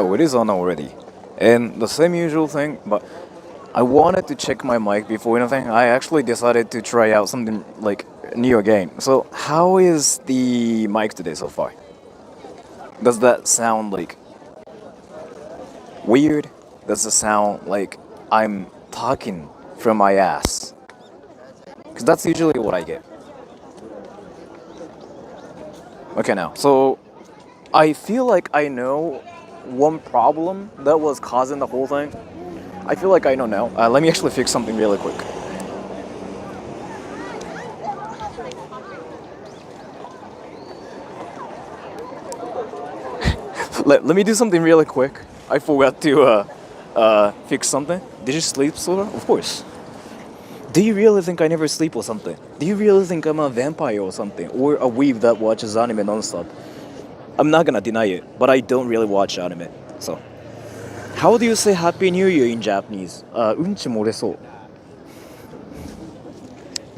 Oh, it is on already. And the same usual thing, but I wanted to check my mic before anything. I actually decided to try out something like new again. So, how is the mic today so far? Does that sound like weird? Does it sound like I'm talking from my ass? Because that's usually what I get. Okay, now. So, I feel like I know one problem that was causing the whole thing. I feel like I know now. Let me actually fix something really quick. Let me do something really quick. I forgot to fix something. Did you sleep, Sora? Of course. Do you really think I never sleep or something? Do you really think I'm a vampire or something? Or a weeb that watches anime non-stop? I'm not gonna deny it, but I don't really watch anime. So, how do you say Happy New Year in Japanese? うんち漏れそう.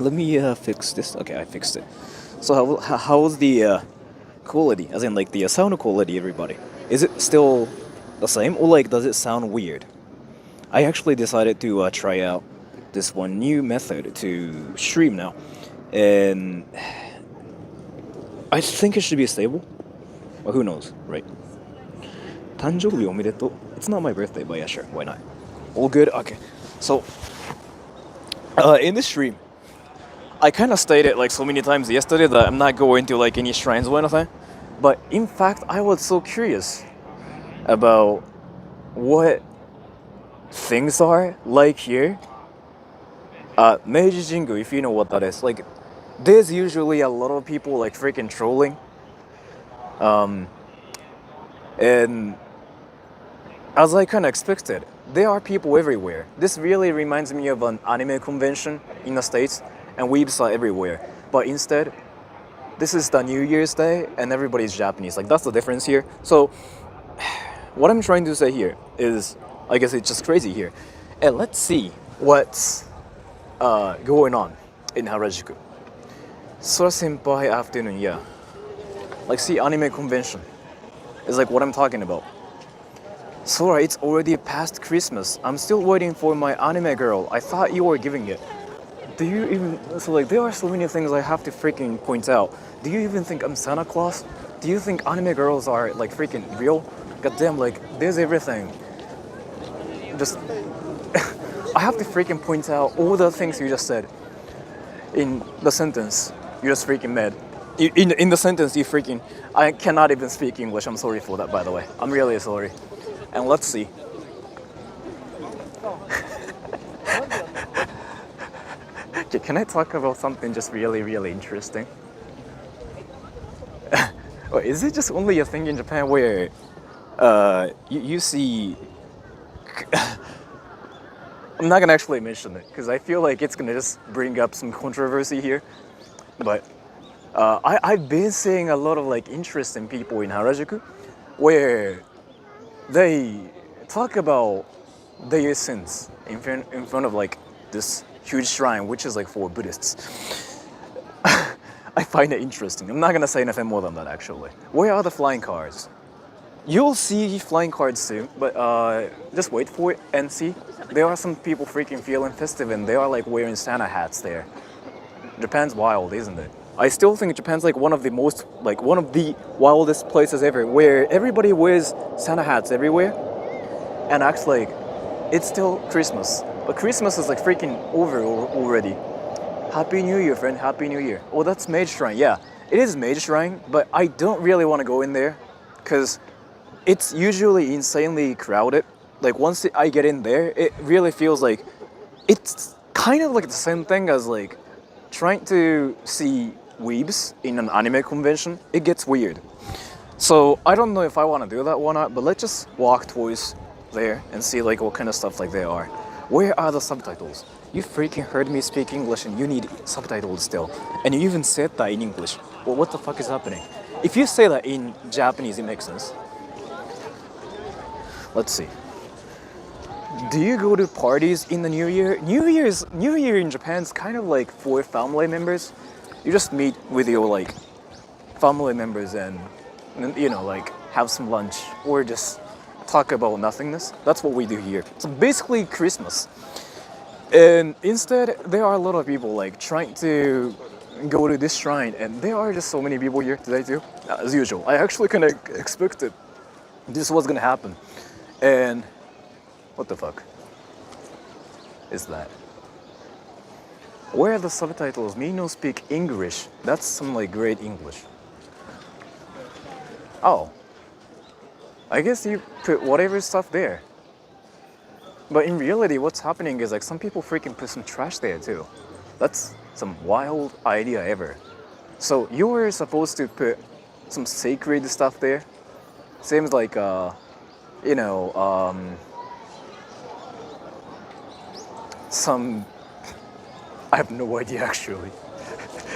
Let me fix this. Okay, I fixed it. So how's the quality? As in like the sound quality, everybody. Is it still the same, or like does it sound weird? I actually decided to try out this one new method to stream now, and I think it should be stable. Well, who knows, right? 誕生日おめでとう. It's not my birthday, but yeah, sure, why not? All good? Okay. So, in this stream, I kind of stated like so many times yesterday that I'm not going to like any shrines or anything. But in fact, I was so curious about what things are like here. Meiji Jingu, if you know what that is. Like, there's usually a lot of people like freaking trolling. And as I kind of expected, there are people everywhere. This really reminds me of an anime convention in the States, and weebs are everywhere. But instead, this is the New Year's Day, and everybody's Japanese. Like, that's the difference here. So, what I'm trying to say here is, I guess it's just crazy here. And let's see what's going on in Harajuku. Sora Senpai afternoon, yeah. Like, see, anime convention is like what I'm talking about. Sora, it's already past Christmas. I'm still waiting for my anime girl. I thought you were giving it. Do you even... So, like, there are so many things I have to freaking point out. Do you even think I'm Santa Claus? Do you think anime girls are, like, freaking real? Goddamn, like, there's everything. Just... I have to freaking point out all the things you just said in the sentence. You just freaking mad. In the sentence, you freaking... I cannot even speak English. I'm sorry for that, by the way. I'm really sorry. And let's see. Okay, can I talk about something just really, really interesting? Wait, is it just only a thing in Japan where you see... I'm not gonna actually mention it because I feel like it's gonna just bring up some controversy here. But I've been seeing a lot of like interesting people in Harajuku where they talk about their sins in front of like this huge shrine, which is like for Buddhists. I find it interesting. I'm not gonna say anything more than that actually. Where are the flying cars? You'll see flying cars soon, but just wait for it and see. There are some people freaking feeling festive and they are like wearing Santa hats there. Japan's wild, isn't it? I still think Japan's like one of the wildest places ever, where everybody wears Santa hats everywhere and acts like it's still Christmas. But Christmas is like freaking over already. Happy New Year, friend, Happy New Year. Oh, that's Mage Shrine, yeah. It is Mage Shrine, but I don't really want to go in there because it's usually insanely crowded. Like once I get in there, it really feels like it's kind of like the same thing as like trying to see weebs in an anime convention. It gets weird. So I don't know if I want to do that or not, but let's just walk towards there and see like what kind of stuff like there are. Where are the subtitles? You freaking heard me speak English and you need subtitles still. And you even said that in English. Well, what the fuck is happening? If you say that in Japanese, it makes sense. Let's see. Do you go to parties in the New Year? New Year in Japan is kind of like for family members. You just meet with your like family members and you know like have some lunch or just talk about nothingness. That's what we do here. So basically Christmas. And instead, there are a lot of people like trying to go to this shrine, and there are just so many people here today too. As usual, I actually kind of expected this was gonna happen. And what the fuck is that? Where are the subtitles? Me no speak English. That's some like great English. Oh, I guess you put whatever stuff there. But in reality, what's happening is like some people freaking put some trash there too. That's some wild idea ever. So you were supposed to put some sacred stuff there. Seems like some, I have no idea actually.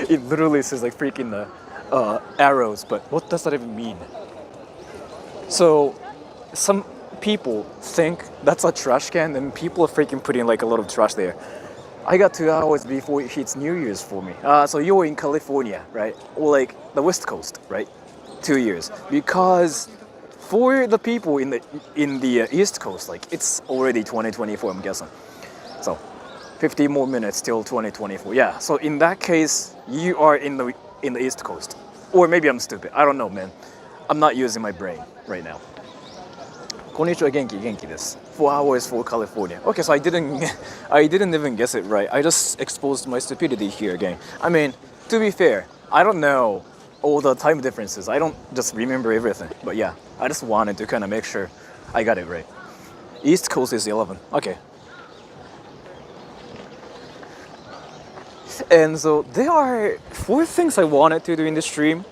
It literally says like freaking arrows, but what does that even mean? So some people think that's a trash can, and people are freaking putting like a lot of trash there. I got 2 hours before it hits New Year's for me. So you're in California, right? Or like the West Coast, right? 2 years. Because for the people in the East Coast, like it's already 2024, I'm guessing. So 50 more minutes till 2024. Yeah. So in that case, you are in the East Coast, or maybe I'm stupid. I don't know, man. I'm not using my brain right now. Konnichiwa, genki desu. 4 hours for California. Okay, so I didn't even guess it right. I just exposed my stupidity here again. I mean, to be fair, I don't know all the time differences. I don't just remember everything. But yeah, I just wanted to kind of make sure I got it right. East Coast is 11. Okay. And so there are 4 things I wanted to do in the stream.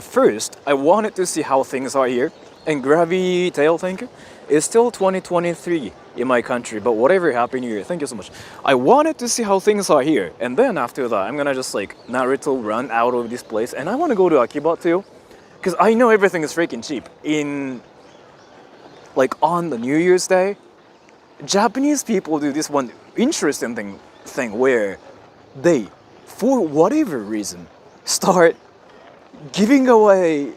First, I wanted to see how things are here. And Gravy Tail, thank you. It's still 2023 in my country, but whatever happened here, thank you so much. I wanted to see how things are here, and then after that, I'm gonna just like Naruto run out of this place, and I want to go to Akiba too, because I know everything is freaking cheap. In like on the New Year's Day, Japanese people do this one interesting thing where they, for whatever reason, start giving away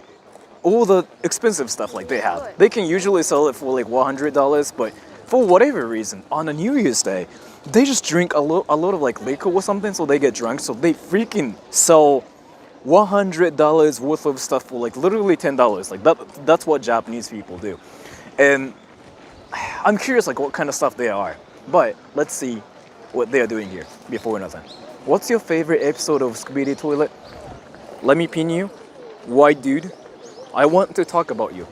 all the expensive stuff like they have. They can usually sell it for like $100, but for whatever reason, on a New Year's Day, they just drink a lot of like liquor or something, so they get drunk, so they freaking sell $100 worth of stuff for like literally $10. Like that's what Japanese people do. And I'm curious like what kind of stuff they are. But let's see what they're doing here before nothing. What's your favorite episode of Scooby-Doo Toilet? Let me pin you. White dude. I want to talk about you.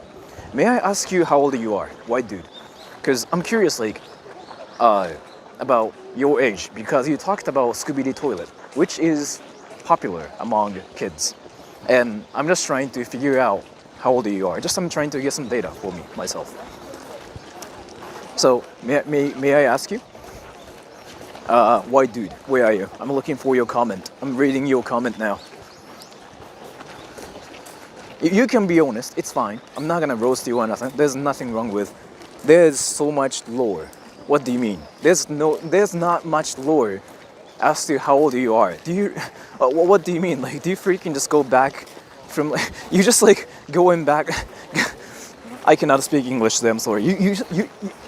May I ask you how old you are, white dude? Because I'm curious, like, about your age, because you talked about Scooby-Doo Toilet, which is popular among kids. And I'm just trying to figure out how old you are. I'm trying to get some data for me, myself. So, may I ask you? White dude, where are you? I'm looking for your comment. I'm reading your comment now. You can be honest, it's fine. I'm not gonna roast you or nothing. There's nothing wrong with. There's so much lore. What do you mean? There's not much lore as to how old you are. Do you? What do you mean? Like, do you freaking just go back from? Like, you just like going back. I cannot speak English today. I'm sorry. You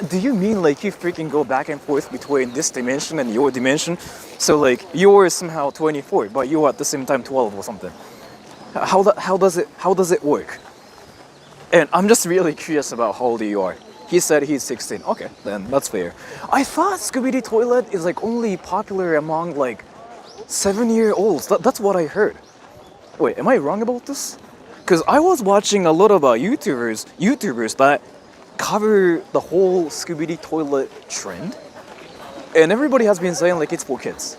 do you mean like you freaking go back and forth between this dimension and your dimension? So like you're somehow 24, but you're at the same time 12 or something. How does it work? And I'm just really curious about how old you are. He said he's 16. Okay, then that's fair. I thought Scooby-Doo Toilet is like only popular among like 7-year-olds. That's what I heard. Wait, am I wrong about this? Because I was watching a lot of YouTubers that cover the whole Scooby-Doo Toilet trend, and everybody has been saying like it's for kids.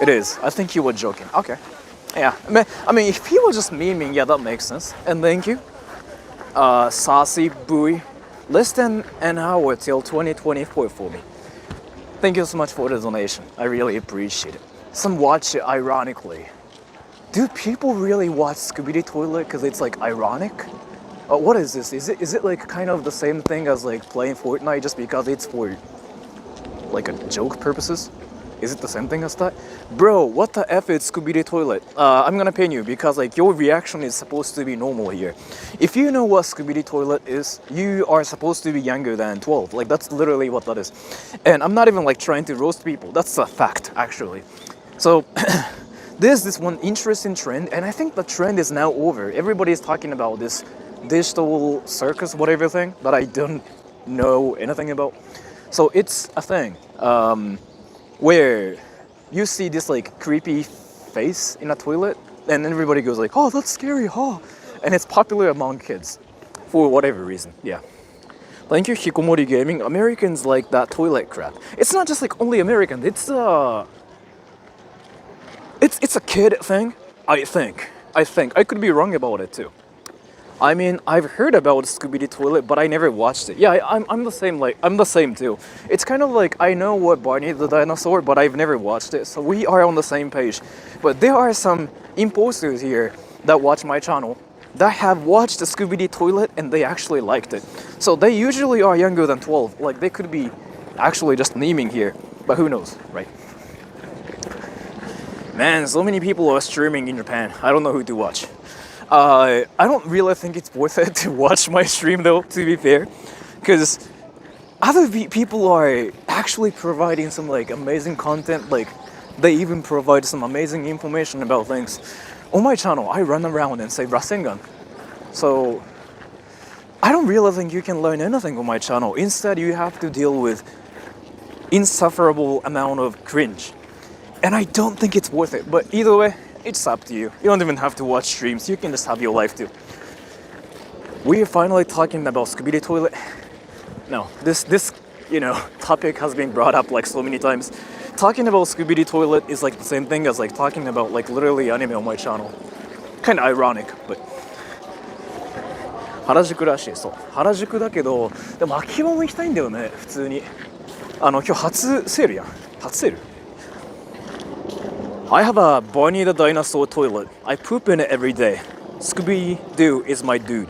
It is. I think you were joking. Okay. Yeah, I mean, if he was just memeing, yeah, that makes sense. And thank you. Saucy Buoy. Less than an hour till 2024 for me. Thank you so much for the donation. I really appreciate it. Some watch it ironically. Do people really watch Scooby-Doo Toilet because it's like ironic? What is this? Is it like kind of the same thing as like playing Fortnite just because it's for like a joke purposes? Is it the same thing as that? Bro, what the F is Scooby-Doo toilet? I'm gonna pin you because like your reaction is supposed to be normal here. If you know what Scooby-Doo toilet is, you are supposed to be younger than 12. Like that's literally what that is. And I'm not even like trying to roast people. That's a fact, actually. So there's this one interesting trend, and I think the trend is now over. Everybody is talking about this digital circus, whatever thing that I don't know anything about. So it's a thing where you see this like creepy face in a toilet, and everybody goes like, "Oh, that's scary, huh?" And it's popular among kids for whatever reason. Yeah. Thank you, Hikomori Gaming. Americans like that toilet crap. It's not just like only American. It's a kid thing. I think. I could be wrong about it too. I mean, I've heard about Scooby-Doo toilet, but I never watched it. Yeah, I'm the same. Like I'm the same too. It's kind of like I know what Barney the dinosaur, but I've never watched it. So we are on the same page. But there are some imposters here that watch my channel that have watched the Scooby-Doo toilet and they actually liked it. So they usually are younger than 12. Like they could be actually just naming here, but who knows, right? Man, so many people are streaming in Japan. I don't know who to watch. I don't really think it's worth it to watch my stream though, to be fair, because other people are actually providing some like amazing content. Like they even provide some amazing information about things. On my channel, I run around and say Rasengan. So I don't really think you can learn anything on my channel. Instead, you have to deal with insufferable amount of cringe. And I don't think it's worth it. But either way, it's up to you. You don't even have to watch streams. You can just have your life too. We are finally talking about Scooby-Doo toilet. No, this topic has been brought up like so many times. Talking about Scooby-Doo toilet is like the same thing as like talking about like literally anime on my channel. Kind of ironic, but. 原宿らしい。そう。原宿だけど、でも秋葉も行きたいんだよね、普通に。今日初セールやん。初セール。I have a Barney the Dinosaur toilet. I poop in it every day. Scooby-Doo is my dude.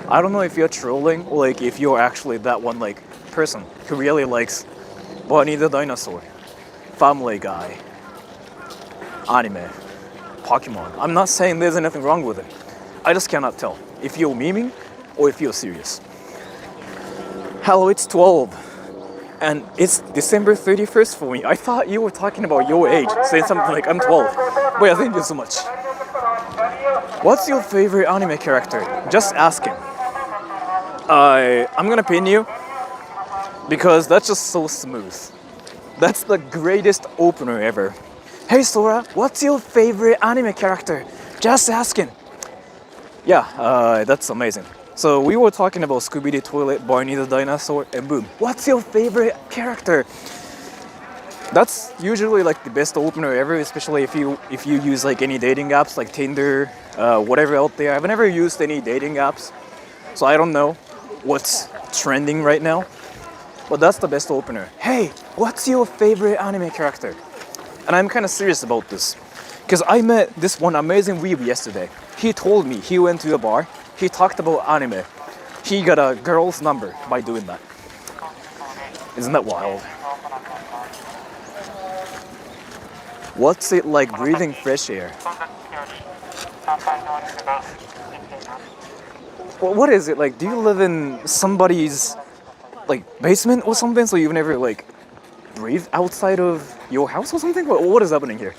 I don't know if you're trolling or like if you're actually that one like person who really likes Barney the Dinosaur, Family Guy, anime, Pokemon. I'm not saying there's anything wrong with it. I just cannot tell if you're memeing or if you're serious. Hello, it's 12. And it's December 31st for me. I thought you were talking about your age, saying something like I'm 12. But yeah, thank you so much. What's your favorite anime character? Just asking. I'm gonna pin you because that's just so smooth. That's the greatest opener ever. Hey Sora, what's your favorite anime character? Just asking. Yeah, that's amazing. So we were talking about Scooby-Doo toilet, Barney the dinosaur, and boom. What's your favorite character? That's usually like the best opener ever, especially if you use like any dating apps like Tinder, whatever out there. I've never used any dating apps, so I don't know what's trending right now. But that's the best opener. Hey, what's your favorite anime character? And I'm kind of serious about this, because I met this one amazing weeb yesterday. He told me he went to a bar. He talked about anime. He got a girl's number by doing that. Isn't that wild? What's it like breathing fresh air? What is it like? Do you live in somebody's like basement or something, so you've never like breathed outside of your house or something? What is happening here?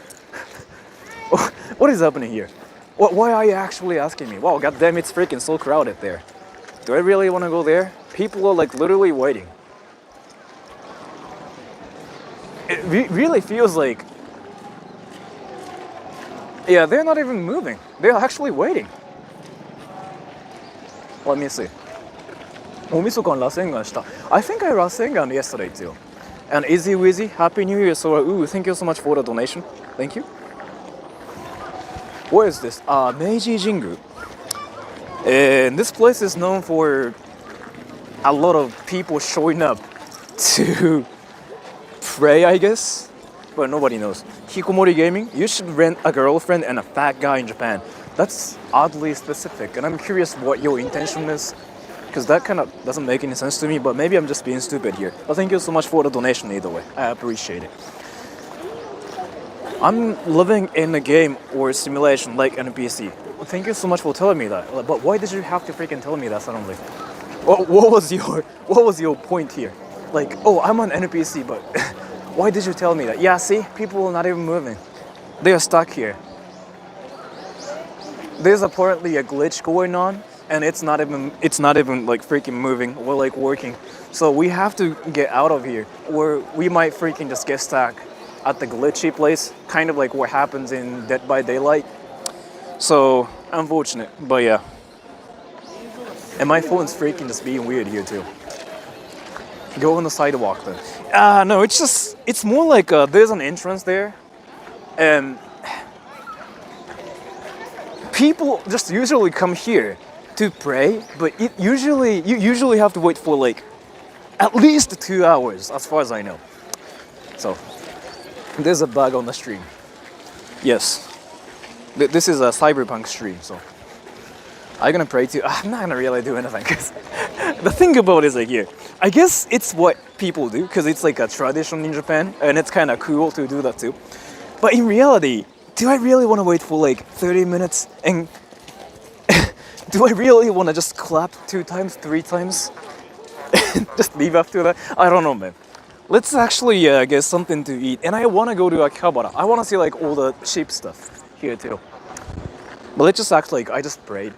What is happening here? Why are you actually asking me? Wow, goddamn, it's freaking so crowded there. Do I really want to go there? People are like literally waiting. It really feels like... Yeah, they're not even moving. They're actually waiting. Let me see. 大晦日にラセンガンした. I think I Rasengan yesterday too. And Easy Wizzy, Happy New Year, Sora. Ooh, thank you so much for the donation. Thank you. What is this? Meiji Jingu. And this place is known for a lot of people showing up to pray, I guess. But nobody knows. Hikomori Gaming, you should rent a girlfriend and a fat guy in Japan. That's oddly specific, and I'm curious what your intention is, because that kind of doesn't make any sense to me, but maybe I'm just being stupid here. But thank you so much for the donation either way. I appreciate it. I'm living in a game or simulation like NPC. Thank you so much for telling me that. But why did you have to freaking tell me that suddenly? What was your point here? Like, oh, I'm an NPC, but why did you tell me that? Yeah, see, people are not even moving. They are stuck here. There's apparently a glitch going on, and it's not even like freaking moving or like working. So we have to get out of here, or we might freaking just get stuck at the glitchy place, kind of like what happens in Dead by Daylight. So unfortunate, but yeah. And my phone's freaking just being weird here too. Go on the sidewalk then. No, it's more like there's an entrance there, and people just usually come here to pray, but you usually have to wait for like at least 2 hours, as far as I know. So there's a bug on the stream. Yes, this is a cyberpunk stream, so I'm gonna pray to. I'm not gonna really do anything because the thing about it is like here. I guess it's what people do because it's like a tradition in Japan, and it's kind of cool to do that too. But in reality, do I really want to wait for like 30 minutes and do I really want to just clap 2 times, 3 times, and just leave after that? I don't know, man. Let's actually get something to eat, and I want to go to Akihabara. I want to see like all the cheap stuff here too. But let's just act like I just prayed,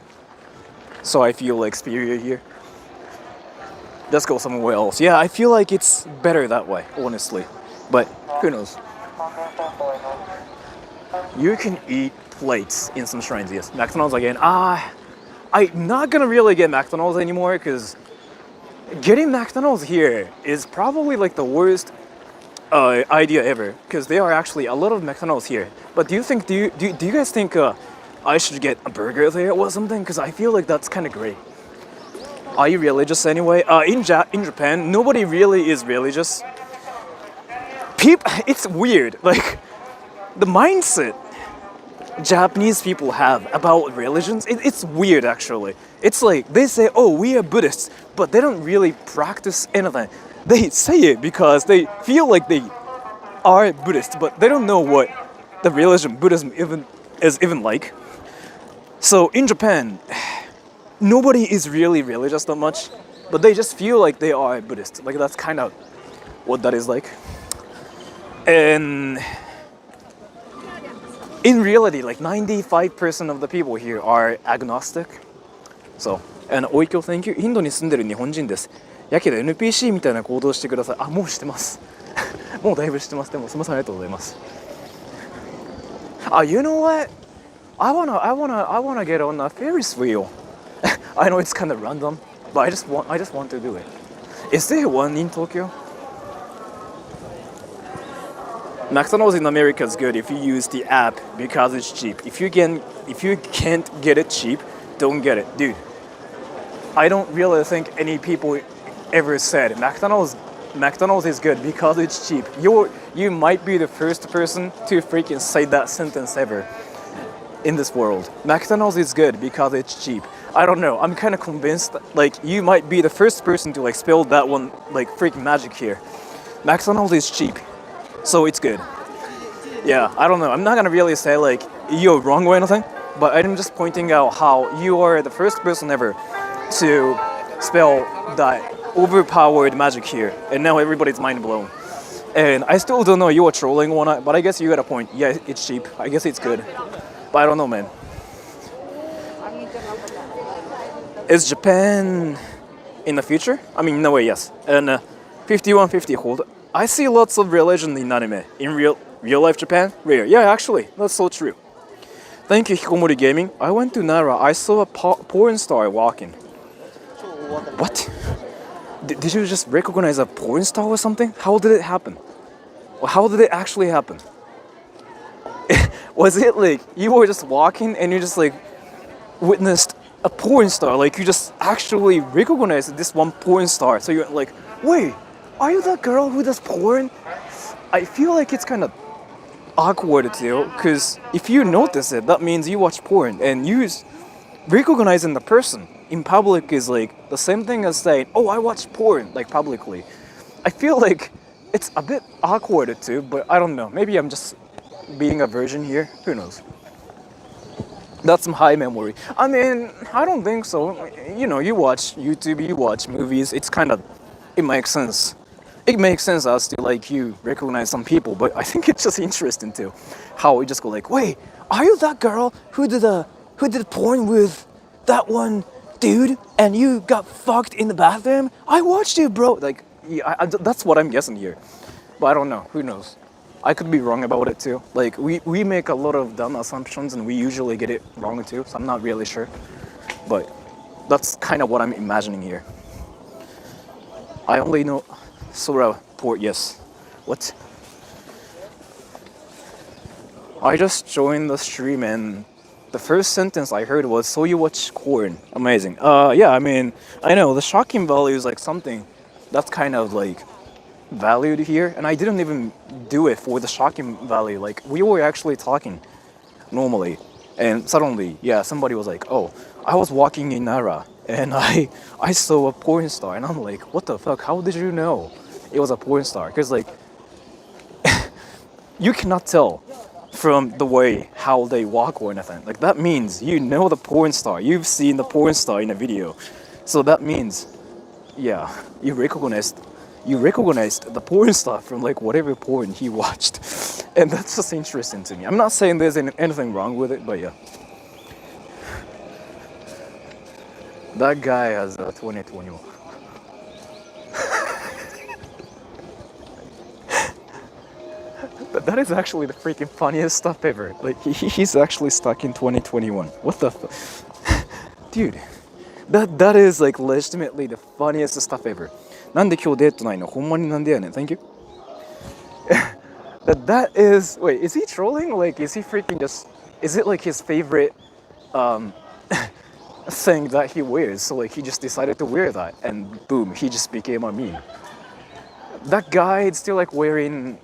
so I feel like superior here. Let's go somewhere else. Yeah, I feel like it's better that way, honestly. But who knows? You can eat plates in some shrines, yes. McDonald's again. I'm not gonna really get McDonald's anymore because getting McDonald's here is probably like the worst idea ever because there are actually a lot of McDonald's here. But do you guys think I should get a burger there or something? Because I feel like that's kind of great. Are you religious anyway? In Japan, nobody really is religious. It's weird. Like the mindset Japanese people have about religions, it's weird actually. It's like they say, oh, we are Buddhists, but they don't really practice anything. They say it because they feel like they are Buddhists, but they don't know what the religion Buddhism is even like. So in Japan, nobody is really religious that much, but they just feel like they are Buddhist. Like that's kind of what that is like. And in reality, like 95% of the people here are agnostic. So, and Oikyo, thank you. インドに住んでる日本人です。やけど NPC みたいな行動してください。あ、もうしてます。もうだいぶしてます。でもすみません、ありがとうございます。You know what? I wanna get on a Ferris wheel. I know it's kind of random, but I just want to do it. Is there one in Tokyo? McDonald's in America is good if you use the app because it's cheap. If you can't get it cheap, don't get it, dude. I don't really think any people ever said McDonald's is good because it's cheap. You might be the first person to freaking say that sentence ever in this world. McDonald's is good because it's cheap. I don't know. I'm kind of convinced like you might be the first person to like spell that one like freaking magic here. McDonald's is cheap. So it's good. Yeah, I don't know. I'm not gonna really say like you're wrong or anything, but I'm just pointing out how you are the first person ever to spell that overpowered magic here, and now everybody's mind blown. And I still don't know you are trolling or not, but I guess you got a point. Yeah, it's cheap. I guess it's good, but I don't know, man. Is Japan in the future? I mean, no way, yes. And 5150 hold. I see lots of religion in anime. In real life Japan? Rare. Yeah, actually, that's so true. Thank you, Hikomori Gaming. I went to Nara. I saw a porn star walking. What? Did you just recognize a porn star or something? How did it happen? Or how did it actually happen? Was it like you were just walking and you just like witnessed a porn star? Like you just actually recognized this one porn star. So you're like, wait, are you that girl who does porn? I feel like it's kind of awkward too, because if you notice it, that means you watch porn, and you recognizing the person in public is like the same thing as saying, oh, I watch porn, like publicly. I feel like it's a bit awkward too, but I don't know. Maybe I'm just being a virgin here? Who knows? That's some high memory. I mean, I don't think so. You know, you watch YouTube, you watch movies. It's kind of, it makes sense. It makes sense as to like you recognize some people, but I think it's just interesting too, how we just go like, wait, are you that girl who did porn with that one dude and you got fucked in the bathroom? I watched you, bro. Like, yeah, that's what I'm guessing here, but I don't know. Who knows? I could be wrong about it too. Like we make a lot of dumb assumptions and we usually get it wrong too, so I'm not really sure. But that's kind of what I'm imagining here. I only know Sora port, yes. What? I just joined the stream and the first sentence I heard was, so you watch corn. Amazing. Yeah, I mean, I know the shocking value is like something that's kind of like valued here, and I didn't even do it for the shocking value. Like we were actually talking normally, and suddenly, yeah, somebody was like, "Oh, I was walking in Nara and I saw a porn star," and I'm like, "What the fuck? How did you know it was a porn star?" Because like you cannot tell from the way how they walk or anything. Like that means you know the porn star. You've seen the porn star in a video, so that means, yeah, you recognized the porn star from like whatever porn he watched. And that's just interesting to me. I'm not saying there's anything wrong with it, but yeah. That guy has 2021. That is actually the freaking funniest stuff ever. Like he's actually stuck in 2021. What the dude, that is like legitimately the funniest stuff ever. なんで今日デートないの？ほんまになんでやねん。Thank you. That is, wait, is he trolling? Like, is he freaking just, is it like his favorite thing that he wears? So like he just decided to wear that and boom, he just became a meme. That guy is still like wearing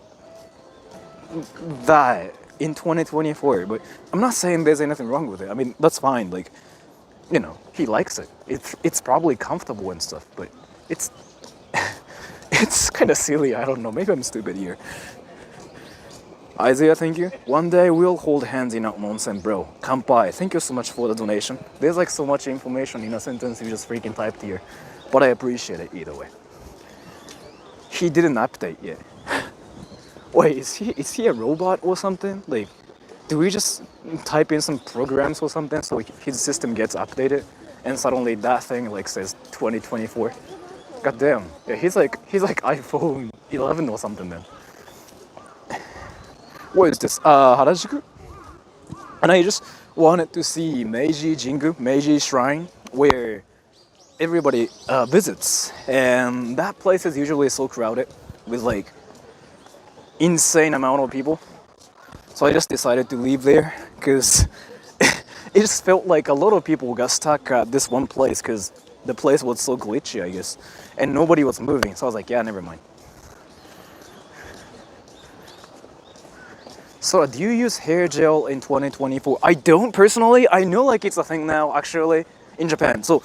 that in 2024, but I'm not saying there's anything wrong with it. I mean, that's fine. Like, you know, he likes it. It's probably comfortable and stuff, but it's it's kind of silly. I don't know. Maybe I'm stupid here. Isaiah, thank you. One day we'll hold hands in onsen, bro. Kanpai. Thank you so much for the donation. There's like so much information in a sentence you just freaking typed here, but I appreciate it either way. He didn't update yet. Wait, is he a robot or something? Like, do we just type in some programs or something so his system gets updated, and suddenly that thing like says 2024? God damn. Yeah, he's like iPhone 11 or something then. What is this? Harajuku? And I just wanted to see Meiji Jingu, Meiji Shrine, where everybody visits. And that place is usually so crowded with like insane amount of people. So I just decided to leave there because it just felt like a lot of people got stuck at this one place because the place was so glitchy, I guess. And nobody was moving. So I was like, yeah, never mind. So do you use hair gel in 2024? I don't personally. I know like it's a thing now actually in Japan. So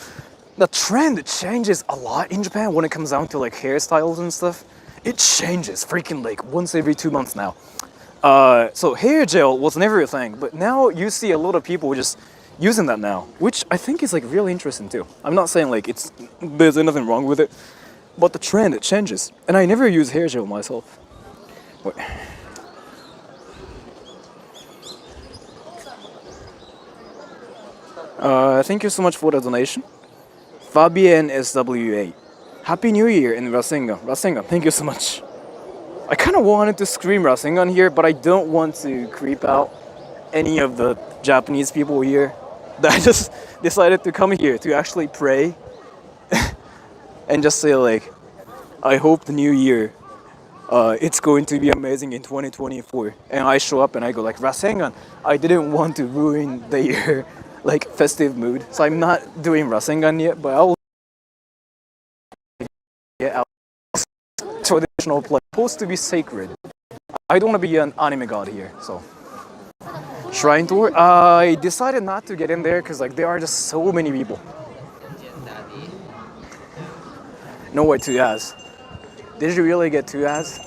the trend changes a lot in Japan when it comes down to like hairstyles and stuff. It changes freaking like once every 2 months now. So hair gel was never a thing, but now you see a lot of people just using that now, which I think is like really interesting too. I'm not saying like there's anything wrong with it, but the trend, it changes. And I never use hair gel myself. Wait. Thank you so much for the donation. Fabian SWA. Happy New Year in Rasengan. Rasengan, thank you so much. I kind of wanted to scream Rasengan here, but I don't want to creep out any of the Japanese people here. I just decided to come here to actually pray and just say like, I hope the new year, it's going to be amazing in 2024. And I show up and I go like, Rasengan, I didn't want to ruin the year, like festive mood. So I'm not doing Rasengan yet, but I'll get out. Traditional play, supposed to be sacred. I don't want to be an anime god here, so. Shrine tour? I decided not to get in there because like there are just so many people. No way, 2 as. Did you really get 2 as?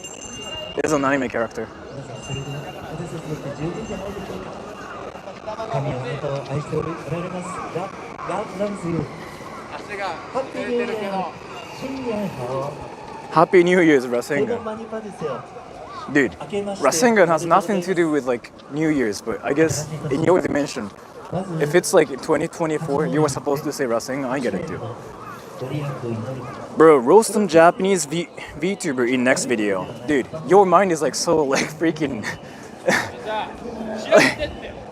There's an anime character. 神をあなたを愛しておられます。God loves you. Happy New Year. 신년하오. Happy New Year's, 새해 복 Rasengan. 많이 받으세요. Dude, Rasengan has nothing to do with like New Year's, but I guess in your dimension, if it's like 2024, you were supposed to say Rasengan, I get it too. Bro, roast some Japanese VTuber in next video. Dude, your mind is like so like freaking...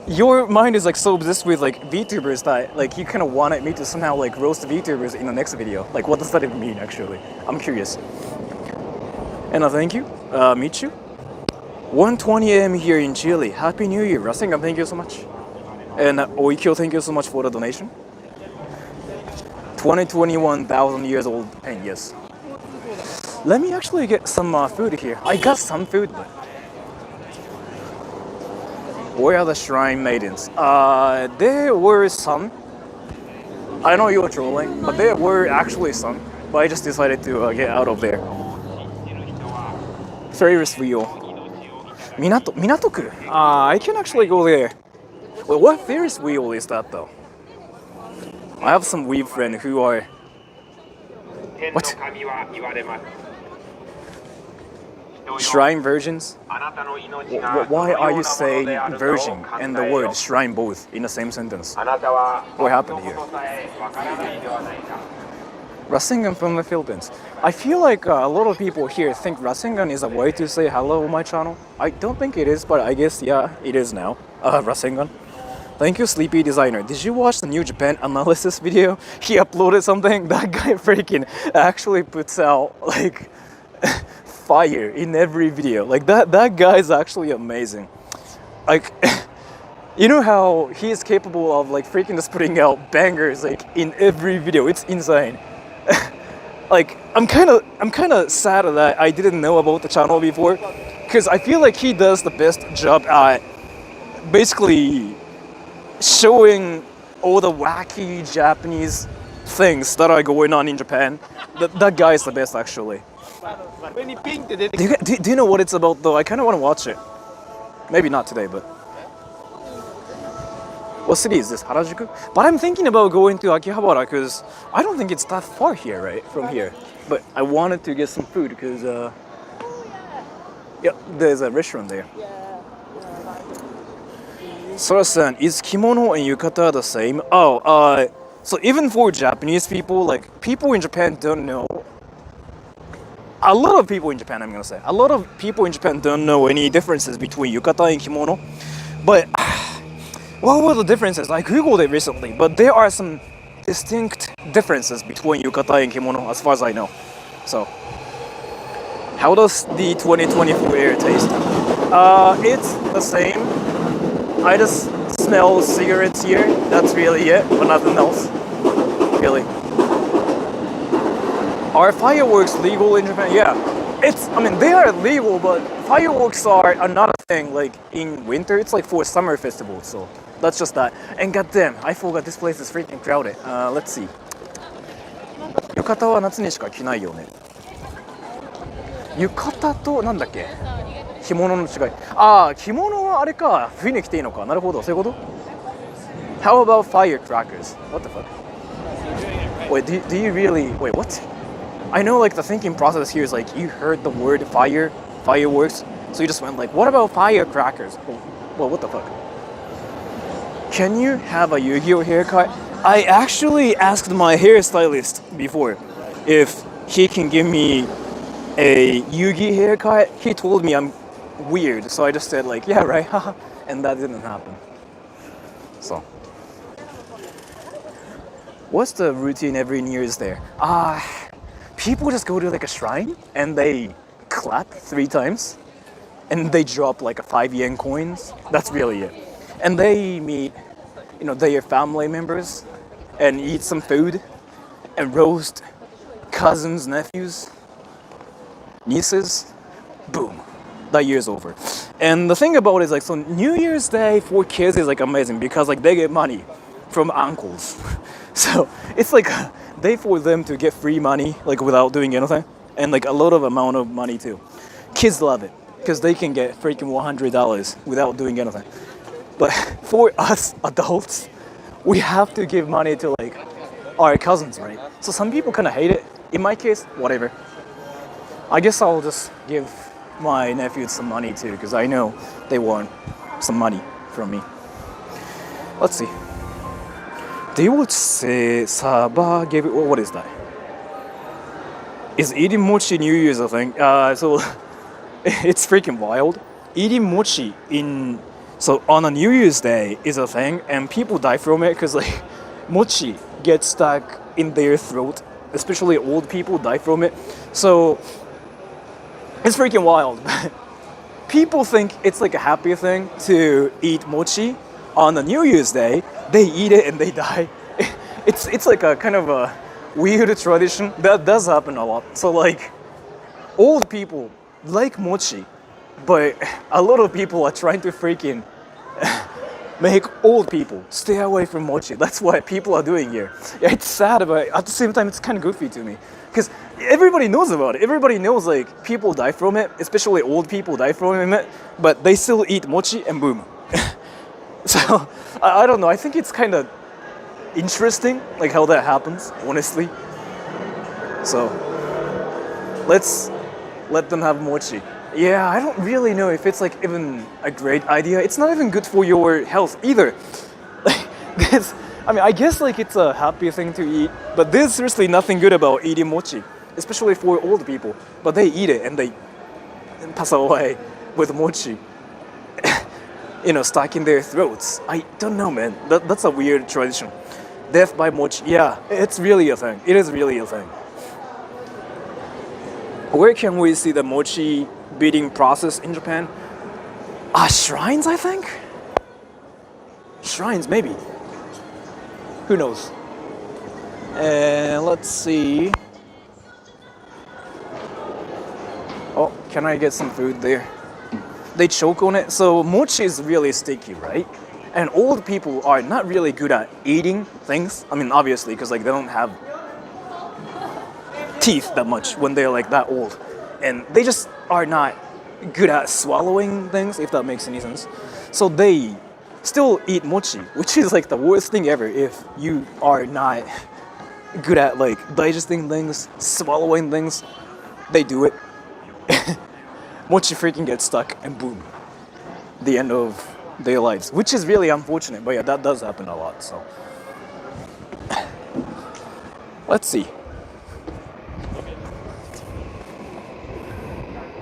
Your mind is like so obsessed with like VTubers that like you kind of wanted me to somehow like roast VTubers in the next video. Like what does that even mean actually? I'm curious. And thank you, Michu. 1:20 a.m. here in Chile. Happy New Year, Rasengan, thank you so much. And Oikyo, thank you so much for the donation. 21,000 years old pain, yes. Let me actually get some food here. I got some food, but... Where are the shrine maidens? There were some. I know you were trolling, but there were actually some. But I just decided to get out of there. Ferris wheel. Minatoku. I can actually go there. Wait, what Ferris wheel is that though? I have some weeb friends who are... What? Shrine virgins? Why are you saying virgin and the word shrine both in the same sentence? What happened here? Rasengan from the Philippines. I feel like a lot of people here think Rasengan is a way to say hello on my channel. I don't think it is, but I guess yeah, it is now. Rasengan. Thank you, Sleepy Designer. Did you watch the New Japan analysis video? He uploaded something. That guy freaking actually puts out like fire in every video. Like that guy is actually amazing. Like you know how he is capable of like freaking just putting out bangers like in every video. It's insane. Like I'm kind of sad that I didn't know about the channel before, because I feel like he does the best job at basically showing all the wacky Japanese things that are going on in Japan. That guy is the best actually. Do you know what it's about though? I kind of want to watch it. Maybe not today, but... What city is this? Harajuku? But I'm thinking about going to Akihabara because I don't think it's that far here, right? From here. But I wanted to get some food because, yeah, there's a restaurant there. Sora-san, is kimono and yukata the same? Oh, so even for Japanese people, like, people in Japan don't know. A lot of people in Japan, I'm gonna say. A lot of people in Japan don't know any differences between yukata and kimono. But what were the differences? I googled it recently, but there are some distinct differences between yukata and kimono as far as I know. So, how does the 2024 air taste? It's the same. I just smell cigarettes here. That's really it, but nothing else. Really. Are fireworks legal in Japan? Yeah. I mean, they are legal, but fireworks are another thing, like in winter. It's like for summer festivals, so that's just that. And goddamn, I forgot this place is freaking crowded. Let's see. 浴衣は夏にしか着ないよね。浴衣となんだっけ？着物の違い。着物はあれか、冬に着ていいのか。なるほど、そういうこと？ How about firecrackers? What the fuck? Wait, do you really... Wait, what? I know like the thinking process here is like you heard the word fireworks, so you just went like, what about firecrackers? Well, what the fuck? Can you have a Yu-Gi-Oh haircut? I actually asked my hairstylist before if he can give me a Yu-Gi haircut. He told me I'm weird, so I just said like, yeah, right, haha, and that didn't happen. So, what's the routine every New Year's there? People just go to like a shrine and they clap 3 times and they drop like a 5 yen coins. That's really it. And they meet, their family members and eat some food and roast cousins, nephews, nieces. Boom. That year's over. And the thing about it is like, so New Year's Day for kids is like amazing because like they get money from uncles. So it's like a day for them to get free money like without doing anything, and like a lot of amount of money too. Kids love it because they can get freaking $100 without doing anything. But for us adults, we have to give money to like our cousins, right? So some people kind of hate it. In my case, whatever. I guess I'll just give my nephews some money too, because I know they want some money from me. Let's see. They would say Saba gave it. What is that? Is eating mochi New Year's a thing? So it's freaking wild. Eating mochi on a New Year's Day is a thing, and people die from it because like mochi gets stuck in their throat. Especially old people die from it. So it's freaking wild. People think it's like a happy thing to eat mochi on a New Year's Day. They eat it and they die. It's like a kind of a weird tradition that does happen a lot. So like old people like mochi, but a lot of people are trying to freaking make old people stay away from mochi. That's what people are doing here. Yeah, it's sad, but at the same time, it's kind of goofy to me. Because everybody knows about it. Everybody knows like people die from it, especially old people die from it, but they still eat mochi and boom. So, I don't know. I think it's kind of interesting, like how that happens, honestly. So, let's let them have mochi. Yeah, I don't really know if it's like even a great idea. It's not even good for your health either. I guess like it's a happy thing to eat, but there's seriously nothing good about eating mochi, especially for old people. But they eat it and they pass away with mochi, stuck in their throats. I don't know, man. That's a weird tradition. Death by mochi. Yeah, it's really a thing. It is really a thing. Where can we see the mochi beating process in Japan? Shrines, I think? Shrines, maybe. Who knows? And let's see. Oh, can I get some food there? They choke on it. So mochi is really sticky, right? And old people are not really good at eating things. I mean, obviously, because like they don't have teeth that much when they're like that old, and they just are not good at swallowing things, if that makes any sense. So they still eat mochi, which is like the worst thing ever if you are not good at like digesting things, swallowing things. They do it. Mochi freaking gets stuck and boom, the end of their lives, which is really unfortunate, but yeah, that does happen a lot. So let's see.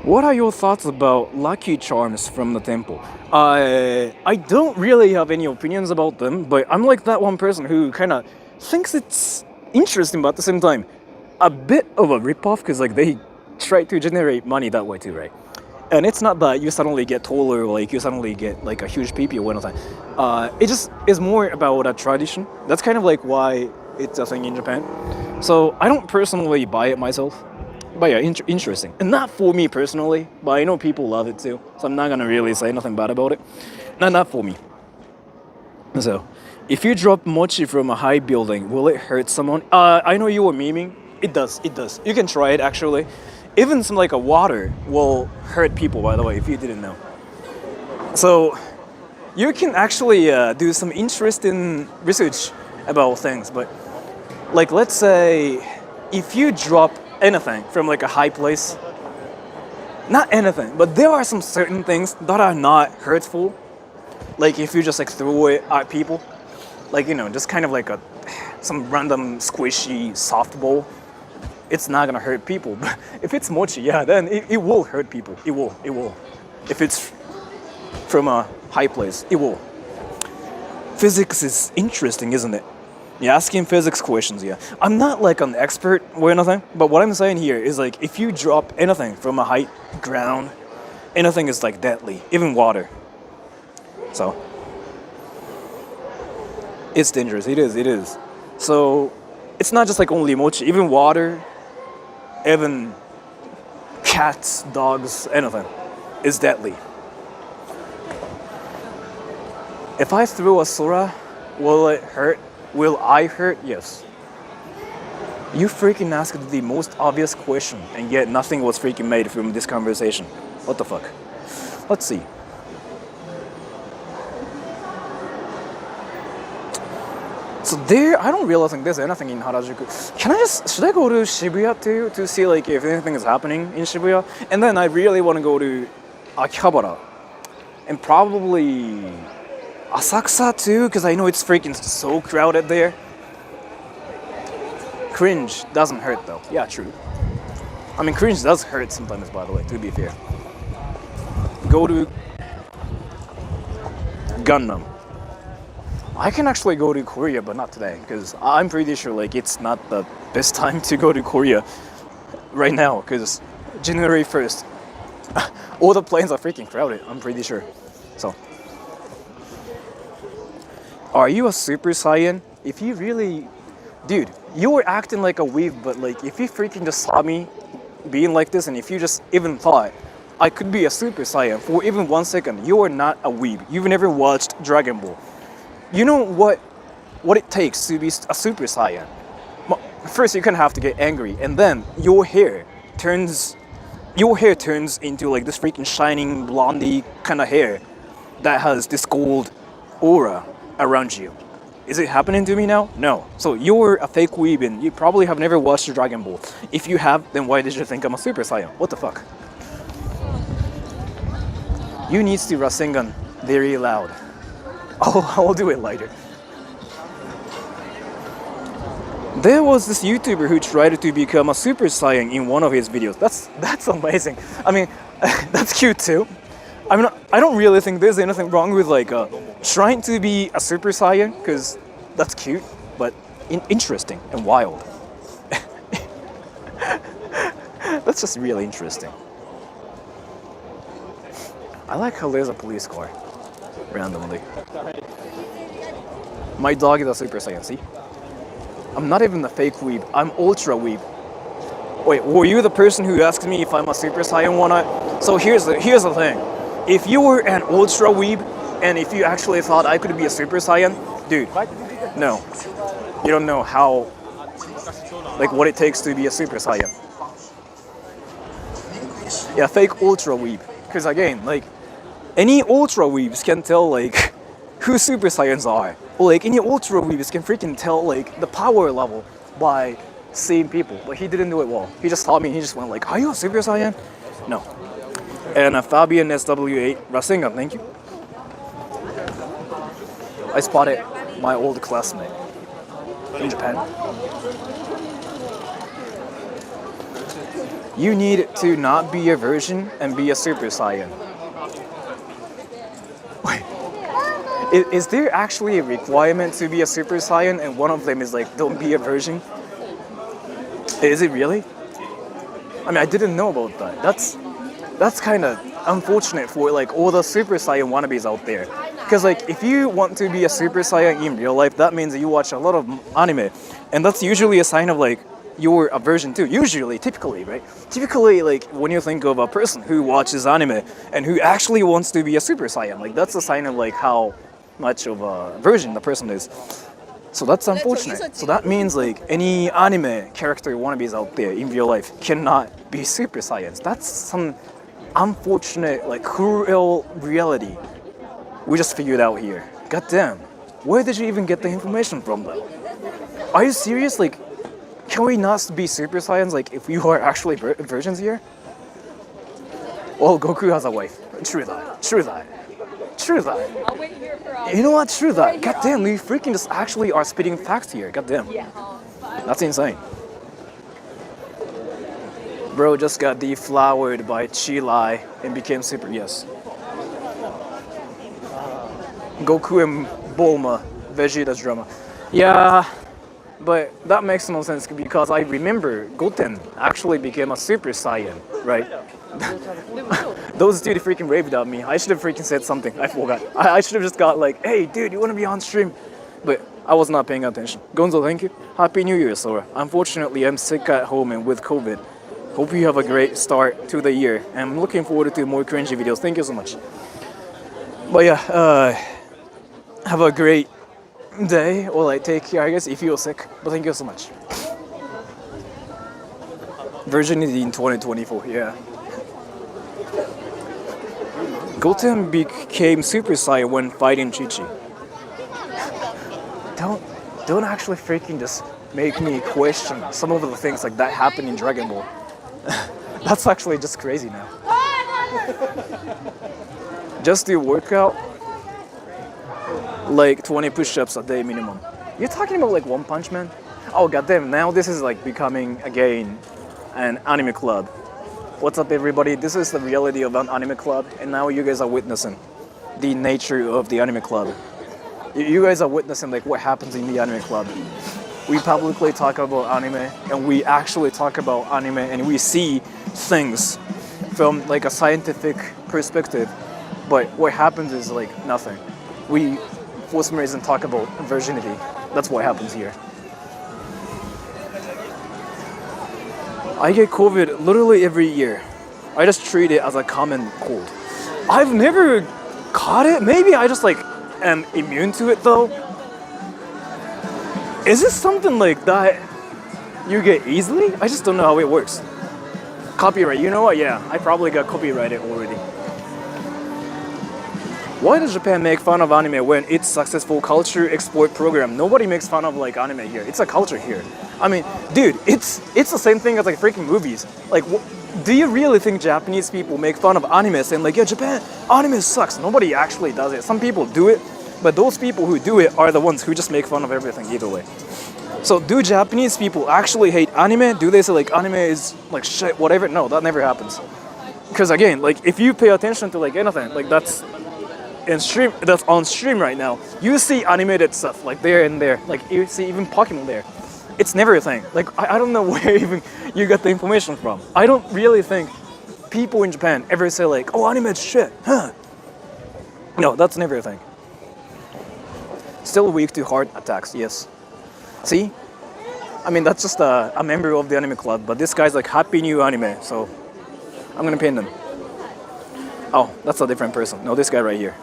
What are your thoughts about lucky charms from the temple? I don't really have any opinions about them, but I'm like that one person who kind of thinks it's interesting, but at the same time, a bit of a ripoff, because like they try to generate money that way too, right? And it's not that you suddenly get taller, like you suddenly get like a huge pee-pee or anything. It just is more about a tradition. That's kind of like why it's a thing in Japan. So I don't personally buy it myself. But yeah, interesting. And not for me personally, but I know people love it too. So I'm not gonna really say nothing bad about it. Not for me. So, if you drop mochi from a high building, will it hurt someone? I know you were memeing. It does. You can try it actually. Even some like a water will hurt people, by the way, if you didn't know. So, you can actually do some interesting research about things. But like, let's say if you drop anything from like a high place, not anything, but there are some certain things that are not hurtful. Like if you just like throw it at people, like just kind of like some random squishy softball, it's not gonna hurt people. But if it's mochi, yeah, then it will hurt people. It will. If it's from a high place, it will. Physics is interesting, isn't it? Yeah, asking physics questions, yeah. I'm not like an expert or anything, but what I'm saying here is like if you drop anything from a high ground, anything is like deadly, even water. So it's dangerous. It is. So it's not just like only mochi, even water, even cats, dogs, anything is deadly. If I throw a Sora, will it hurt? Will I hurt? Yes. You freaking asked the most obvious question, and yet nothing was freaking made from this conversation. What the fuck? Let's see. So there, I don't really think there's anything in Harajuku. Should I go to Shibuya too to see like if anything is happening in Shibuya? And then I really want to go to Akihabara and probably Asakusa too, because I know it's freaking so crowded there. Cringe doesn't hurt though. Yeah, true. I mean, cringe does hurt sometimes, by the way, to be fair. Go to Gundam. I can actually go to Korea, but not today, because I'm pretty sure like it's not the best time to go to Korea right now, because January 1st, all the planes are freaking crowded, I'm pretty sure. So, are you a Super Saiyan? If you really, dude, you were acting like a weeb, but like if you freaking just saw me being like this, and if you just even thought I could be a Super Saiyan for even 1 second, you are not a weeb. You've never watched Dragon Ball. You know what it takes to be a Super Saiyan. First, you're gonna have to get angry, and then your hair turns into like this freaking shining blondie kind of hair that has this gold aura around you. Is it happening to me now? No. So you're a fake weeb and you probably have never watched Dragon Ball. If you have, then why did you think I'm a Super Saiyan? What the fuck? You need to Rasengan very loud. I'll do it later. There was this YouTuber who tried to become a Super Saiyan in one of his videos. That's amazing. I mean, that's cute too. I mean, I don't really think there's anything wrong with like trying to be a Super Saiyan, because that's cute, but interesting and wild. That's just really interesting. I like how there's a police car randomly. My dog is a Super Saiyan, see? I'm not even the fake weeb, I'm ultra weeb. Wait, were you the person who asked me if I'm a Super Saiyan or not? So here's the thing. If you were an ultra weeb, and if you actually thought I could be a Super Saiyan, dude, no. You don't know how, like what it takes to be a Super Saiyan. Yeah, fake ultra weeb. Because again, like, any ultra weebs can tell like who Super Saiyans are. Or like any ultra weebs can freaking tell like the power level by seeing people. But he didn't do it well. He just taught me, he just went like, are you a Super Saiyan? No. And a Fabian SW8 Rasengan, thank you. I spotted my old classmate in Japan. You need to not be a virgin and be a Super Saiyan. Wait, is there actually a requirement to be a Super Saiyan, and one of them is like, don't be a virgin? Is it really? I mean, I didn't know about that. That's kind of unfortunate for like all the Super Saiyan wannabes out there. Because like if you want to be a Super Saiyan in real life, that means that you watch a lot of anime, and that's usually a sign of like you're a virgin too. Usually, typically, right? Typically, like when you think of a person who watches anime and who actually wants to be a Super Saiyan, like that's a sign of like how much of a virgin the person is. So that's unfortunate. So that means like any anime character wannabes out there in real life cannot be Super Saiyans. That's some unfortunate, like cruel reality we just figured out here. God damn. Where did you even get the information from though? Are you serious? Like, can we not be Super Saiyans like if you are actually virgins here? Well, Goku has a wife. True that. True that. True that. I'll wait here for You know what? True that. God damn, we freaking just actually are spitting facts here. God damn. That's insane. Bro just got deflowered by Chilai and became super. Yes. Goku and Bulma, Vegeta's drama. Yeah, but that makes no sense because I remember Goten actually became a Super Saiyan, right? Those dude freaking raved at me. I should have freaking said something. I forgot. I should have just got like, hey dude, you wanna be on stream? But I was not paying attention. Gonzo, thank you. Happy New Year, Sora. Unfortunately, I'm sick at home and with COVID. Hope you have a great start to the year. I'm looking forward to more cringy videos. Thank you so much. But yeah, have a great day, or like take care, I guess, if you're sick. But thank you so much. Virginity in 2024, yeah. Goten became Super Saiyan when fighting Chi-Chi. don't actually freaking just make me question some of the things like that happen in Dragon Ball. That's actually just crazy now. Just do workout like 20 push-ups a day minimum. You're talking about like One Punch Man? Oh goddamn! Now this is like becoming again an anime club. What's up, everybody? This is the reality of an anime club, and now you guys are witnessing the nature of the anime club. You guys are witnessing like what happens in the anime club. We publicly talk about anime, and we actually talk about anime, and we see things from like a scientific perspective. But what happens is like nothing. We, for some reason, talk about virginity. That's what happens here. I get COVID literally every year. I just treat it as a common cold. I've never caught it. Maybe I just like am immune to it though. Is this something like that you get easily? I just don't know how it works. Copyright, you know what? Yeah, I probably got copyrighted already. Why does Japan make fun of anime when it's successful culture export program? Nobody makes fun of like anime here. It's a culture here. I mean, dude, it's the same thing as like freaking movies. Like, do you really think Japanese people make fun of anime saying like, yeah, Japan, anime sucks? Nobody actually does it. Some people do it, but those people who do it are the ones who just make fun of everything either way. So do Japanese people actually hate anime? Do they say like anime is like shit, whatever? No, that never happens. Because again, like if you pay attention to like anything, like that's on stream right now, you see animated stuff like there and there. Like you see even Pokemon there. It's never a thing. Like I don't know where even you got the information from. I don't really think people in Japan ever say like, oh, anime is shit, huh? No, that's never a thing. Still weak to heart attacks, yes. See? I mean, that's just a member of the anime club, but this guy's like, Happy New Anime, so I'm gonna pin them. Oh, that's a different person. No, this guy right here.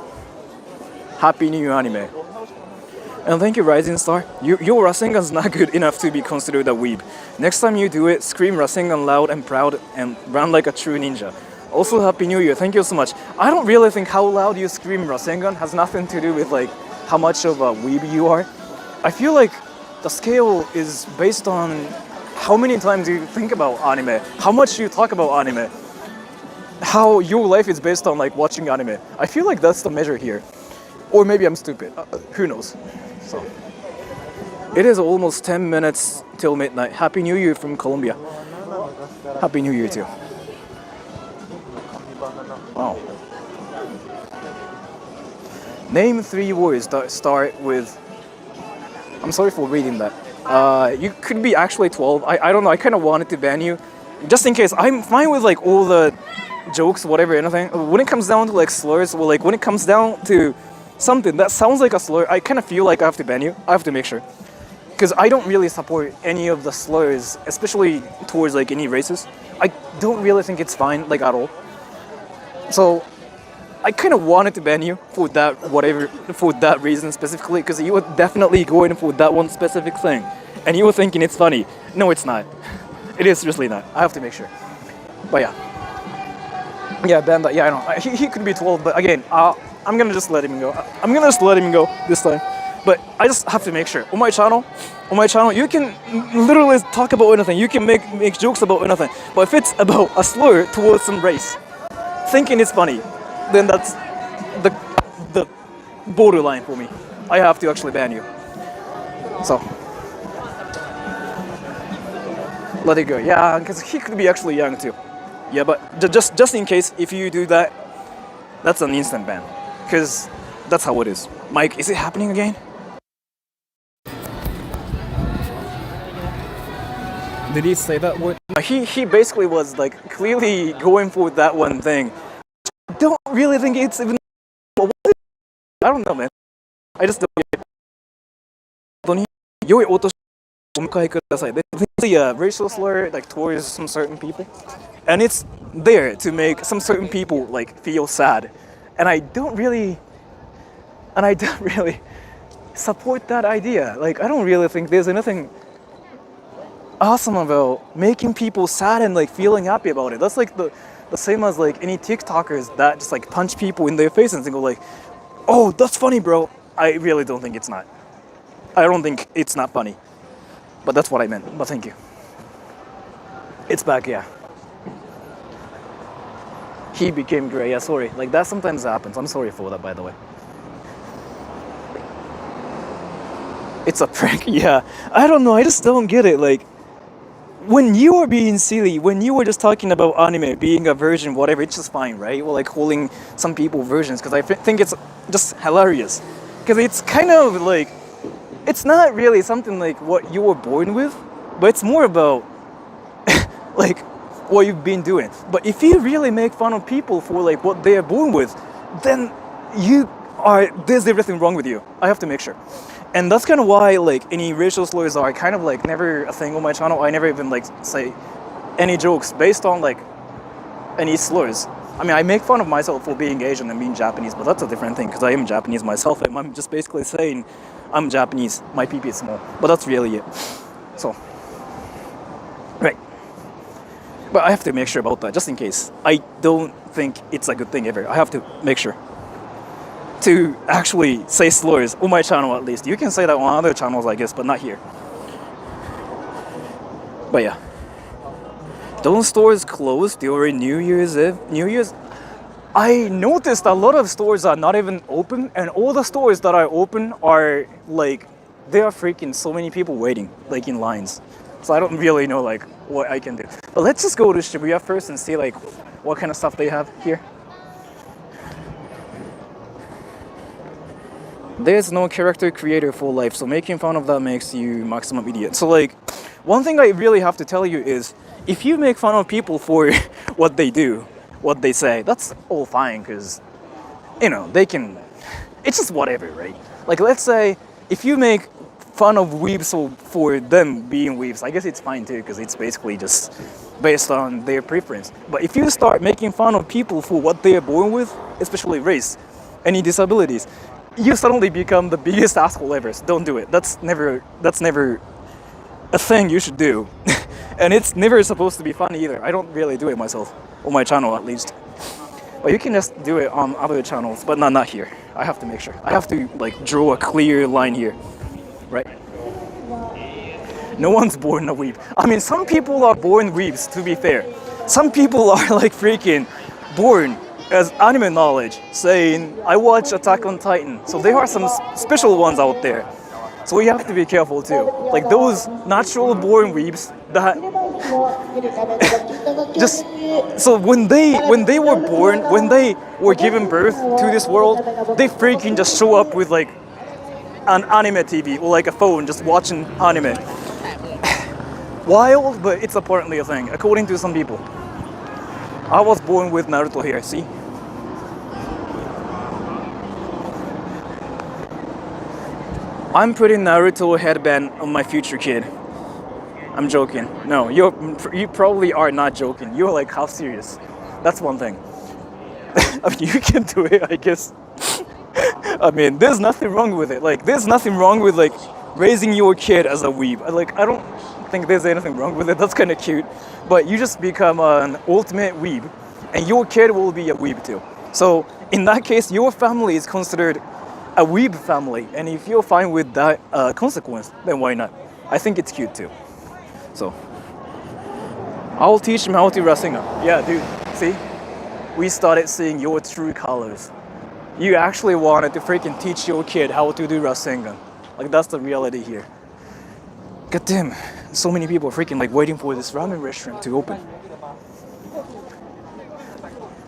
Happy New Anime. And thank you, Rising Star. Your Rasengan's not good enough to be considered a weeb. Next time you do it, scream Rasengan loud and proud and run like a true ninja. Also, Happy New Year. Thank you so much. I don't really think how loud you scream Rasengan has nothing to do with like how much of a weeb you are. I feel like the scale is based on how many times you think about anime, how much you talk about anime, how your life is based on like watching anime. I feel like that's the measure here. Or maybe I'm stupid. Who knows? So, it is almost 10 minutes till midnight. Happy New Year from Colombia. Happy New Year too. Wow. Name 3 words that start with... I'm sorry for reading that. You could be actually 12. I don't know. I kind of wanted to ban you. Just in case. I'm fine with like all the jokes, whatever, anything. When it comes down to like slurs, well, like when it comes down to something that sounds like a slur, I kind of feel like I have to ban you. I have to make sure. Because I don't really support any of the slurs, especially towards like any races. I don't really think it's fine, like at all. So I kind of wanted to ban you for that for that reason specifically, because you were definitely going for that one specific thing. And you were thinking it's funny. No, it's not. It is seriously not. I have to make sure. But yeah. Yeah, ban that. Yeah, I know. He could be 12, but again, I'm gonna just let him go. I'm gonna just let him go this time. But I just have to make sure. On my channel, you can literally talk about anything. You can make jokes about anything. But if it's about a slur towards some race, thinking it's funny, then that's the borderline for me. I have to actually ban you. So let it go. Yeah, because he could be actually young too. Yeah, but just in case, if you do that, that's an instant ban. Because that's how it is. Mike, is it happening again? Did he say that word? He basically was like clearly going for that one thing. I don't really think it's even... I don't know, man. I just don't get it. It's a racial slur like towards some certain people. And it's there to make some certain people like feel sad. And I don't really support that idea. Like, I don't really think there's anything awesome about making people sad and like feeling happy about it. That's like the same as like any TikTokers that just like punch people in their faces and go like, oh, that's funny, bro. I really don't think it's not. I don't think it's not funny. But that's what I meant. But thank you. It's back, yeah. He became gray, yeah, sorry. Like, that sometimes happens. I'm sorry for that, by the way. It's a prank, yeah. I don't know, I just don't get it. Like, when you are being silly, when you were just talking about anime being a version, whatever, it's just fine, right? Or like calling some people versions, because I think it's just hilarious. Because it's kind of like, it's not really something like what you were born with, but it's more about like what you've been doing. But if you really make fun of people for like what they are born with, then there's everything wrong with you. I have to make sure. And that's kind of why like any racial slurs are kind of like never a thing on my channel. I never even like say any jokes based on like any slurs. I mean, I make fun of myself for being Asian and being Japanese, but that's a different thing because I am Japanese myself. And I'm just basically saying I'm Japanese, my PP is small, but that's really it. So, right. But I have to make sure about that just in case. I don't think it's a good thing ever. I have to make sure to actually say slurs on my channel at least. You can say that on other channels, I guess, but not here. But yeah. Don't stores close during New Year's Eve? New Year's? I noticed a lot of stores are not even open, and all the stores that are open are like, there are freaking so many people waiting, like in lines. So I don't really know like what I can do. But let's just go to Shibuya first and see like what kind of stuff they have here. There's no character creator for life, so making fun of that makes you maximum idiot. So like, one thing I really have to tell you is, if you make fun of people for what they do, what they say, that's all fine, because, you know, they can, it's just whatever, right? Like, let's say, if you make fun of weebs for them being weebs, I guess it's fine too, because it's basically just based on their preference. But if you start making fun of people for what they are born with, especially race, any disabilities, you suddenly become the biggest asshole ever. So don't do it. That's never a thing you should do. And it's never supposed to be fun either. I don't really do it myself, on my channel at least. But you can just do it on other channels, but not here. I have to make sure. I have to like draw a clear line here, right? No one's born a weeb. I mean, some people are born weebs, to be fair. Some people are like freaking born as anime knowledge, saying, I watch Attack on Titan. So there are some special ones out there. So you have to be careful too. Like those natural born weebs that just, so when they were born, when they were given birth to this world, they freaking just show up with like an anime TV or like a phone just watching anime. Wild, but it's apparently a thing, according to some people. I was born with Naruto here, see? I'm putting Naruto headband on my future kid. I'm joking. No, you probably are not joking. You're like half serious. That's one thing. I mean, you can do it, I guess. I mean, there's nothing wrong with it. Like, there's nothing wrong with like raising your kid as a weeb. Like, I don't think there's anything wrong with it. That's kind of cute. But you just become an ultimate weeb, and your kid will be a weeb too. So in that case, your family is considered a weeb family, and if you're fine with that consequence, then why not? I think it's cute too. So I'll teach him how to Rasengan. Yeah, dude, see? We started seeing your true colors. You actually wanted to freaking teach your kid how to do Rasengan. Like, that's the reality here. God damn, so many people are freaking like waiting for this ramen restaurant to open.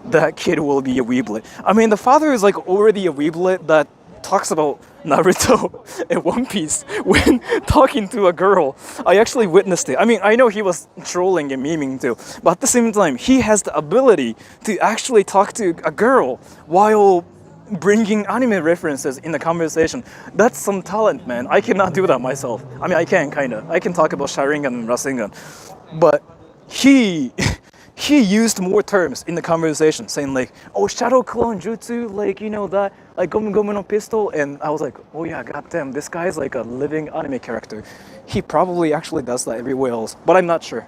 That kid will be a weeblet. I mean, the father is like already a weeblet that talks about Naruto and One Piece when talking to a girl. I actually witnessed it. I mean, I know he was trolling and memeing too, but at the same time, he has the ability to actually talk to a girl while bringing anime references in the conversation. That's some talent, man. I cannot do that myself. I mean, I can, kinda. I can talk about Sharingan and Rasengan, but he used more terms in the conversation, saying like, oh, shadow clone jutsu, like, you know, that, like Gomu Gomu no pistol, and I was like, oh yeah, goddamn, this guy's like a living anime character. He probably actually does that everywhere else, but I'm not sure.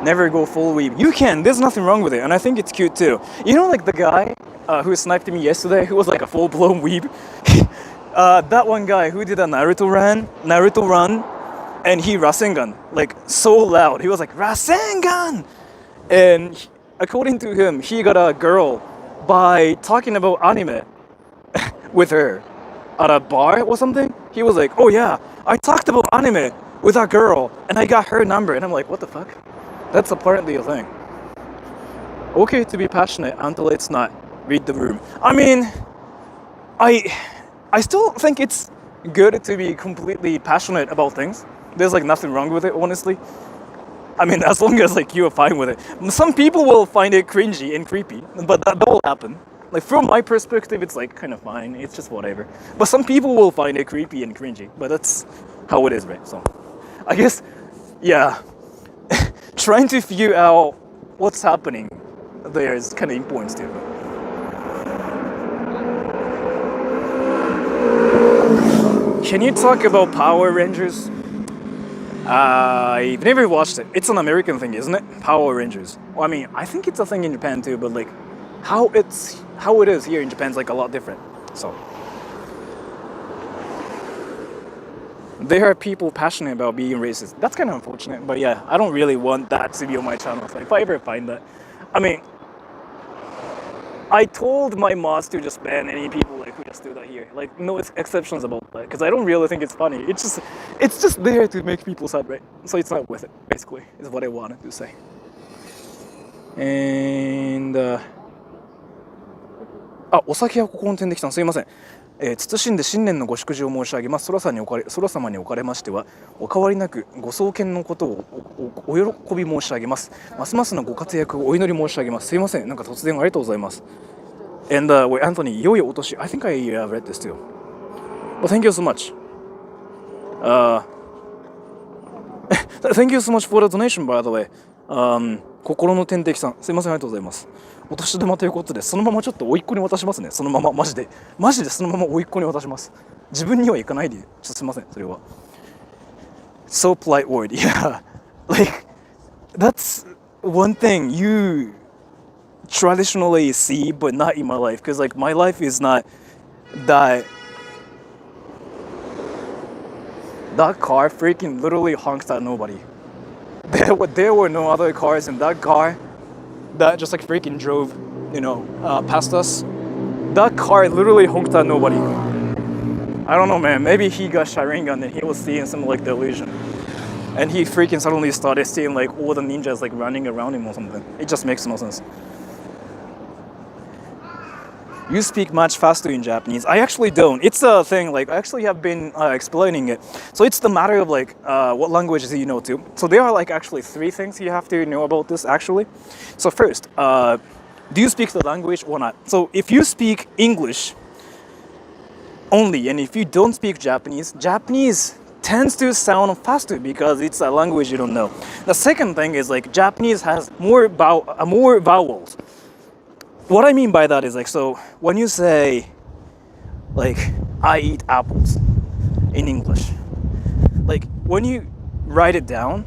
Never go full weeb. You can, there's nothing wrong with it, and I think it's cute too. You know, like the guy who sniped me yesterday, who was like a full-blown weeb. That one guy who did a Naruto run, and he Rasengan like so loud. He was like Rasengan, and according to him, he got a girl by talking about anime with her at a bar or something. He was like, "Oh yeah, I talked about anime with a girl, and I got her number." And I'm like, "What the fuck?" That's apparently a thing. Okay to be passionate until it's not. Read the room. I mean, I still think it's good to be completely passionate about things. There's like nothing wrong with it, honestly. I mean, as long as like you are fine with it. Some people will find it cringy and creepy, but that will happen. Like from my perspective, it's like kind of fine. It's just whatever. But some people will find it creepy and cringy. But that's how it is, right? So, I guess, yeah. Trying to figure out what's happening there is kind of important too. Can you talk about Power Rangers? I've never watched it. It's an American thing, isn't it? Power Rangers. Well, I mean, I think it's a thing in Japan too, but like how it is here in Japan is like a lot different. So there are people passionate about being racist. That's kind of unfortunate, but yeah, I don't really want that to be on my channel. So if I ever find that, I mean, I told my mods to just ban any people like who just do that here. Like no exceptions about that, because I don't really think it's funny. It's just there to make people sad, right? So it's not worth it. Basically, is what I wanted to say. And お酒はここの点できたのすいません。謹んで新年のご祝辞を申し上げます。空様におかれましてはお変わりなくご創建のことを お喜び申し上げます。ますますのご活躍をお祈り申し上げます。すいません。なんか突然ありがとうございます。And wait, Anthony, 良いお年。I think I read this too. Well, thank you so much. Thank you so much for the donation, by the way. 心の天敵さん、すいません、ありがとうございます。お年玉ということで、そのままちょっと甥っ子に渡しますね。そのまま、マジでそのまま甥っ子に渡します。自分には行かないで、ちょっとすいません、それは。So polite word, yeah. Like, that's one thing you traditionally see, but not in my life. Because, like, my life is not that. That car freaking literally honked at nobody. There were no other cars in that car that just like freaking drove, past us. That car literally honked at nobody. I don't know, man. Maybe he got Sharingan and he was seeing some like delusion. And he freaking suddenly started seeing like all the ninjas like running around him or something. It just makes no sense. You speak much faster in Japanese. I actually don't. It's a thing, like, I actually have been explaining it. So it's the matter of, like, what languages you know too. So there are, like, actually 3 things you have to know about this, actually. So first, do you speak the language or not? So if you speak English only, and if you don't speak Japanese, Japanese tends to sound faster because it's a language you don't know. The second thing is, like, Japanese has more vowels. What I mean by that is like, so when you say like I eat apples in English, like when you write it down,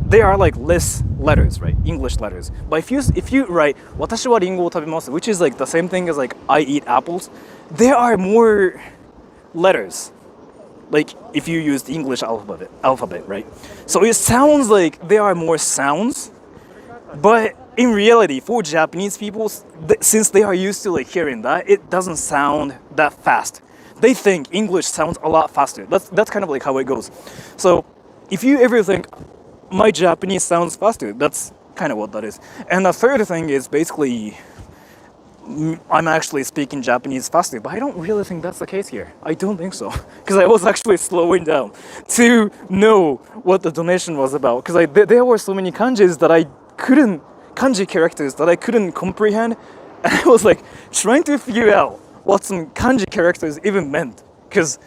they are like less letters, right? English letters. But if you write 私はリンゴを食べます, which is like the same thing as like I eat apples, there are more letters. Like if you use the English alphabet, right? So it sounds like there are more sounds, but in reality, for Japanese people, since they are used to like hearing that, it doesn't sound that fast. They think English sounds a lot faster. That's kind of like how it goes. So if you ever think my Japanese sounds faster, that's kind of what that is. And the third thing is basically I'm actually speaking Japanese faster, but I don't really think that's the case here. I don't think so, because I was actually slowing down to know what the donation was about, because there were so many kanjis that kanji characters that I couldn't comprehend, and I was like trying to figure out what some kanji characters even meant, because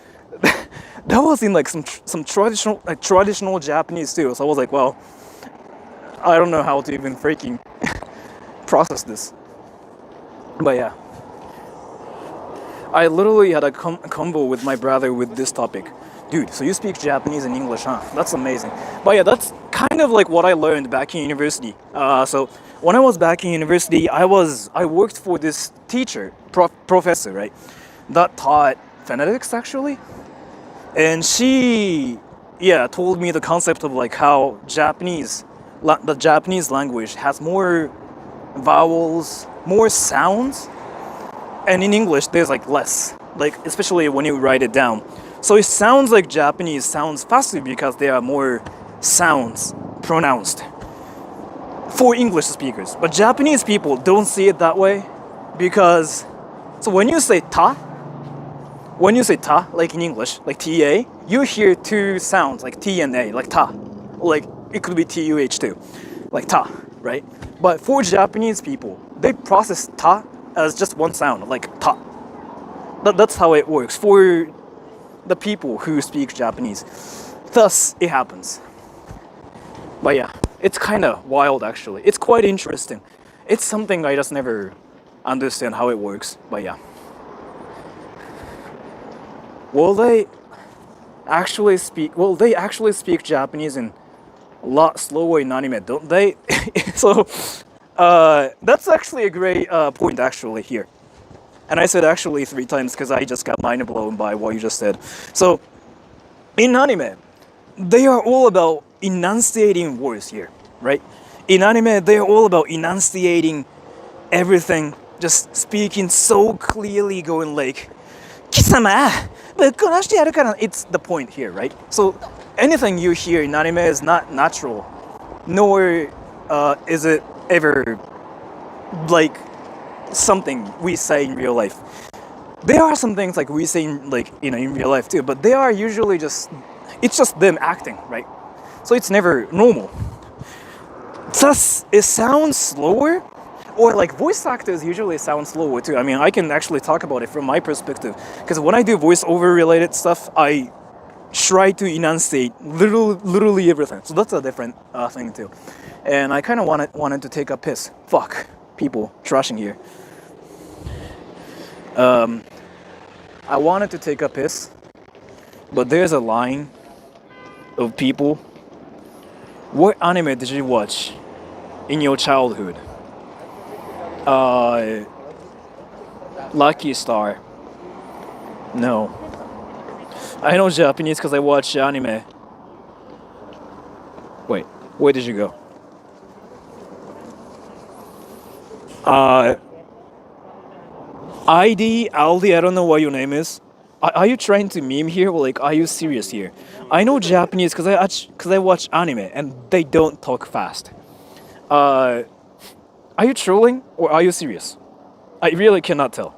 that was in like some traditional Japanese too. So I was like, well, I don't know how to even freaking process this. But yeah, I literally had a combo with my brother with this topic. Dude, so you speak Japanese and English, huh? That's amazing. But yeah, that's kind of like what I learned back in university. So when I was back in university, I worked for this teacher, professor, right, that taught phonetics actually, and she, yeah, told me the concept of like how the Japanese language has more vowels, more sounds, and in English there's like less, like especially when you write it down. So it sounds like Japanese sounds faster because there are more sounds pronounced for English speakers. But Japanese people don't see it that way because, so when you say ta, like in English, like ta, you hear two sounds like t and a, like ta, like it could be tuh too, like ta, right? But for Japanese people, they process ta as just one sound, like ta. That's how it works for the people who speak Japanese. Thus, it happens. But yeah, it's kind of wild actually. It's quite interesting. It's something I just never understand how it works, but yeah. They actually speak Japanese in a lot slower in anime, don't they? So, that's actually a great point actually here. And I said actually 3 times because I just got mind blown by what you just said. So, in anime, they are all about enunciating words here, right? In anime, they are all about enunciating everything, just speaking so clearly, going like, Kisama, it's the point here, right? So anything you hear in anime is not natural, nor is it ever like something we say in real life. There are some things like we say in, like, you know, in real life too, but they are usually it's just them acting, right? So it's never normal. Thus, it sounds slower, or like voice actors usually sound slower too. I mean, I can actually talk about it from my perspective, because when I do voiceover related stuff, I try to enunciate literally everything. So that's a different thing too. And I kind of wanted to take a piss. Fuck, people trashing here. I wanted to take a piss, but there's a line of people. What anime did you watch in your childhood? Lucky Star. No. I know Japanese because I watch anime. Wait, where did you go? Aldi, I don't know what your name is. Are you trying to meme here, or like, are you serious here? I know Japanese because I watch anime and they don't talk fast. Are you trolling or are you serious? I really cannot tell.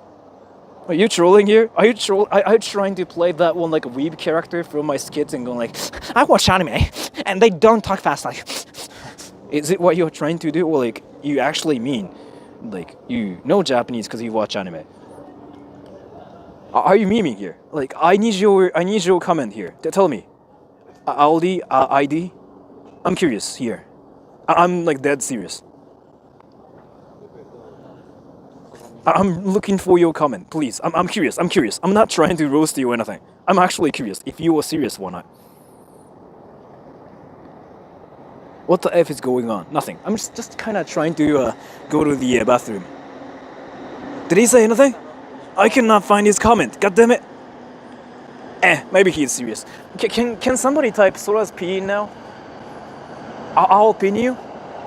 Are you trolling here? Are you trying to play that one like a weeb character from my skits and going like, I watch anime and they don't talk fast, like, is it what you're trying to do, or like you actually mean like you know Japanese because you watch anime? Are you memeing here? Like, I need your comment here. Tell me. Aldi, ID? I'm curious here. I'm like dead serious. I'm looking for your comment, please. I'm curious. I'm not trying to roast you or anything. I'm actually curious if you are serious or not. What the F is going on? Nothing. I'm just kind of trying to go to the bathroom. Did he say anything? I cannot find his comment. God damn it. Maybe he's serious. Can somebody type Sora's P now? I'll pin you,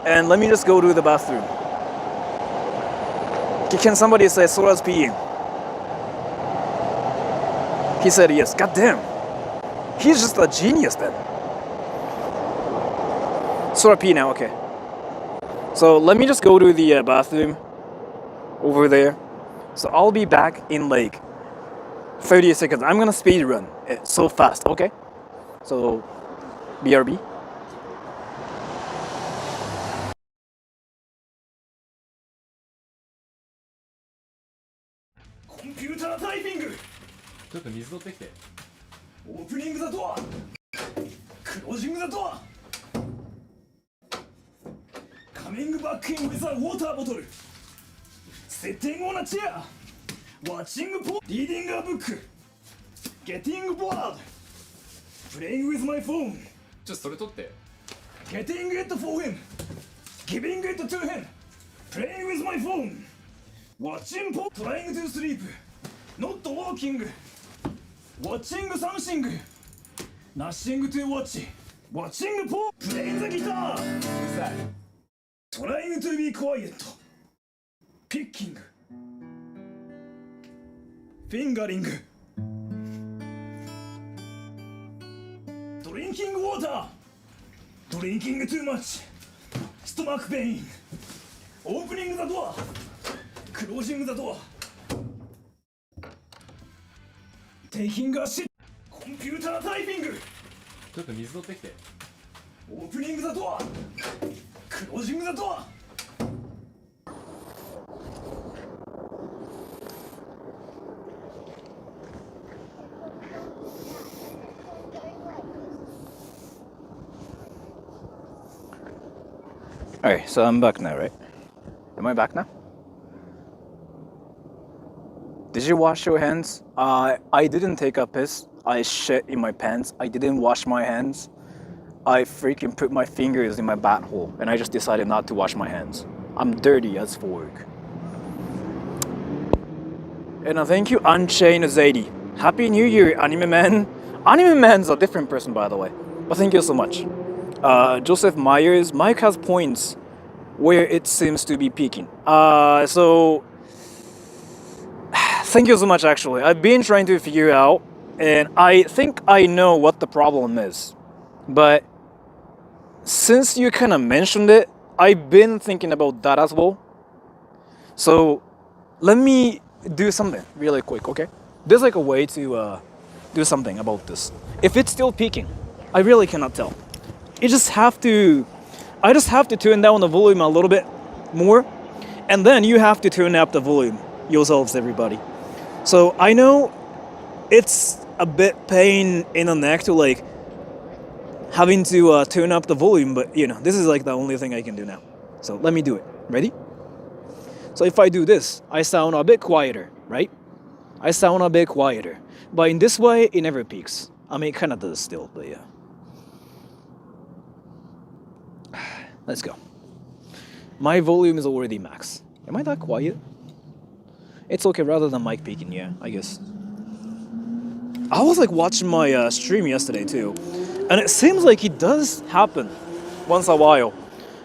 and let me just go to the bathroom. Can somebody say Sora's P? He said yes. God damn. He's just a genius then. Sora P now, okay. So let me just go to the bathroom over there. So I'll be back in like 30 seconds. I'm gonna speed run it so fast, okay? So, BRB. コンピュータータイピング。ちょっと水取ってきて。オープニングザドア。クロージングザドア。カミングバックインウィザーウォーターボトル。セッティングオンアチェア。ワッチングポリーディングアブック。ゲッティングボード。プレイングウィズマイフォン。ちょっとそれ取って。Getting it for him, giving it to him, Playing with my phone. Watching pop. Trying to sleep. Not walking. Watching something. Nothing to watch. Watching pop. Playing the guitar. Trying to be quiet. Picking. Fingering. Drinking water. Drinking too much. Stomach pain. Opening the door. Closing the door. Taking a shit. Computer typing. ちょっと水取ってきて。 Opening the door. Closing the door. Alright, so I'm back now, right? Am I back now? Did you wash your hands? I didn't take a piss. I shit in my pants. I didn't wash my hands. I freaking put my fingers in my butthole and I just decided not to wash my hands. I'm dirty as fork. And thank you, Unchained Zadie. Happy New Year, Anime Man. Anime Man's a different person, by the way. But thank you so much. Joseph Myers, Mike has points where it seems to be peaking. So thank you so much, actually. I've been trying to figure out, and I think I know what the problem is. But since you kind of mentioned it, I've been thinking about that as well. So let me do something really quick, okay? There's like a way to do something about this. If it's still peaking, I really cannot tell. I just have to turn down the volume a little bit more, and then you have to turn up the volume yourselves, everybody. So I know it's a bit pain in the neck to like having to turn up the volume, but you know, this is like the only thing I can do now. So let me do it. Ready? So if I do this, I sound a bit quieter, right? I sound a bit quieter. But in this way, it never peaks. I mean, it kind of does still, but yeah. Let's go. My volume is already max. Am I that quiet? It's okay, rather than mic peaking, yeah, I guess. I was like watching my stream yesterday too, and it seems like it does happen once a while.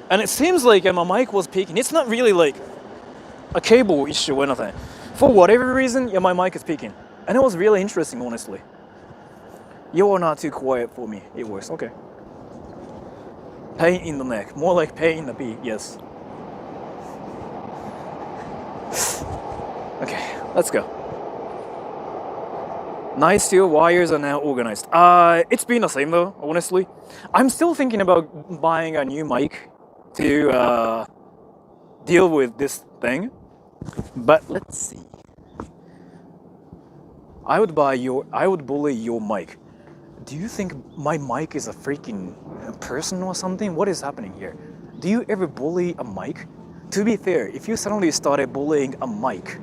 And it seems like my mic was peaking. It's not really like a cable issue or anything. For whatever reason, yeah, my mic is peaking. And it was really interesting, honestly. You are not too quiet for me. It works, okay. Pain in the neck, more like pain in the pee, yes. Okay, let's go. Nice steel wires are now organized. It's been the same though, honestly. I'm still thinking about buying a new mic to deal with this thing. But let's see. I would bully your mic. Do you think my mic is a freaking person or something? What is happening here? Do you ever bully a mic? To be fair, if you suddenly started bullying a mic,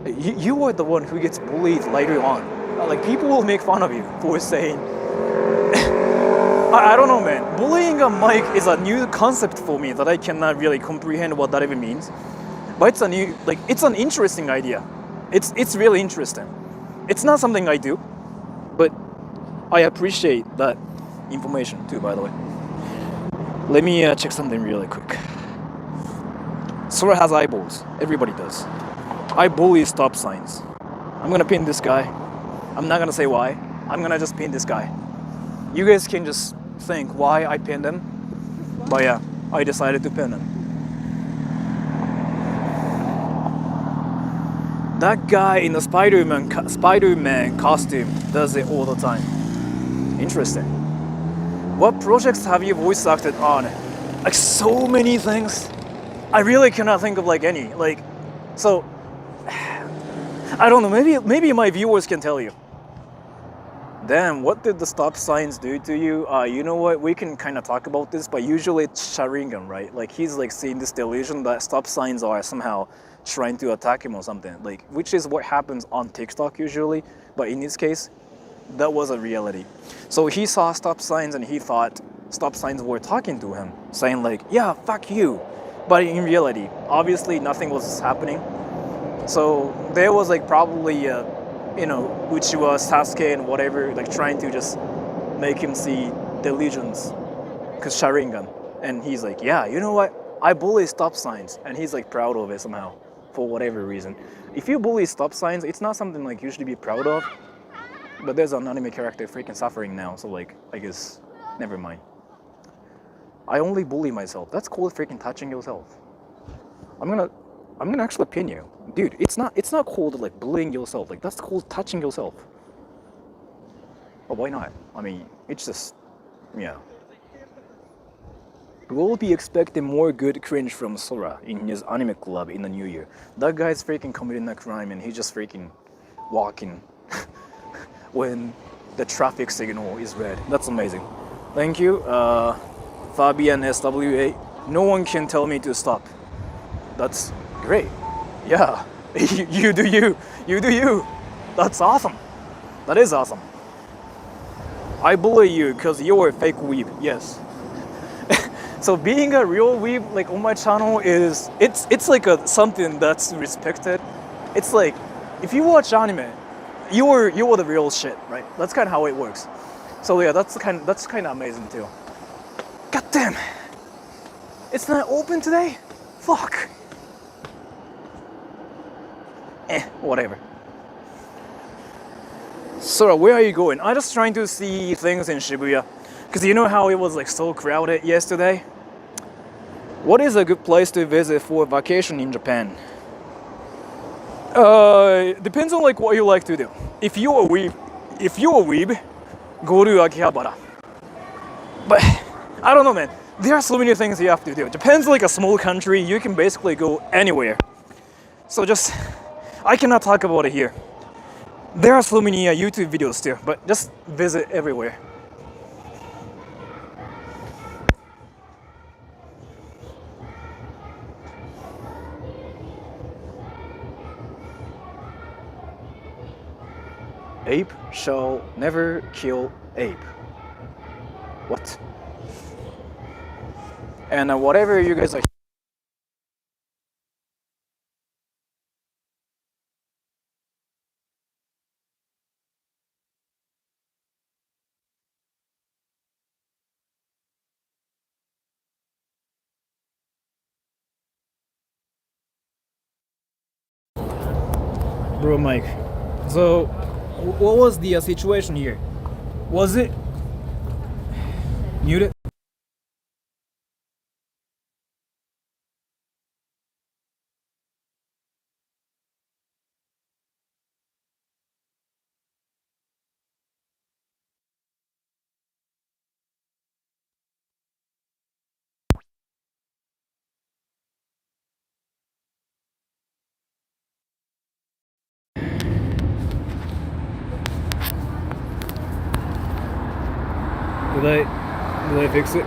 you are the one who gets bullied later on. Like, people will make fun of you for saying... I don't know, man. Bullying a mic is a new concept for me that I cannot really comprehend what that even means. But it's it's an interesting idea. It's really interesting. It's not something I do, but I appreciate that information too, by the way. Let me check something really quick. Sora has eyeballs. Everybody does. I bully stop signs. I'm gonna pin this guy. I'm not gonna say why. I'm gonna just pin this guy. You guys can just think why I pinned him. But yeah, I decided to pin him. That guy in the Spider-Man costume does it all the time. Interesting. What projects have you voice acted on? Like, so many things. I really cannot think of like any. Like, so I don't know. Maybe my viewers can tell you. Damn, what did the stop signs do to you? You know what? We can kind of talk about this, but usually it's Sharingan, right? Like, he's like seeing this delusion that stop signs are somehow trying to attack him or something. Like, which is what happens on TikTok usually. But in this case, that was a reality. So he saw stop signs and he thought stop signs were talking to him, saying like, yeah, fuck you. But in reality, obviously nothing was happening. So there was like probably, Uchiwa, Sasuke, and whatever, like trying to just make him see delusions, cause Sharingan, and he's like, yeah, you know what? I bully stop signs, and he's like proud of it somehow, for whatever reason. If you bully stop signs, it's not something like you should be proud of. But there's an anime character freaking suffering now, so like, I guess, never mind. I only bully myself. That's called freaking touching yourself. I'm gonna actually pin you, dude. It's not called like bullying yourself. Like that's called touching yourself. But why not? I mean, it's just, yeah. We'll be expecting more good cringe from Sora in his anime club in the new year. That guy's freaking committing a crime and he's just freaking walking when the traffic signal is red. That's amazing. Thank you, Fabian SWA. No one can tell me to stop. That's great. Yeah, you do you. You do you. That's awesome. That is awesome. I bully you because you're a fake weeb. Yes. So being a real weeb, like on my channel, it's like something that's respected. It's like if you watch anime, you're the real shit, right? That's kind of how it works. So yeah, that's kind of amazing too. God damn, it's not open today. Fuck. Whatever. Sora, where are you going? I'm just trying to see things in Shibuya, because you know how it was like so crowded yesterday. What is a good place to visit for vacation in Japan? Depends on like what you like to do. If you're a weeb, go to Akihabara. But I don't know, man. There are so many things you have to do. Japan's like a small country. You can basically go anywhere. So I cannot talk about it here. There are so many YouTube videos too, but just visit everywhere. Ape shall never kill ape. What? And whatever you guys are. Bro, Mike. So, what was the situation here? Was it muted? Did I fix it?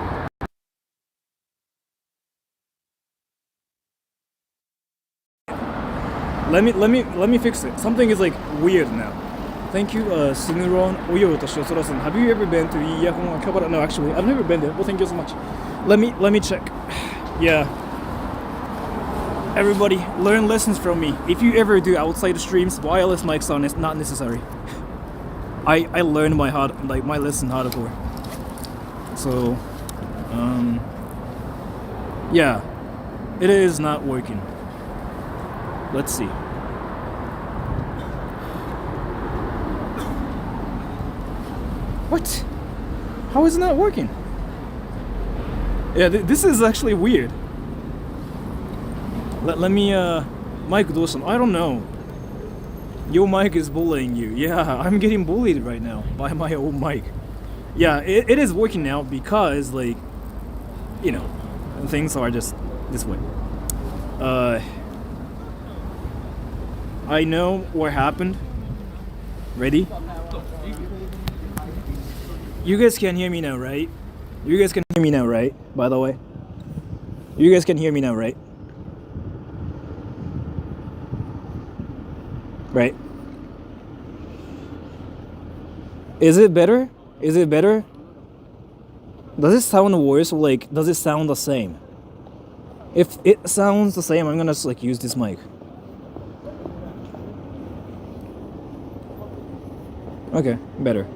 Let me fix it. Something is like weird now. Thank you, Sunuron Oyo Toshio-san. Have you ever been to Iyakon Akihabara? No, actually, I've never been there. Well, thank you so much. Let me check. Yeah. Everybody, learn lessons from me. If you ever do outside streams, wireless mics are not necessary. I learned my lesson hardcore. So, yeah, it is not working. Let's see. What? How is it not working? Yeah, this is actually weird. Let me, Mike Dawson, I don't know. Your mic is bullying you. Yeah, I'm getting bullied right now by my own mic. Yeah, it is working now because, like, you know, things are just this way. I know what happened. Ready? You guys can hear me now, right? You guys can hear me now, right? By the way. You guys can hear me now, right? Right? Is it better? Is it better? Does it sound worse or like does it sound the same? If it sounds the same, I'm gonna just like use this mic. Okay, better.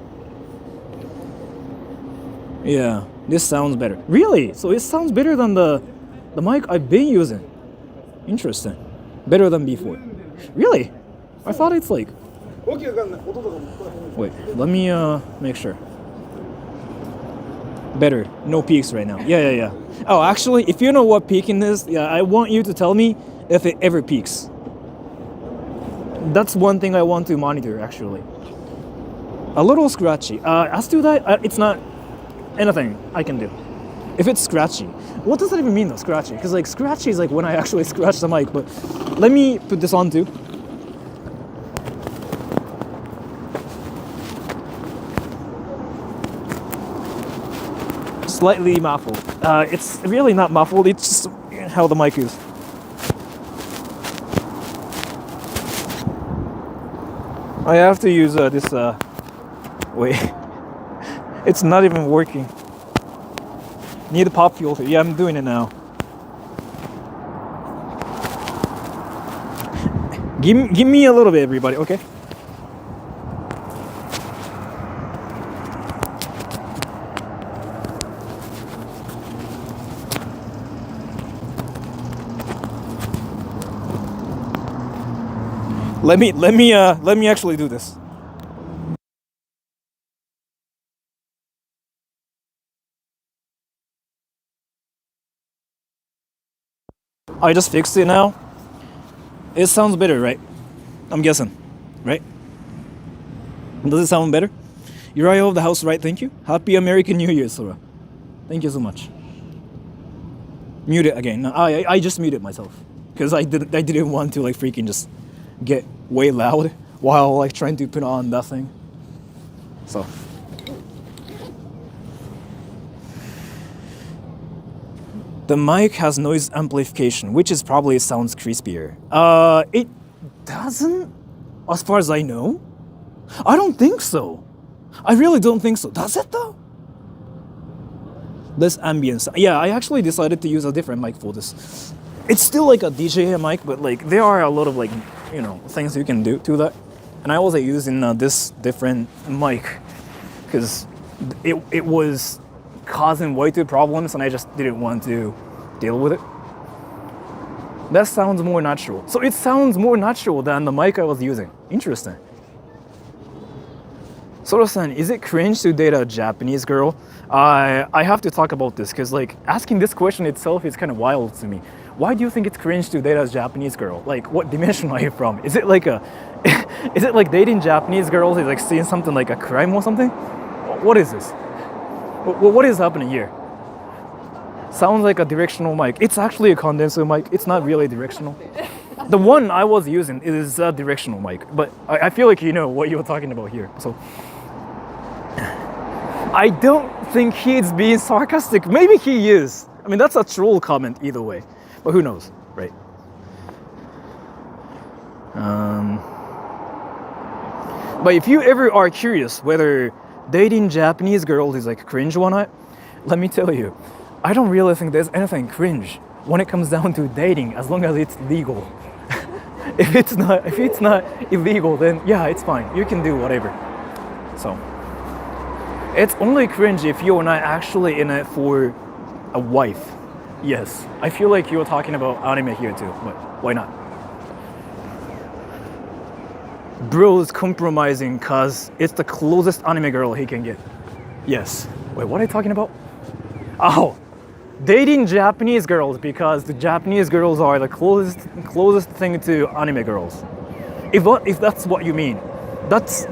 Yeah, this sounds better. Really? So it sounds better than the mic I've been using. Interesting. Better than before. Really? I thought it's like... Wait, let me make sure. Better. No peaks right now. Yeah. Oh, actually, if you know what peaking is, yeah, I want you to tell me if it ever peaks. That's one thing I want to monitor, actually. A little scratchy. As to that, it's not anything I can do. If it's scratchy. What does that even mean though, scratchy? Because like scratchy is like when I actually scratch the mic, but let me put this on too. Slightly muffled. It's really not muffled, it's just how the mic is. I have to use this, wait, it's not even working. Need a pop filter. Yeah, I'm doing it now. Give me a little bit, everybody, okay? Let me actually do this. I just fixed it now. It sounds better, right? I'm guessing, right? Does it sound better? You're right of the house, right? Thank you. Happy American New Year, Sora. Thank you so much. Mute it again. No, I just muted myself because I didn't want to like freaking just get way loud while like trying to put on that thing. So. The mic has noise amplification, which is probably sounds crispier. It doesn't, as far as I know. I don't think so. I really don't think so. Does it though? Less ambience. Yeah, I actually decided to use a different mic for this. It's still like a DJ mic, but like there are a lot of like, you know, things you can do to that. And I was using this different mic because it was causing way too problems and I just didn't want to deal with it. That sounds more natural. So it sounds more natural than the mic I was using. Interesting. Sora-san, is it cringe to date a Japanese girl? I have to talk about this because like asking this question itself is kind of wild to me. Why do you think it's cringe to date a Japanese girl? Like what dimension are you from? Is it like is it like dating Japanese girls is like seeing something like a crime or something? What is this? What is happening here? Sounds like a directional mic. It's actually a condenser mic. It's not really directional. The one I was using is a directional mic, but I feel like you know what you're talking about here. So I don't think he's being sarcastic. Maybe he is. I mean, that's a troll comment either way, but who knows, right? But if you ever are curious whether dating Japanese girls is like cringe or not, let me tell you, I don't really think there's anything cringe when it comes down to dating, as long as it's legal. If it's not illegal, then yeah, it's fine. You can do whatever. So it's only cringe if you're not actually in it for a wife. Yes, I feel like you're talking about anime here too, but why not? Bro's compromising cause it's the closest anime girl he can get. Yes. Wait, what are you talking about? Oh, dating Japanese girls because the Japanese girls are the closest thing to anime girls. If that's what you mean, that's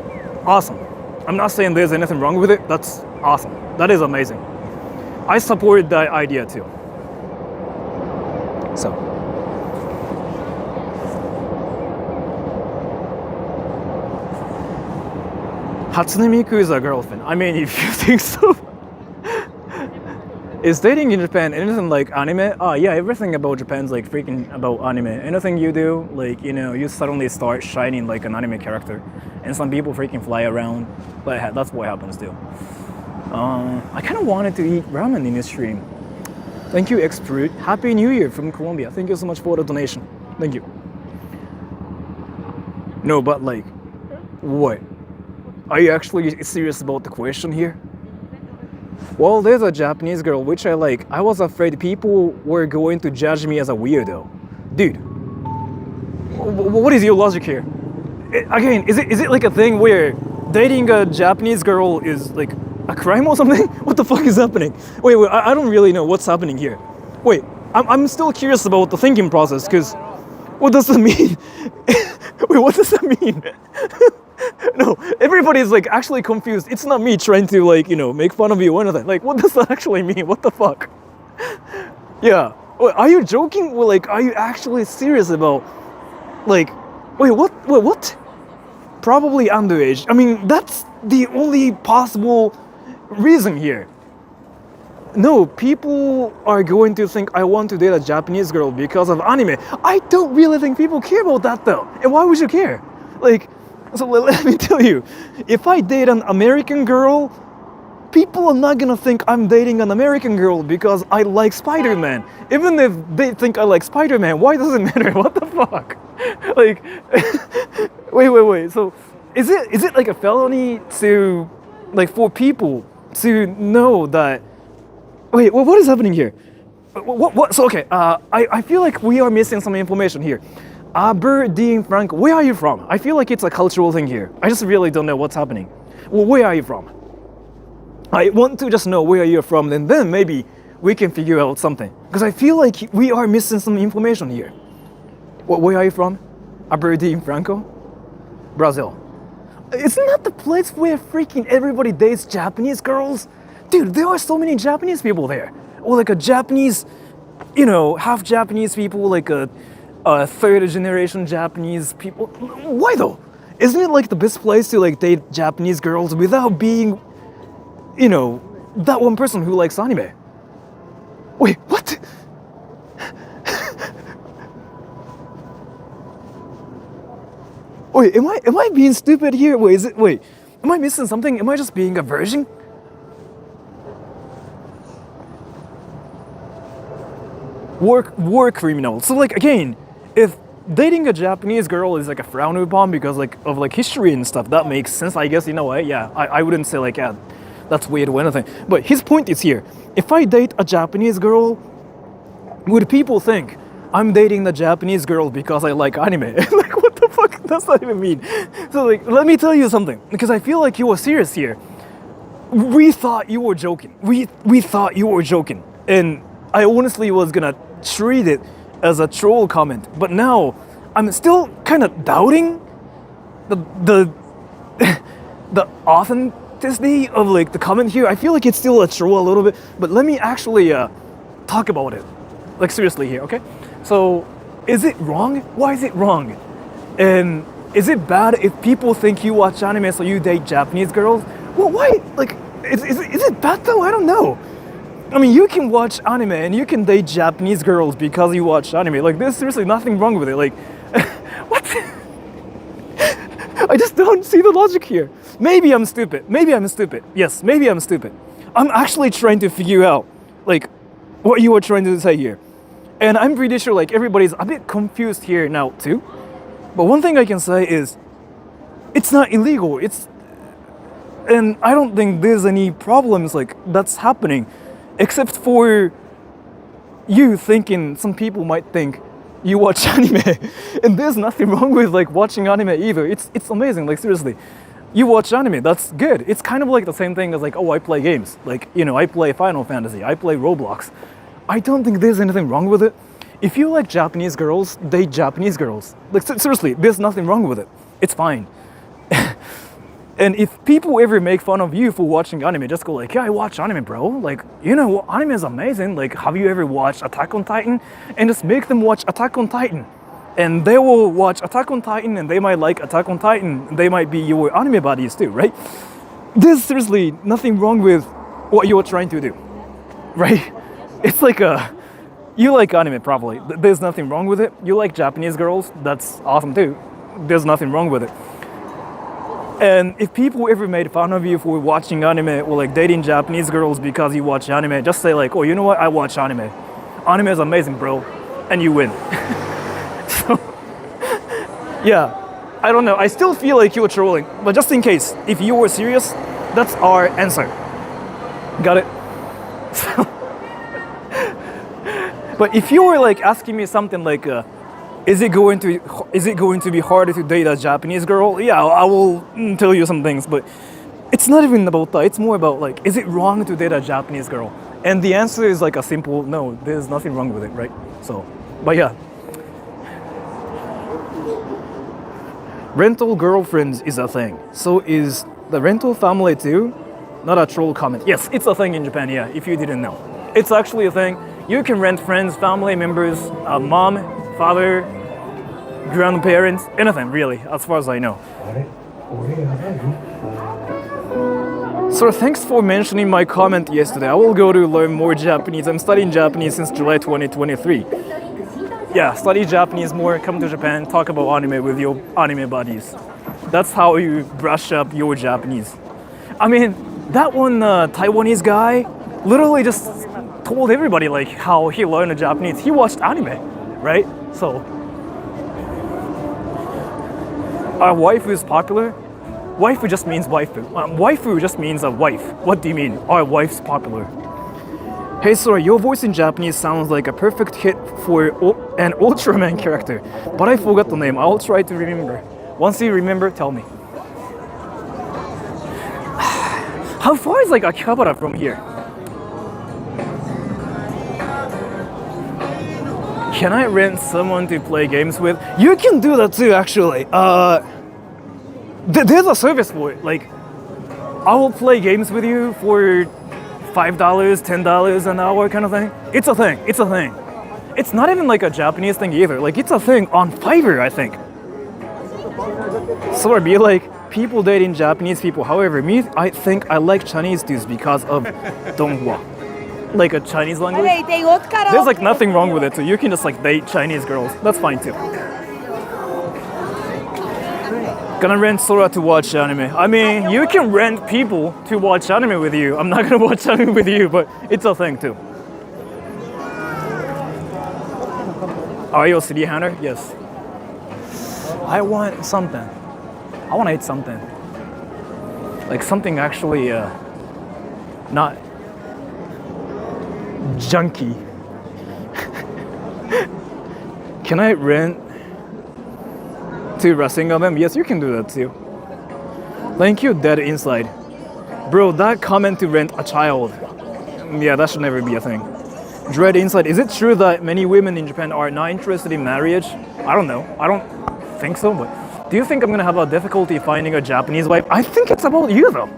awesome. I'm not saying there's anything wrong with it. That's awesome. That is amazing. I support that idea too. So. Hatsune Miku is a girlfriend. I mean, if you think so. Is dating in Japan anything like anime? Oh yeah, everything about Japan's like freaking about anime. Anything you do, like, you know, you suddenly start shining like an anime character. And some people freaking fly around. But that's what happens too. I kind of wanted to eat ramen in this stream. Thank you, Expert. Happy New Year from Colombia. Thank you so much for the donation. Thank you. No, but like, what? Are you actually serious about the question here? Well, there's a Japanese girl which I like. I was afraid people were going to judge me as a weirdo. Dude, what is your logic here? Again, is it like a thing where dating a Japanese girl is like a crime or something? What the fuck is happening? Wait, I don't really know what's happening here. Wait, I'm still curious about the thinking process, because what does that mean? Wait, what does that mean? No, everybody's like actually confused. It's not me trying to like, make fun of you or anything. Like, what does that actually mean? What the fuck? Yeah. Wait, are you joking? Well, like, are you actually serious about, like, wait, what? Probably underage. I mean, that's the only possible reason here. No, people are going to think I want to date a Japanese girl because of anime. I don't really think people care about that though. And why would you care? Like, so let me tell you, if I date an American girl, people are not gonna think I'm dating an American girl because I like Spider-Man. Even if they think I like Spider-Man, why does it matter? What the fuck? Like, wait. So, is it like a felony to, like, for people to know that? Wait, what is happening here? What? So okay, I feel like we are missing some information here. Aberdeen, Frank, where are you from? I feel like it's a cultural thing here. I just really don't know what's happening. Well, where are you from? I want to just know where you're from, and then maybe we can figure out something. Because I feel like we are missing some information here. Where are you from? Aberdeen, Franco? Brazil. Isn't that the place where freaking everybody dates Japanese girls? Dude, there are so many Japanese people there. Or like a Japanese, half Japanese people, like a third generation Japanese people. Why though? Isn't it like the best place to like date Japanese girls without being, that one person who likes anime? Wait, what? Wait, am I being stupid here? Wait, am I missing something? Am I just being a virgin? War criminal. So like again, if dating a Japanese girl is like a frowned upon because like of like history and stuff, that makes sense, I guess, in a way. Yeah, I wouldn't say like, yeah, that's weird or anything. But his point is here, if I date a Japanese girl, would people think I'm dating the Japanese girl because I like anime? Like, what the fuck does that even mean? So like, let me tell you something, because I feel like you were serious here. We thought you were joking. We thought you were joking. And I honestly was gonna treat it as a troll comment, but now I'm still kind of doubting the authenticity of like the comment here. I feel like it's still a troll a little bit, but let me actually talk about it, like seriously here, okay? So, is it wrong? Why is it wrong? And is it bad if people think you watch anime so you date Japanese girls? Well, why? Like, is it bad though? I don't know. I mean, you can watch anime and you can date Japanese girls because you watch anime. Like, there's seriously nothing wrong with it. Like, what? I just don't see the logic here. Maybe I'm stupid. Yes, maybe I'm stupid. I'm actually trying to figure out, like, what you were trying to say here. And I'm pretty sure, like, everybody's a bit confused here now, too. But one thing I can say is, it's not illegal. And I don't think there's any problems, like, that's happening. Except for you thinking, some people might think you watch anime. And there's nothing wrong with like watching anime either. It's amazing, like seriously. You watch anime, that's good. It's kind of like the same thing as like, oh, I play games. Like, I play Final Fantasy, I play Roblox. I don't think there's anything wrong with it. If you like Japanese girls, date Japanese girls. Like seriously, there's nothing wrong with it. It's fine. And if people ever make fun of you for watching anime, just go like, yeah, I watch anime, bro. Like, anime is amazing. Like, have you ever watched Attack on Titan? And just make them watch Attack on Titan. And they will watch Attack on Titan and they might like Attack on Titan. They might be your anime buddies too, right? There's seriously nothing wrong with what you're trying to do, right? It's like you like anime probably. There's nothing wrong with it. You like Japanese girls, that's awesome too. There's nothing wrong with it. And if people ever made fun of you for watching anime or like dating Japanese girls because you watch anime, just say like, oh, you know what? I watch anime. Anime is amazing, bro. And you win. So, yeah, I don't know. I still feel like you're trolling. But just in case, if you were serious, that's our answer. Got it? So, but if you were like asking me something like, is it going to be harder to date a Japanese girl? Yeah, I will tell you some things, but it's not even about that. It's more about like, is it wrong to date a Japanese girl? And the answer is like a simple no. There's nothing wrong with it, right? So, but yeah. Rental girlfriends is a thing. So is the rental family too? Not a troll comment. Yes, it's a thing in Japan, yeah, if you didn't know. It's actually a thing. You can rent friends, family members, mom, father, grandparents, anything really, as far as I know. So thanks for mentioning my comment yesterday. I will go to learn more Japanese. I'm studying Japanese since July 2023. Yeah, study Japanese more, come to Japan, talk about anime with your anime buddies. That's how you brush up your Japanese. I mean, that one Taiwanese guy literally just told everybody like how he learned Japanese. He watched anime, right? So, our waifu is popular. Waifu just means waifu. Waifu just means a wife. What do you mean? Our wife's popular. Hey Sora, your voice in Japanese sounds like a perfect hit for an Ultraman character, but I forgot the name. I'll try to remember. Once you remember, tell me. How far is like Akihabara from here? Can I rent someone to play games with? You can do that too, actually. There's a service for it. Like, I will play games with you for $5, $10 an hour kind of thing. It's a thing. It's a thing. It's not even like a Japanese thing either. Like, it's a thing on Fiverr, I think. So it'd be like people dating Japanese people. However, me, I think I like Chinese dudes because of Donghua. Like a Chinese language. There's like nothing wrong with it, so you can just like date Chinese girls. That's fine too. Gonna rent Sora to watch anime. I mean, you can rent people to watch anime with you. I'm not gonna watch anime with you, but it's a thing too. Are you a city hunter? Yes. I want something. I want to eat something. Like something actually not junky. Can I rent to Rasengan them? Yes, you can do that too. Thank you, Dead Inside. Bro, that comment to rent a child. Yeah, that should never be a thing. Dread Inside, is it true that many women in Japan are not interested in marriage? I don't know. I don't think so, but do you think I'm gonna have a difficulty finding a Japanese wife? I think it's about you though.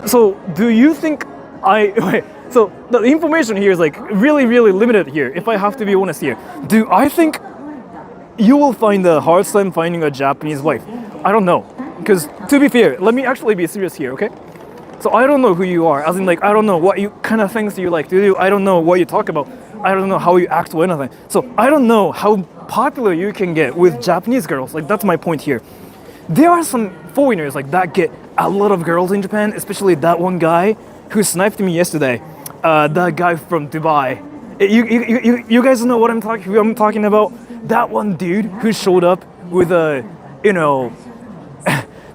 So, do you think so the information here is like really, really limited here, if I have to be honest here. Do I think you will find a hard time finding a Japanese wife? I don't know. Because to be fair, let me actually be serious here, okay? So I don't know who you are, as in like, I don't know what kind of things you like to do. I don't know what you talk about. I don't know how you act or anything. So I don't know how popular you can get with Japanese girls. Like, that's my point here. There are some foreigners like that get a lot of girls in Japan, especially that one guy who sniped me yesterday. That guy from Dubai. You guys know what I'm talking about? That one dude who showed up with a,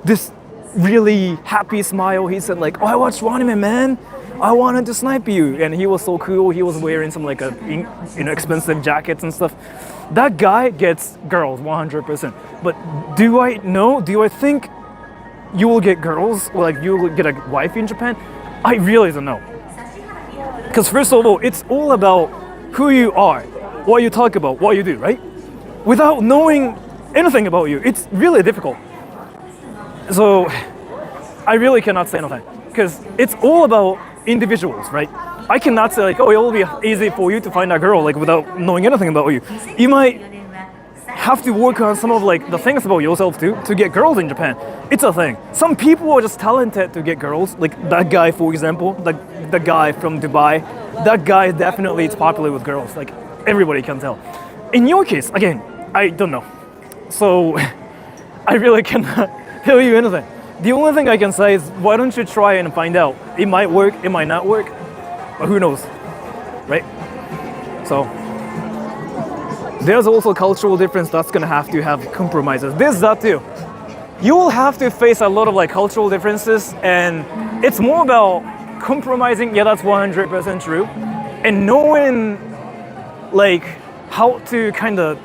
this really happy smile. He said like, oh, I watched anime, man. I wanted to snipe you. And he was so cool. He was wearing some like expensive jackets and stuff. That guy gets girls 100%. But do I think you will get girls, or like you will get a wife in Japan? I really don't know. Because first of all, it's all about who you are, what you talk about, what you do, right? Without knowing anything about you, it's really difficult. So I really cannot say anything, because it's all about individuals, right? I cannot say like, oh, it will be easy for you to find a girl like without knowing anything about you. You might have to work on some of like the things about yourself too to get girls in Japan. It's a thing. Some people are just talented to get girls, like that guy, for example, the guy from Dubai. That guy definitely is popular with girls, like everybody can tell. In your case, again, I don't know. So I really cannot tell you anything. The only thing I can say is, why don't you try and find out? It might work, it might not work, but who knows, right? So there's also cultural difference that's gonna have to have compromises. There's that too. You will have to face a lot of like cultural differences, and it's more about compromising. Yeah, that's 100% true, and knowing like how to kind of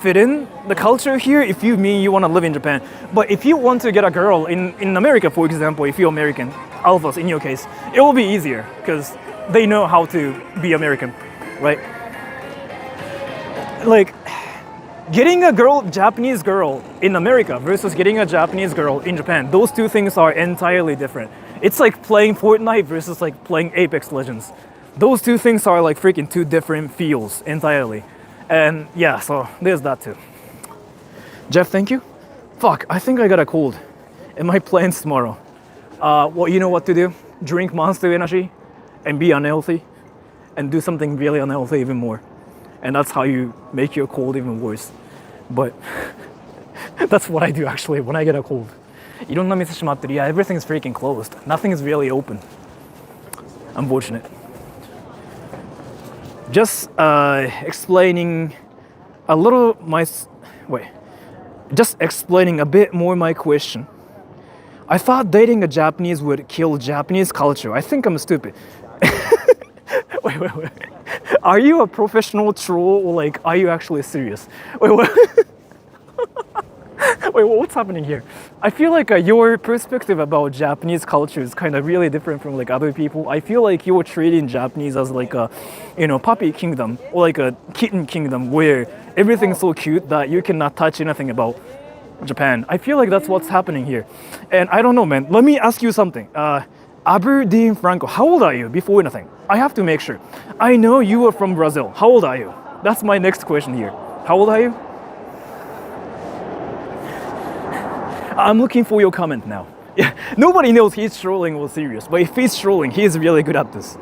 fit in the culture here if you mean you want to live in Japan. But if you want to get a girl in America, for example, if you're American, alphas in your case, it will be easier because they know how to be American, right? Like getting a girl, Japanese girl in America versus getting a Japanese girl in Japan, those two things are entirely different. It's like playing Fortnite versus like playing Apex Legends. Those two things are like freaking two different feels entirely. And yeah, so there's that too. Jeff, thank you. Fuck, I think I got a cold. And my plans tomorrow. Well, you know what to do? Drink Monster Energy and be unhealthy and do something really unhealthy even more. And that's how you make your cold even worse. But that's what I do actually when I get a cold. いろんな店閉まってる. Yeah, everything's freaking closed. Nothing is really open. Unfortunate. Just explaining a little just explaining a bit more my question. I thought dating a Japanese would kill Japanese culture. I think I'm stupid. Wait. Are you a professional troll or like are you actually serious? Wait, what's happening here? I feel like your perspective about Japanese culture is kind of really different from like other people. I feel like you're treating Japanese as like a, puppy kingdom or like a kitten kingdom where everything's so cute that you cannot touch anything about Japan. I feel like that's what's happening here. And I don't know, man. Let me ask you something. Aberdeen Franco, how old are you before anything? I have to make sure. I know you are from Brazil. How old are you? That's my next question here. How old are you? I'm looking for your comment now. Yeah, nobody knows he's trolling or serious, but if he's trolling, he's really good at this.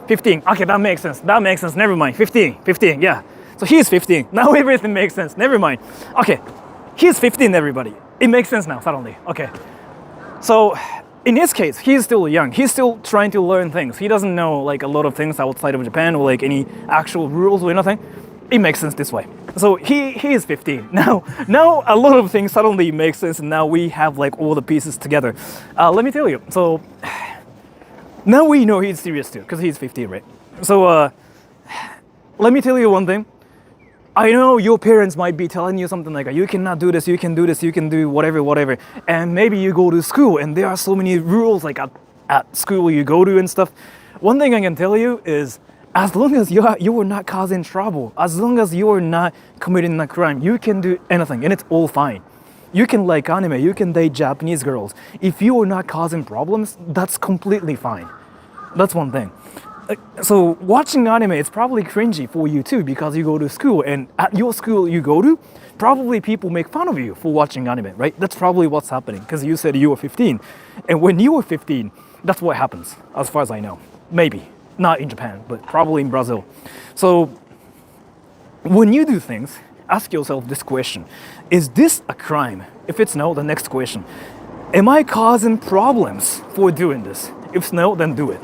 15. Okay, that makes sense. Never mind. 15. Yeah. So he's 15. Now everything makes sense. Never mind. Okay. He's 15, everybody. It makes sense now, suddenly. Okay. So in his case, he's still young. He's still trying to learn things. He doesn't know like a lot of things outside of Japan or like any actual rules or anything. It makes sense this way. So he is 15. Now a lot of things suddenly make sense, and now we have like all the pieces together. Let me tell you. So now we know he's serious too, because he's 15, right? So let me tell you one thing. I know your parents might be telling you something like, you cannot do this, you can do this, you can do whatever. And maybe you go to school and there are so many rules like at school you go to and stuff. One thing I can tell you is, as long as you are not causing trouble, as long as you are not committing a crime, you can do anything and it's all fine. You can like anime, you can date Japanese girls. If you are not causing problems, that's completely fine. That's one thing. So watching anime is probably cringy for you too, because you go to school, and at your school you go to, probably people make fun of you for watching anime, right? That's probably what's happening, because you said you were 15. And when you were 15, that's what happens, as far as I know. Maybe. Not in Japan, but probably in Brazil. So when you do things, ask yourself this question. Is this a crime? If it's no, the next question. Am I causing problems for doing this? If no, then do it.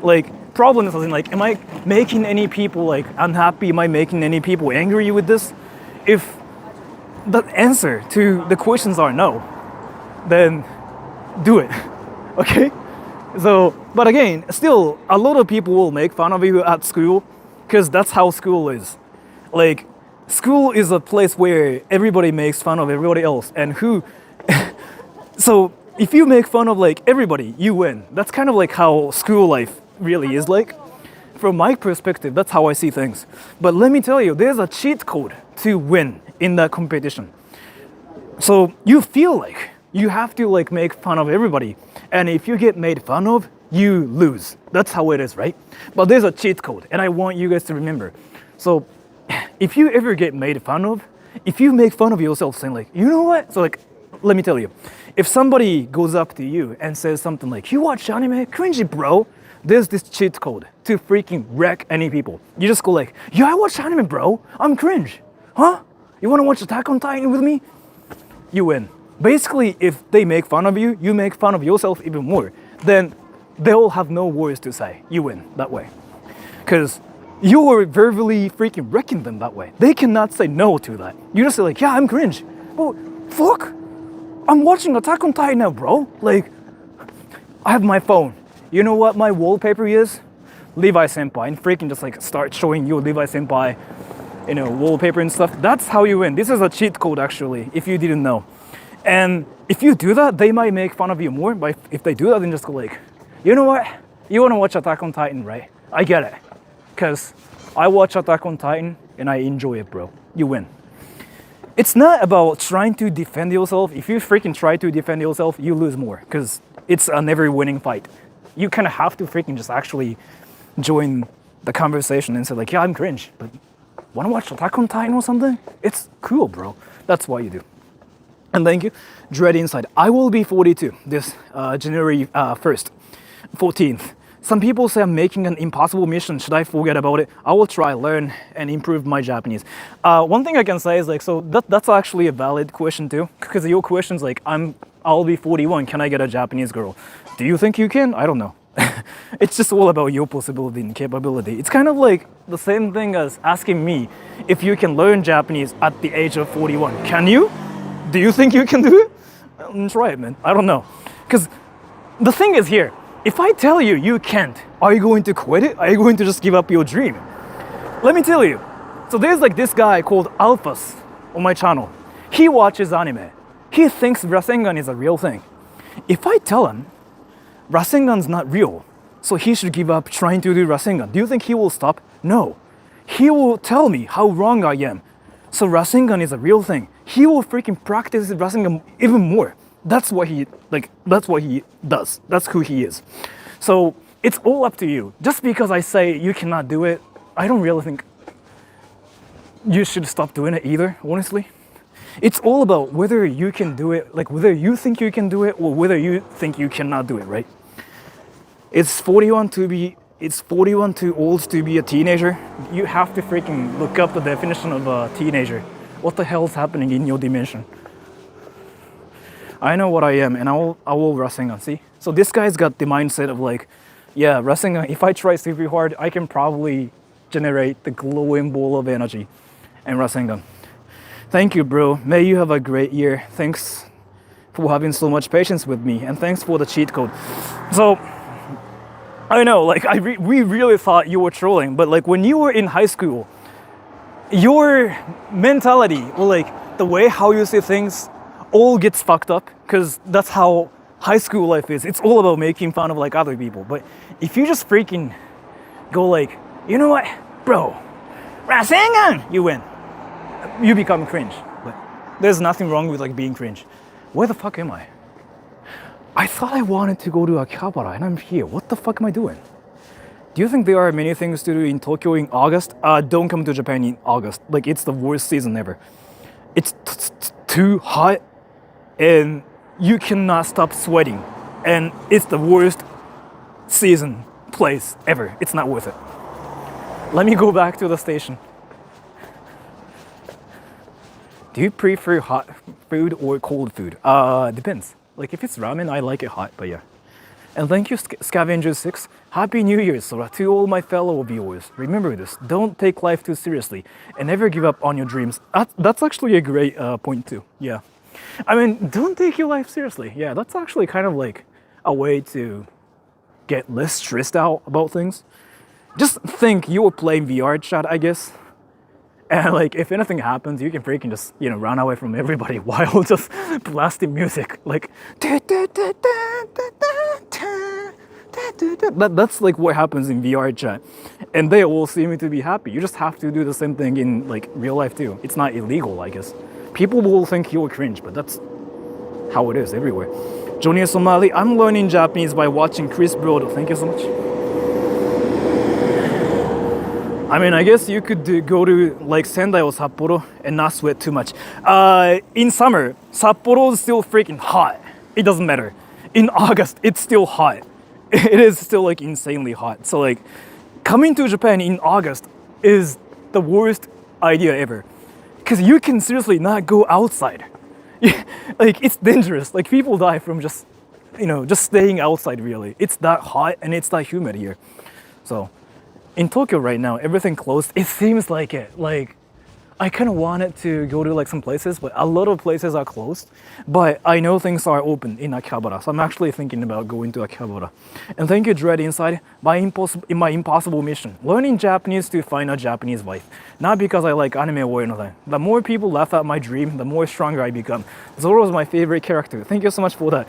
Like, problems as in like, am I making any people like unhappy? Am I making any people angry with this? If the answer to the questions are no, then do it, okay? So, but again, still, a lot of people will make fun of you at school, because that's how school is. Like, school is a place where everybody makes fun of everybody else, and so if you make fun of like everybody, you win. That's kind of like how school life really is like. From my perspective, that's how I see things. But let me tell you, there's a cheat code to win in that competition. So you feel like you have to like make fun of everybody, and if you get made fun of, you lose. That's how it is, right? But there's a cheat code, and I want you guys to remember. So if you ever get made fun of, if you make fun of yourself saying like, you know what? So like, let me tell you, if somebody goes up to you and says something like, you watch anime? Cringy, bro. There's this cheat code to freaking wreck any people. You just go like, yeah, I watch anime, bro. I'm cringe. Huh? You want to watch Attack on Titan with me? you win. Basically, if they make fun of you, you make fun of yourself even more. Then they'll have no words to say. You win that way. Because you are verbally freaking wrecking them that way. They cannot say no to that. You just say like, yeah, I'm cringe. Well, fuck. I'm watching Attack on Titan now, bro. Like, I have my phone. You know what my wallpaper is? Levi Senpai. And freaking just like start showing you Levi Senpai, wallpaper and stuff. That's how you win. This is a cheat code actually, if you didn't know. And if you do that, they might make fun of you more. But if they do that, then just go like, you know what? You want to watch Attack on Titan, right? I get it. Because I watch Attack on Titan and I enjoy it, bro. You win. It's not about trying to defend yourself. If you freaking try to defend yourself, you lose more. Because it's a never winning fight. You kind of have to freaking just actually join the conversation and say like, yeah, I'm cringe, but want to watch Attack on Titan or something? It's cool, bro. That's what you do. And thank you, Dread Inside. I will be 42 this January 1st, 14th. Some people say I'm making an impossible mission. Should I forget about it? I will try, learn, and improve my Japanese. One thing I can say is like, so that's actually a valid question too, because your question's like, I'll be 41. Can I get a Japanese girl? Do you think you can? I don't know. It's just all about your possibility and capability. It's kind of like the same thing as asking me if you can learn Japanese at the age of 41. Can you? Do you think you can do it? Try it, man. I don't know. Because the thing is here, if I tell you you can't, are you going to quit it? Are you going to just give up your dream? Let me tell you. So there's like this guy called Alphas on my channel. He watches anime. He thinks Rasengan is a real thing. If I tell him Rasengan's not real, so he should give up trying to do Rasengan, do you think he will stop? No. He will tell me how wrong I am. So Rasengan is a real thing. He will freaking practice Rasengan even more. That's what he does. That's who he is. So it's all up to you. Just because I say you cannot do it, I don't really think you should stop doing it either, honestly. It's all about whether you can do it, like whether you think you can do it or whether you think you cannot do it, right? It's 41 too old to be a teenager. You have to freaking look up the definition of a teenager. What the hell is happening in your dimension? I know what I am, and I will Rasengan, see? So this guy's got the mindset of like, yeah, Rasengan, if I try super hard, I can probably generate the glowing ball of energy and Rasengan. Thank you, bro. May you have a great year. Thanks for having so much patience with me, and thanks for the cheat code. So, I know, like, we really thought you were trolling, but like when you were in high school, your mentality, or like the way how you see things, all gets fucked up, because that's how high school life is. It's all about making fun of like other people. But if you just freaking go like, you know what, bro, Rasengan, you win. You become cringe. But there's nothing wrong with like being cringe. Where the fuck am I? I thought I wanted to go to Akihabara and I'm here. What the fuck am I doing? Do you think there are many things to do in Tokyo in August? Don't come to Japan in August. Like, it's the worst season ever. It's too hot and you cannot stop sweating. And it's the worst season place ever. It's not worth it. Let me go back to the station. Do you prefer hot food or cold food? Depends. Like if it's ramen, I like it hot, but yeah. And thank you, Scavenger6. Happy New Year, Sora, to all my fellow viewers. Remember this, don't take life too seriously and never give up on your dreams. That's actually a great point too, yeah. I mean, don't take your life seriously. Yeah, that's actually kind of like a way to get less stressed out about things. Just think you were playing VR chat, I guess. And like, if anything happens, you can freaking just, run away from everybody while just blasting music. Like, that's like what happens in VR chat. And they all seem to be happy. You just have to do the same thing in like real life too. It's not illegal, I guess. People will think you're cringe, but that's how it is everywhere. Johnny Somali, I'm learning Japanese by watching Chris Brodo. Thank you so much. I mean, I guess you could go to like Sendai or Sapporo and not sweat too much. In summer, Sapporo is still freaking hot. It doesn't matter. In August, it's still hot. It is still like insanely hot. So like, coming to Japan in August is the worst idea ever. Because you can seriously not go outside. like it's dangerous. Like people die from just, just staying outside. Really, it's that hot and it's that humid here. So, in Tokyo right now, everything closed. It seems like it. Like, I kind of wanted to go to like some places, but a lot of places are closed. But I know things are open in Akihabara, so I'm actually thinking about going to Akihabara. And thank you, Dread Inside, in my impossible mission, learning Japanese to find a Japanese wife. Not because I like anime or anything. The more people laugh at my dream, the more stronger I become. Zoro is my favorite character. Thank you so much for that.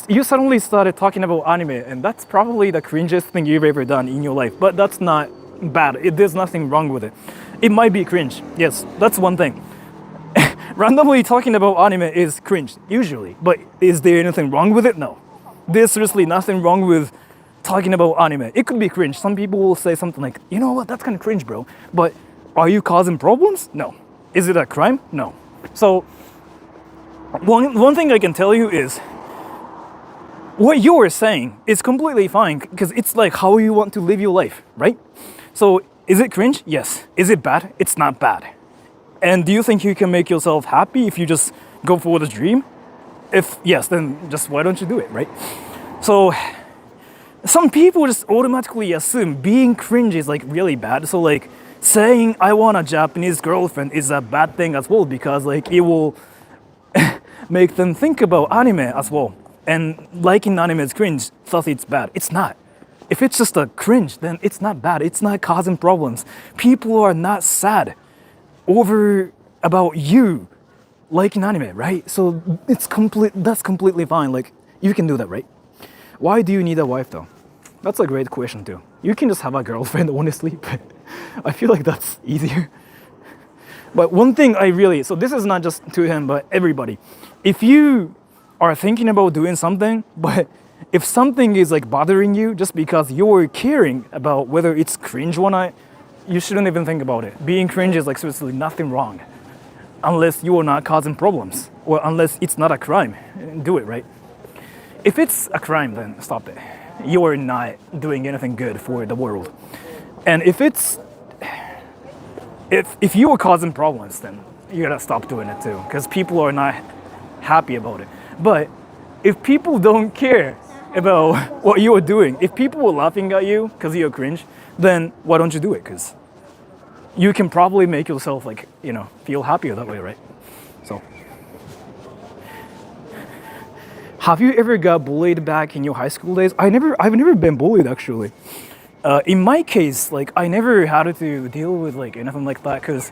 You suddenly started talking about anime, and that's probably the cringiest thing you've ever done in your life. But that's not bad. There's nothing wrong with it. It might be cringe. Yes, that's one thing. Randomly talking about anime is cringe, usually. But is there anything wrong with it? No. There's seriously nothing wrong with talking about anime. It could be cringe. Some people will say something like, you know what, that's kind of cringe, bro. But are you causing problems? No. Is it a crime? No. So, one thing I can tell you is, what you're saying is completely fine because it's like how you want to live your life, right? So, is it cringe? Yes. Is it bad? It's not bad. And do you think you can make yourself happy if you just go for the dream? If yes, then just why don't you do it, right? So, some people just automatically assume being cringe is like really bad. So like saying I want a Japanese girlfriend is a bad thing as well because like it will make them think about anime as well. And liking anime is cringe, thus it's bad. It's not. If it's just a cringe, then it's not bad. It's not causing problems. People are not sad over about you liking anime, right? So that's completely fine. Like you can do that, right? Why do you need a wife though? That's a great question too. You can just have a girlfriend, honestly, but I feel like that's easier. But one thing so this is not just to him, but everybody. If you are thinking about doing something, but if something is like bothering you just because you're caring about whether it's cringe or not, you shouldn't even think about it. Being cringe is like seriously nothing wrong. Unless you are not causing problems or unless it's not a crime. Do it, right? If it's a crime, then stop it. You are not doing anything good for the world. And if you are causing problems, then you gotta stop doing it too, because people are not happy about it. But if people don't care about what you are doing, if people are laughing at you because you're cringe, then why don't you do it? Because you can probably make yourself like, feel happier that way, right? So, have you ever got bullied back in your high school days? I've never been bullied actually. In my case, like I never had to deal with like anything like that because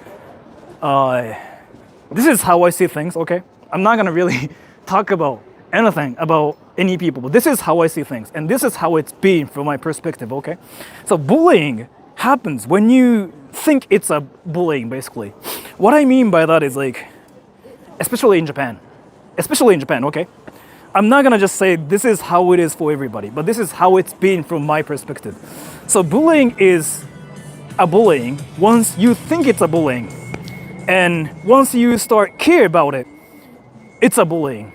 this is how I see things, okay? I'm not gonna really talk about anything about any people, but this is how I see things, and this is how it's been from my perspective, okay? So bullying happens when you think it's a bullying, basically. What I mean by that is like, especially in Japan, okay? I'm not gonna just say this is how it is for everybody, but this is how it's been from my perspective. So bullying is a bullying once you think it's a bullying, and once you start care about it, it's a bullying.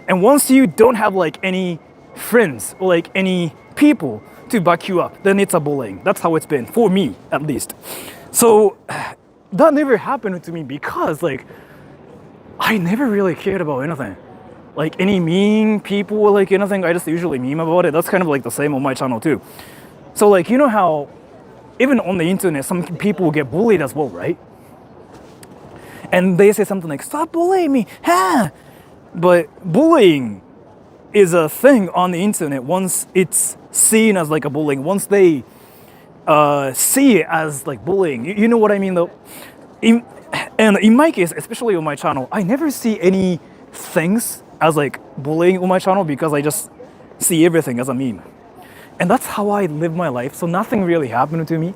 And once you don't have like any friends or like any people to back you up, then it's a bullying. That's how it's been, for me at least. So that never happened to me because like I never really cared about anything. Like any mean people or like anything, I just usually meme about it. That's kind of like the same on my channel too. So like, you know how even on the internet, some people get bullied as well, right? And they say something like, stop bullying me, ha! But bullying is a thing on the internet once it's seen as like a bullying, once they see it as like bullying. You know what I mean though? And in my case, especially on my channel, I never see any things as like bullying on my channel because I just see everything as a meme. And that's how I live my life, so nothing really happened to me.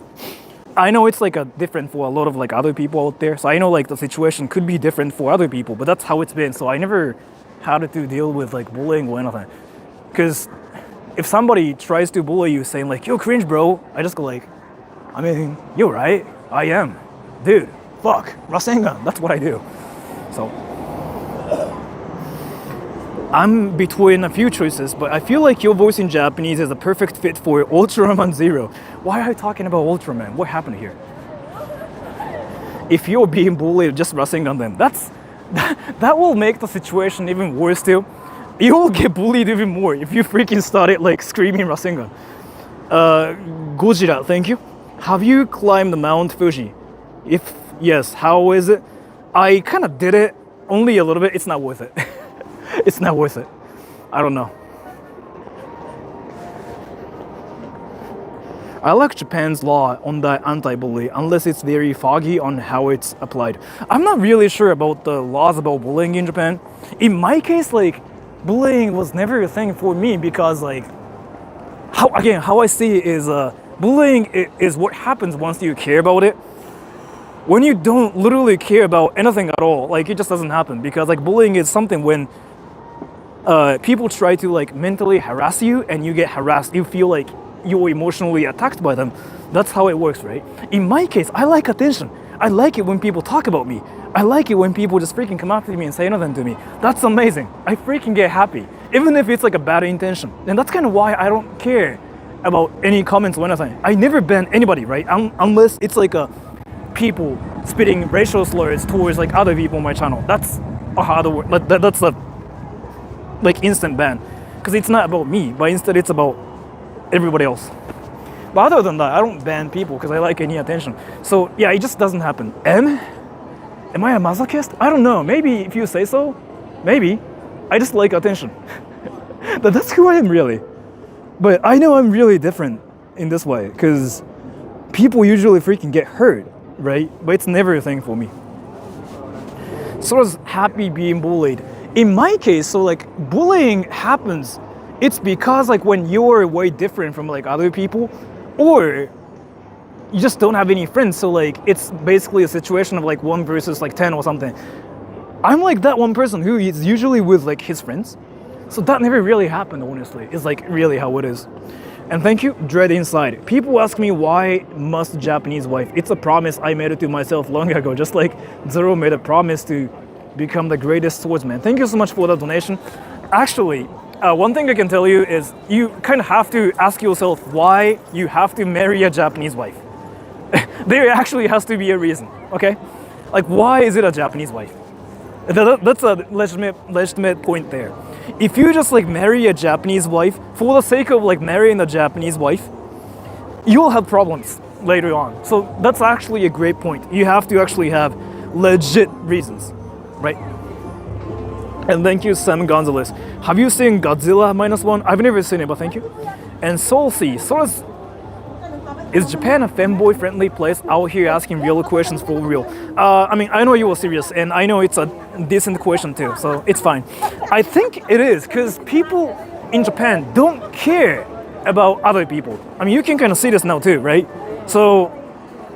I know it's like different for a lot of like other people out there, so I know like the situation could be different for other people, but that's how it's been. So I never had to deal with like bullying or anything. Because if somebody tries to bully you saying like, yo, cringe bro, I just go like, I mean, you're right, I am. Dude, fuck, Rasengan, that's what I do. So I'm between a few choices, but I feel like your voice in Japanese is a perfect fit for Ultraman Zero. Why are you talking about Ultraman? What happened here? If you're being bullied, just Rasengan them. that will make the situation even worse too. You'll get bullied even more if you freaking started like screaming Rasengan. Gojira, thank you. Have you climbed Mount Fuji? If yes, how is it? I kind of did it, only a little bit. It's not worth it. It's not worth it. I don't know. I like Japan's law on the anti-bully, unless it's very foggy on how it's applied. I'm not really sure about the laws about bullying in Japan. In my case, like, bullying was never a thing for me because, like, how I see it is bullying is what happens once you care about it. When you don't literally care about anything at all, like, it just doesn't happen because, like, bullying is something when people try to, like, mentally harass you and you get harassed. You feel like you're emotionally attacked by them. That's how it works, right? In my case, I like attention. I like it when people talk about me. I like it when people just freaking come up to me and say anything to me. That's amazing. I freaking get happy, even if it's like a bad intention. And that's kind of why I don't care about any comments or anything. I never ban anybody, right? Unless it's like a people spitting racial slurs towards like other people on my channel. That's a harder word. That's a like instant ban, because it's not about me, but instead it's about everybody else. But other than that, I don't ban people because I like any attention. So yeah, it just doesn't happen. Am I a masochist? I don't know. Maybe if you say so, maybe. I just like attention. That's who I am really. But I know I'm really different in this way because people usually freaking get hurt, right? But it's never a thing for me. Sora's happy being bullied. In my case, so like bullying happens, it's because like when you're way different from like other people, or you just don't have any friends. So like it's basically a situation of like 1 versus like 10 or something. I'm like that one person who is usually with like his friends. So that never really happened, honestly. It's like really how it is. And thank you, Dread Inside. People ask me why must Japanese wife? It's a promise I made it to myself long ago, just like Zoro made a promise to become the greatest swordsman. Thank you so much for the donation. Actually, one thing I can tell you is you kind of have to ask yourself why you have to marry a Japanese wife. There actually has to be a reason, okay? Like, why is it a Japanese wife? That's a legitimate point there. If you just like marry a Japanese wife for the sake of like marrying a Japanese wife, you'll have problems later on. So that's actually a great point. You have to actually have legit reasons, right? And thank you, Sam Gonzalez. Have you seen Godzilla -1? I've never seen it, but thank you. And Soulsea, is Japan a fanboy-friendly place? Out here asking real questions for real. I mean, I know you were serious, and I know it's a decent question too, so it's fine. I think it is, because people in Japan don't care about other people. I mean, you can kind of see this now too, right? So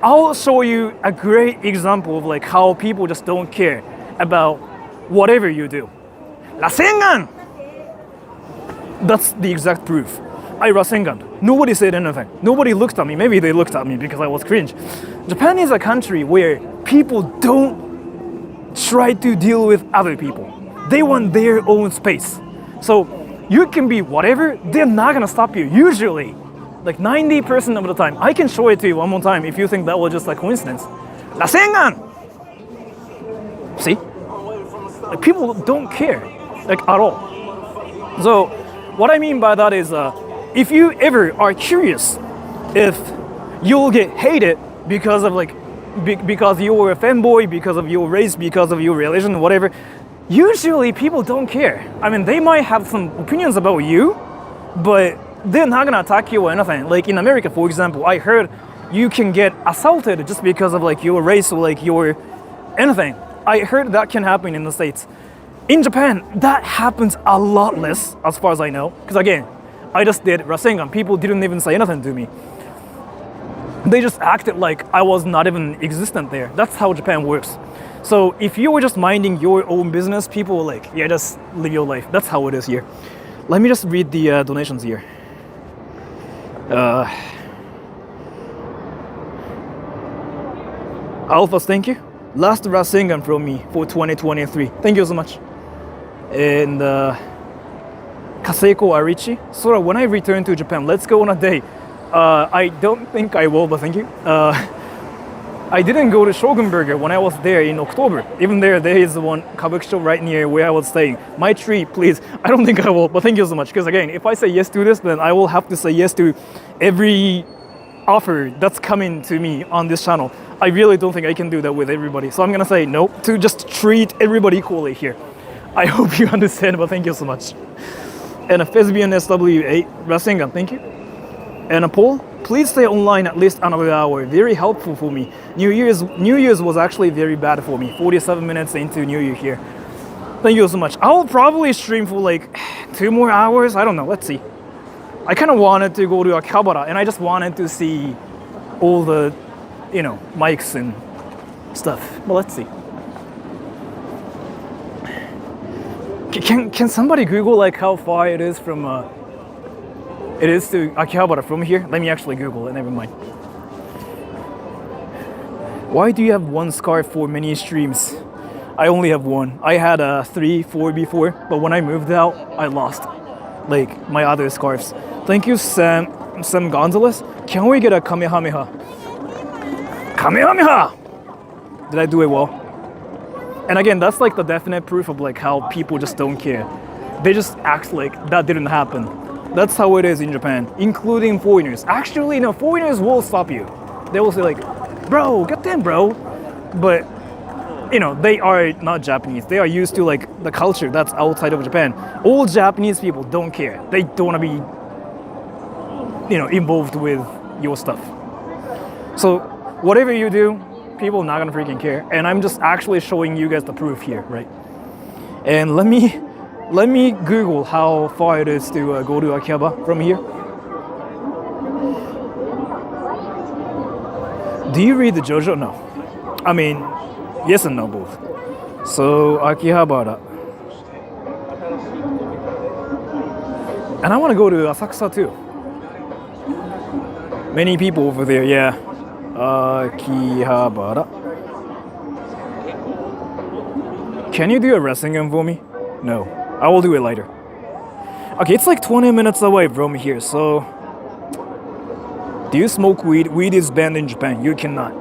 I'll show you a great example of like how people just don't care about whatever you do. Rasengan! That's the exact proof. I Rasengan. Nobody said anything. Nobody looked at me. Maybe they looked at me because I was cringe. Japan is a country where people don't try to deal with other people. They want their own space. So you can be whatever, they're not gonna stop you. Usually, like 90% of the time. I can show it to you one more time if you think that was just like coincidence. Rasengan! See? Like, people don't care, like at all. So what I mean by that is, if you ever are curious if you'll get hated because of like, because you're a fanboy, because of your race, because of your religion, whatever, usually people don't care. I mean, they might have some opinions about you, but they're not gonna attack you or anything. Like in America, for example, I heard you can get assaulted just because of like your race or like your anything. I heard that can happen in the States. In Japan, that happens a lot less, as far as I know. Because again, I just did Rasengan. People didn't even say anything to me. They just acted like I was not even existent there. That's how Japan works. So if you were just minding your own business, people were like, yeah, just live your life. That's how it is here. Let me just read the donations here. Alphas, thank you. Last Rasengan from me for 2023. Thank you so much. And Kaseko Arichi. Sora, when I return to Japan, let's go on a date. I don't think I will, but thank you. I didn't go to Shogun Burger when I was there in October. Even there is one kabukicho right near where I was staying. My treat, please. I don't think I will, but thank you so much. Because again, if I say yes to this, then I will have to say yes to every offer that's coming to me on this channel. I really don't think I can do that with everybody. So I'm gonna say no to just treat everybody equally here. I hope you understand, but thank you so much. And a Thespian SW8 Rasengan, thank you. And a Paul, please stay online at least another hour. Very helpful for me. New Year's was actually very bad for me. 47 minutes into New Year here. Thank you so much. I'll probably stream for like 2 more hours. I don't know. Let's see. I kind of wanted to go to Akihabara and I just wanted to see all the, mics and stuff. But let's see. Can somebody Google like how far it is from it is to Akihabara from here? Let me actually Google it. Never mind. Why do you have one scarf for many streams? I only have one. I had 3, 4 before, but when I moved out, I lost like my other scarves. Thank you, Sam Gonzalez. Can we get a Kamehameha? Kamehameha! Did I do it well? And again, that's like the definite proof of like how people just don't care. They just act like that didn't happen. That's how it is in Japan, including foreigners. Actually, no, foreigners will stop you. They will say like, bro, get them, bro. But, they are not Japanese. They are used to like the culture that's outside of Japan. All Japanese people don't care. They don't want to be, involved with your stuff. So whatever you do, people are not gonna freaking care. And I'm just actually showing you guys the proof here, right? And let me Google how far it is to go to Akihabara from here. Do you read the JoJo? No. I mean, yes and no both. So Akihabara. And I want to go to Asakusa too. Many people over there, yeah. Akihabara. Can you do a Rasengan for me? No. I will do it later. Okay, it's like 20 minutes away from here, so... Do you smoke weed? Weed is banned in Japan. You cannot.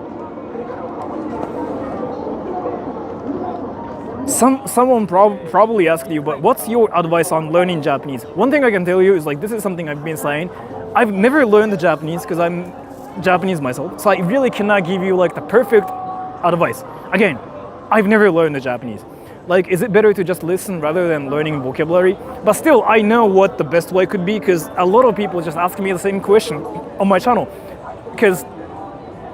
Someone probably asked you, but what's your advice on learning Japanese? One thing I can tell you is like, this is something I've been saying. I've never learned the Japanese because I'm Japanese myself, so I really cannot give you like the perfect advice. Again, I've never learned the Japanese. Like, is it better to just listen rather than learning vocabulary? But still, I know what the best way could be because a lot of people just ask me the same question on my channel. Because,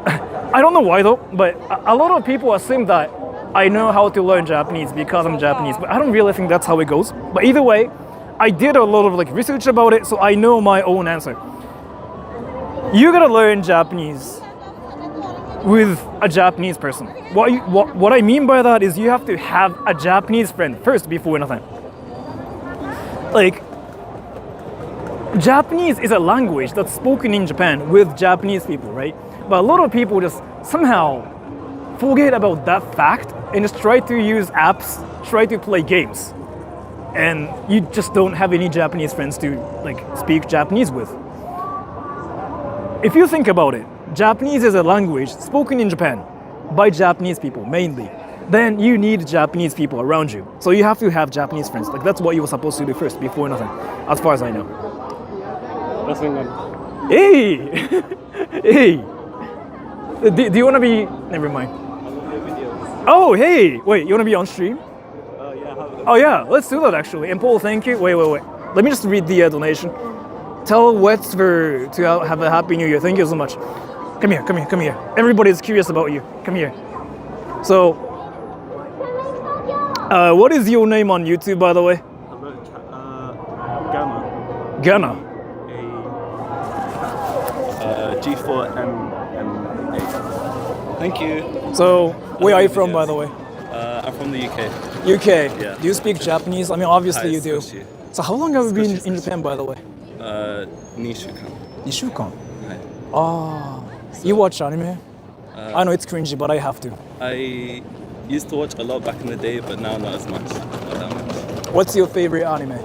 I don't know why though, but a lot of people assume that I know how to learn Japanese because I'm Japanese, but I don't really think that's how it goes. But either way, I did a lot of like research about it, so I know my own answer. You gotta learn Japanese with a Japanese person. What I mean by that is you have to have a Japanese friend first before anything. Like, Japanese is a language that's spoken in Japan with Japanese people, right? But a lot of people just somehow forget about that fact and just try to use apps, try to play games. And you just don't have any Japanese friends to like speak Japanese with. If you think about it, Japanese is a language spoken in Japan by Japanese people mainly. Then you need Japanese people around you. So you have to have Japanese friends. Like that's what you were supposed to do first before nothing, as far as I know. Hey! Hey! Do you want to be... Never mind. Oh, hey! Wait, you want to be on stream? Oh yeah, let's do that actually. And Paul, thank you. Wait. Let me just read the donation. Tell Westver to have a happy new year. Thank you so much. Come here. Everybody is curious about you. Come here. So, what is your name on YouTube, by the way? Ghana. G4M8. Thank you. So, where are you from, by the way? I'm from the UK. UK? Yeah. Do you speak Japanese? I mean, obviously you do. 少し So how long have you been in Japan, by the way? 2週間。 2週間? はい。 Ah, you watch anime? I know it's cringy, but I have to. I used to watch a lot back in the day, but now not as much. Not that much. What's your favorite anime?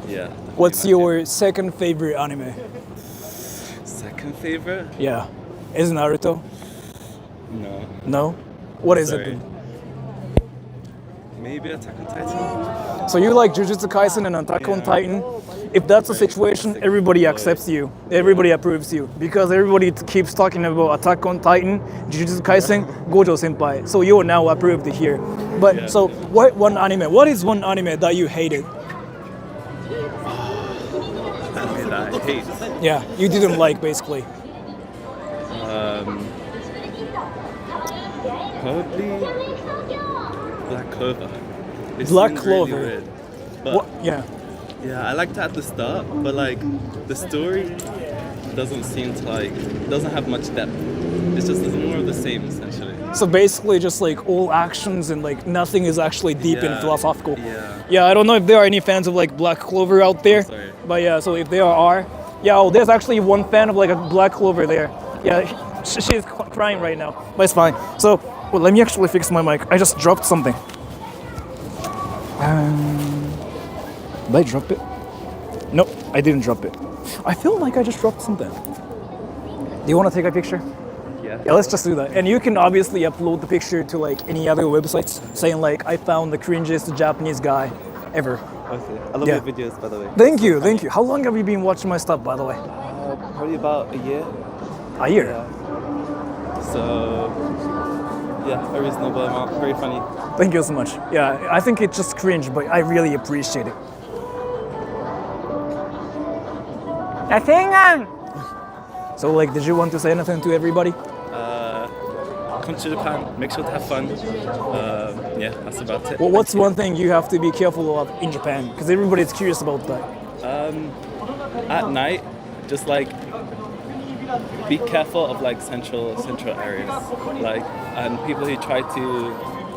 Yeah. What's your second favorite anime? Second favorite? Yeah. Is it Naruto? No. No? What is Sorry. it then? Maybe Attack on Titan. So you like Jujutsu Kaisen and Attack on Titan? If that's the situation, everybody accepts you. Everybody approves you. Because everybody keeps talking about Attack on Titan, Jujutsu Kaisen, Gojo Senpai. So you are now approved here. But Yeah. so what is one anime that you hated? Anime that I hate. Yeah, you didn't like basically. Probably Black Clover. It Black seemed Clover. Really weird. But What? Yeah. yeah, I liked it at the start, but like the story doesn't seem to doesn't have much depth. It's just more of the same essentially. So basically just like all actions and like nothing is actually deep and Yeah, philosophical. yeah. Yeah, I don't know if there are any fans of like Black Clover out there. Sorry. But yeah, so if there are, yeah, oh, there's actually one fan of like a Black Clover there. Yeah, she's crying right now, but it's fine. So, well, let me actually fix my mic. I just dropped something. Did I drop it? Nope, I didn't drop it. I feel like I just dropped something. Do you want to take a picture? Yeah. Yeah, let's just do that. And you can obviously upload the picture to like any other websites, saying like, I found the cringiest Japanese guy ever. Okay. I love Yeah. your videos, by the way. Thank you, thank you. How long have you been watching my stuff, by the way? Probably about a year. A year. So yeah, a reasonable amount. Very funny. Thank you so much. Yeah, I think it's just cringe, but I really appreciate it. So like, did you want to say anything to everybody? Come to Japan. Make sure to have fun. Yeah, that's about it. Well, what's one thing you have to be careful of in Japan? Because everybody's curious about that. At night, just like be careful of like central areas, like and people who try to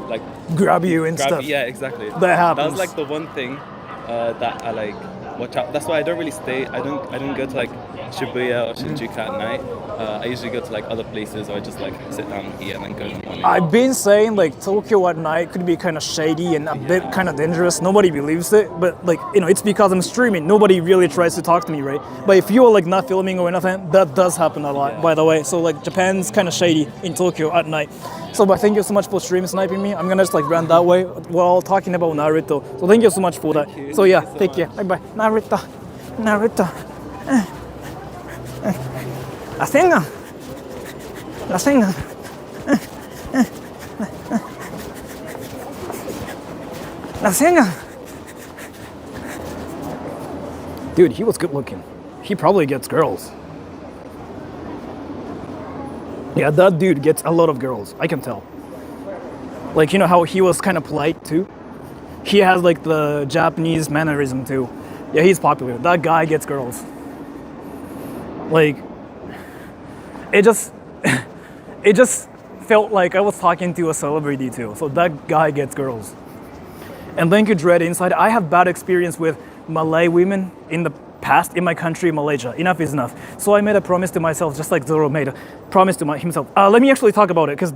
like Grab you and grab stuff. you. Yeah, exactly. That happens. That was like the one thing that I like watch out. That's why I don't really stay. I don't go to like Shibuya or Shinjuku at night. I usually go to like other places, or I just like sit down and eat and then go in the morning. I've been saying like Tokyo at night could be kind of shady and a bit kind of dangerous. Nobody believes it, but like, you know, it's because I'm streaming. Nobody really tries to talk to me, right? But if you're like not filming or anything, that does happen a lot, by the way. So like Japan's kind of shady in Tokyo at night. So but thank you so much for stream sniping me. I'm gonna just like run that way while talking about Naruto. So thank you so much for that. you. So yeah, Thank you so take care. Bye bye. Naruto. Asenga. Asenga. Asenga. Dude, he was good looking. He probably gets girls. Yeah, that dude gets a lot of girls. I can tell. Like, you know how he was kind of polite too? He has like the Japanese mannerism too. Yeah, he's popular. That guy gets girls. Like, it just felt like I was talking to a celebrity too. So that guy gets girls. And thank you, Dread Inside. I have bad experience with Malay women in the past in my country, Malaysia. Enough is enough. So I made a promise to myself, just like Zoro made a promise to himself. Let me actually talk about it, because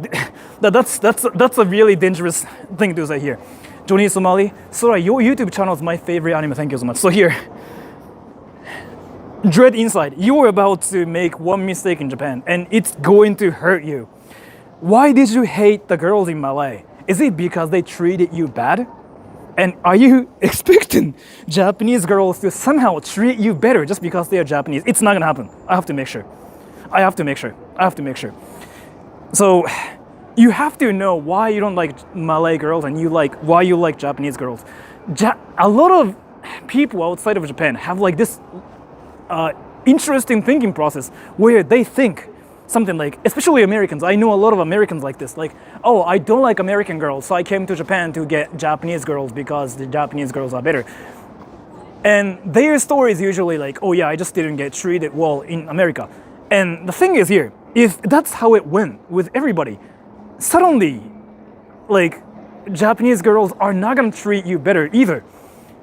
that's a really dangerous thing to say here. Johnny Somali, Sora, your YouTube channel is my favorite anime. Thank you so much. So here, Dread Inside, you're about to make one mistake in Japan, and it's going to hurt you. Why did you hate the girls in Malay? Is it because they treated you bad? And are you expecting Japanese girls to somehow treat you better just because they are Japanese? It's not gonna happen. I have to make sure. So you have to know why you don't like Malay girls and why you like Japanese girls. A lot of people outside of Japan have like this interesting thinking process where they think something like, especially Americans, I know a lot of Americans like this, like, oh, I don't like American girls, so I came to Japan to get Japanese girls because the Japanese girls are better. And their story is usually like, oh yeah, I just didn't get treated well in America. And the thing is here, if that's how it went with everybody, suddenly, like, Japanese girls are not gonna treat you better either.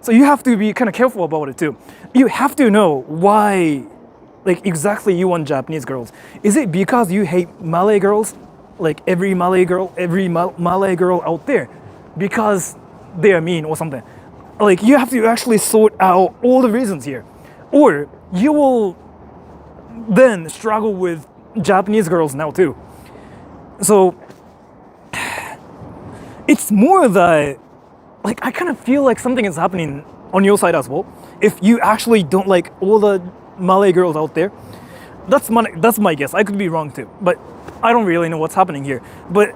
So you have to be kind of careful about it too. You have to know why, like, exactly you want Japanese girls. Is it because you hate Malay girls? Like every Malay girl out there, because they are mean or something. Like, you have to actually sort out all the reasons here, or you will then struggle with Japanese girls now too. So it's more that, like, I kind of feel like something is happening on your side as well. If you actually don't like all the Malay girls out there, that's my guess. I could be wrong too, but I don't really know what's happening here. But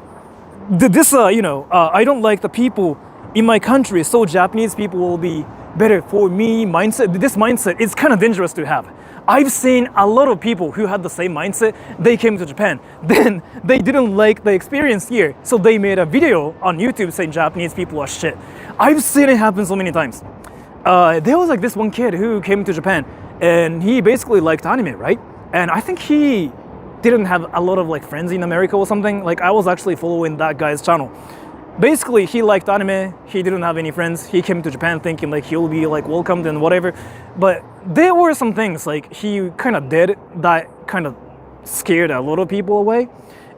I don't like the people in my country, so Japanese people will be better for me mindset. This mindset is kind of dangerous to have. I've seen a lot of people who had the same mindset. They came to Japan, then they didn't like the experience here, so they made a video on YouTube saying Japanese people are shit. I've seen it happen so many times. There was like this one kid who came to Japan, and he basically liked anime, right? And I think he didn't have a lot of like friends in America or something. Like, I was actually following that guy's channel. Basically, he liked anime, he didn't have any friends, he came to Japan thinking like he'll be like welcomed and whatever, but there were some things like he kind of did that kind of scared a lot of people away,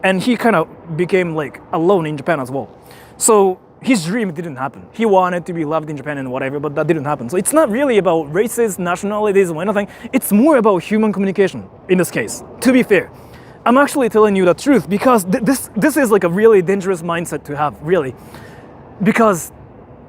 and he kind of became like alone in Japan as well. So his dream didn't happen. He wanted to be loved in Japan and whatever, but that didn't happen. So it's not really about races, nationalities, or anything, it's more about human communication in this case, to be fair. I'm actually telling you the truth because this is like a really dangerous mindset to have, really. Because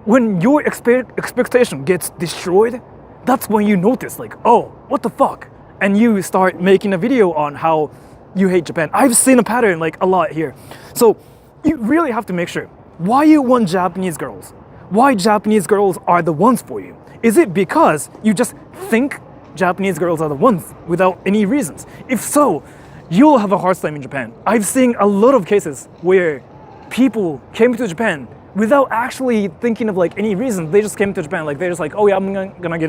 when your expectation gets destroyed, that's when you notice like, oh, what the fuck? And you start making a video on how you hate Japan. I've seen a pattern like a lot here. So you really have to make sure, why you want Japanese girls? Why Japanese girls are the ones for you? Is it because you just think Japanese girls are the ones without any reasons? If so, you'll have a hard time in Japan. I've seen a lot of cases where people came to Japan without actually thinking of like any reason. They just came to Japan, like they're just like, oh yeah, I'm gonna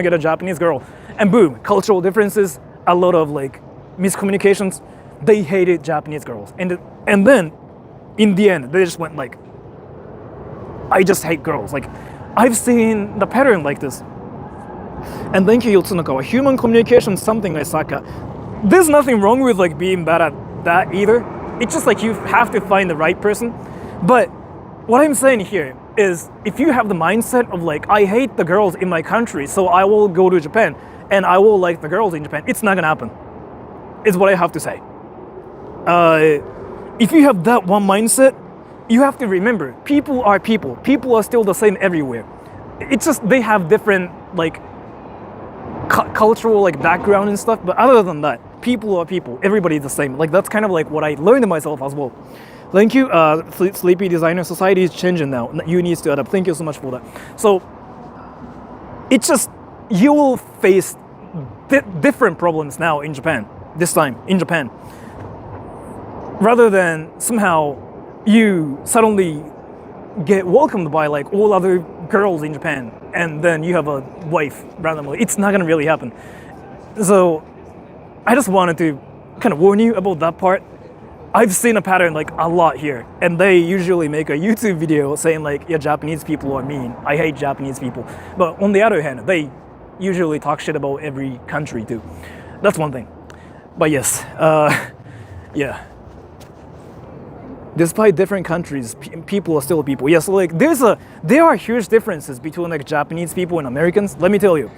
get a Japanese girl, and boom, cultural differences, a lot of like miscommunications. They hated Japanese girls, and then in the end, they just went like, I just hate girls. Like, I've seen the pattern like this. And thank you, Yotsunakawa. Human communication is something I suck at. There's nothing wrong with like being bad at that either. It's just like you have to find the right person. But what I'm saying here is, if you have the mindset of like, I hate the girls in my country, so I will go to Japan and I will like the girls in Japan, it's not gonna happen. Is what I have to say. If you have that one mindset, you have to remember, people are people. People are still the same everywhere. It's just they have different like cultural like background and stuff, but other than that, people are people. Everybody's the same. Like, that's kind of like what I learned myself as well. Thank you, Sleepy Designer. Society is changing now. You need to adapt. Thank you so much for that. So it's just, you will face different problems now in Japan, this time in Japan, rather than somehow you suddenly get welcomed by like all other girls in Japan and then you have a wife randomly. It's not gonna really happen. So I just wanted to kind of warn you about that part. I've seen a pattern like a lot here, and they usually make a YouTube video saying like, yeah, Japanese people are mean, I hate Japanese people. But on the other hand, they usually talk shit about every country too. That's one thing. But yes, yeah. Despite different countries, people are still people. Yes, like there are huge differences between like Japanese people and Americans. Let me tell you,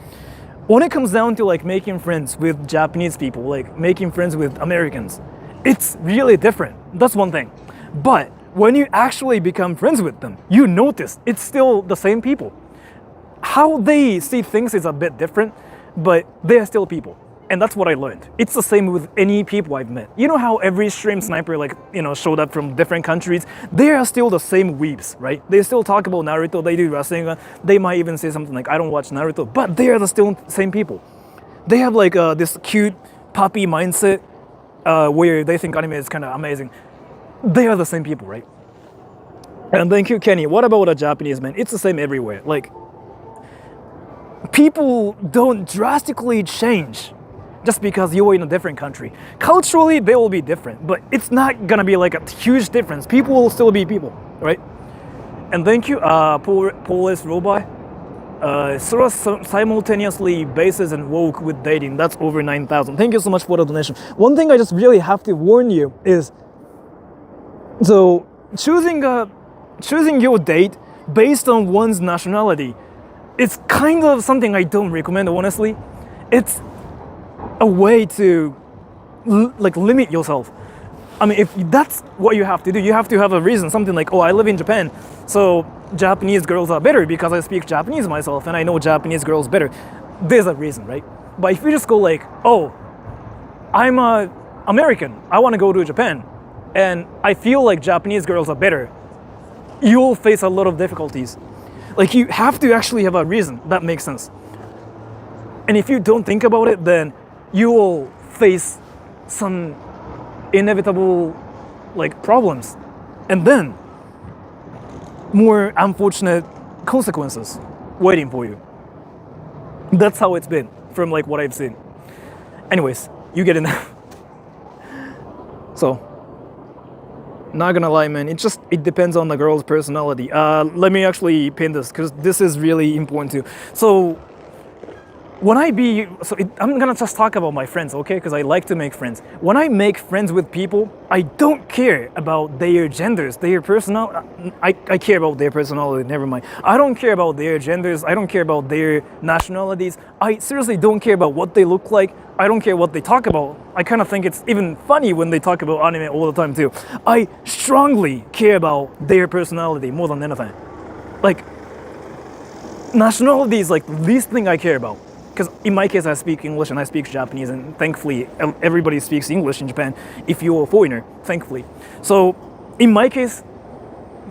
when it comes down to like making friends with Japanese people, like making friends with Americans, it's really different. That's one thing. But when you actually become friends with them, you notice it's still the same people. How they see things is a bit different, but they are still people. And that's what I learned. It's the same with any people I've met. You know how every stream sniper showed up from different countries? They are still the same weebs, right? They still talk about Naruto, they do wrestling, they might even say something like, I don't watch Naruto, but they are the still same people. They have like this cute puppy mindset where they think anime is kind of amazing. They are the same people, right? And thank you, Kenny. What about a Japanese man? It's the same everywhere. Like, people don't drastically change just because you're in a different country. Culturally, they will be different, but it's not gonna be like a huge difference. People will still be people, right? And thank you, Polish Robot. Sora simultaneously bases and woke with dating. That's over 9,000. Thank you so much for the donation. One thing I just really have to warn you is, so choosing your date based on one's nationality, it's kind of something I don't recommend, honestly. It's a way to like limit yourself. I mean, if that's what you have to do, you have to have a reason, something like, oh, I live in Japan, so Japanese girls are better because I speak Japanese myself and I know Japanese girls better. There's a reason, right? But if you just go like, oh, I'm American, I want to go to Japan, and I feel like Japanese girls are better, you'll face a lot of difficulties. Like, you have to actually have a reason that makes sense. And if you don't think about it, then you will face some inevitable like problems, and then more unfortunate consequences waiting for you. That's how it's been from like what I've seen. Anyways, you get it now. So, not gonna lie, man, it depends on the girl's personality. Let me actually pin this because this is really important too. So I'm gonna just talk about my friends, okay? Because I like to make friends. When I make friends with people, I don't care about their genders, their personality. I care about their personality, never mind. I don't care about their genders, I don't care about their nationalities. I seriously don't care about what they look like. I don't care what they talk about. I kind of think it's even funny when they talk about anime all the time too. I strongly care about their personality more than anything. Like, nationality is like the least thing I care about. Because in my case, I speak English and I speak Japanese, and thankfully, everybody speaks English in Japan if you're a foreigner, thankfully. So, in my case,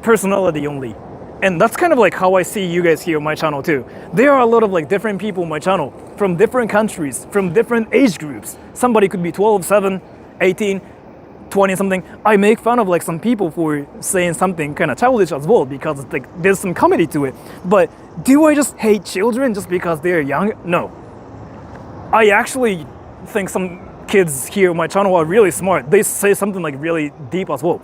personality only. And that's kind of like how I see you guys here on my channel too. There are a lot of like different people on my channel, from different countries, from different age groups. Somebody could be 12, 7, 18, 20 something. I make fun of like some people for saying something kind of childish as well, because like there's some comedy to it. But do I just hate children just because they're young? No. I actually think some kids here on my channel are really smart. They say something like really deep as well.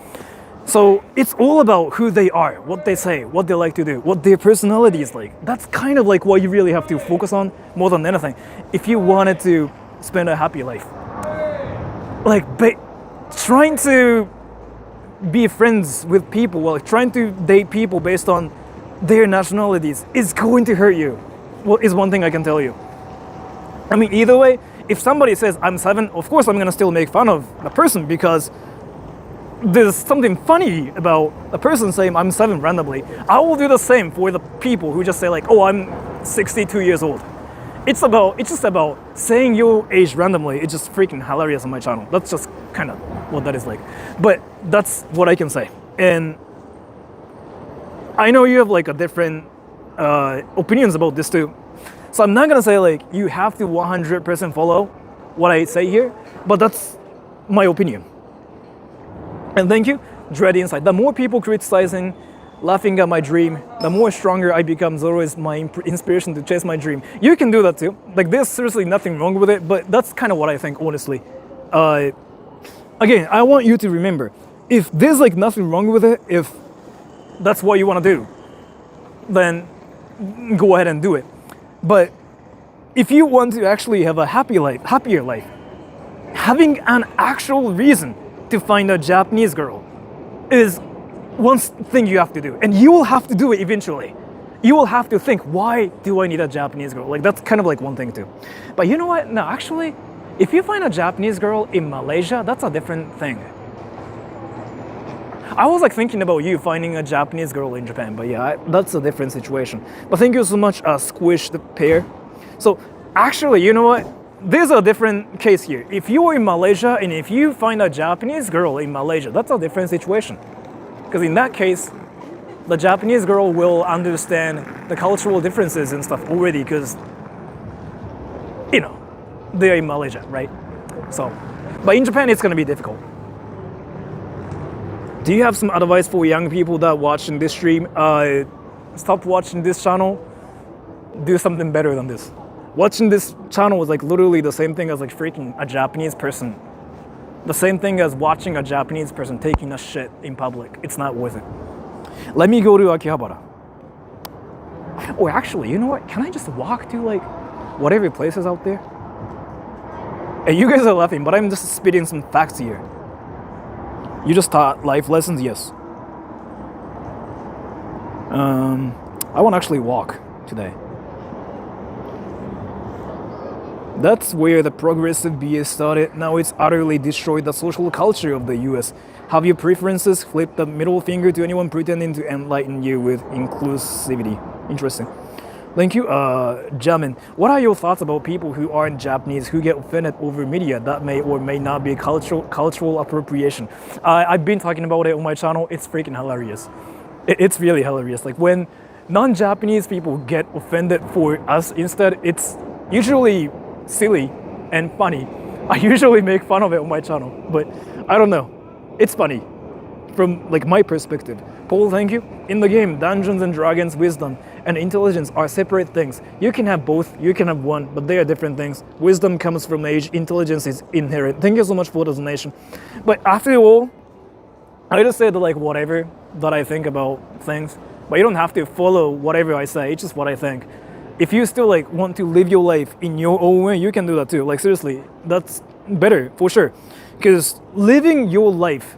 So it's all about who they are, what they say, what they like to do, what their personality is like. That's kind of like what you really have to focus on more than anything if you wanted to spend a happy life. Like, trying to be friends with people, like trying to date people based on their nationalities is going to hurt you. Well, is one thing I can tell you. I mean, either way, if somebody says I'm 7, of course I'm gonna still make fun of the person, because there's something funny about a person saying I'm 7 randomly. I will do the same for the people who just say like, oh, I'm 62 years old. It's just about saying your age randomly. It's just freaking hilarious on my channel. That's just kind of what that is like. But that's what I can say. And I know you have like a different opinions about this too. So I'm not gonna say like you have to 100% follow what I say here, but that's my opinion. And thank you, Dread Insight. The more people criticizing, laughing at my dream, the more stronger I become. Zoro is my inspiration to chase my dream. You can do that too. Like, there's seriously nothing wrong with it, but that's kind of what I think, honestly. Again, I want you to remember, if there's like nothing wrong with it, if that's what you want to do, then go ahead and do it. But if you want to actually have a happier life, having an actual reason to find a Japanese girl is one thing you have to do. And you will have to do it eventually. You will have to think, why do I need a Japanese girl? Like, that's kind of like one thing too. But you know what? No, actually, if you find a Japanese girl in Malaysia, that's a different thing. I was like thinking about you finding a Japanese girl in Japan, but yeah, that's a different situation. But thank you so much, Squish the Pair. So actually, you know what? There's a different case here. If you are in Malaysia and if you find a Japanese girl in Malaysia, that's a different situation. Because in that case, the Japanese girl will understand the cultural differences and stuff already, because, you know, they're in Malaysia, right? So, but in Japan, it's going to be difficult. Do you have some advice for young people that are watching this stream? Stop watching this channel. Do something better than this. Watching this channel is like literally the same thing as like freaking a Japanese person. The same thing as watching a Japanese person taking a shit in public. It's not worth it. Let me go to Akihabara. Oh, actually, you know what? Can I just walk to like whatever places out there? Hey, you guys are laughing, but I'm just spitting some facts here. You just taught life lessons? Yes. I want to actually walk today. That's where the progressive BS started. Now it's utterly destroyed the social culture of the US. Have your preferences flipped the middle finger to anyone pretending to enlighten you with inclusivity? Interesting. Thank you, Jamin. What are your thoughts about people who aren't Japanese who get offended over media that may or may not be cultural appropriation? I've been talking about it on my channel. It's freaking hilarious. It's really hilarious. Like when non-Japanese people get offended for us instead, it's usually silly and funny. I usually make fun of it on my channel, but I don't know. It's funny from like my perspective. Paul, thank you. In the game, Dungeons and Dragons, wisdom and intelligence are separate things. You can have both, you can have one, but they are different things. Wisdom comes from age, intelligence is inherent. Thank you so much for the donation. But after all, I just said like whatever that I think about things, but you don't have to follow whatever I say. It's just what I think. If you still like want to live your life in your own way, you can do that too. Like seriously, that's better for sure. Because living your life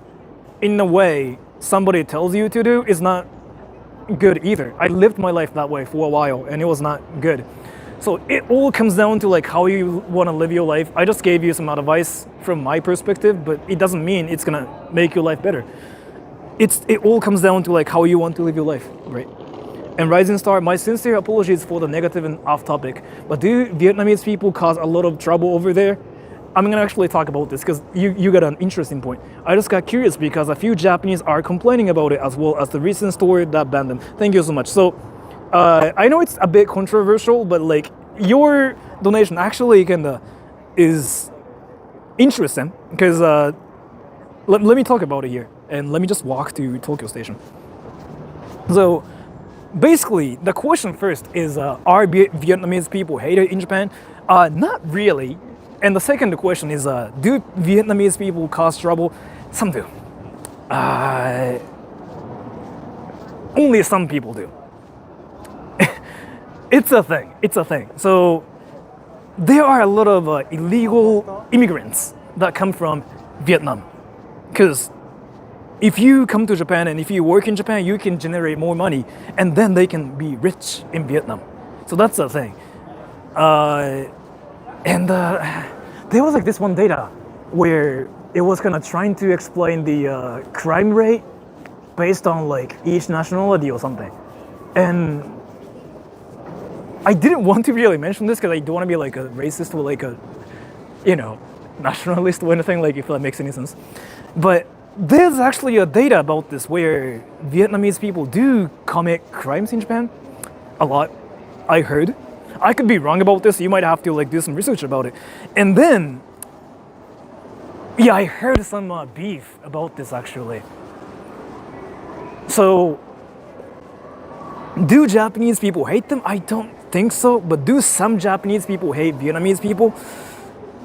in the way somebody tells you to do is not good either. I lived my life that way for a while and it was not good. So it all comes down to like how you want to live your life. I just gave you some advice from my perspective, but it doesn't mean it's gonna make your life better. It all comes down to like how you want to live your life, right? And Rising Star, my sincere apologies for the negative and off topic, but do Vietnamese people cause a lot of trouble over there? I'm gonna actually talk about this because you got an interesting point. I just got curious because a few Japanese are complaining about it as well as the recent story that banned them. Thank you so much. So I know it's a bit controversial, but like your donation actually kinda is interesting because let me talk about it here and let me just walk to Tokyo Station. So basically, the question first is, are Vietnamese people hated in Japan? Not really. And the second question is, do Vietnamese people cause trouble? Some do. Only some people do. It's a thing. It's a thing. So there are a lot of illegal immigrants that come from Vietnam. Because if you come to Japan and if you work in Japan, you can generate more money and then they can be rich in Vietnam. So that's the thing. And there was like this one data where it was kind of trying to explain the crime rate based on like each nationality or something. And I didn't want to really mention this because I don't want to be like a racist or like a, you know, nationalist or anything, like if that makes any sense. But there's actually a data about this where Vietnamese people do commit crimes in Japan. A lot, I heard. I could be wrong about this. You might have to like do some research about it. And then, yeah, I heard some beef about this actually. So, do Japanese people hate them? I don't think so. But do some Japanese people hate Vietnamese people?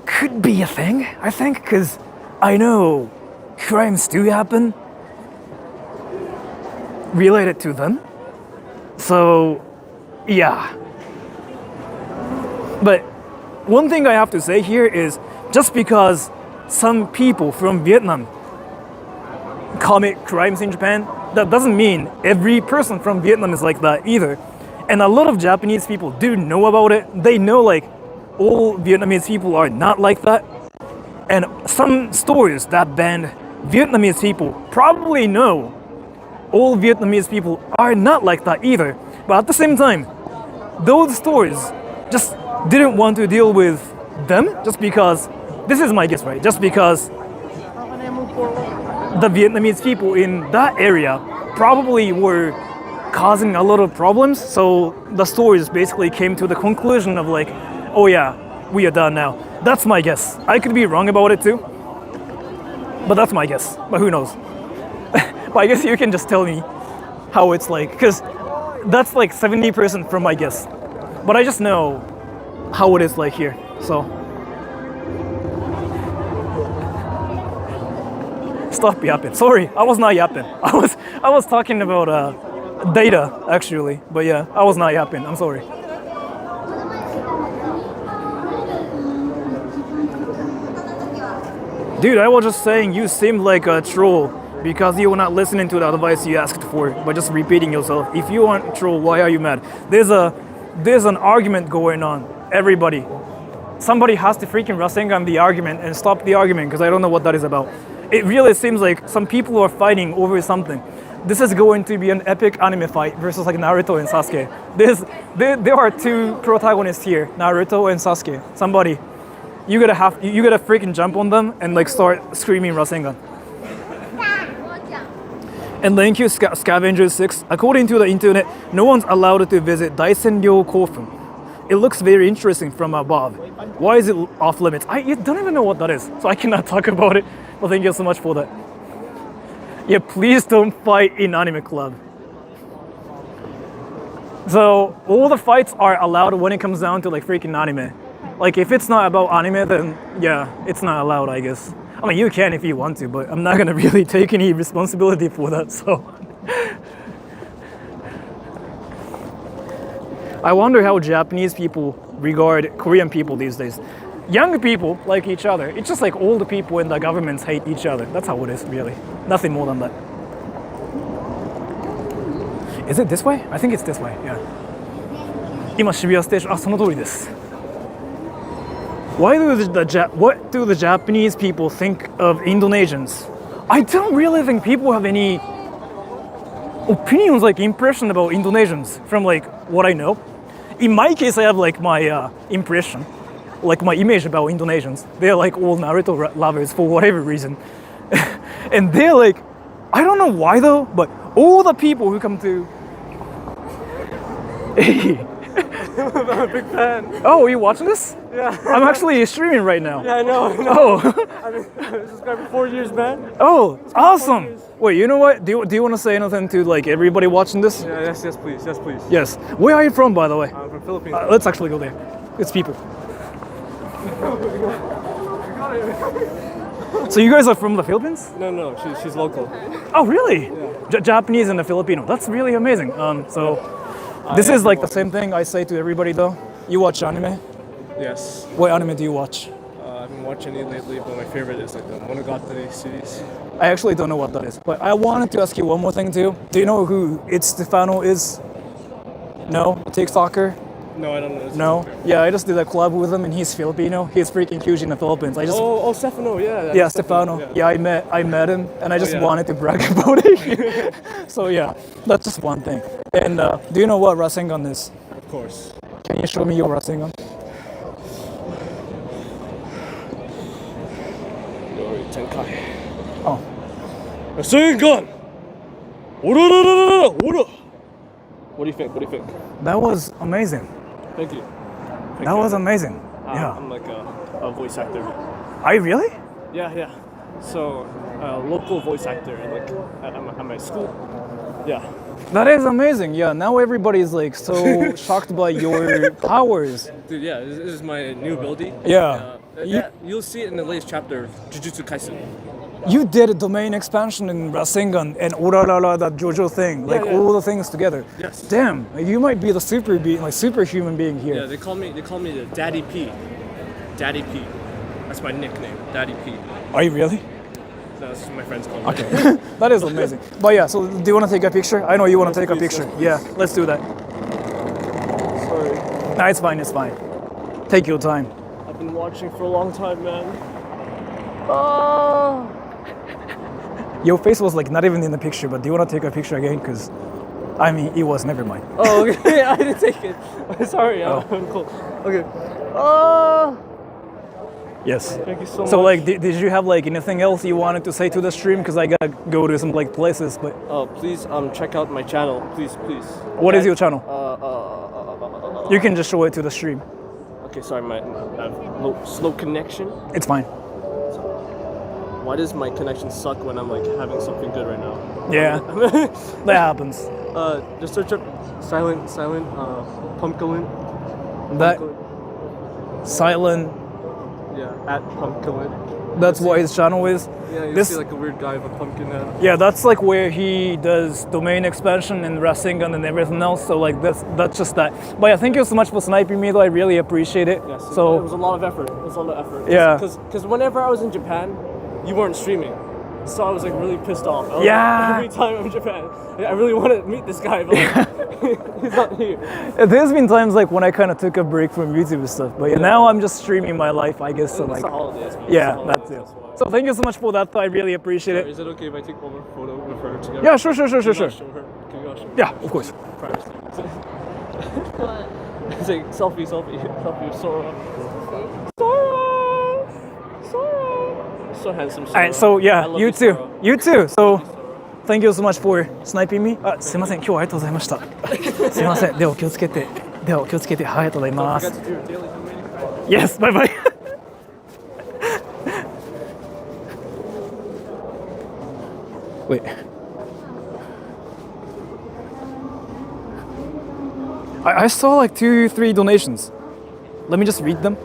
Could be a thing, I think, because I know crimes do happen related to them. So, yeah. But one thing I have to say here is just because some people from Vietnam commit crimes in Japan, that doesn't mean every person from Vietnam is like that either. And a lot of Japanese people do know about it. They know like all Vietnamese people are not like that. And some stores that ban Vietnamese people probably know all Vietnamese people are not like that either. But at the same time, those stores just didn't want to deal with them just because, this is my guess, right? Just because the Vietnamese people in that area probably were causing a lot of problems. So the stores basically came to the conclusion of like, oh yeah, we are done now. That's my guess. I could be wrong about it too, but that's my guess. But who knows? But I guess you can just tell me how it's like, because that's like 70% from my guess. But I just know how it is like here. So stop yapping. Sorry, I was not yapping. I was talking about data actually. But yeah, I was not yapping. I'm sorry. Dude, I was just saying you seemed like a troll because you were not listening to the advice you asked for by just repeating yourself. If you aren't a troll, why are you mad? There's an argument going on. Everybody somebody has to freaking Rasengan the argument and stop the argument because I don't know what that is about. It really seems like some people are fighting over something. This is going to be an epic anime fight versus like Naruto and Sasuke. There are two protagonists here, Naruto and Sasuke. Somebody, you gotta freaking jump on them and like start screaming Rasengan. And thank you, Scavenger 6. According to the internet, no one's allowed to visit Daisenryo Kofun. It looks very interesting from above. Why is it off limits? I don't even know what that is, so I cannot talk about it. Well, thank you so much for that. Yeah, please don't fight in anime club. So all the fights are allowed when it comes down to like freaking anime. Like if it's not about anime, then yeah, it's not allowed, I guess. I mean, you can if you want to, but I'm not gonna really take any responsibility for that, so. I wonder how Japanese people regard Korean people these days. Young people like each other. It's just like old people and the governments hate each other. That's how it is, really. Nothing more than that. Is it this way? I think it's this way, yeah. 今渋谷ステーション、あ、その通りです。What do the Japanese people think of Indonesians? I don't really think people have any opinions, like impression about Indonesians from like what I know. In my case, I have like my impression, like my image about Indonesians. They're like all Naruto lovers for whatever reason. And they're like, I don't know why though, but all the people who come to... Hey. I'm a big fan. Oh, are you watching this? Yeah. I'm actually streaming right now. Yeah, I know. Oh. I've been subscribed for 4 years, man. Oh, awesome. Wait, you know what? Do you want to say anything to like everybody watching this? Yeah, yes, please. Yes, please. Yes. Where are you from, by the way? I'm from Philippines. Let's actually go there. It's people. So you guys are from the Philippines? No, she's local. Oh, really? Yeah. Japanese and a Filipino. That's really amazing. This is like the same thing I say to everybody though. You watch anime? Yes. What anime do you watch? I've been watching it lately, but my favorite is like the Monogatari series. I actually don't know what that is, but I wanted to ask you one more thing too. Do you know who It's Stefano is? No? TikToker? No, I don't know. No? Yeah, I just did a collab with him and he's Filipino. He's freaking huge in the Philippines. Stefano, yeah. Yeah, Stefano. Yeah, I met him and I just yeah. wanted to brag about it. So yeah, that's just one thing. And do you know what Rasengan is? Of course. Can you show me your Rasengan? Yori Tenkai. Oh. Rasengan! Ora! What do you think? That was amazing. Thank you. That was amazing. Yeah. I'm like a voice actor. Are you really? Yeah. So, local voice actor at my school. Yeah. That is amazing. Yeah, now everybody's like so shocked by your powers. Dude, yeah, this is my new ability. Yeah. You'll see it in the latest chapter of Jujutsu Kaisen. You did a domain expansion in Rasengan and Urarara, that JoJo thing, like yeah. all the things together. Yes. Damn, you might be the superhuman being here. Yeah, they call me the Daddy P. Daddy P. That's my nickname, Daddy P. Are you really? That's what my friends call me. Okay, that is amazing. But yeah, so do you want to take a picture? I know you want to take a please, picture. yes, Yeah, let's do that. Sorry. Nah, it's fine. Take your time. I've been watching for a long time, man. Your face was like not even in the picture, but do you want to take a picture again? Because, I mean, it was, never mind. Oh, okay. I didn't take it. Sorry, I'm cool. Okay. Yes. Thank you so much. So like, did you have like anything else you wanted to say to the stream? Because I gotta go to some like places, but. Oh, please check out my channel, please. What is your channel? You can just show it to the stream. Okay, sorry, I have slow connection. It's fine. Why does my connection suck when I'm like having something good right now? Yeah, that happens. Just search up silent pumpkin. That silent. Yeah, at pumpkin. That's what his channel is. Yeah, you see like a weird guy with a pumpkin head. Yeah, that's like where he does domain expansion and Rasengan and everything else. So like that's just that. But yeah, thank you so much for sniping me though. I really appreciate it. Yes, so it was a lot of effort. Yeah. Because whenever I was in Japan, you weren't streaming. So I was like really pissed off. I was Yeah. Like, every time I'm in Japan, I really want to meet this guy, but like, he's not here. There's been times like when I kind of took a break from YouTube and stuff, but now I'm just streaming my life, I guess. So It's like, the holidays. Man. yeah, It's the holidays, that's it. why. So thank you so much for that. I really appreciate it. Is it okay if I take one more photo with her together? Yeah, sure. Can you not show her? Can you not show her? Yeah, of course. Privacy. It's like selfie with Sora. Sora! So handsome, Sora. Alright, so I yeah, love you too. Sora. You too. So thank you so much for sniping me. あ、すいません。今日はありがとうございました。すいません。では気をつけて。はい、ありがとうございま Forgot す。 to do your daily filming. Yes, bye bye. Wait. I saw like 2-3 donations. Let me just read them.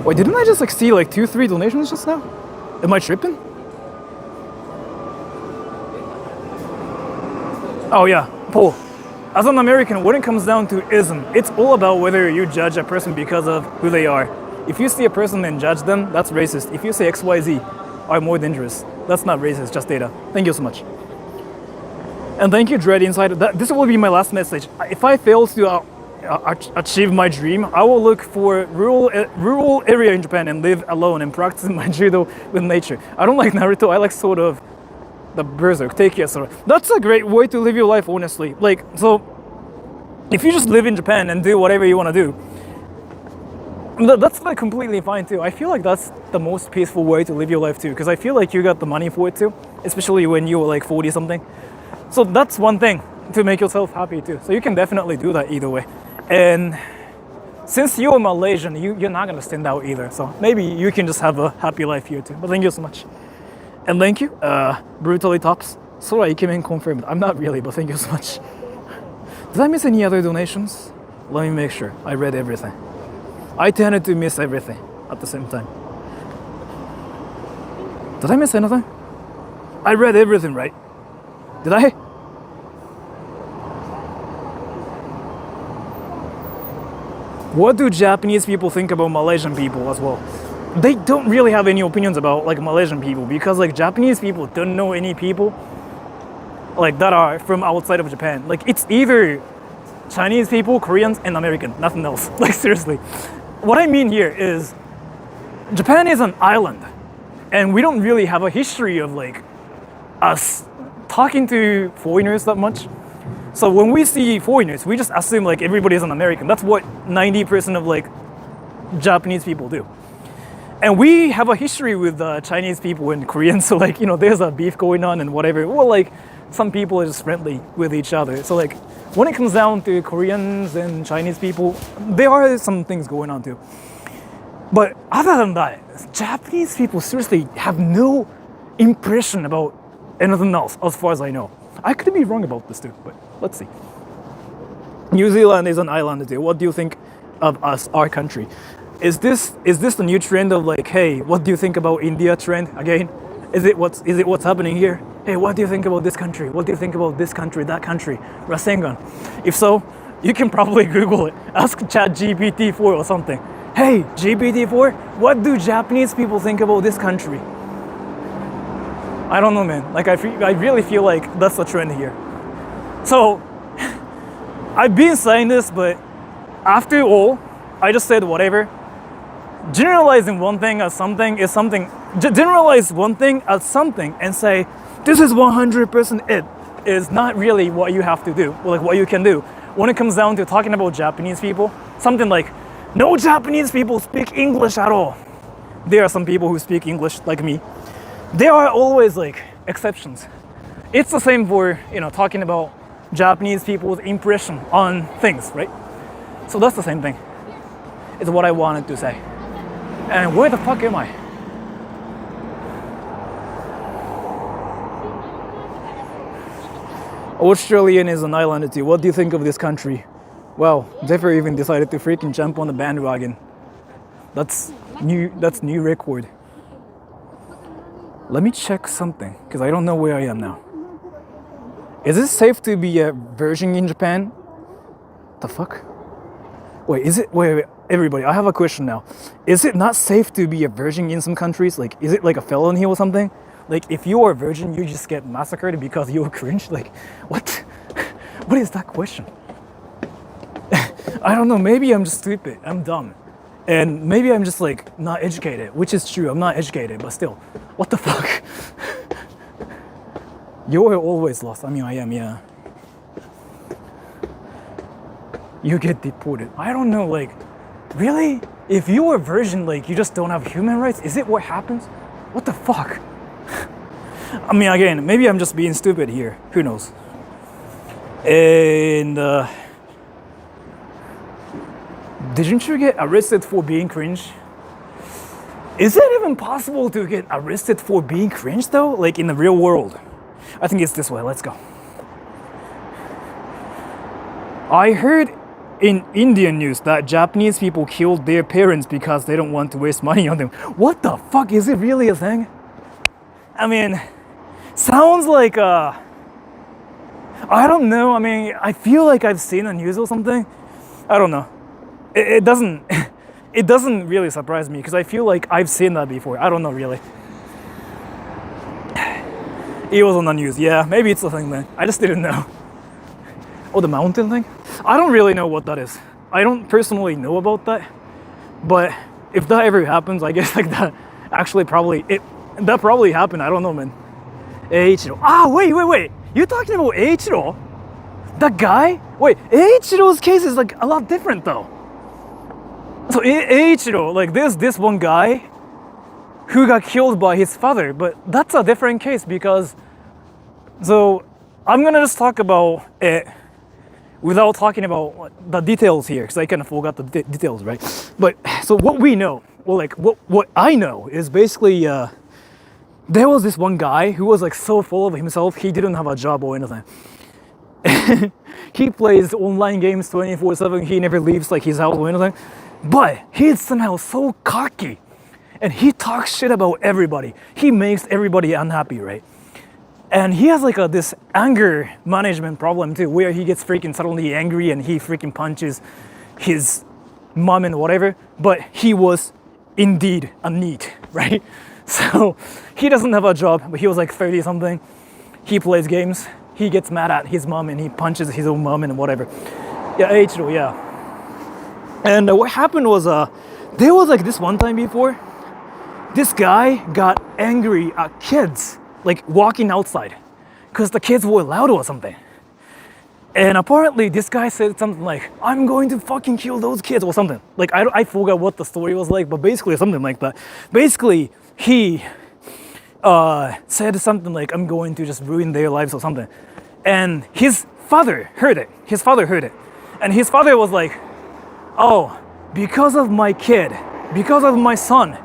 Wait, didn't I just like see like 2-3 donations just now? Am I tripping? Oh yeah, Paul. As an American, when it comes down to ism, it's all about whether you judge a person because of who they are. If you see a person and judge them, that's racist. If you say XYZ are more dangerous, that's not racist, just data. Thank you so much. And thank you, Dread Inside. This will be my last message. If I fail to achieve my dream, I will look for rural area in Japan and live alone and practice my judo with nature. I don't like Naruto, I like sort of the berserk. Take care, Sora. That's a great way to live your life, honestly. Like, so if you just live in Japan and do whatever you want to do, that's like completely fine too. I feel like that's the most peaceful way to live your life too, because I feel like you got the money for it too, especially when you were like 40 something. So that's one thing to make yourself happy too. So you can definitely do that either way. And since you're Malaysian, you're not gonna stand out either. So maybe you can just have a happy life here too. But thank you so much. And thank you, Brutally Tops. Sora Ikemen confirmed. I'm not really, but thank you so much. Did I miss any other donations? Let me make sure. I read everything. I tended to miss everything at the same time. Did I miss anything? I read everything, right? Did I? What do Japanese people think about Malaysian people as well? They don't really have any opinions about like Malaysian people because like Japanese people don't know any people like that are from outside of Japan. Like it's either Chinese people, Koreans, and American, nothing else. Like seriously. What I mean here is Japan is an island and we don't really have a history of like us talking to foreigners that much. So when we see foreigners, we just assume like everybody is an American. That's what 90% of like Japanese people do. And we have a history with Chinese people and Koreans, so like, you know, there's a beef going on and whatever. Well, like, some people are just friendly with each other. So like, when it comes down to Koreans and Chinese people, there are some things going on too. But other than that, Japanese people seriously have no impression about anything else, as far as I know. I could be wrong about this too, but let's see. New Zealand is an island too. What do you think of us, our country? Is this the new trend of like, hey, what do you think about India trend again? Is it what's happening here? Hey, what do you think about this country? What do you think about this country, that country? Rasengan. If so, you can probably Google it. Ask ChatGPT-4 or something. Hey, GPT-4, what do Japanese people think about this country? I don't know, man. Like I really feel like that's the trend here. So I've been saying this, but after all, I just said whatever. Generalizing one thing as something is something. Generalize one thing as something and say this is 100% it is not really what you have to do, or like what you can do. When it comes down to talking about Japanese people, something like no Japanese people speak English at all. There are some people who speak English like me. There are always like exceptions. It's the same for, you know, talking about Japanese people's impression on things, right? So that's the same thing. It's what I wanted to say. And where the fuck am I? Australian is an island too. What do you think of this country? Well, Zephyr even decided to freaking jump on the bandwagon. That's new record. Let me check something, because I don't know where I am now. Is it safe to be a virgin in Japan? The fuck? Wait, everybody, I have a question now. Is it not safe to be a virgin in some countries? Like, is it like a felony or something? Like, if you are a virgin, you just get massacred because you're cringe? Like, what? What is that question? I don't know, maybe I'm just stupid, I'm dumb. And maybe I'm just like not educated, which is true, I'm not educated, but still, what the fuck? You're always lost. I mean, I am, yeah. You get deported. I don't know, like, really? If you're a virgin, like, you just don't have human rights? Is it what happens? What the fuck? I mean, again, maybe I'm just being stupid here. Who knows? And, didn't you get arrested for being cringe? Is it even possible to get arrested for being cringe though? Like in the real world? I think it's this way, let's go. I heard in Indian news that Japanese people killed their parents because they don't want to waste money on them. What the fuck, is it really a thing? I mean, sounds like I don't know, I mean, I feel like I've seen the news or something. I don't know. It doesn't really surprise me because I feel like I've seen that before. I don't know really. It was on the news. Yeah, maybe it's a thing then. I just didn't know. Oh, the mountain thing? I don't really know what that is. I don't personally know about that. But if that ever happens, I guess like that actually that probably happened. I don't know, man. Eiichiro. Ah, wait. You're talking about Eiichiro? That guy? Wait, Eiichiro's case is like a lot different though. So Eiichiro, like there's this one guy who got killed by his father, but that's a different case because, so I'm gonna just talk about it without talking about the details here because I kind of forgot the details, right? But so what we know, well, like what I know is basically there was this one guy who was like so full of himself, he didn't have a job or anything. He plays online games 24/7, he never leaves like his house or anything. But he's somehow so cocky and he talks shit about everybody. He makes everybody unhappy, right? And he has like this anger management problem too, where he gets freaking suddenly angry and he freaking punches his mom and whatever. But he was indeed a NEET, right? So he doesn't have a job, but he was like 30 something. He plays games. He gets mad at his mom and he punches his own mom and whatever. Yeah, Eiichiro, yeah. And what happened was, there was like this one time before, this guy got angry at kids, like walking outside, because the kids were loud or something. And apparently this guy said something like, I'm going to fucking kill those kids or something. Like, I forgot what the story was like, but basically something like that. Basically, he said something like, I'm going to just ruin their lives or something. And his father heard it. And his father was like, oh, because of my kid, because of my son,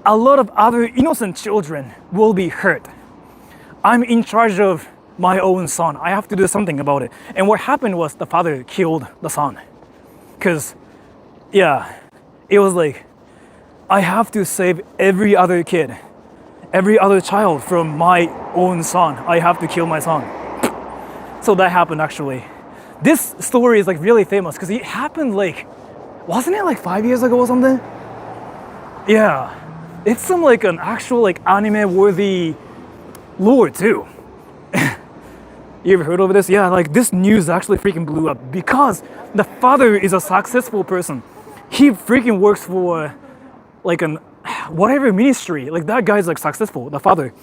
a lot of other innocent children will be hurt. I'm in charge of my own son. I have to do something about it. And what happened was the father killed the son. Because, yeah, it was like, I have to save every other kid, every other child from my own son. I have to kill my son. So that happened actually. This story is like really famous because it happened like, wasn't it like 5 years ago or something? Yeah, it's some like an actual like anime worthy lore too. You ever heard of this? Yeah, like this news actually freaking blew up because the father is a successful person. He freaking works for like an whatever ministry. Like that guy's like successful, the father.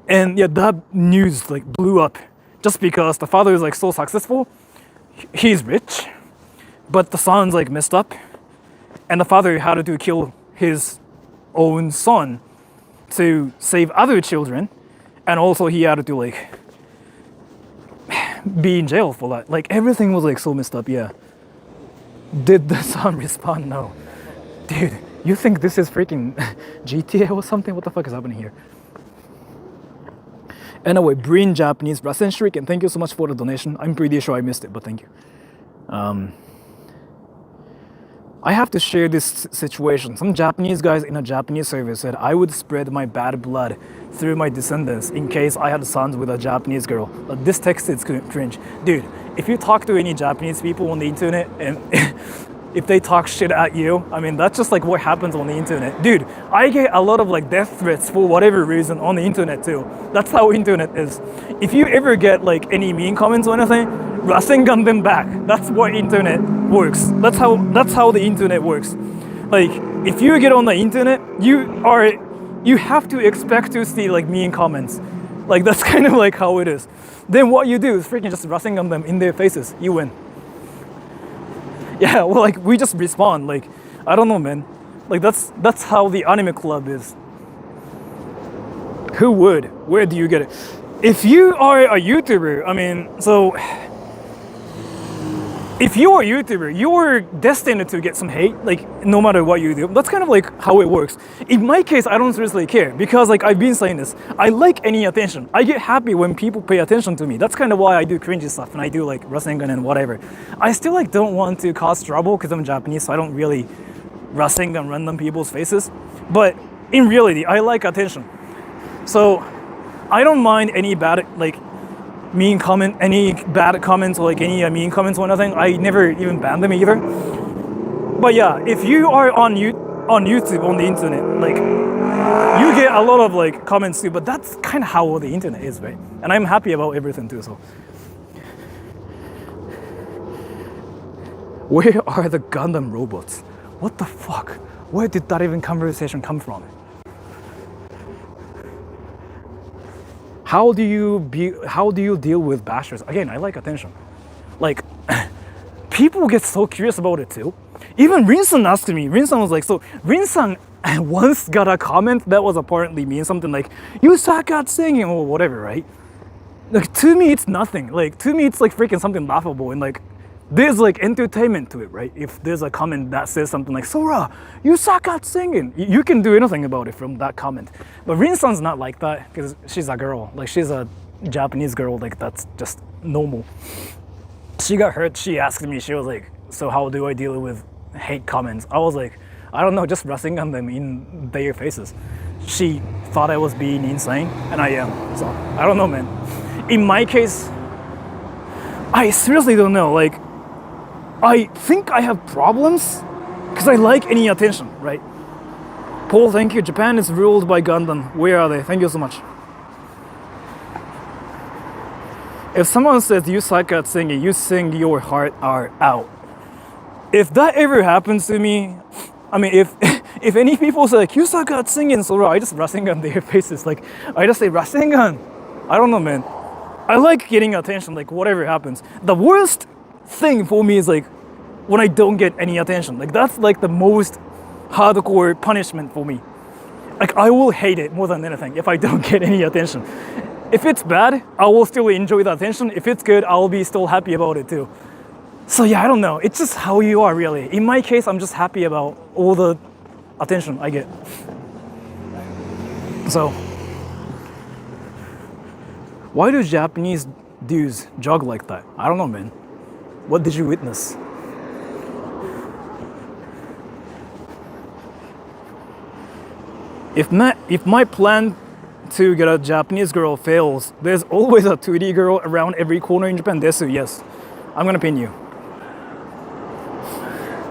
And yeah, that news like blew up just because the father is like so successful. He's rich, but the son's like messed up. And the father had to kill his own son to save other children. And also he had to like be in jail for that. Like everything was like so messed up, yeah. Did the son respond? No. Dude, you think this is freaking GTA or something? What the fuck is happening here? Anyway, Breen Japanese, Rasenshrik, and thank you so much for the donation. I'm pretty sure I missed it, but thank you. I have to share this situation. Some Japanese guys in a Japanese server said I would spread my bad blood through my descendants in case I had sons with a Japanese girl. This text is cringe. Dude, if you talk to any Japanese people on the internet and if they talk shit at you, I mean, that's just like what happens on the internet. Dude, I get a lot of like death threats for whatever reason on the internet too. That's how internet is. If you ever get like any mean comments or anything, Rasengan them back. That's what internet works. That's how the internet works. Like, if you get on the internet, you have to expect to see like mean comments. Like, that's kind of like how it is. Then what you do is freaking just Rasengan them in their faces. You win. Yeah, well, like, we just respond. Like, I don't know, man. Like, that's how the anime club is. Who would? Where do you get it? If you are a YouTuber, I mean, so if you're a YouTuber, you're destined to get some hate, like, no matter what you do. That's kind of like how it works. In my case, I don't seriously care because, like, I've been saying this. I like any attention. I get happy when people pay attention to me. That's kind of why I do cringy stuff and I do, like, Rasengan and whatever. I still, like, don't want to cause trouble because I'm Japanese, so I don't really Rasengan random people's faces. But in reality, I like attention. So I don't mind any bad, like, mean comment, any bad comments or like any mean comments or nothing. I never even ban them either. But yeah, if you are on YouTube, on the internet, like, you get a lot of like comments too, but that's kind of how the internet is, right? And I'm happy about everything too, so. Where are the Gundam robots? What the fuck? Where did that even conversation come from? How do you deal with bashers? Again, I like attention. Like, people get so curious about it too. Even Rin-san asked me. Rin-san was like, so Rin-san once got a comment that was apparently mean something like, you suck at singing or whatever, right? Like, to me, it's nothing. Like, to me, it's like freaking something laughable and like, there's like entertainment to it, right? If there's a comment that says something like, Sora, you suck at singing, you can do anything about it from that comment. But Rin-san's not like that because she's a girl. Like, she's a Japanese girl, like, that's just normal. She got hurt, she asked me, she was like, so how do I deal with hate comments? I was like, I don't know, just Rasengan them in their faces. She thought I was being insane, and I am. So, I don't know, man. In my case, I seriously don't know. Like, I think I have problems because I like any attention, right? Paul, thank you. Japan is ruled by Gundam. Where are they? Thank you so much. If someone says you suck at singing, you sing your heart out. If that ever happens to me, I mean, if any people say like, you suck at singing, Sora, I just Rasengan their faces. Like, I just say Rasengan. I don't know, man. I like getting attention, like, whatever happens. The worst thing for me is like when I don't get any attention. Like, that's like the most hardcore punishment for me. Like, I will hate it more than anything if I don't get any attention. If it's bad, I will still enjoy the attention. If it's good, I'll be still happy about it too. So yeah, I don't know. It's just how you are, really. In my case, I'm just happy about all the attention I get. So, why do Japanese dudes jog like that? I don't know, man. What did you witness? If my plan to get a Japanese girl fails, there's always a 2D girl around every corner in Japan. Desu, yes. I'm gonna pin you.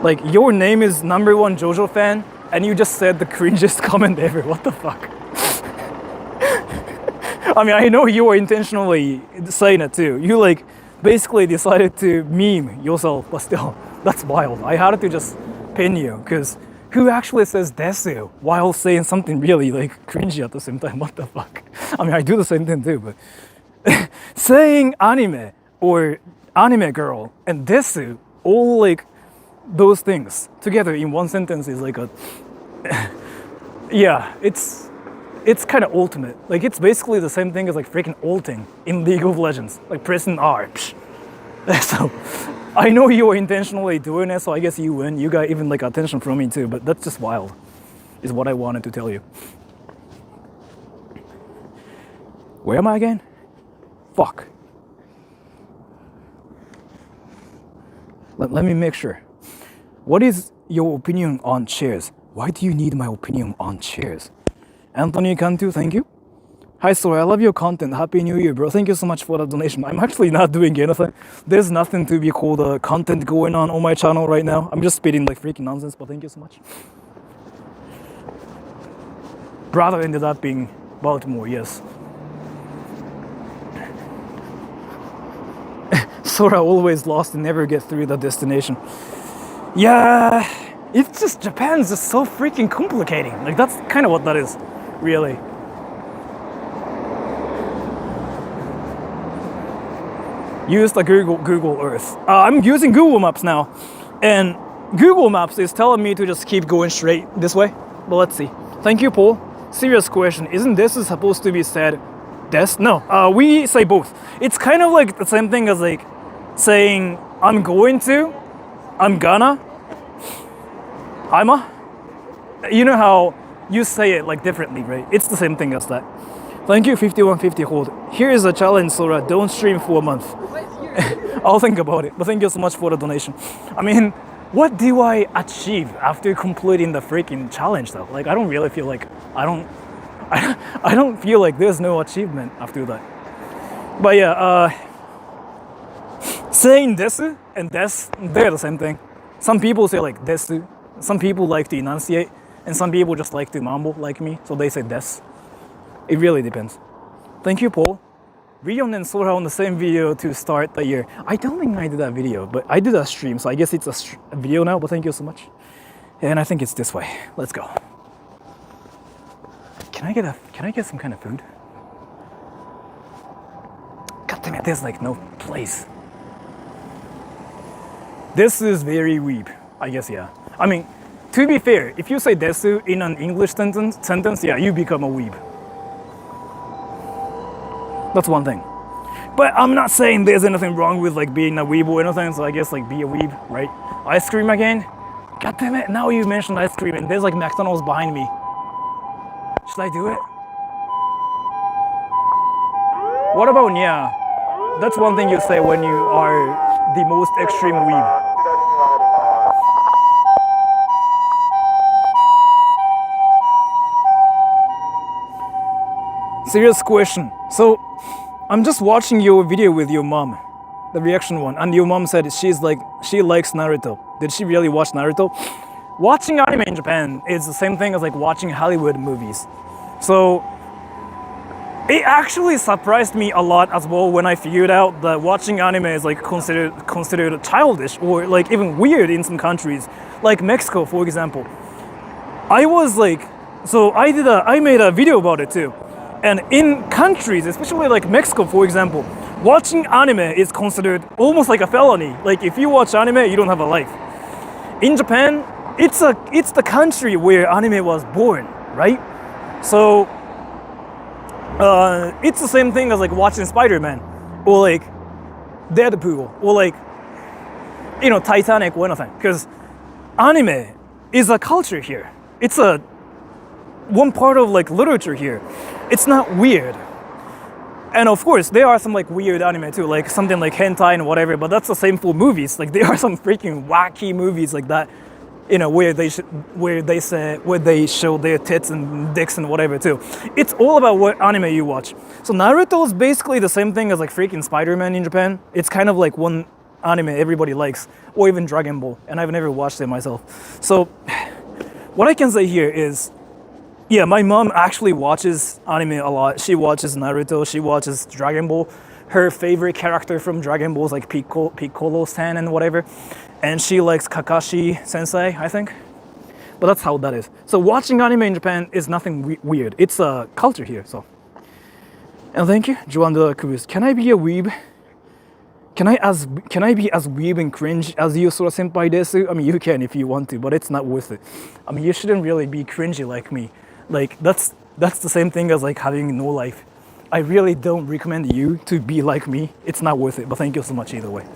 Like, your name is #1 JoJo fan, and you just said the cringiest comment ever. What the fuck? I mean, I know you were intentionally saying it too. You like basically decided to meme yourself, but still, that's wild. I had to just pin you, because who actually says desu while saying something really like cringy at the same time? What the fuck? I mean, I do the same thing too, but saying anime or anime girl and desu, all like those things together in one sentence is like a yeah, it's kind of ultimate. Like, it's basically the same thing as like freaking ulting in League of Legends, like pressing R. So I know you were intentionally doing it, so I guess you win. You got even like attention from me too, but that's just wild, is what I wanted to tell you. Where am I again? Fuck. Let me make sure. What is your opinion on chairs? Why do you need my opinion on chairs? Anthony Cantu, thank you. Hi, Sora, I love your content. Happy New Year, bro. Thank you so much for the donation. I'm actually not doing anything. There's nothing to be called content going on my channel right now. I'm just spitting like freaking nonsense, but thank you so much. Brother ended up being Baltimore, yes. Sora always lost and never get through the destination. Yeah, it's just, Japan's just so freaking complicating. Like, that's kind of what that is, really. Use the Google Earth. I'm using Google Maps now, and Google Maps is telling me to just keep going straight this way. But let's see. Thank you, Paul. Serious question. Isn't this supposed to be said des? No, we say both. It's kind of like the same thing as like saying I'm going to, I'm gonna, I'm a. You know how you say it like differently, right? It's the same thing as that. Thank you, 5150 hold. Here is a challenge, Sora. Don't stream for a month. I'll think about it. But thank you so much for the donation. I mean, what do I achieve after completing the freaking challenge, though? Like, I don't really feel like I don't feel like there's no achievement after that. But yeah, saying desu and des, they're the same thing. Some people say like desu. Some people like to enunciate, and some people just like to mumble like me, so they say des. It really depends. Thank you, Paul. Rion and Sora on the same video to start the year. I don't think I did that video, but I did a stream, so I guess it's a video now, but thank you so much. And I think it's this way. Let's go. Can I get some kind of food? God damn it, there's like no place. This is very weeb, I guess, yeah. I mean, to be fair, if you say desu in an English sentence, yeah, you become a weeb. That's one thing. But I'm not saying there's anything wrong with like being a weeb or anything, so I guess like be a weeb, right? Ice cream again? God damn it, now you mentioned ice cream and there's like McDonald's behind me. Should I do it? What about yeah? That's one thing you say when you are the most extreme weeb. Serious question. So, I'm just watching your video with your mom, the reaction one, and your mom said she likes Naruto. Did she really watch Naruto? Watching anime in Japan is the same thing as like watching Hollywood movies. So, it actually surprised me a lot as well when I figured out that watching anime is like considered childish or like even weird in some countries, like Mexico, for example. I was like, so I made a video about it too. And in countries, especially like Mexico, for example, watching anime is considered almost like a felony. Like if you watch anime, you don't have a life. In Japan, it's the country where anime was born, right? So it's the same thing as like watching Spider-Man or like Deadpool or like, you know, Titanic or anything. Because anime is a culture here. It's a one part of like literature here. It's not weird. And of course, there are some like weird anime too, like something like hentai and whatever, but that's the same for movies. Like there are some freaking wacky movies like that, you know, where they show their tits and dicks and whatever too. It's all about what anime you watch. So Naruto is basically the same thing as like freaking Spider-Man in Japan. It's kind of like one anime everybody likes, or even Dragon Ball, and I've never watched it myself. So what I can say here is, yeah, my mom actually watches anime a lot. She watches Naruto, she watches Dragon Ball. Her favorite character from Dragon Ball is like Piccolo-san and whatever. And she likes Kakashi Sensei, I think. But that's how that is. So watching anime in Japan is nothing weird. It's a culture here, so. And thank you, Joan de la Cruz. Can I be a weeb? Can I be as weeb and cringe as you, Sora Senpai desu? I mean, you can if you want to, but it's not worth it. I mean, you shouldn't really be cringy like me. Like, that's the same thing as like having no life. I really don't recommend you to be like me. It's not worth it, but thank you so much either way.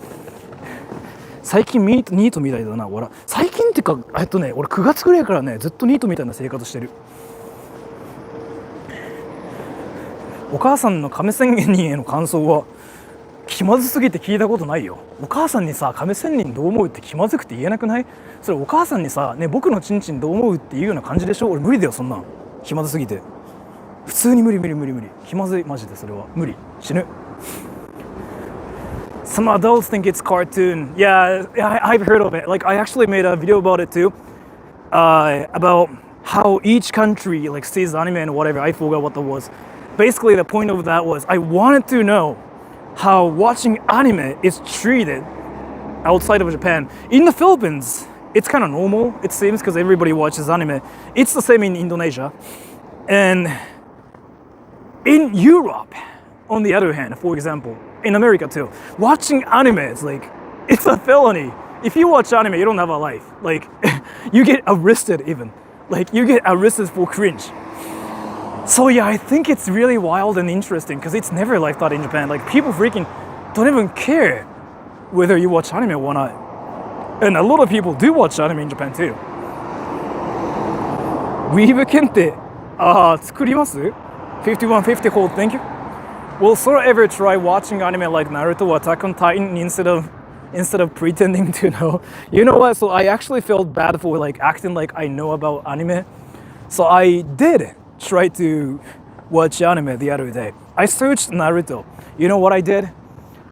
最近ニートみたいだな、俺。最近ってか、俺9月ぐらいからね、ずっとニートみたいな生活してる。お母さんの亀仙人への感想は気まずすぎて聞いたことないよ。お母さんにさ、亀仙人どう思うって気まずくて言えなくない？それお母さんにさ、ね、僕のチンチンどう思うっていうような感じでしょ？俺無理だよ、そんなん。気まずすぎて。普通に無理。気まずい、マジでそれは無理、死ぬ。Some adults think it's cartoon. Yeah, I've heard of it. Like I actually made a video about it too. About how each country like sees anime and whatever. I forgot what that was. Basically, the point of that was I wanted to know how watching anime is treated outside of Japan. In the Philippines, it's kind of normal, it seems, because everybody watches anime. It's the same in Indonesia. And in Europe, on the other hand, for example, in America too, watching anime is like, it's a felony. If you watch anime, you don't have a life. Like, you get arrested even. Like, you get arrested for cringe. So yeah, I think it's really wild and interesting because it's never like that in Japan. Like, people freaking don't even care whether you watch anime or not. And a lot of people do watch anime in Japan too. Weeb 検定作ります 5150 hold, thank you. Will Sora ever try watching anime like Naruto or Attack on Titan instead of pretending to know? You know what? So I actually felt bad for like acting like I know about anime. So I did try to watch anime the other day. I searched Naruto. You know what I did?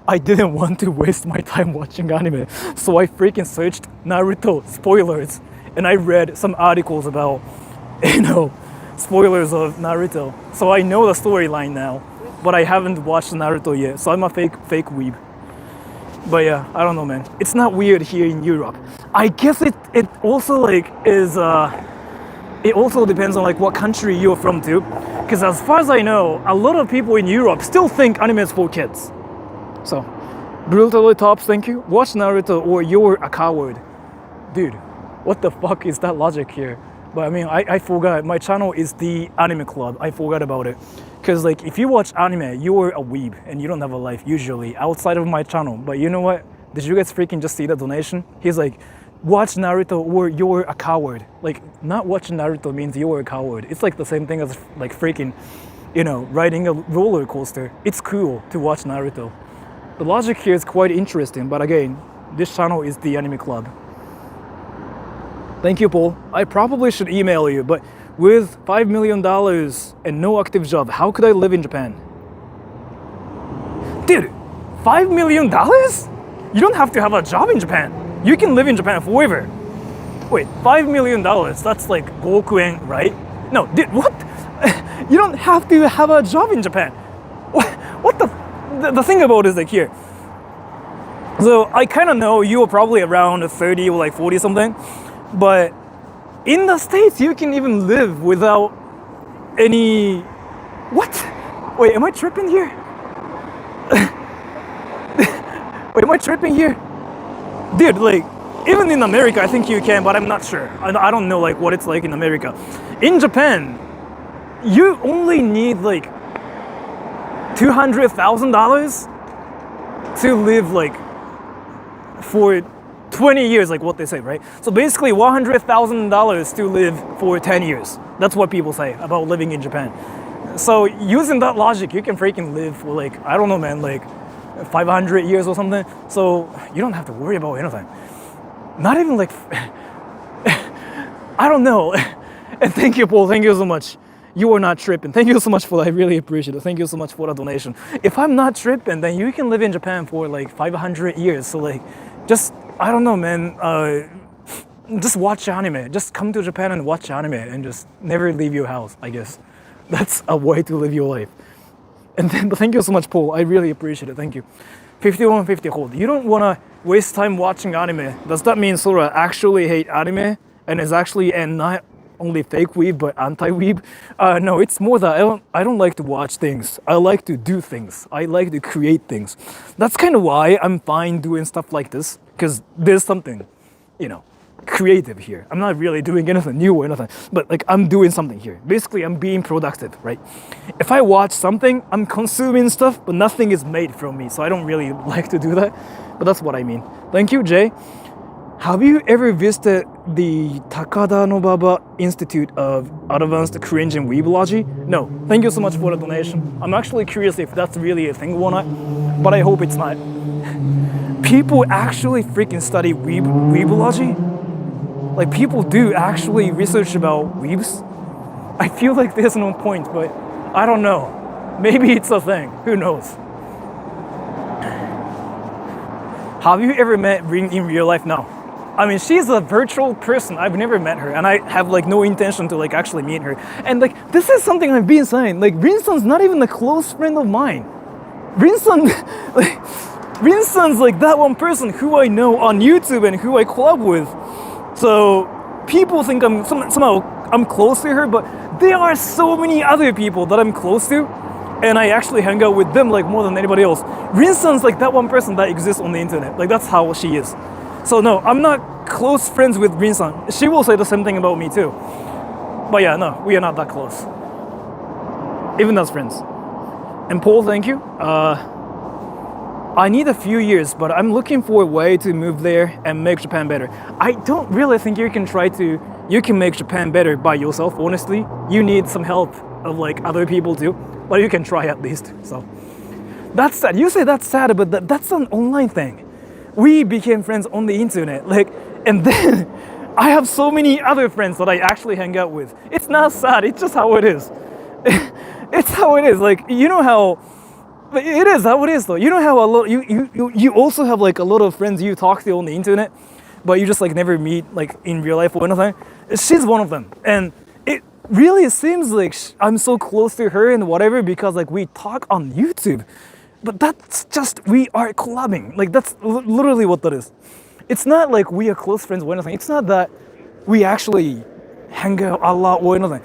I didn't want to waste my time watching anime. So I freaking searched Naruto spoilers and I read some articles about, spoilers of Naruto. So I know the storyline now, but I haven't watched Naruto yet. So I'm a fake weeb. But yeah, I don't know, man. It's not weird here in Europe. I guess it also like is it also depends on like what country you're from too. Because as far as I know, a lot of people in Europe still think anime is for kids. So, brutally tops, thank you. Watch Naruto or you're a coward. Dude, what the fuck is that logic here? But I mean, I forgot. My channel is the anime club. I forgot about it. Because like, if you watch anime, you're a weeb and you don't have a life usually outside of my channel. But you know what? Did you guys freaking just see the donation? He's like, watch Naruto or you're a coward. Like, not watching Naruto means you're a coward. It's like the same thing as like freaking, riding a roller coaster. It's cool to watch Naruto. The logic here is quite interesting, but again, this channel is the anime club. Thank you, Paul. I probably should email you, but with $5 million and no active job, how could I live in Japan? Dude, $5 million? You don't have to have a job in Japan. You can live in Japan forever. Wait, $5 million, that's like 5億円, right? No, dude, what? You don't have to have a job in Japan. What the thing about it is like here. So I kind of know you are probably around 30 or like 40 something, but in the States you can even live without any. What? Wait, am I tripping here? Wait, am I tripping here? Dude, like even in America I think you can, but I'm not sure. I don't know like what it's like in America. In Japan, you only need like $200,000 to live like for 20 years, like what they say, right? So basically $100,000 to live for 10 years. That's what people say about living in Japan. So using that logic, you can freaking live for like, I don't know, man, like 500 years or something. So you don't have to worry about anything. Not even like, I don't know. And thank you, Paul. Thank you so much. You are not tripping. Thank you so much for that. I really appreciate it. Thank you so much for the donation. If I'm not tripping, then you can live in Japan for like 500 years. So like, just, I don't know, man. Just watch anime. Just come to Japan and watch anime and just never leave your house, I guess. That's a way to live your life. And then, but thank you so much, Paul. I really appreciate it. Thank you. 5150 hold. You don't want to waste time watching anime. Does that mean Sora actually hate anime and is actually and not only fake weeb but anti-weeb? No, it's more that I don't like to watch things. I like to do things. I like to create things. That's kind of why I'm fine doing stuff like this, because there's something, creative here. I'm not really doing anything new or anything, but like I'm doing something here. Basically, I'm being productive, right? If I watch something, I'm consuming stuff, but nothing is made from me, so I don't really like to do that. But that's what I mean. Thank you, Jay. Have you ever visited the Takada Nobaba Institute of Advanced Cringe and Weebology? No. Thank you so much for the donation. I'm actually curious if that's really a thing or not, but I hope it's not. People actually freaking study Weebology? Like, people do actually research about weebs? I feel like there's no point, but I don't know. Maybe it's a thing. Who knows? Have you ever met Rin in real life? No. I mean, she's a virtual person. I've never met her, and I have like no intention to like actually meet her. And like, this is something I've been saying. Like, Rin-san's not even a close friend of mine. Rin-san, Rin-san's like that one person who I know on YouTube and who I collab with. So people think I'm somehow I'm close to her, but there are so many other people that I'm close to, and I actually hang out with them like more than anybody else. Rin-san's like that one person that exists on the internet. Like, that's how she is. So no, I'm not close friends with Rin-san. She will say the same thing about me too. But yeah, no, we are not that close. Even as friends. And Paul, thank you. I need a few years, but I'm looking for a way to move there and make Japan better. I don't really think you can make Japan better by yourself, honestly. You need some help of like other people too, but you can try at least. So that's sad. You say that's sad, but that's an online thing. We became friends on the internet, like, and then I have so many other friends that I actually hang out with. It's not sad, it's just how it is. It's how it is. Like, you know how it is how it is though. You know how a lot you also have like a lot of friends you talk to on the internet, but you just like never meet like in real life or anything. She's one of them, and it really seems like I'm so close to her and whatever because like we talk on YouTube. But that's just, we are collabing. Like, that's literally what that is. It's not like we are close friends or anything. It's not that we actually hang out a lot or anything.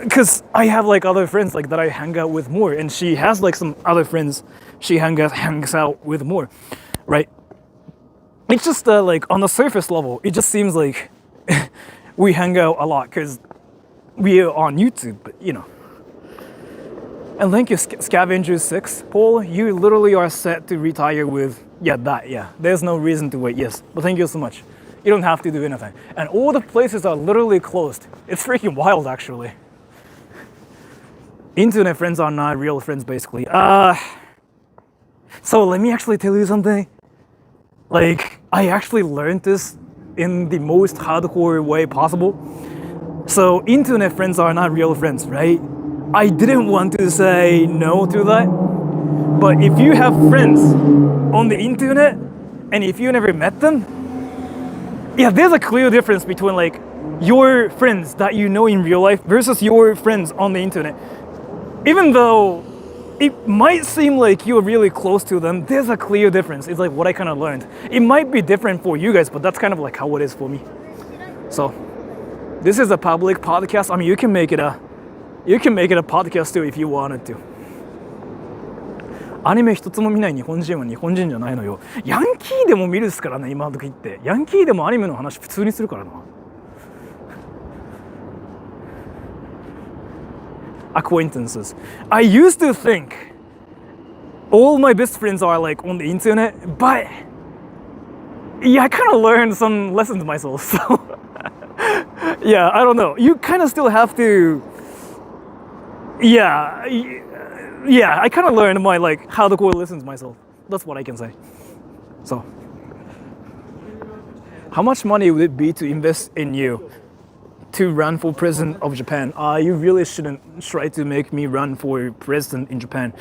Because I have like other friends like that I hang out with more, and she has like some other friends she hangs out with more, right? It's just like on the surface level, it just seems like we hang out a lot because we are on YouTube, but you know. And thank you, Scavenger6. Paul, you literally are set to retire with, yeah. There's no reason to wait, yes. But thank you so much. You don't have to do anything. And all the places are literally closed. It's freaking wild, actually. Internet friends are not real friends, basically. So let me actually tell you something. Like, I actually learned this in the most hardcore way possible. So internet friends are not real friends, right? I didn't want to say no to that, but if you have friends on the internet and if you never met them, yeah, there's a clear difference between like your friends that you know in real life versus your friends on the internet. Even though it might seem like you're really close to them, there's a clear difference. It's like what I kind of learned. It might be different for you guys, but that's kind of like how it is for me. So this is a public podcast. I mean, you can make it a podcast too if you wanted to. アニメ一つも見ない日本人は日本人じゃないのよ。ヤンキーでも見るっすからね、今の時って。ヤンキーでもアニメの話普通にするからな。Acquaintances. I used to think all my best friends are like on the internet, but yeah, I kind of learned some lessons myself. So yeah, I don't know. You kind of still have to. Yeah, I kind of learned my like how to call lessons myself. That's what I can say. So, how much money would it be to invest in you to run for president of Japan? You really shouldn't try to make me run for president in Japan.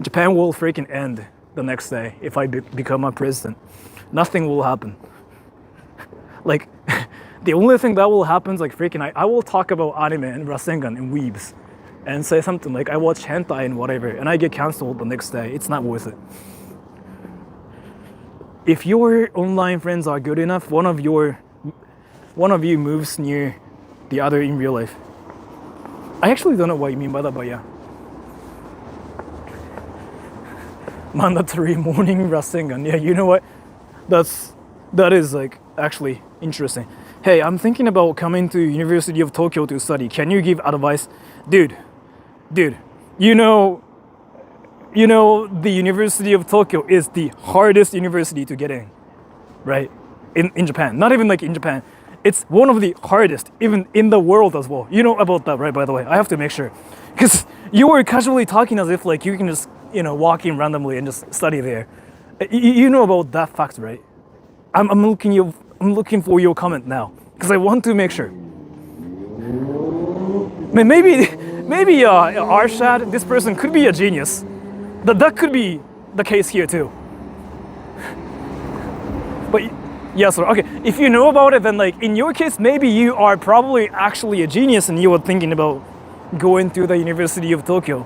Japan will freaking end the next day if I become a president. Nothing will happen. Like, the only thing that will happen is like freaking I will talk about anime and Rasengan and weebs. And say something like I watch hentai and whatever, and I get cancelled the next day. It's not worth it. If your online friends are good enough, one of you moves near the other in real life. I actually don't know what you mean by that, but yeah. Mandatory morning Rasengan. Yeah, you know what? That is like actually interesting. Hey, I'm thinking about coming to University of Tokyo to study. Can you give advice? Dude, you know the University of Tokyo is the hardest university to get in, right? In Japan, not even like in Japan. It's one of the hardest, even in the world as well. You know about that, right? By the way, I have to make sure. Because you were casually talking as if like you can just, walk in randomly and just study there. You know about that fact, right? I'm looking for your comment now. Because I want to make sure. Maybe maybe Arshad, this person could be a genius. That could be the case here too. But yeah, so okay, if you know about it, then like in your case, maybe you are probably actually a genius and you were thinking about going to the University of Tokyo.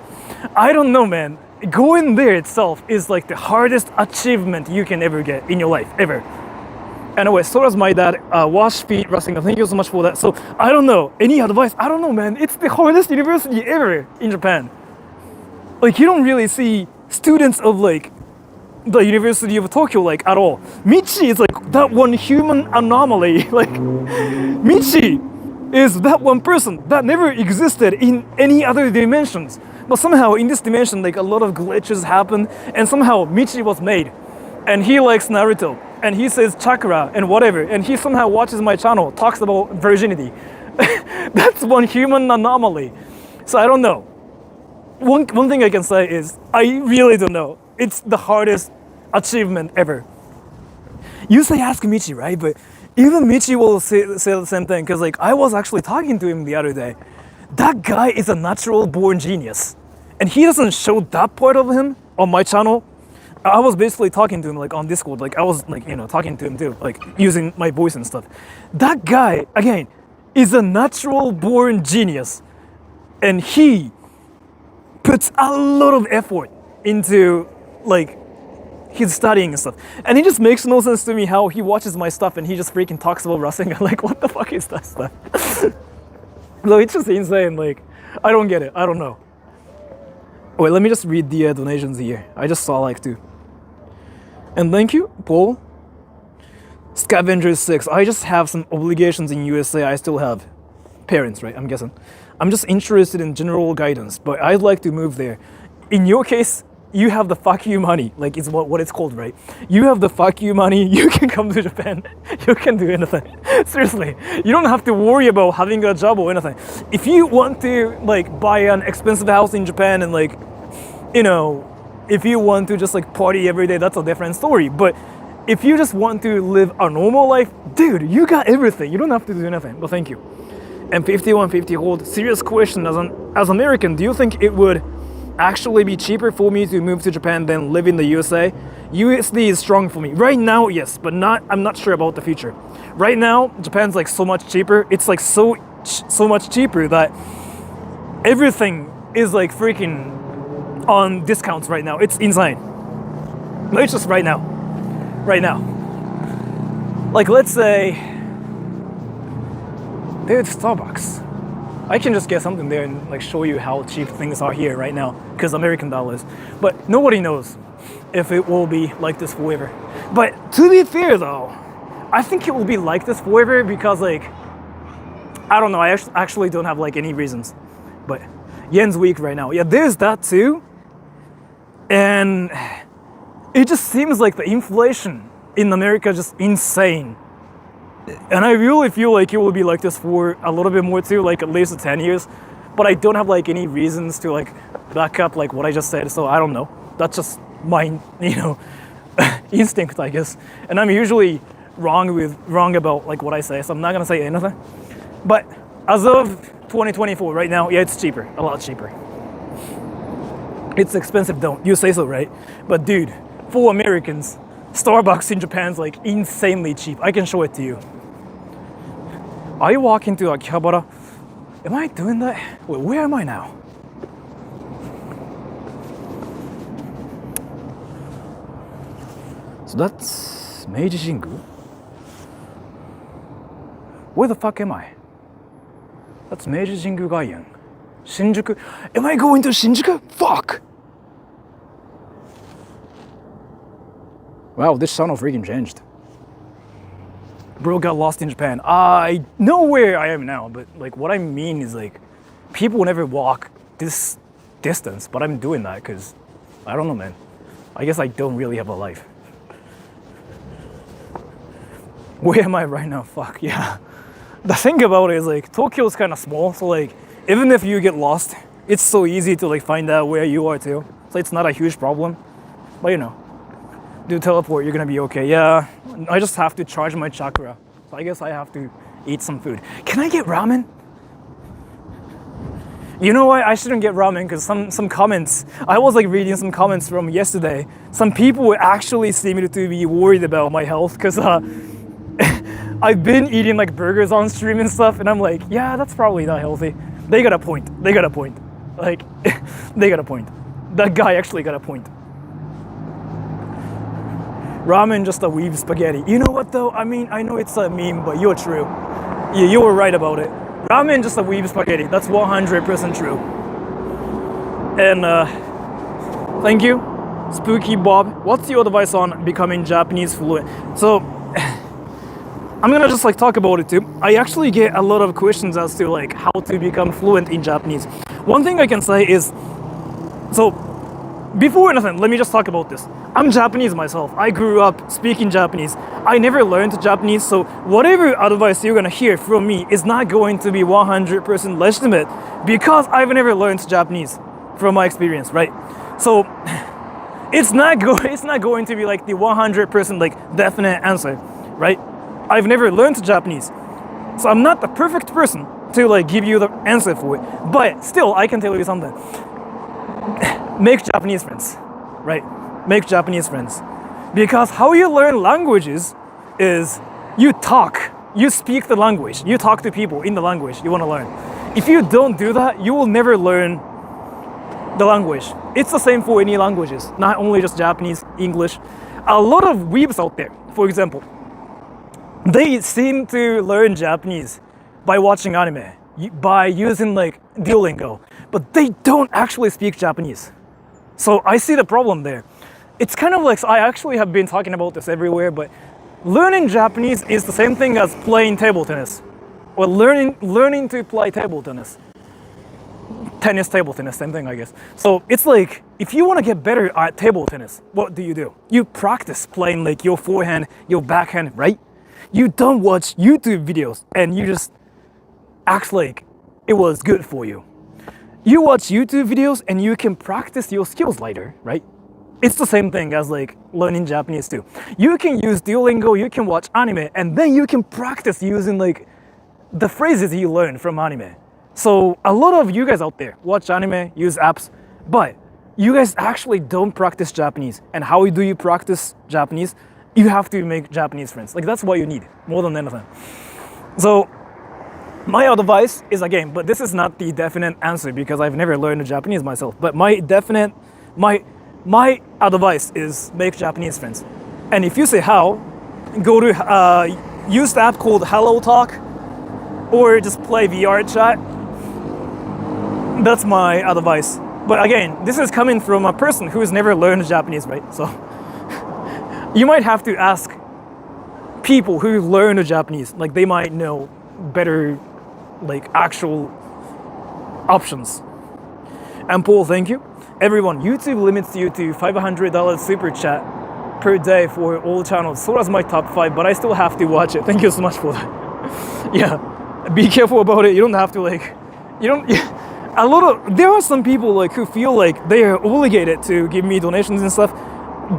I don't know, man. Going there itself is like the hardest achievement you can ever get in your life, ever. Anyway, Sora's my dad, wash feet wrestling. Thank you so much for that. So I don't know, any advice? I don't know, man. It's the hardest university ever in Japan. Like you don't really see students of like the University of Tokyo like at all. Michi is like that one human anomaly. Like Michi is that one person that never existed in any other dimensions. But somehow in this dimension, like a lot of glitches happen, and somehow Michi was made. And he likes Naruto, and he says chakra and whatever, and he somehow watches my channel, talks about virginity. That's one human anomaly. So I don't know. One thing I can say is, I really don't know. It's the hardest achievement ever. You say ask Michi, right? But even Michi will say the same thing, because like I was actually talking to him the other day. That guy is a natural born genius. And he doesn't show that part of him on my channel. I was basically talking to him like on Discord, like I was like, you know, talking to him too, like using my voice and stuff. That guy, again, is a natural born genius. And he puts a lot of effort into like his studying and stuff. And it just makes no sense to me how he watches my stuff and he just freaking talks about wrestling. I'm like, what the fuck is that stuff? No, it's just insane. Like, I don't get it. I don't know. Wait, let me just read the donations here. I just saw like two. And thank you, Paul. Scavengers 6. I just have some obligations in USA. I still have parents, right? I'm guessing. I'm just interested in general guidance, but I'd like to move there. In your case, you have the fuck you money, like it's what it's called, right? You have the fuck you money, you can come to Japan, you can do anything. Seriously, you don't have to worry about having a job or anything. If you want to like buy an expensive house in Japan and like, you know, if you want to just like party every day, that's a different story. But if you just want to live a normal life, dude, you got everything. You don't have to do anything, but thank you. And 5150 hold, serious question, as American, do you think it would actually be cheaper for me to move to Japan than live in the USA? USD is strong for me. Right now, yes, but I'm not sure about the future. Right now, Japan's like so much cheaper. It's like so much cheaper that everything is like freaking on discounts right now. It's insane. No, it's just right now. Right now. Like let's say, dude, Starbucks. I can just get something there and like show you how cheap things are here right now because American dollars. But nobody knows if it will be like this forever. But to be fair though, I think it will be like this forever because like, I don't know, I actually don't have like any reasons. But yen's weak right now. Yeah, there's that too. And it just seems like the inflation in America is just insane. And I really feel like it will be like this for a little bit more too, like at least 10 years. But I don't have like any reasons to like back up like what I just said, so I don't know. That's just my, you know, instinct, I guess. And I'm usually wrong about like what I say, so I'm not gonna say anything. But as of 2024, right now, yeah, it's cheaper, a lot cheaper. It's expensive, don't you say so, right? But dude, for Americans, Starbucks in Japan's like insanely cheap. I can show it to you. I walk into Akihabara. Am I doing that? Wait, where am I now? So that's Meiji Jingu. Where the fuck am I? That's Meiji Jingu Gaian. Shinjuku. Am I going to Shinjuku? Fuck! Wow, this channel freaking changed. Bro got lost in Japan. I know where I am now, but like what I mean is like people never walk this distance, but I'm doing that because I don't know, man. I guess I don't really have a life. Where am I right now? Fuck, yeah. The thing about it is like Tokyo is kind of small, so like even if you get lost, it's so easy to like find out where you are too. So it's not a huge problem. But you know, do teleport, you're gonna be okay. Yeah, I just have to charge my chakra. So I guess I have to eat some food. Can I get ramen? You know what? I shouldn't get ramen because some comments. I was like reading some comments from yesterday. Some people actually seem to be worried about my health because I've been eating like burgers on stream and stuff, and I'm like, yeah, that's probably not healthy. They got a point. They got a point. Like, they got a point. That guy actually got a point. Ramen just a weave spaghetti. You know what though? I mean, I know it's a meme, but you're true. Yeah, you were right about it. Ramen just a weave spaghetti. That's 100% true. And thank you, Spooky Bob. What's your advice on becoming Japanese fluent? So I'm gonna just like talk about it too. I actually get a lot of questions as to like how to become fluent in Japanese. One thing I can say is, so before anything, let me just talk about this. I'm Japanese myself. I grew up speaking Japanese. I never learned Japanese, so whatever advice you're gonna hear from me is not going to be 100% legitimate because I've never learned Japanese from my experience, right? So it's not going to be like the 100% like definite answer, right? I've never learned Japanese, so I'm not the perfect person to like give you the answer for it. But still, I can tell you something. Make Japanese friends, right? Make Japanese friends. Because how you learn languages is you talk, you speak the language, you talk to people in the language you want to learn. If you don't do that, you will never learn the language. It's the same for any languages, not only just Japanese, English. A lot of weebs out there, for example, they seem to learn Japanese by watching anime, by using like Duolingo, but they don't actually speak Japanese. So I see the problem there. It's kind of like, I actually have been talking about this everywhere, but learning Japanese is the same thing as playing table tennis, or learning to play table tennis. Table tennis, same thing, I guess. So it's like, if you want to get better at table tennis, what do? You practice playing like your forehand, your backhand, right? You don't watch YouTube videos and you just act like it was good for you. You watch YouTube videos and you can practice your skills later, right? It's the same thing as like learning Japanese too. You can use Duolingo, you can watch anime, and then you can practice using like the phrases you learn from anime. So a lot of you guys out there watch anime, use apps, but you guys actually don't practice Japanese. And how do you practice Japanese? You have to make Japanese friends. Like that's what you need more than anything. So my advice is, again, but this is not the definite answer because I've never learned Japanese myself, but my advice is make Japanese friends. And if you say how, go to use the app called Hello Talk or just play VR chat. That's my advice. But again, this is coming from a person who's never learned Japanese, right? So you might have to ask people who learn Japanese, like they might know better like actual options. And Paul, thank you. Everyone, YouTube limits you to $500 super chat per day for all channels. Sora's my top 5, but I still have to watch it. Thank you so much for that. Yeah, be careful about it. You don't have to like, there are some people like who feel like they are obligated to give me donations and stuff.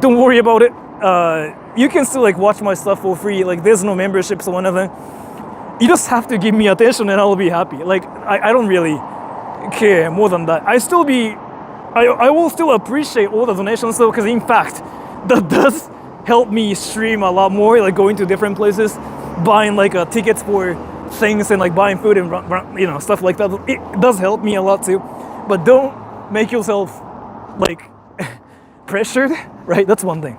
Don't worry about it. You can still like watch my stuff for free. Like there's no memberships or anything. You just have to give me attention and I'll be happy. Like I don't really care more than that. I will still appreciate all the donations though, because in fact, that does help me stream a lot more, like going to different places, buying like tickets for things and like buying food and stuff like that. It does help me a lot too, but don't make yourself like pressured, right? That's one thing.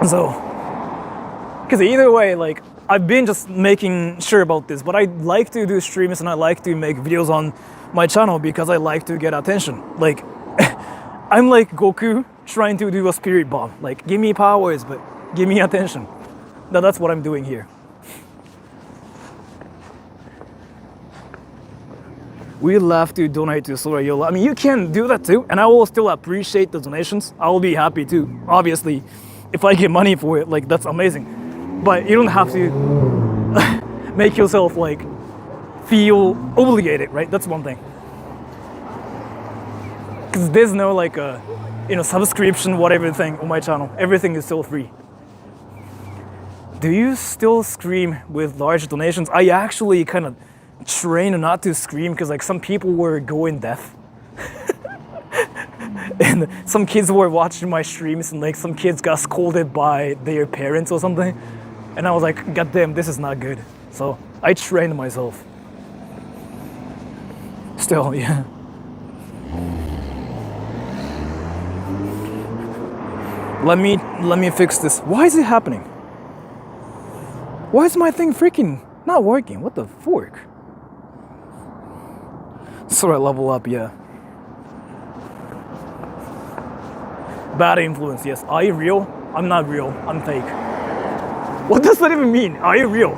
So, because either way, like I've been just making sure about this, but I like to do streams and I like to make videos on my channel because I like to get attention. Like, I'm like Goku trying to do a spirit bomb. Like, give me powers, but give me attention. That's what I'm doing here. We'll have to donate to Sora Yola. I mean, you can do that too, and I will still appreciate the donations. I will be happy too. Obviously, if I get money for it, like that's amazing. But you don't have to make yourself like feel obligated, right? That's one thing. Because there's no like a, subscription, whatever thing on my channel. Everything is still free. Do you still stream with large donations? I actually kind of trained not to scream because like some people were going deaf. And some kids were watching my streams and like some kids got scolded by their parents or something. And I was like, God damn, this is not good. So I trained myself. Still, yeah. Let me fix this. Why is it happening? Why is my thing freaking not working? What the fork? Sora level up, yeah. Bad influence, yes. Are you real? I'm not real. I'm fake. What does that even mean? Are you real?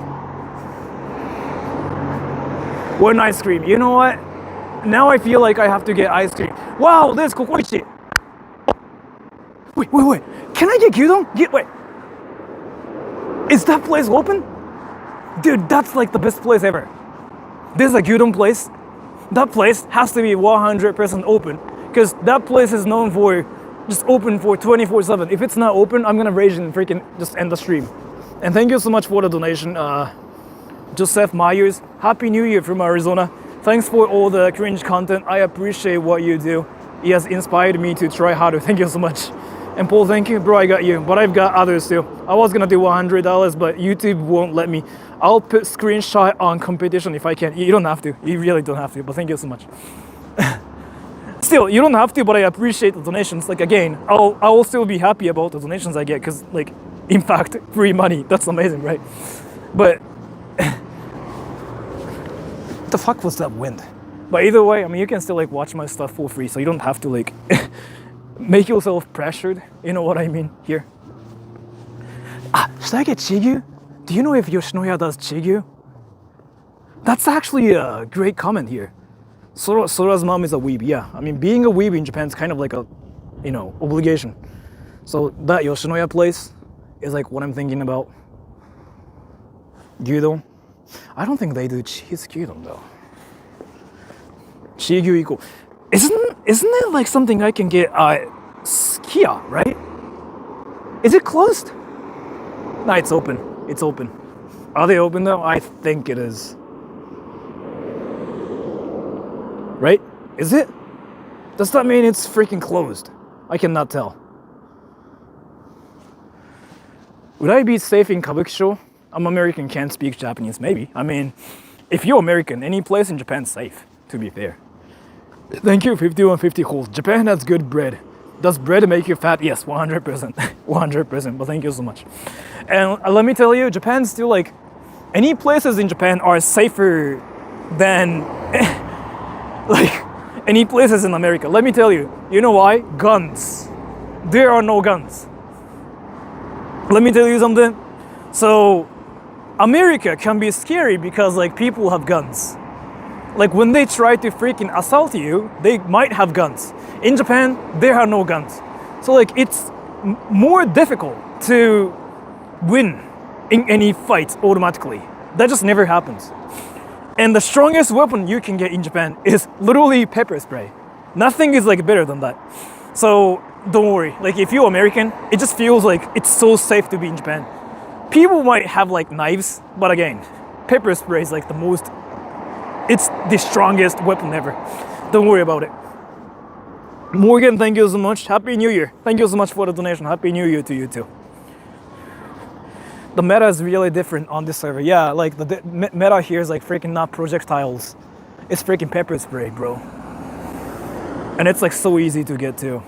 One ice cream. You know what? Now I feel like I have to get ice cream. Wow, there's kokoichi. Wait. Can I get gyudon? Wait. Is that place open? Dude, that's like the best place ever. There's a gyudon place. That place has to be 100% open because that place is known for just open for 24/7. If it's not open, I'm gonna rage and freaking just end the stream. And thank you so much for the donation, Joseph Myers. Happy New Year from Arizona. Thanks for all the cringe content. I appreciate what you do. It has inspired me to try harder. Thank you so much. And Paul, thank you, bro. I got you, but I've got others too. I was gonna do $100, but YouTube won't let me. I'll put screenshot on competition if I can. You don't have to. You really don't have to. But thank you so much. Still, you don't have to, but I appreciate the donations. Like again, I'll still be happy about the donations I get because, like, in fact, free money. That's amazing, right? But what the fuck was that wind? But either way, I mean, you can still like watch my stuff for free, so you don't have to like make yourself pressured. You know what I mean here? Should I get Chigyu? Do you know if Yoshinoya does Chigyu? That's actually a great comment here. Sora's mom is a weeb, yeah. I mean, being a weeb in Japan is kind of like a, obligation. So that Yoshinoya place is like what I'm thinking about. Gyudon. I don't think they do cheese gyudon though. Chigyu equal. Isn't it like something I can get Kia, right? Is it closed? No, it's open. It's open. Are they open though? I think it is. Right? Is it? Does that mean it's freaking closed? I cannot tell. Would I be safe in Kabukicho? I'm American, can't speak Japanese. Maybe. I mean, if you're American, any place in Japan's safe, to be fair. Thank you, 5150 calls. Japan has good bread. Does bread make you fat? Yes, 100%. 100%, but thank you so much. And let me tell you, Japan's still like, any places in Japan are safer than like any places in America. Let me tell you, you know why? Guns. There are no guns. Let me tell you something. So, America can be scary because like people have guns. Like when they try to freaking assault you, they might have guns. In Japan, there are no guns. So like it's more difficult to win in any fight automatically. That just never happens. And the strongest weapon you can get in Japan is literally pepper spray. Nothing is like better than that. So don't worry. Like if you're American, it just feels like it's so safe to be in Japan. People might have like knives, but again, pepper spray is like the most, it's the strongest weapon ever. Don't worry about it. Morgan, thank you so much. Happy New Year. Thank you so much for the donation. Happy New Year to you too. The meta is really different on this server. Yeah, like the meta here is like freaking not projectiles. It's freaking pepper spray, bro. And it's like so easy to get to.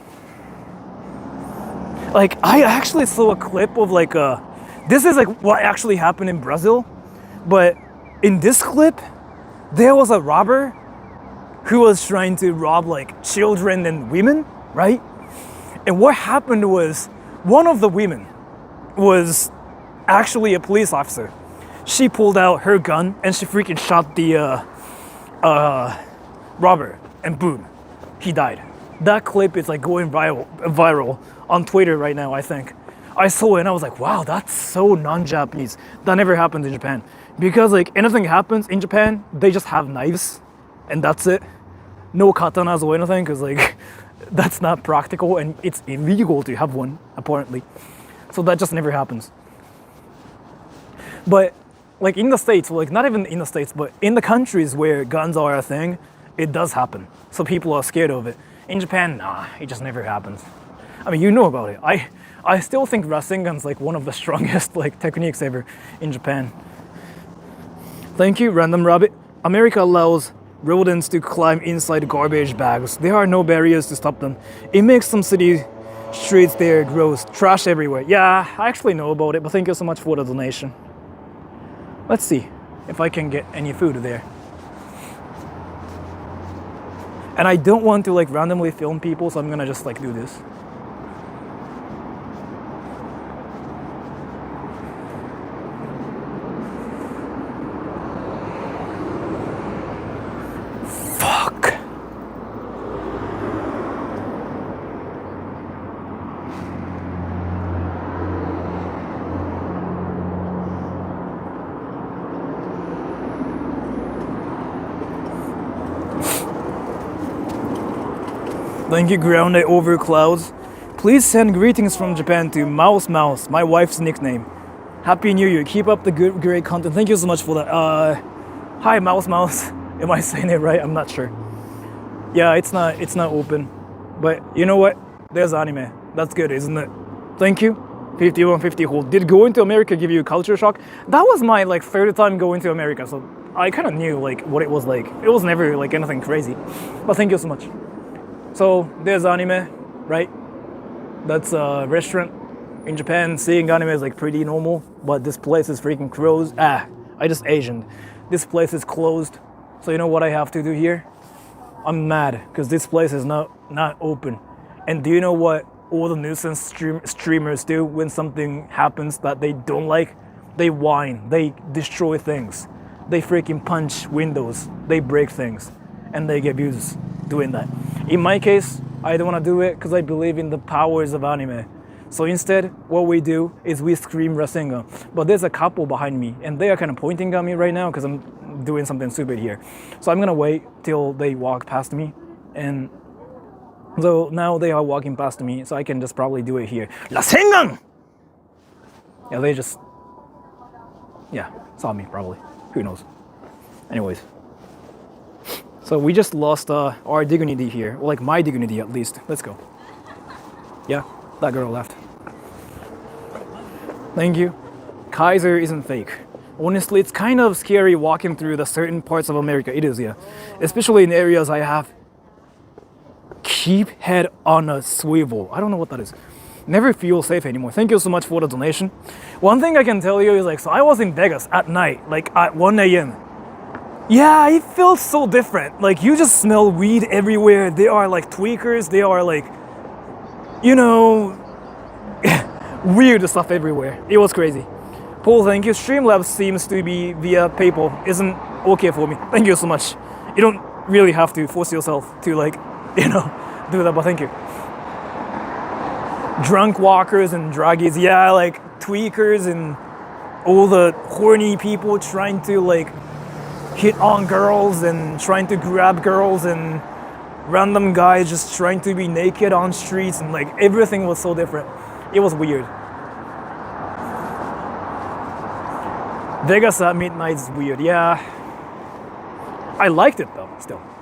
Like I actually saw a clip of like this is like what actually happened in Brazil. But in this clip, there was a robber who was trying to rob like children and women, right? And what happened was one of the women was actually a police officer. She pulled out her gun and she freaking shot the robber, and boom, he died. That clip is like going viral on Twitter right now, I think. I saw it and I was like, wow, that's so non-Japanese. That never happens in Japan. Because like anything happens in Japan, they just have knives and that's it. No katanas or anything, because like that's not practical and it's illegal to have one, apparently. So that just never happens. But like in the States, like not even in the States, but in the countries where guns are a thing, it does happen. So people are scared of it. In Japan, nah, it just never happens. I mean, you know about it. I still think Rasengan's like one of the strongest like techniques ever in Japan. Thank you, Random Rabbit. America allows rodents to climb inside garbage bags. There are no barriers to stop them. It makes some city streets there gross. Trash everywhere. Yeah, I actually know about it, but thank you so much for the donation. Let's see if I can get any food there. And I don't want to like randomly film people, so I'm gonna just like do this. Fuck. Thank you, Grounded Over Clouds. Please send greetings from Japan to Mouse Mouse, my wife's nickname. Happy New Year. Keep up the good, great content. Thank you so much for that. Hi, Mouse Mouse. Am I saying it right? I'm not sure. Yeah, it's not open. But you know what? There's anime. That's good, isn't it? Thank you. 5150 hold. Did going to America give you a culture shock? That was my like third time going to America, so I kind of knew like what it was like. It was never like anything crazy. But thank you so much. So there's anime, right? That's a restaurant in Japan. Seeing anime is like pretty normal, but this place is freaking closed. I just Asianed. This place is closed. So you know what I have to do here? I'm mad because this place is not open. And do you know what all the nuisance streamers do when something happens that they don't like? They whine, they destroy things, they freaking punch windows, they break things, and they get views doing that. In my case, I don't want to do it because I believe in the powers of anime. So instead, what we do is we scream Rasengan. But there's a couple behind me, and they are kind of pointing at me right now because I'm doing something stupid here. So I'm gonna wait till they walk past me, and so now they are walking past me, so I can just probably do it here. Rasengan! Yeah, they just, saw me probably. Who knows? Anyways. So we just lost our dignity here, or like my dignity at least. Let's go. Yeah, that girl left. Thank you. Kaiser isn't fake. Honestly, it's kind of scary walking through the certain parts of America. It is, yeah. Especially in areas I have. Keep head on a swivel. I don't know what that is. Never feel safe anymore. Thank you so much for the donation. One thing I can tell you is like, so I was in Vegas at night, like at 1 a.m. Yeah, it feels so different. Like you just smell weed everywhere. There are like tweakers. There are like, you know, weird stuff everywhere. It was crazy. Paul, thank you. Streamlabs seems to be via PayPal. Isn't okay for me. Thank you so much. You don't really have to force yourself to like, you know, do that, but thank you. Drunk walkers and druggies. Yeah, like tweakers and all the horny people trying to like hit on girls and trying to grab girls and random guys just trying to be naked on streets, and like everything was so different. It was weird. Vegas at midnight is weird. Yeah, I liked it though.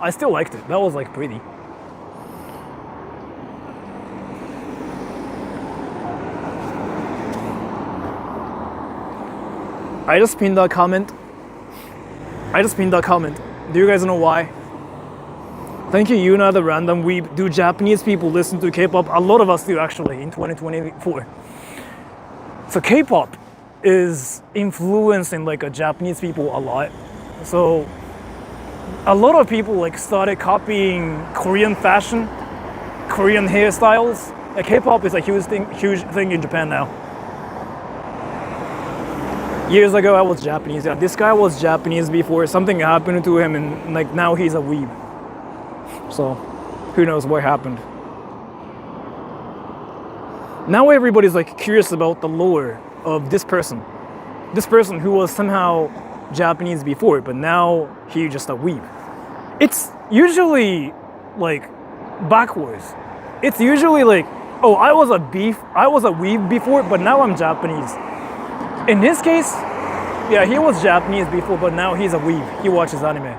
I still liked it. That was like pretty. I just pinned that comment. Do you guys know why? Thank you, Yuna, the random weeb. Do Japanese people listen to K-pop? A lot of us do, actually, in 2024. So K-pop is influencing like Japanese people a lot. So a lot of people like started copying Korean fashion, Korean hairstyles. K-pop is a huge thing in Japan now. Years ago, I was Japanese. Yeah, this guy was Japanese before. Something happened to him, and like now he's a weeb. So, who knows what happened? Now everybody's like curious about the lore of this person. This person who was somehow Japanese before, but now he's just a weeb. It's usually like backwards. It's usually like, oh, I was a weeb before, but now I'm Japanese. In his case, Yeah, he was Japanese before, but now he's a weeb. He watches anime.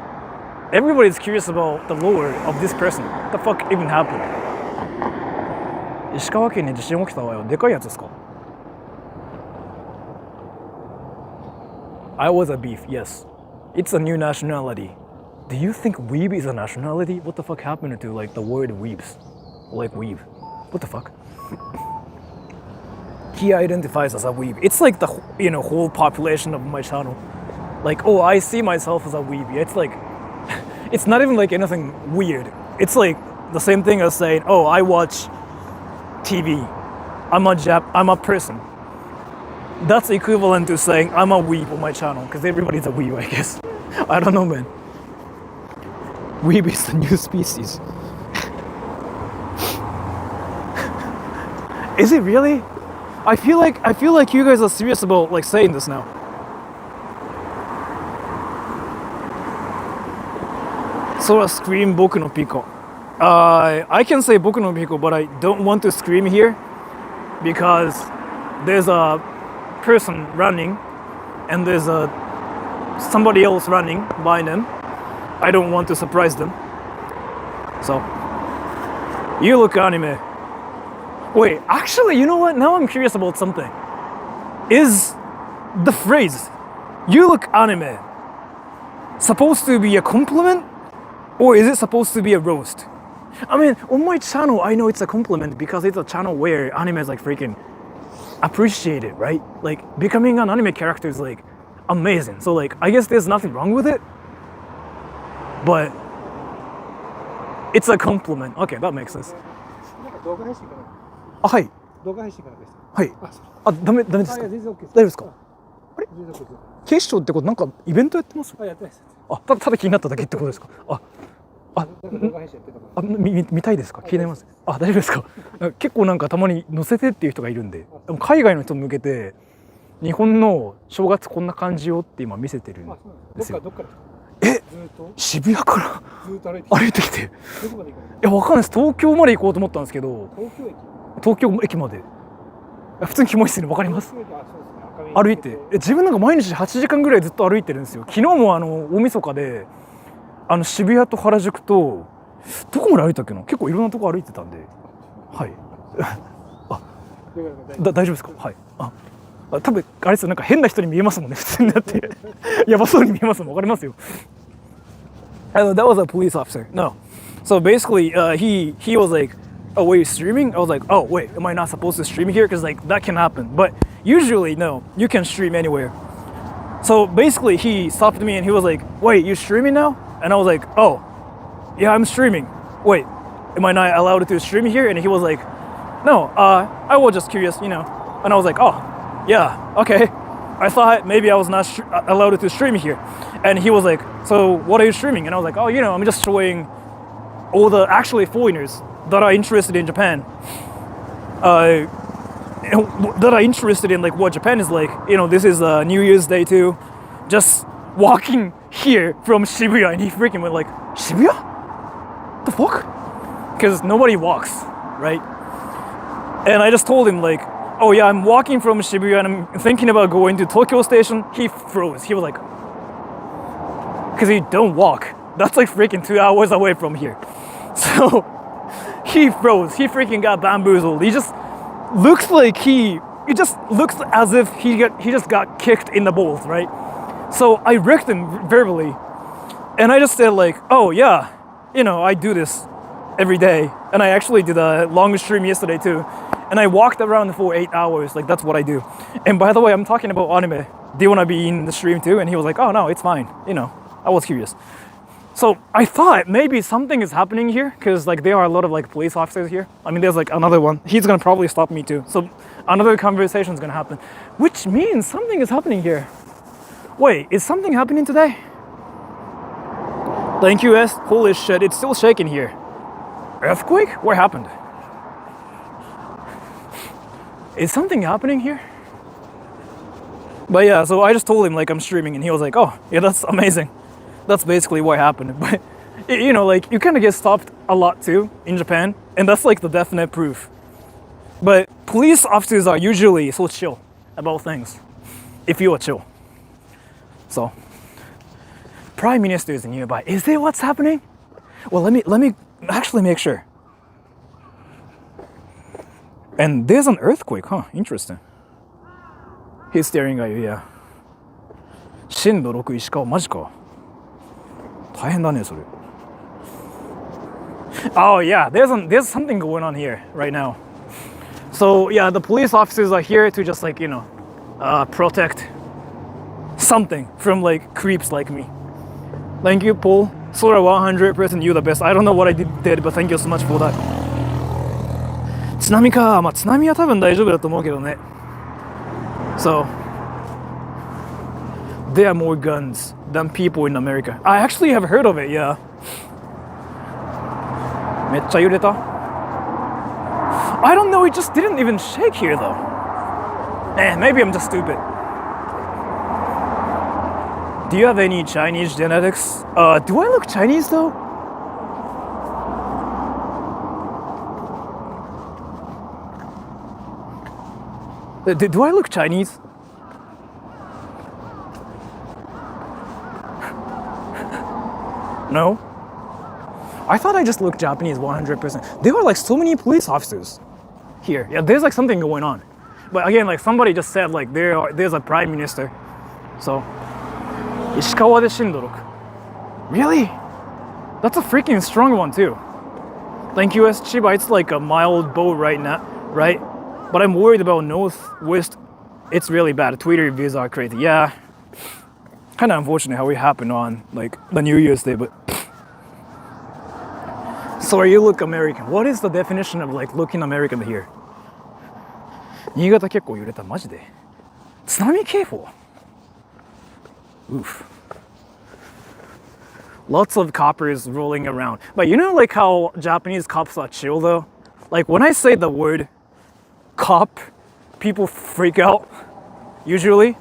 Everybody's curious about the lore of this person. What the fuck even happened? 石川県に地震起きたわよ。でかいやつですか? I was a beef, yes. It's a new nationality. Do you think weeb is a nationality? What the fuck happened to like the word weebs? Like weeb. What the fuck? He identifies as a weeb. It's like the whole population of my channel. Like, oh, I see myself as a weeb. It's like, it's not even like anything weird. It's like the same thing as saying, oh, I watch TV. I'm a person. That's equivalent to saying I'm a weeb on my channel, because everybody's a weeb, I guess. I don't know, man. Weeb is the new species. Is it really? I feel like you guys are serious about like saying this now. Sora scream Boku no Pico. I can say Boku no Pico, but I don't want to scream here because there's a person running and there's somebody else running by them. I don't want to surprise them. So, you look anime. Wait, actually, you know what? Now I'm curious about something. Is the phrase, you look anime, supposed to be a compliment? Or is it supposed to be a roast? I mean, on my channel, I know it's a compliment because it's a channel where anime is like freaking appreciated, right? Like, becoming an anime character is like amazing. So like, I guess there's nothing wrong with it. But it's a compliment. Okay, that makes sense. 動画配信かな。あ、はい。動画配信からです。はい。あ、ダメですか？あ、いや全然 OK です。大丈夫ですか？あれ？全然 OK です。警視庁ってことなんかイベントやってます？あ、やってないです。あ、ただ気になっただけってことですか？あ、動画配信やってたから。見たいですか？気になります。あ、大丈夫ですか？結構なんかたまに載せてっていう人がいるんで、でも海外の人に向けて日本の正月こんな感じよって今見せてるんですよ。どっから渋谷からずっと歩歩いてきて。どこまで行くの？いや、わかんないです。東京まで行こうと思ったんですけど、東京駅まで。普通にキモいっすね。わかります？歩いて。自分なんか毎日8時間ぐらいずっと歩いてるんですよ。昨日も大晦日で渋谷と原宿とどこまで歩いたっけな。結構いろんなとこ歩いてたんで。はい。あ、大丈夫ですか？はい。多分あれですよ、なんか変な人に見えますもんね、普通になってやばそうに見えますもん。わかりますよ。That was a police officer. No. So basically, he was like, "Oh, wait, streaming?" I was like, "Oh, wait, am I not supposed to stream here? Because like that can happen." But usually, no, you can stream anywhere. So basically, he stopped me and he was like, "Wait, you streaming now?" And I was like, "Oh, yeah, I'm streaming. Wait, am I not allowed to stream here?" And he was like, "No, I was just curious, you know." And I was like, "Oh, yeah, okay. I thought maybe I was not allowed to stream here." And he was like, "So what are you streaming?" And I was like, "Oh, you know, I'm just showing all the actually foreigners that are interested in Japan. That are interested in like what Japan is like. You know, this is New Year's Day too. Just walking here from Shibuya." And he freaking went like, "Shibuya? The fuck?" Because nobody walks, right? And I just told him like, "Oh yeah, I'm walking from Shibuya and I'm thinking about going to Tokyo Station." He froze. He was like, "Because you don't walk. That's like freaking 2 hours away from here." So he froze. He freaking got bamboozled. He just looks like it just looks as if he just got kicked in the balls, right? So I wrecked him verbally, and I just said like, "Oh yeah, you know, I do this every day, and I actually did a long stream yesterday too, and I walked around for 8 hours. Like that's what I do. And by the way, I'm talking about anime. Do you want to be in the stream too?" And he was like, "Oh no, it's fine. You know, I was curious." So I thought maybe something is happening here because like there are a lot of like police officers here. I mean, there's like another one. He's gonna probably stop me too. So another conversation is gonna happen, which means something is happening here. Wait, is something happening today? Thank you, S. Holy shit, it's still shaking here. Earthquake? What happened? Is something happening here? But yeah, so I just told him like I'm streaming, and he was like, "Oh, yeah, that's amazing." That's basically what happened. But you know, like you kind of get stopped a lot too in Japan, and that's like the definite proof. But police officers are usually so chill about things, if you are chill. So, Prime Minister is nearby. Is that what's happening? Well, let me actually make sure. And there's an earthquake, huh? Interesting. He's staring at you, yeah. 震度6石川マジか。大変だねそれ。Oh yeah, there's something going on here right now. So yeah, the police officers are here to just like, protect something from like creeps like me. Thank you, Paul. Sora 100%, you the best. I don't know what I did, but thank you so much for that. 津波か。まあ津波は多分大丈夫だと思うけどね。So there are more guns than people in America. I actually have heard of it, yeah. めっちゃ揺れた。I don't know, it just didn't even shake here though. Maybe I'm just stupid. Do you have any Chinese genetics? Do I look Chinese though? Do I look Chinese? No? I thought I just looked Japanese 100%. There were like so many police officers here. Yeah, there's like something going on. But again, like somebody just said like there's a prime minister. So, Ishikawa de震度6. Really? That's a freaking strong one too. Thank you, S. Chiba. It's like a mild bow right now, right? But I'm worried about Northwest. It's really bad. Twitter reviews are crazy. Yeah. Kind of unfortunate how it happened on like the New Year's Day, but sorry, you look American. What is the definition of like looking American here? 新潟結構揺れたマジで。津波警報。Oof. Lots of coppers rolling around. But you know like how Japanese cops are chill though? Like when I say the word cop, people freak out usually.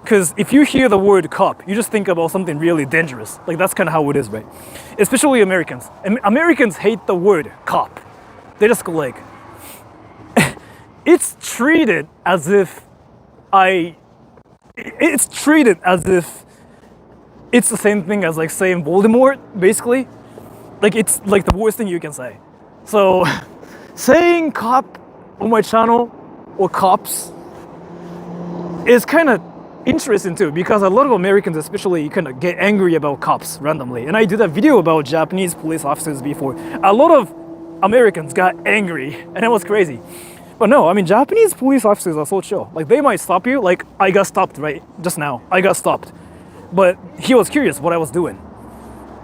Because if you hear the word cop, you just think about something really dangerous. Like that's kind of how it is, right? Especially Americans. Americans hate the word cop. They just go like, it's treated as if it's the same thing as like saying Voldemort, basically. Like it's like the worst thing you can say. So saying cop on my channel or cops is kind of interesting too, because a lot of Americans especially kind of get angry about cops randomly. And I did a video about Japanese police officers before. A lot of Americans got angry and it was crazy. But no, I mean, Japanese police officers are so chill. Like they might stop you. Like I got stopped right just now. I got stopped. But he was curious what I was doing.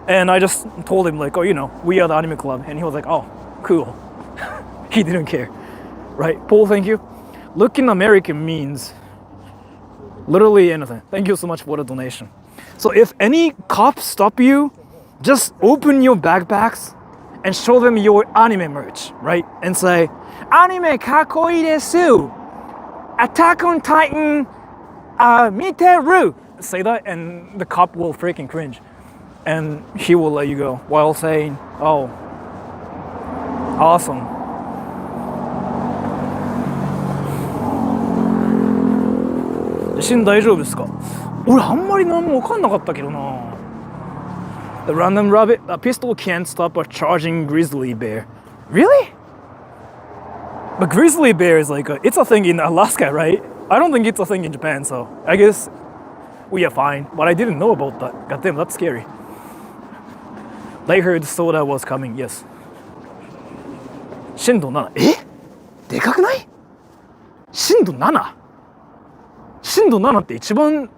And I just told him like, oh, we are the anime club. And he was like, oh, cool. He didn't care. Right? Paul, thank you. Looking American means literally anything. Thank you so much for the donation. So if any cops stop you, just open your backpacks and show them your anime merch, right? And say, anime kakoi desu. Attack on Titan, miteru. Say that and the cop will freaking cringe. And he will let you go while saying, oh, awesome. The random rabbit, a pistol can't stop a charging grizzly bear. Really? But grizzly bear is like it's a thing in Alaska, right? I don't think it's a thing in Japan, so I guess we are fine. But I didn't know about that. Goddamn, that's scary. They heard Soda was coming, yes. 震度7。でかくない？震度7？震度7って一番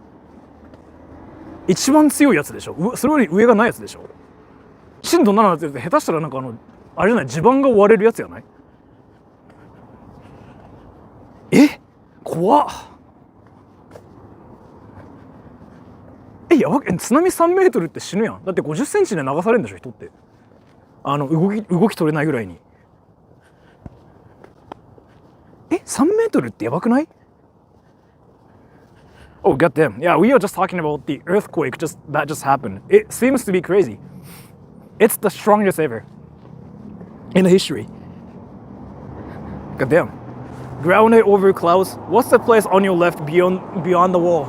強いやつでしょ。それより上がないやつでしょ。震度7って下手したらなんかあれじゃない、地盤が割れるやつやない？怖っ。やばく、津波3メートルって死ぬやん。だって50センチで流されるんでしょ、人って。動き取れないぐらいに。3メートルってやばくない？Oh, goddamn. Yeah, we are just talking about the earthquake that just happened. It seems to be crazy. It's the strongest ever in the history. Goddamn. Grounded over clouds. What's the place on your left beyond the wall?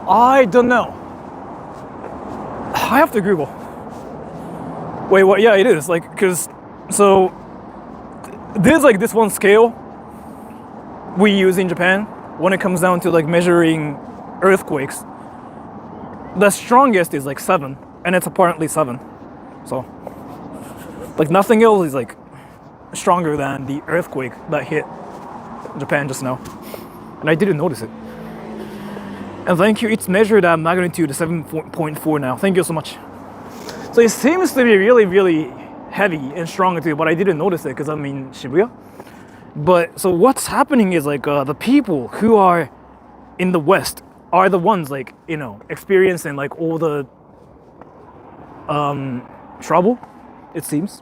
I don't know. I have to Google. Wait, what? Yeah, it is. Like, because, so, there's like this one scale we use in Japan when it comes down to like measuring earthquakes. The strongest is like 7, and it's apparently 7. So, like nothing else is like stronger than the earthquake that hit Japan just now. And I didn't notice it. And thank you, it's measured at magnitude 7.4 now. Thank you so much. So it seems to be really, really heavy and strong too, but I didn't notice it because I'm in Shibuya. But so what's happening is like the people who are in the West are the ones like, you know, experiencing like all the trouble, it seems.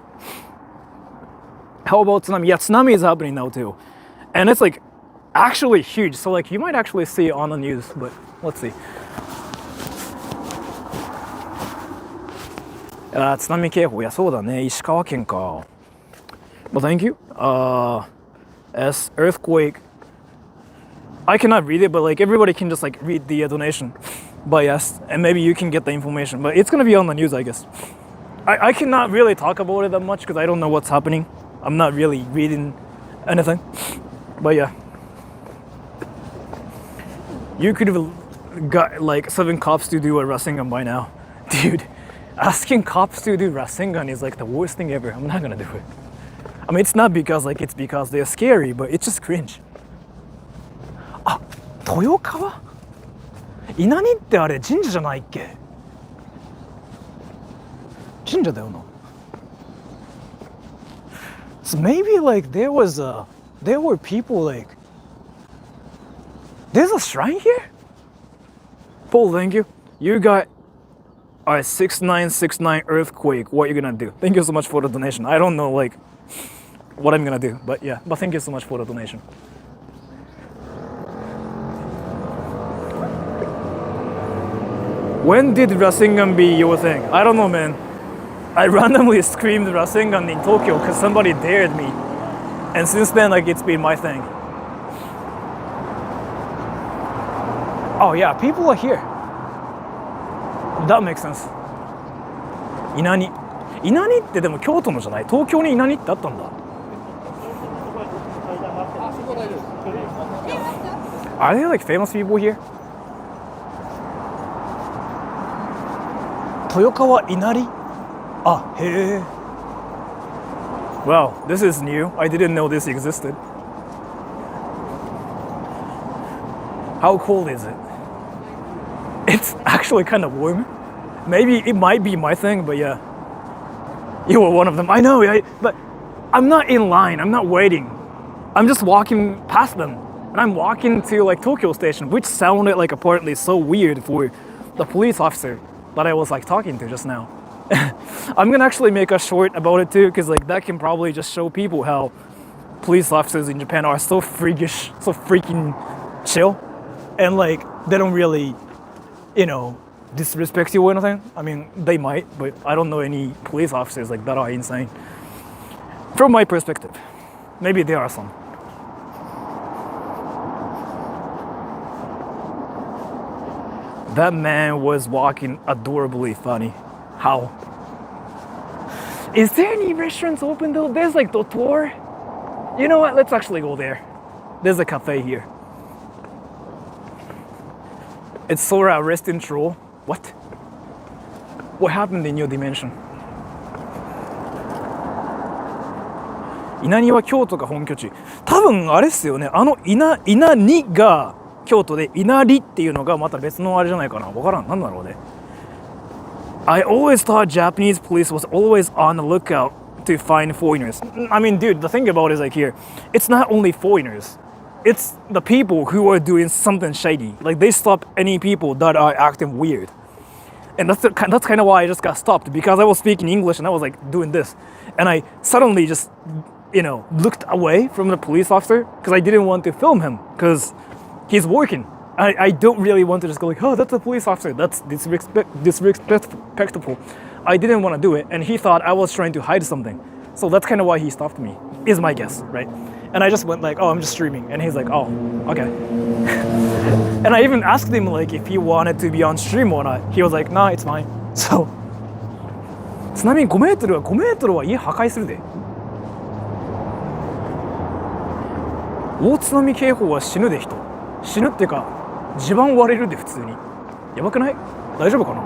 How about tsunami? Yeah, tsunami is happening now too. And it's like actually huge. So like you might actually see it on the news, but let's see. 津波警報、いやそうだね、石川県か。Well, thank you. S earthquake. I cannot read it, but like everybody can just like read the donation by S, and maybe you can get the information. But it's gonna be on the news, I guess. I cannot really talk about it that much because I don't know what's happening. I'm not really reading anything. But yeah, you could have got like 7 cops to do a Rasengan by now, dude. Asking cops to do Rasengan is like the worst thing ever. I'm not gonna do it. I mean, it's not because like it's because they're scary, but it's just cringe. あ、豊川？稲荷ってあれ神社じゃないっけ？神社だよな。So maybe like there were people like, there's a shrine here? Paul, thank you. You got a 6969 earthquake. What are you gonna do? Thank you so much for the donation. I don't know like what I'm gonna do, but yeah, but thank you so much for the donation. When did Rasengan be your thing? I don't know, man. I randomly screamed Rasengan in Tokyo because somebody dared me. And since then, like, it's been my thing. Oh yeah, people are here. That makes sense. 稲荷。稲荷ってでも京都のじゃない？東京に稲荷ってあったんだ。Are there like famous people here? 豊川稲荷？あ、へえ。Wow, this is new. I didn't know this existed. How cold is it? It's actually kind of warm. Maybe it might be my thing, but yeah. You were one of them. I know, but I'm not in line. I'm not waiting. I'm just walking past them. And I'm walking to like Tokyo Station, which sounded like apparently so weird for the police officer that I was like talking to just now. I'm gonna actually make a short about it too, because like that can probably just show people how police officers in Japan are so freakish, so freaking chill, and like they don't really, you know, disrespect you or anything. I mean, they might, but I don't know any police officers like that are insane. From my perspective, maybe there are some. That man was walking adorably funny. How? Is there any restaurants open though? There's like Dotor. You know what? Let's actually go there. There's a cafe here. It's Sora Resting Troll. What? What happened in your dimension? 稲荷は京都が本拠地。多分あれっすよね。あの稲荷が京都で稲荷っていうのがまた別のあれじゃないかな。わからん。なんだろうね。I always thought Japanese police was always on the lookout to find foreigners. I mean, dude, the thing about it is like here, it's not only foreigners. It's the people who are doing something shady. Like they stop any people that are acting weird. And that's kind of why I just got stopped, because I was speaking English and I was like doing this. And I suddenly just, you know, looked away from the police officer because I didn't want to film him because he's working. I don't really want to just go like, oh, that's a police officer. That's disrespectful. I didn't want to do it. And he thought I was trying to hide something. So that's kind of why he stopped me, is my guess, right? And I just went like, oh, I'm just streaming. And he's like, oh, okay. And I even asked him like if he wanted to be on stream or not. He was like, nah, it's fine. そう津波5メートルは家破壊するで。大津波警報は死ぬで人。死ぬっていうか地盤割れるで普通に。やばくない？大丈夫かな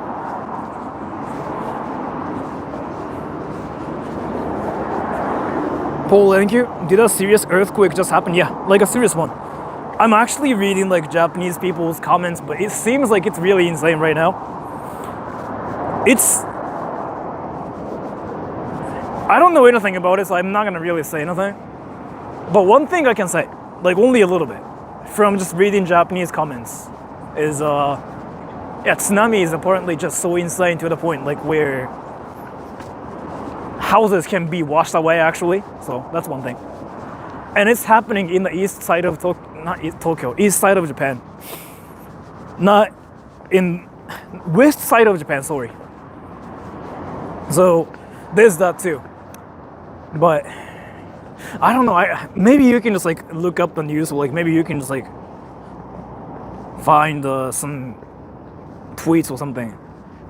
？Paul, thank you. Did a serious earthquake just happen? Yeah, like a serious one. I'm actually reading like Japanese people's comments, but it seems like it's really insane right now. I don't know anything about it, so I'm not gonna really say anything. But one thing I can say, like only a little bit, from just reading Japanese comments, is tsunami is apparently just so insane to the point like where houses can be washed away actually. So that's one thing. And it's happening in the east side of Tokyo, east side of Japan. Not in west side of Japan, sorry. So there's that too. But I don't know, maybe you can just like look up the news, or like maybe you can just like find some tweets or something.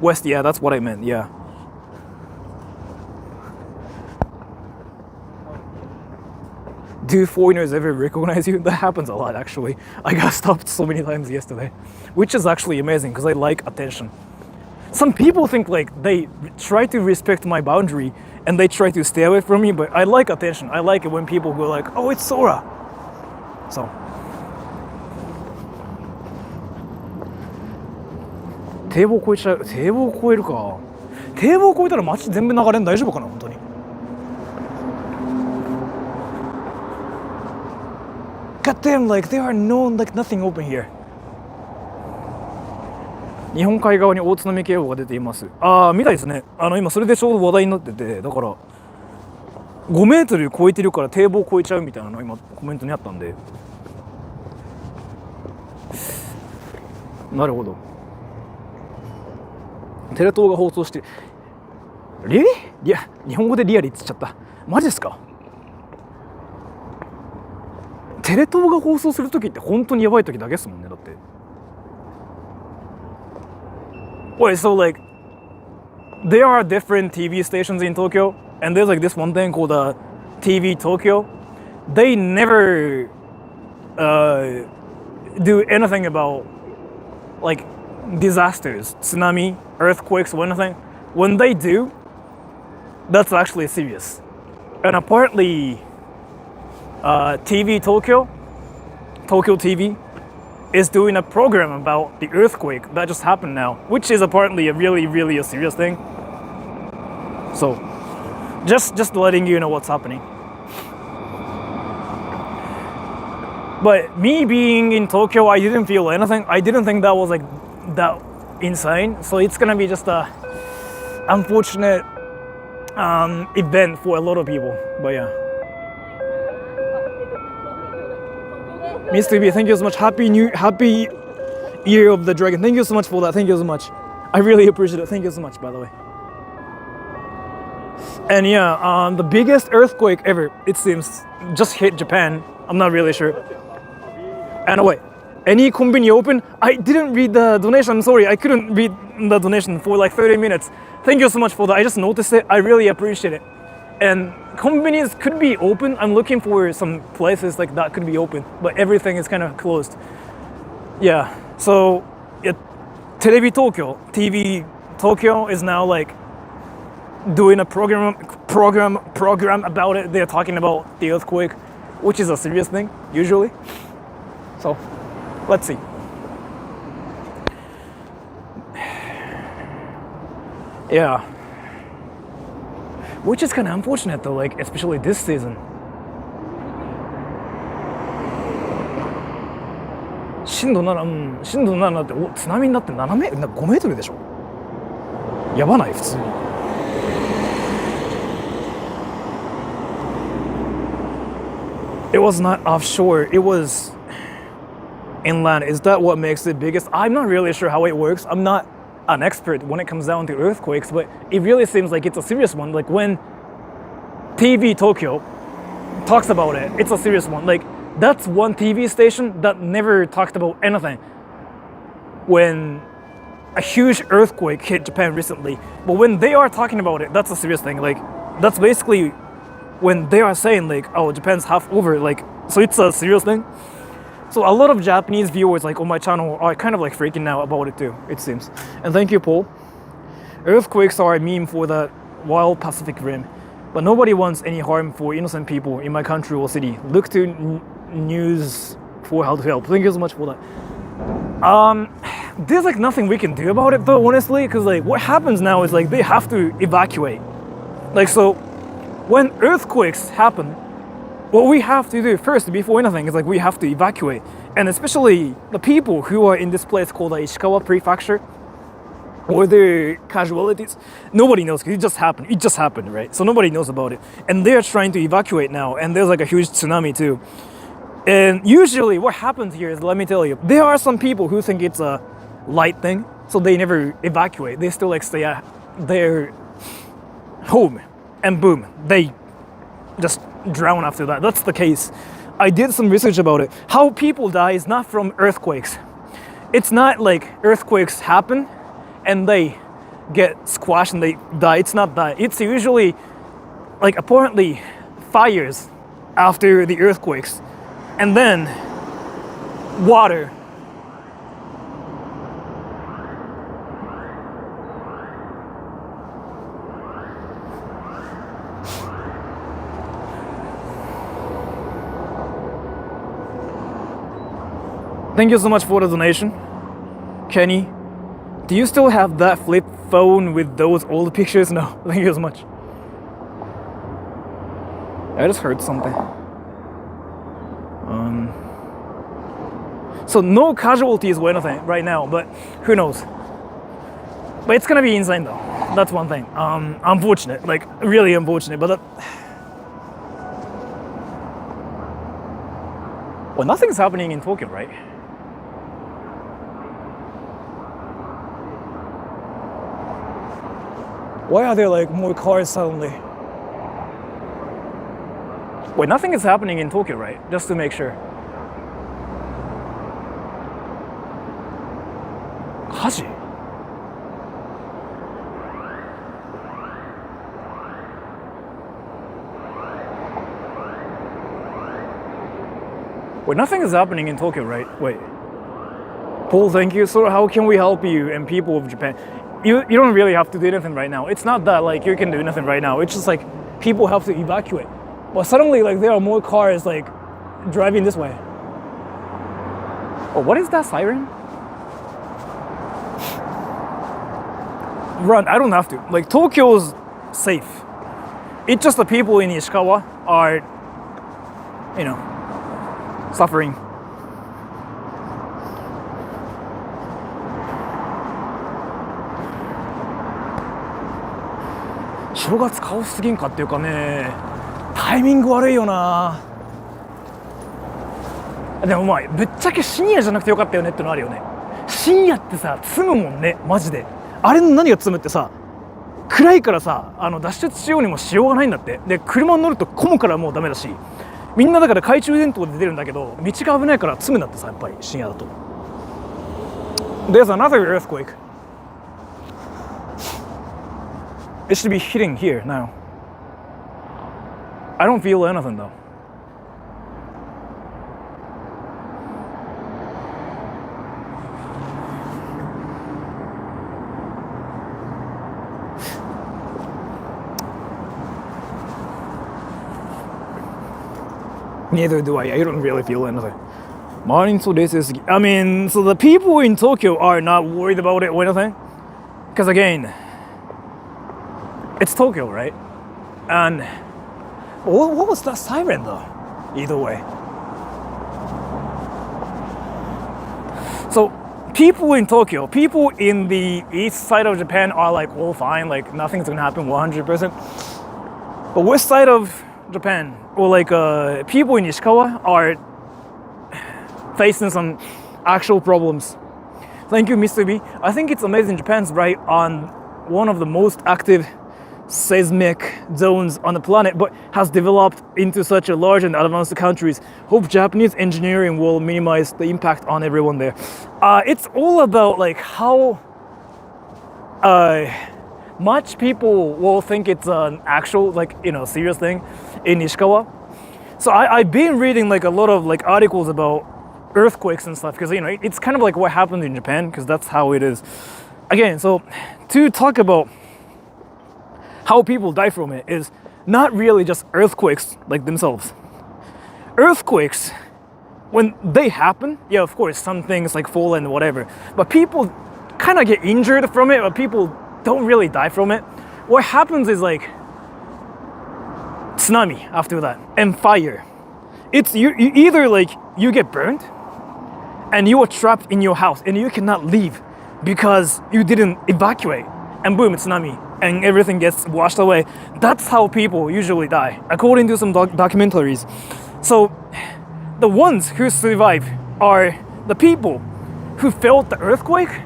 West, yeah, that's what I meant, yeah. Do foreigners ever recognize you? That happens a lot actually. I got stopped so many times yesterday, which is actually amazing because I like attention. Some people think like they try to respect my boundary and they try to stay away from me, but I like attention. I like it when people go like, oh, it's Sora. So.堤防越えちゃう。堤防越えるか。堤防越えたら街全部流れん大丈夫かな本当に。God damn, like there are nothing open here. 日本海側に大津波警報が出ています。みたいですね。今それでちょうど話題になってて、だから5メートル超えてるから堤防超えちゃうみたいなの今コメントにあったんで。なるほど。テレ東が放送して、リアリ？いや、日本語でリアリって言っちゃった。マジですか？テレ東が放送するときって本当にやばいときだけですもんね、だって。Wait, so like, there are different TV stations in Tokyo, and there's like this one thing called TV Tokyo. They never do anything about like disasters, tsunami, earthquakes, or anything. When they do, that's actually serious. And apparently, TV Tokyo TV, is doing a program about the earthquake that just happened now, which is apparently a really a serious thing. So, just letting you know what's happening. But me being in Tokyo, I didn't feel anything. I didn't think that was like that insane. So it's gonna be just a unfortunate event for a lot of people. But yeah. Mr. B, thank you so much. Happy Year of the Dragon. Thank you so much for that. Thank you so much. I really appreciate it. Thank you so much, by the way. And yeah, the biggest earthquake ever, it seems, just hit Japan. I'm not really sure. And wait, any konbini open? I didn't read the donation. I'm sorry, I couldn't read the donation for like 30 minutes. Thank you so much for that. I just noticed it. I really appreciate it. And konbinis could be open. I'm looking for some places like that could be open, but everything is kind of closed. Yeah, so TV Tokyo is now like doing a program about it. They're talking about the earthquake, which is a serious thing usually. So let's see. Yeah. Which is kind of unfortunate though, like especially this season. 震度7って津波になって5メートルでしょ。やばない普通に。It was not offshore. It was inland. Is that what makes it biggest? I'm not really sure how it works. I'm not an expert when it comes down to earthquakes, but it really seems like it's a serious one. Like when TV Tokyo talks about it, it's a serious one. Like that's one TV station that never talked about anything when a huge earthquake hit Japan recently. But when they are talking about it, that's a serious thing. Like, that's basically when they are saying like, oh, Japan's half over. Like, so it's a serious thing. So a lot of Japanese viewers like on my channel are kind of like freaking out about it too, it seems. And thank you, Paul. Earthquakes are a meme for the wild Pacific Rim, but nobody wants any harm for innocent people in my country or city. Look to news for how to help. Thank you so much for that. There's like nothing we can do about it though, honestly, because like what happens now is like they have to evacuate. Like, so when earthquakes happen, what we have to do first before anything is like we have to evacuate. And especially the people who are in this place called the Ishikawa prefecture, or the casualties, nobody knows because it just happened, right? So nobody knows about it. And they're trying to evacuate now, and there's like a huge tsunami too. And usually what happens here is, let me tell you, there are some people who think it's a light thing, so they never evacuate. They still like stay at their home, and boom, they just drown after that. That's the case. I did some research about it. How people die is not from earthquakes. It's not like earthquakes happen and they get squashed and they die. It's not that. It's usually like apparently fires after the earthquakes, and then water. Thank you so much for the donation, Kenny. Do you still have that flip phone with those old pictures? No, thank you so much. I just heard something. So no casualties or anything right now, but who knows? But it's gonna be insane though. That's one thing. Unfortunate, like really unfortunate. But that... well, nothing's happening in Tokyo, right? Why are there like more cars suddenly? Wait, nothing is happening in Tokyo, right? Just to make sure. 火事? Wait, nothing is happening in Tokyo, right? Wait. Paul, thank you. So how can we help you and people of Japan? You don't really have to do anything right now. It's not that like you can do nothing right now. It's just like people have to evacuate. But suddenly like there are more cars like driving this way. Oh, what is that siren? Run, I don't have to. Like Tokyo's safe. It's just the people in Ishikawa are, you know, suffering.正月カオスすぎんかっていうかね、タイミング悪いよな。でもまあぶっちゃけ深夜じゃなくてよかったよねってのあるよね。深夜ってさ積むもんね、マジで。あれの何が積むってさ、暗いからさ、脱出しようにもしようがないんだって。で車に乗ると混むからもうダメだし、みんなだから懐中電灯で出るんだけど、道が危ないから積むんだってさ、やっぱり深夜だと。There's another earthquake. It should be hitting here now. I don't feel anything though. Neither do I. I don't really feel anything. I mean, so the people in Tokyo are not worried about it or anything. Because again, it's Tokyo, right? And what was that siren though? Either way. So people in Tokyo, people in the east side of Japan are like all fine, like nothing's gonna happen 100%. But west side of Japan, or like people in Ishikawa are facing some actual problems. Thank you, Mr. B. I think it's amazing Japan's right on one of the most active seismic zones on the planet, but has developed into such a large and advanced countries. Hope Japanese engineering will minimize the impact on everyone there. It's all about like how much people will think it's an actual, like, serious thing in Ishikawa. So I've been reading like a lot of like articles about earthquakes and stuff because it's kind of like what happened in Japan because that's how it is. Again, so to talk about how people die from it is not really just earthquakes like themselves. Earthquakes, when they happen, yeah, of course, some things like fall and whatever, but people kind of get injured from it, but people don't really die from it. What happens is like tsunami after that and fire. It's you either like you get burned and you are trapped in your house and you cannot leave because you didn't evacuate, and boom, it's tsunami and everything gets washed away. That's how people usually die, according to some documentaries. So the ones who survive are the people who felt the earthquake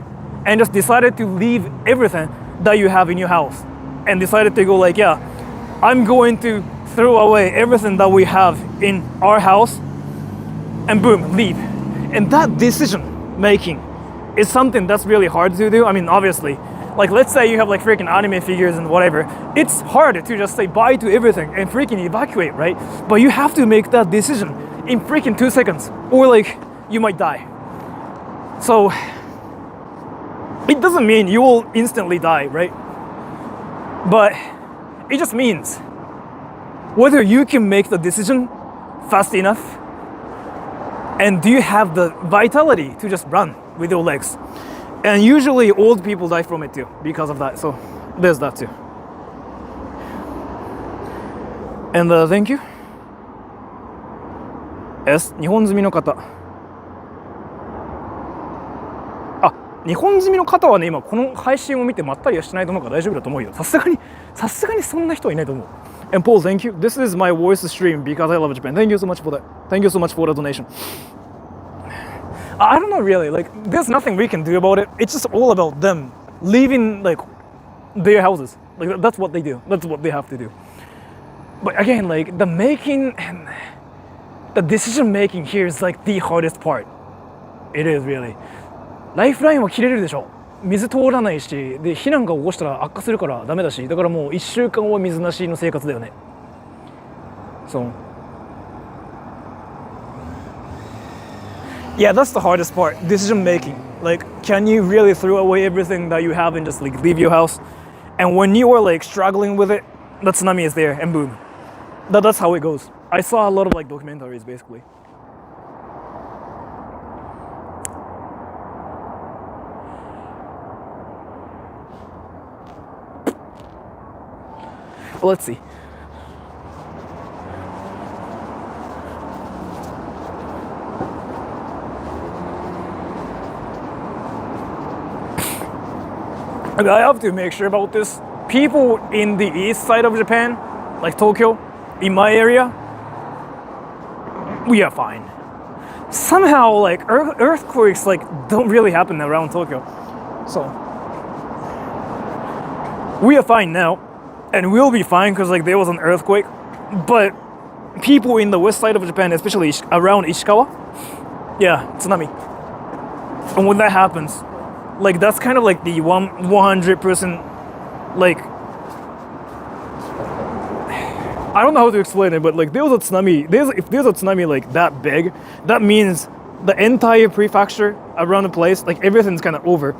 and just decided to leave everything that you have in your house and decided to go like, yeah, I'm going to throw away everything that we have in our house and boom, leave. And that decision making is something that's really hard to do. I mean, obviously, like let's say you have like freaking anime figures and whatever, it's hard to just say bye to everything and freaking evacuate, right? But you have to make that decision in freaking 2 seconds or like you might die. So it doesn't mean you will instantly die, right? But it just means whether you can make the decision fast enough and do you have the vitality to just run with your legs. And usually old people die from it too because of that. So there's that too. And thank you. Yes, 日本住みの方。日本住みの方はね、今この配信を見てまったりはしないと思うから大丈夫だと思うよ。さすがにそんな人はいないと思う。And Paul, thank you. This is my voice stream because I love Japan. Thank you so much for that. Thank you so much for the donation. I don't know really, like there's nothing we can do about it. It's just all about them leaving like their houses. Like that's what they do. That's what they have to do. But again, like the decision making here is like the hardest part. It is really. ライフラインは切れるでしょ。水通らないし、で避難が起こしたら悪化するからダメだし、だからもう1週間は水なしの生活だよね。So yeah, that's the hardest part, decision making. Like, can you really throw away everything that you have and just like leave your house? And when you are like struggling with it, the tsunami is there and boom. That's how it goes. I saw a lot of like documentaries basically. Well, let's see. I have to make sure about this. People in the east side of Japan, like Tokyo, in my area, we are fine. Somehow, like earthquakes, like don't really happen around Tokyo, so we are fine now, and we'll be fine because like there was an earthquake. But people in the west side of Japan, especially around Ishikawa, yeah, tsunami. And when that happens, like that's kind of like the 100%, like I don't know how to explain it, but like there was a tsunami. If there's a tsunami like that big, that means the entire prefecture around the place, like everything's kind of over,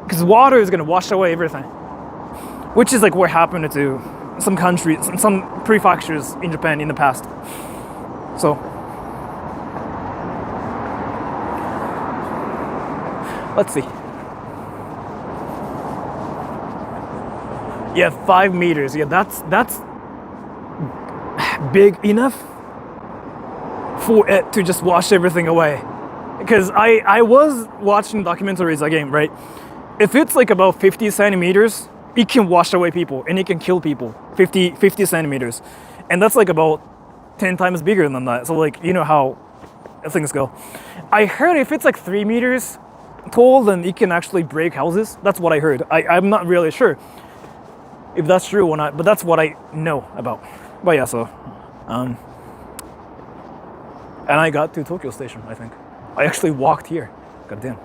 because water is gonna wash away everything, which is like what happened to some countries, some prefectures in Japan in the past. So let's see. Yeah, 5 meters. Yeah, that's big enough for it to just wash everything away. Because I was watching documentaries again, right? If it's like about 50 centimeters, it can wash away people and it can kill people. 50 centimeters. And that's like about 10 times bigger than that. So like, you know how things go. I heard if it's like 3 meters tall, then it can actually break houses. That's what I heard. I'm not really sure if that's true or not, but that's what I know about. But yeah, so and I got to Tokyo Station, I think. I actually walked here. God damn.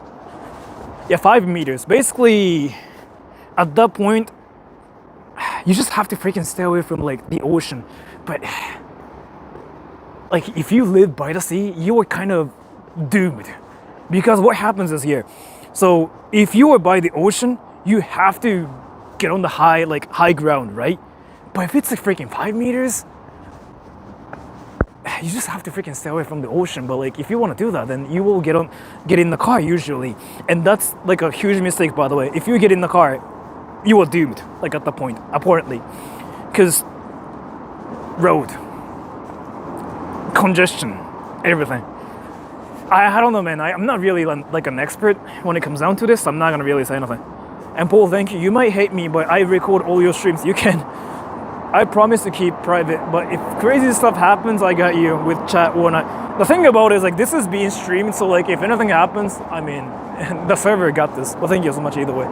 Yeah, 5 meters. Basically at that point, you just have to freaking stay away from like the ocean. But like if you live by the sea, you are kind of doomed, because what happens is here. So if you are by the ocean, you have to get on the high ground, right? But if it's like freaking 5 meters, you just have to freaking stay away from the ocean. But like if you want to do that, then you will get in the car usually, and that's like a huge mistake, by the way. If you get in the car, you are doomed, like at that point, apparently, because road congestion, everything. I don't know, man. I'm not really like an expert when it comes down to this. I'm not gonna really say anything. And Paul, thank you. You might hate me, but I record all your streams. You can. I promise to keep private, but if crazy stuff happens, I got you with chat or not. The thing about it is like this is being streamed, so like if anything happens, I mean, the server got this. Well, thank you so much either way.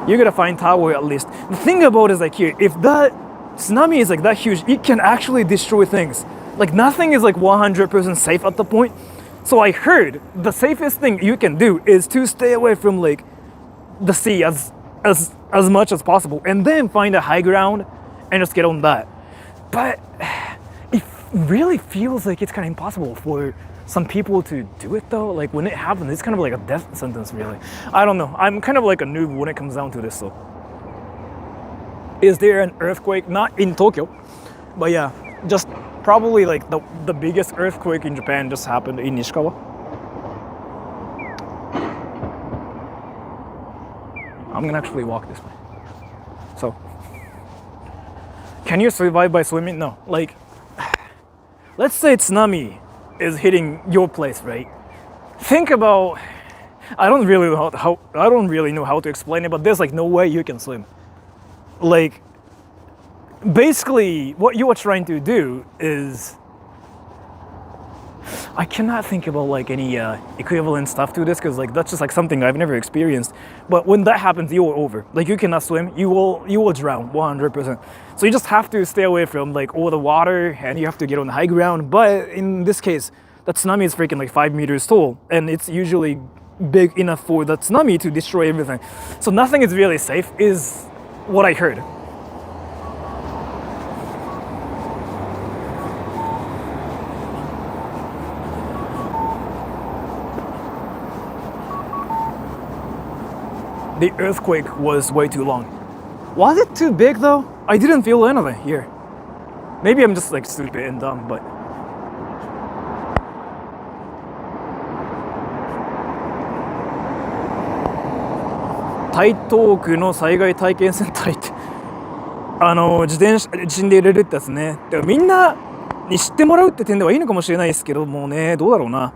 You're gonna find tower at least. The thing about it is like here, if that tsunami is like that huge, it can actually destroy things. Like nothing is like 100% safe at the point. So I heard the safest thing you can do is to stay away from like the sea as much as possible, and then find a high ground and just get on that. But it really feels like it's kind of impossible for some people to do it though. Like when it happens, it's kind of like a death sentence, really. I don't know. I'm kind of like a noob when it comes down to this. So, is there an earthquake? Not in Tokyo, but yeah, just probably like the biggest earthquake in Japan just happened in Ishikawa. I'm gonna actually walk this way. So, can you survive by swimming? No. Like, let's say tsunami is hitting your place, right? Think about, I don't really know how to explain it, but there's like no way you can swim. Like, basically, what you are trying to do is, I cannot think about like any equivalent stuff to this, because like that's just like something I've never experienced. But when that happens, you are over. Like you cannot swim. You will drown 100%. So you just have to stay away from like all the water, and you have to get on the high ground. But in this case, that tsunami is freaking like 5 meters tall, and it's usually big enough for that tsunami to destroy everything. So nothing is really safe, is what I heard. The earthquake was way too long. Was it too big though? I didn't feel anything here. Maybe I'm just like stupid and dumb, but台東区の災害体験センター行って自転車地震で入れるってやつね。でもみんなに知ってもらうって点ではいいのかもしれないですけどもね、どうだろうな。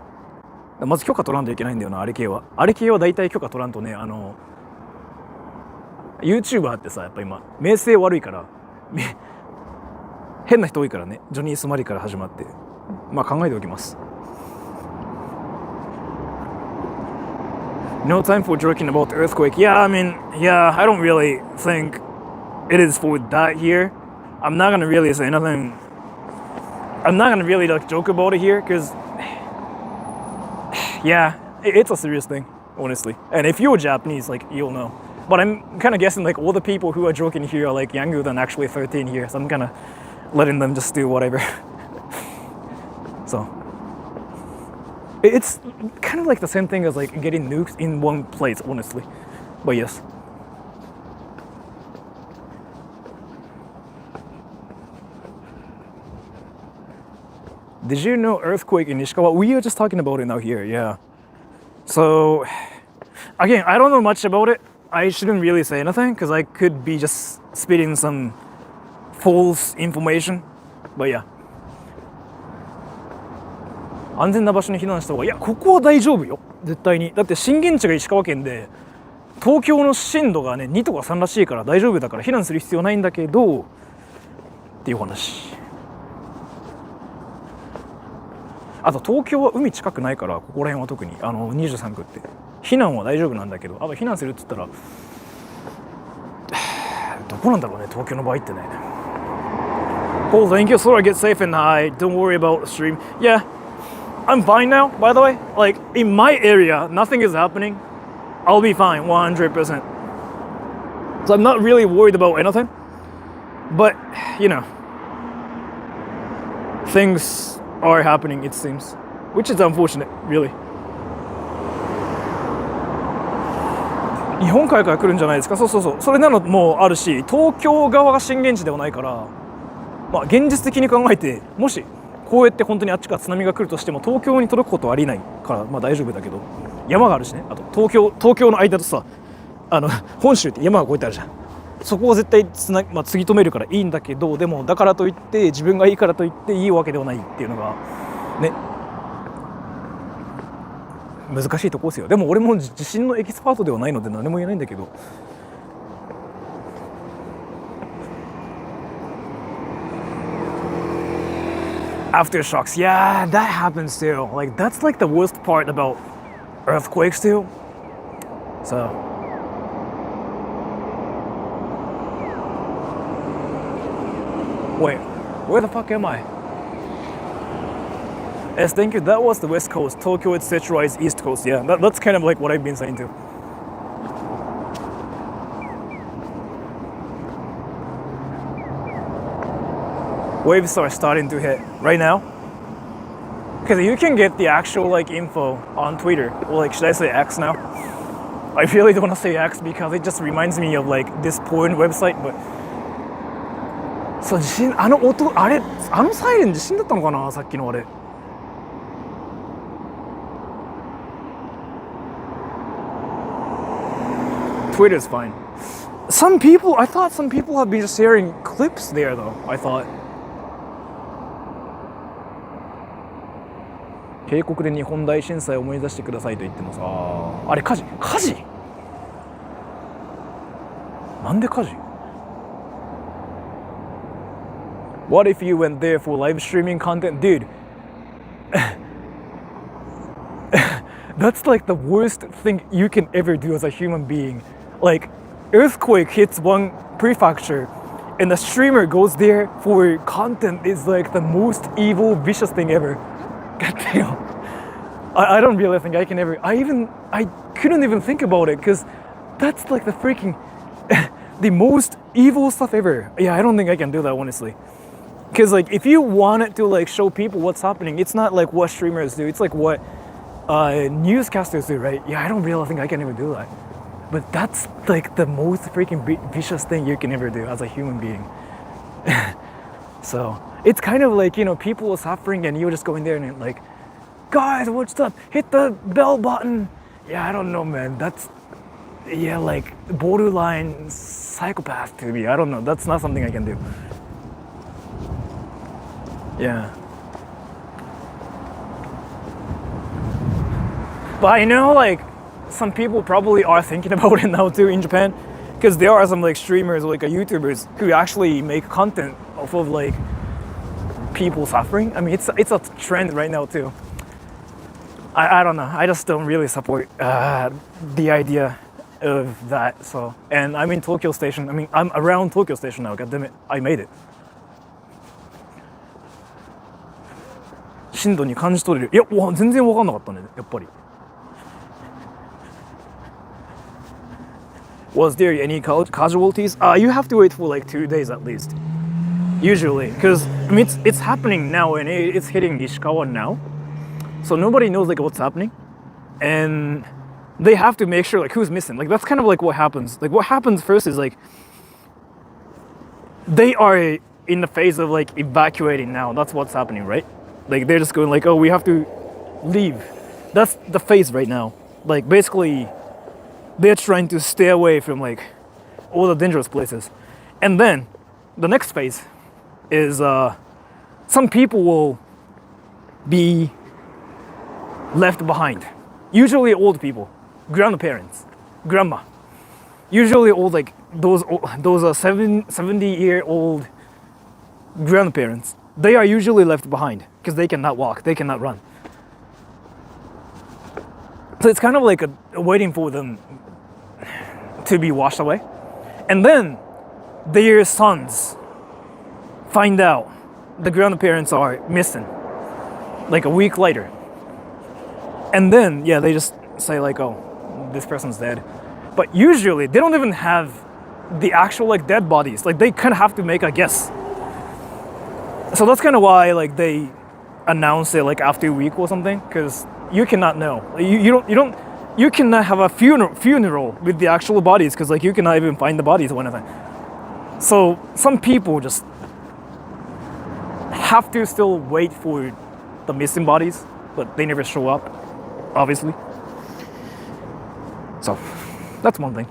まず許可取らんといけないんだよな、あれ系は。あれ系は大体許可取らんとね、YouTuber ってさ、やっぱ今名声悪いから変な人多いからね。ジョニー・スマリから始まって、まあ考えておきます。No time for joking about the earthquake. Yeah, I mean, yeah, I don't really think it is for that here. I'm not gonna really say nothing. I'm not gonna really like joke about it here, because yeah, it's a serious thing, honestly. And if you're Japanese, like you'll know. But I'm kind of guessing like all the people who are joking here are like younger than actually 13 here, so I'm kind of letting them just do whatever. So it's kind of like the same thing as like getting nuked in one place, honestly. But yes. Did you know earthquake in Ishikawa? We are just talking about it now here, yeah. So again, I don't know much about it. I shouldn't really say anything because I could be just spitting some false information. But yeah. 安全な場所に避難した方がいや、ここは大丈夫よ、絶対に。だって震源地が石川県で、東京の震度がね2とか3らしいから大丈夫だから避難する必要ないんだけどっていう話。あと東京は海近くないから、ここら辺は特に23区って避難は大丈夫なんだけど、あと避難するって言ったらどこなんだろうね、東京の場合ってね。Paul, thank you. Sora, get safe and high. Don't worry about the stream. Yeah, I'm fine now, by the way. Like, in my area, nothing is happening. I'll be fine 100%. So I'm not really worried about anything. But, you know, things are happening, it seems. Which is unfortunate, really. 日本海から来るんじゃないですか。そうそうそう。それなのもあるし、東京側が震源地ではないから、まあ現実的に考えて、もしこうやって本当にあっちから津波が来るとしても東京に届くことはありえないから、まあ大丈夫だけど、山があるしね。あと東京の間とさ、本州って山がこうやってあるじゃん。そこを絶対つぎ止めるからいいんだけど、でもだからといって自分がいいからといっていいわけではないっていうのがね、難しいとこですよ。でも俺も地震のエキスパートではないので何も言えないんだけど。Aftershocks, yeah, that happens too. Like that's like the worst part about earthquakes too. So wait, where the fuck am I? Yes, thank you. That was the west coast. Tokyo, etc. is east coast. Yeah, that's kind of like what I've been saying too. Waves are starting to hit right now. Because you can get the actual like info on Twitter. Or like, should I say X now? I really don't want to say X because it just reminds me of like this porn website. But そう、地震、音、あれ、サイレン地震だったのかな、さっきのあれ。Twitter's fine. I thought some people have been sharing clips there though, I thought. 渓谷で日本大震災を思い出してくださいと言ってもさ、あれ火事なんで火事 What if you went there for live streaming content? Dude, that's like the worst thing you can ever do as a human being. Like, earthquake hits one prefecture and the streamer goes there for content is like the most evil, vicious thing ever. God damn. I don't really think I can ever... I couldn't even think about it because that's like the freaking... the most evil stuff ever. Yeah, I don't think I can do that, honestly. Because like, if you wanted to like show people what's happening, it's not like what streamers do. It's like what newscasters do, right? Yeah, I don't really think I can ever do that. But that's like the most freaking vicious thing you can ever do as a human being. So it's kind of like, you know, people are suffering and you're just going there and like, guys, what's up? Hit the bell button. Yeah, I don't know, man. That's, yeah, like borderline psychopath to me. I don't know. That's not something I can do. Yeah. But I know like some people probably are thinking about it now too in Japan, because there are some like streamers, like YouTubers who actually make content off of like people suffering. I mean, it's a trend right now too. I don't know. I just don't really support the idea of that. So, and I'm in Tokyo Station. I mean, I'm around Tokyo Station now. God damn it, I made it. 震度に感じ取れる。いや、全然分かんなかったね、やっぱり。Was there any casualties? You have to wait for like 2 days at least. Usually, because I mean it's happening now and it's hitting Ishikawa now, so nobody knows like what's happening, and they have to make sure like who's missing. Like that's kind of like what happens. Like what happens first is like they are in the phase of like evacuating now. That's what's happening, right? Like they're just going like, oh, we have to leave. That's the phase right now. Like basically, they're trying to stay away from like all the dangerous places, and then the next phase is some people will be left behind. Usually old people, grandparents, grandma. Usually old like those 70-year-old grandparents. They are usually left behind because they cannot walk, they cannot run. So it's kind of like waiting for them to be washed away. And then their sons find out the grandparents are missing like a week later. And then, yeah, they just say like, oh, this person's dead. But usually they don't even have the actual like dead bodies. Like they kind of have to make a guess. So that's kind of why like they announce it like after a week or something, because you cannot know. You cannot have a funeral with the actual bodies, because like you cannot even find the bodies or anything. So some people just have to still wait for the missing bodies, but they never show up, obviously. So that's one thing.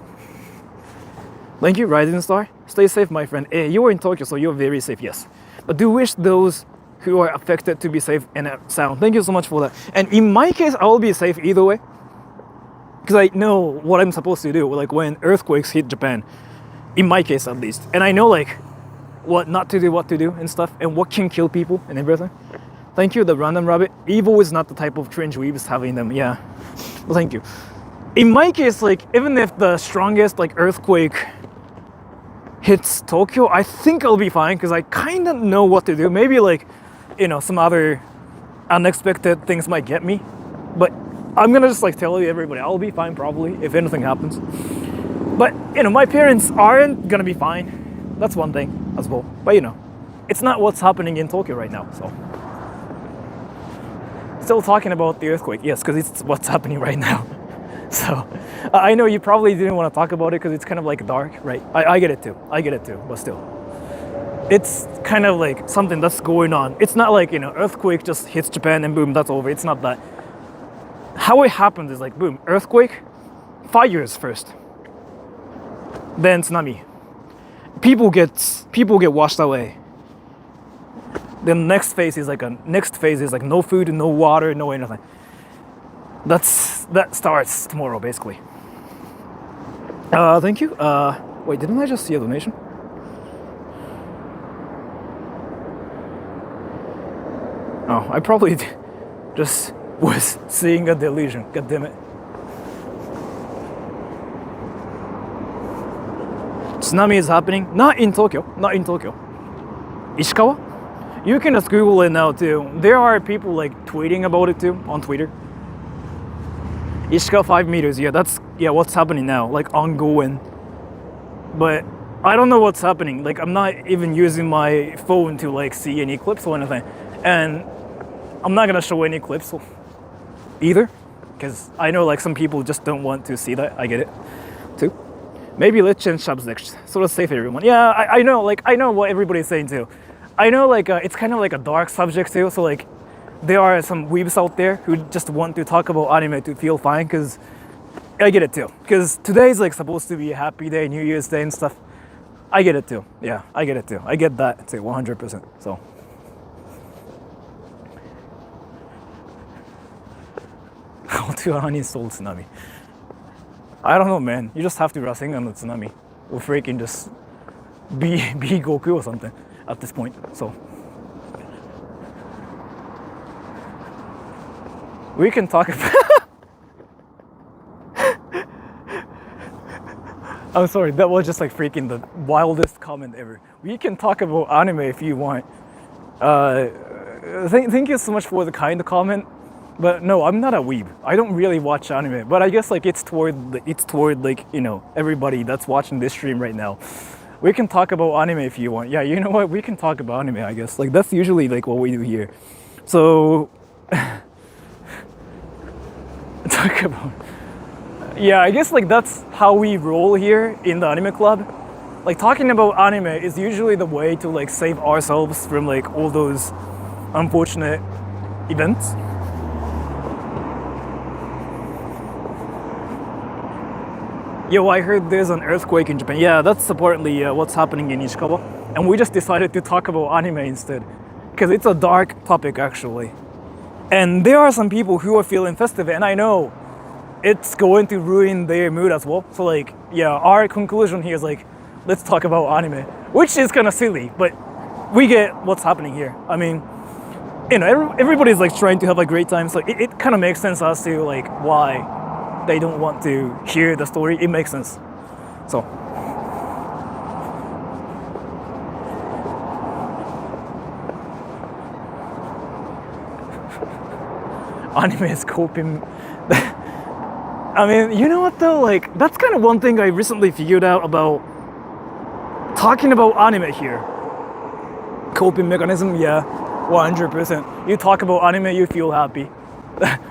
Thank you, Rising Star. Stay safe, my friend. You're in Tokyo, so you're very safe, yes. But do wish those who are affected to be safe and sound. Thank you so much for that. And in my case, I will be safe either way, because I know what I'm supposed to do, like when earthquakes hit Japan, in my case at least. And I know like what not to do, what to do and stuff, and what can kill people and everything. Thank you, the random rabbit. Evil is not the type of cringe weebs having them, yeah. Well, thank you. In my case, like even if the strongest like earthquake hits Tokyo, I think I'll be fine, because I kind of know what to do. Maybe like, you know, some other unexpected things might get me, but I'm gonna just like tell you, everybody, I'll be fine probably if anything happens. But you know, my parents aren't gonna be fine. That's one thing as well. But you know, it's not what's happening in Tokyo right now. So still talking about the earthquake, yes, because it's what's happening right now. So I know you probably didn't want to talk about it because it's kind of like dark, right? I get it too. But still, it's kind of like something that's going on. It's not like, you know, earthquake just hits Japan and boom, that's over. It's not that. How it happens is like boom, earthquake, fires first, then tsunami. People get washed away. Then next phase is like no food, no water, no anything. That starts tomorrow, basically. Thank you. Wait, didn't I just see a donation? Oh, I probably just was seeing a delusion. God damn it. Tsunami is happening. Not in Tokyo. Ishikawa? You can just Google it now too. There are people like tweeting about it too on Twitter. Ishikawa 5 meters, that's what's happening now, like ongoing. But I don't know what's happening. Like I'm not even using my phone to like see any clips or anything. And I'm not gonna show any clips either, because I know like some people just don't want to see that. I get it too. Maybe let's change subject. So let's save everyone. Yeah, I know what everybody's saying too. I know like it's kind of like a dark subject too, so like there are some weebs out there who just want to talk about anime to feel fine, because I get it too. Because today's like supposed to be a happy day, New Year's Day and stuff. I get it too. Yeah, I get it too. I get that too, 100%. So. How to uninstall Tsunami? I don't know, man. You just have to Rasengan on the Tsunami, or freaking just be Goku or something at this point. So. We can talk about... I'm sorry, that was just like freaking the wildest comment ever. We can talk about anime if you want. Thank you so much for the kind comment. But no, I'm not a weeb. I don't really watch anime. But I guess like it's toward like, you know, everybody that's watching this stream right now. We can talk about anime if you want. Yeah, you know what? We can talk about anime, I guess. Like that's usually like what we do here. So... talk about, yeah, I guess like that's how we roll here in the anime club. Like talking about anime is usually the way to like save ourselves from like all those unfortunate events. Yo, I heard there's an earthquake in Japan. Yeah, that's apparently what's happening in Ishikawa, and we just decided to talk about anime instead, because it's a dark topic actually. And there are some people who are feeling festive, and I know it's going to ruin their mood as well. So like, yeah, our conclusion here is like, let's talk about anime, which is kind of silly, but we get what's happening here. I mean, you know, everybody's like trying to have a great time, so it kind of makes sense as to like why they don't want to hear the story. It makes sense. So. Anime is coping. I mean, you know what though? Like, that's kind of one thing I recently figured out about talking about anime here. Coping mechanism, yeah, 100%. You talk about anime, you feel happy.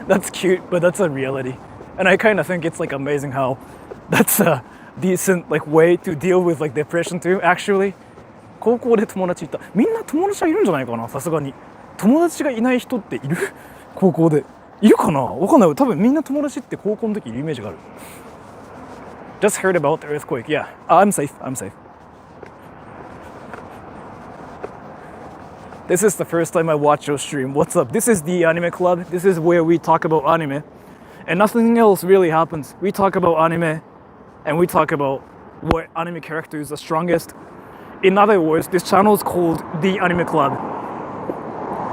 That's cute, but that's a reality. And I kind of think it's like amazing how that's a decent like way to deal with like depression too, actually. 高校で友達いた。みんな友達はいるんじゃないかな、さすがに。友達がいない人っている？高校で。いるかな？わかんない。多分みんな友達って高校の時いるイメージがある。Just heard about the earthquake. Yeah, I'm safe. I'm safe. This is the first time I watch your stream. What's up? This is the anime club. This is where we talk about anime. And nothing else really happens. We talk about anime and we talk about what anime character is the strongest. In other words, this channel is called the Anime Club.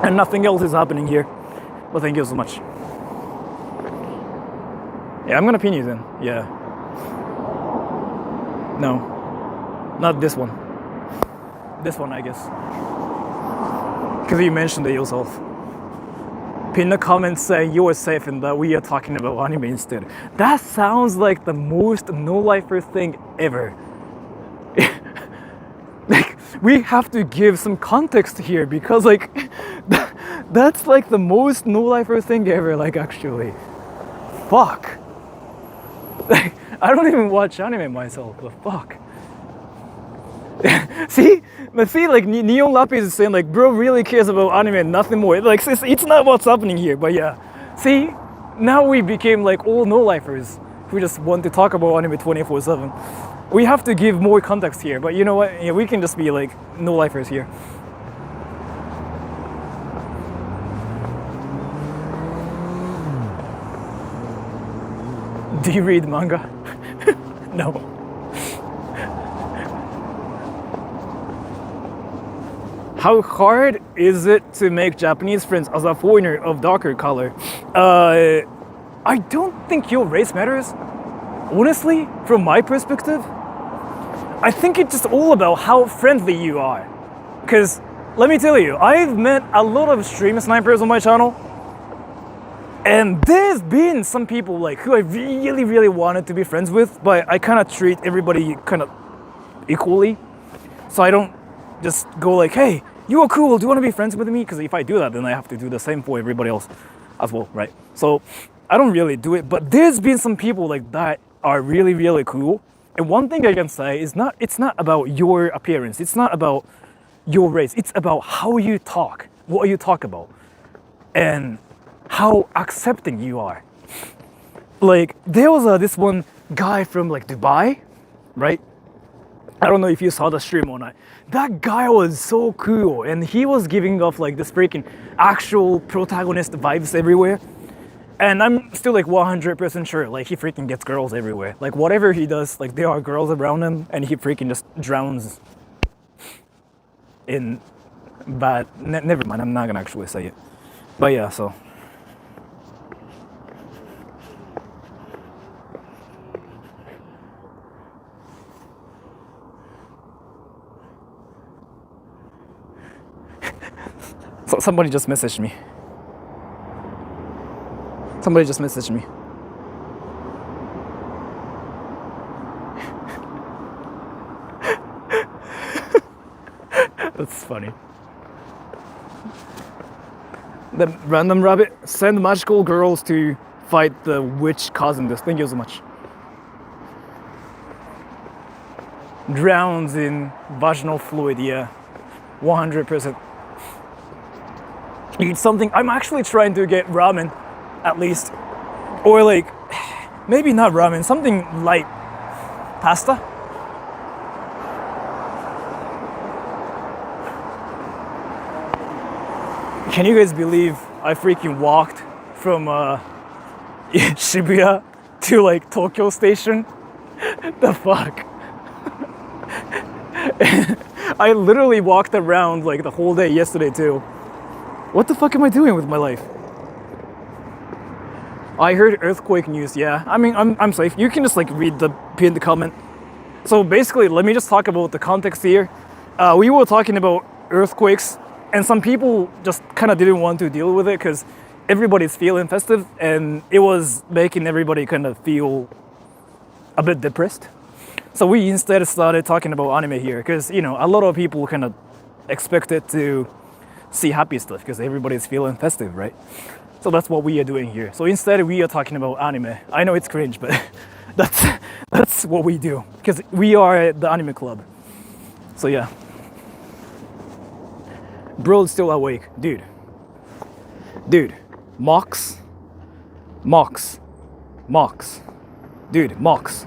And nothing else is happening here. Well, thank you so much. Yeah, I'm gonna pin you then. Yeah. No. Not this one. This one, I guess. Because you mentioned it yourself. Pin the comments saying you are safe and that we are talking about anime instead. That sounds like the most no-lifer thing ever. Like, we have to give some context here because like that's like the most no-lifer thing ever, like actually. Fuck. Like, I don't even watch anime myself, but fuck. See, like Neon Lapis is saying like, bro really cares about anime and nothing more. Like, it's not what's happening here, but yeah. See, now we became like all no-lifers who just want to talk about anime 24/7. We have to give more context here, but you know what? Yeah, we can just be like no-lifers here. Do you read manga? No. How hard is it to make Japanese friends as a foreigner of darker color? I don't think your race matters. Honestly, from my perspective, I think it's just all about how friendly you are. Because, let me tell you, I've met a lot of stream snipers on my channel. And there's been some people like who I really, really wanted to be friends with, but I kind of treat everybody kind of equally. So I don't just go like, hey, you are cool, do you want to be friends with me? Because if I do that, then I have to do the same for everybody else as well, right? So I don't really do it, but there's been some people like that are really, really cool. And one thing I can say is it's not about your appearance, it's not about your race, it's about how you talk, what you talk about, and how accepting you are. Like, there was this one guy from like Dubai, right? I don't know if you saw the stream or not. That guy was so cool, and he was giving off like this freaking actual protagonist vibes everywhere. And I'm still like 100% sure, like he freaking gets girls everywhere. Like whatever he does, like there are girls around him, and he freaking just drowns in bad. Never mind, I'm not gonna actually say it. But yeah, so. So somebody just messaged me. Somebody just messaged me. That's funny. The random rabbit, send magical girls to fight the witch causing this. Thank you so much. Drowns in vaginal fluid, yeah. 100%. Eat something. I'm actually trying to get ramen, at least. Or like, maybe not ramen, something light. Pasta? Can you guys believe I freaking walked from Shibuya to like Tokyo Station? The fuck? I literally walked around like the whole day yesterday too. What the fuck am I doing with my life? I heard earthquake news, yeah. I mean, I'm safe. You can just like read the pinned comment. So basically, let me just talk about the context here. We were talking about earthquakes, and some people just kind of didn't want to deal with it because everybody's feeling festive, and it was making everybody kind of feel a bit depressed. So we instead started talking about anime here, because you know a lot of people kind of expected to see happy stuff because everybody's feeling festive, right? So that's what we are doing here. So instead we are talking about anime. I know it's cringe, but that's what we do because we are the anime club. So yeah. Bro's still awake, dude. Mox. Dude, Mox.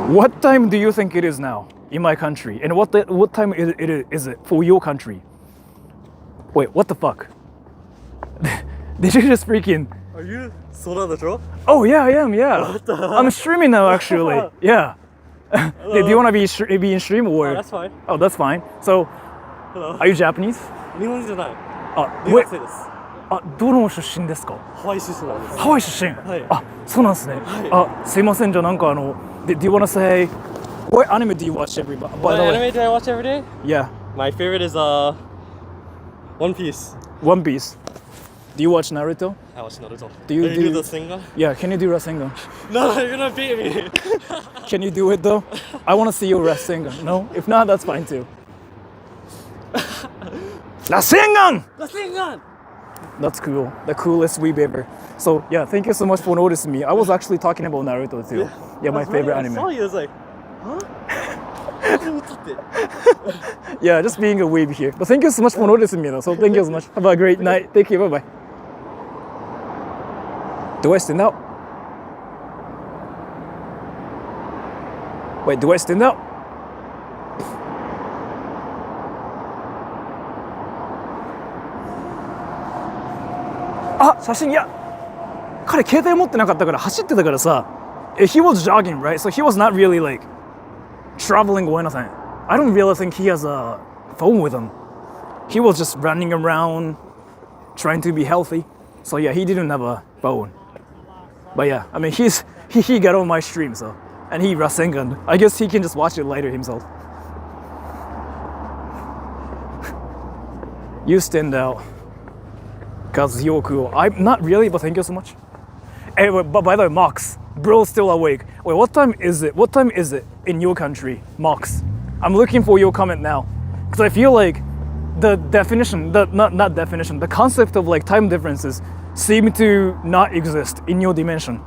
What time do you think it is now in my country? And what time is it for your country? Wait, what the fuck? Did you just freaking... Are you Sora the Draw? Oh yeah, I am, yeah. I'm streaming now actually, yeah. Do you want to be in stream or? Oh, that's fine. Oh, that's fine. So, Hello. are you Japanese? 日本人じゃない。あ、留学生です。あ、どの出身ですか？ハワイ出身なんです。ハワイ出身。はい。あ、そうなんですね。あ、すいませんじゃあなんかdo you want to say what anime do you watch every by What the way? anime do I watch every day? Yeah, My favorite is One Piece. One Piece. Do you watch Naruto? I watch Naruto. Do you do do- the singer? Yeah, can you do Rasengan? No, you're gonna beat me. Can you do it though? I want to see you Rasengan. No? If not, that's fine too. Rasengan! The singer. That's cool. The coolest weeb ever. So yeah, thank you so much for noticing me. I was actually talking about Naruto too. Yeah, my favorite I anime. saw you. I was like, huh? Yeah, just being a weeb here. But thank you so much for noticing me though. So thank you so much. Have a great night. Thank you. Bye bye. Do I stand out? Wait, do I stand out? Ah, 写真いや彼携帯持ってなかったから走ってたからさ He was jogging, right? So he was not really like traveling or anything. I don't really think he has a phone with him. He was just running around trying to be healthy. So yeah, he didn't have a phone. But yeah, I mean he got on my stream, so and he Rasengan. I guess he can just watch it later himself. You stand out. Cause you're cool. I'm not really, but thank you so much. Hey, but by the way, Mox, bro's still awake. Wait, what time is it? What time is it in your country, Mox? I'm looking for your comment now, because I feel like the definition, not definition, the concept of like time differences seem to not exist in your dimension,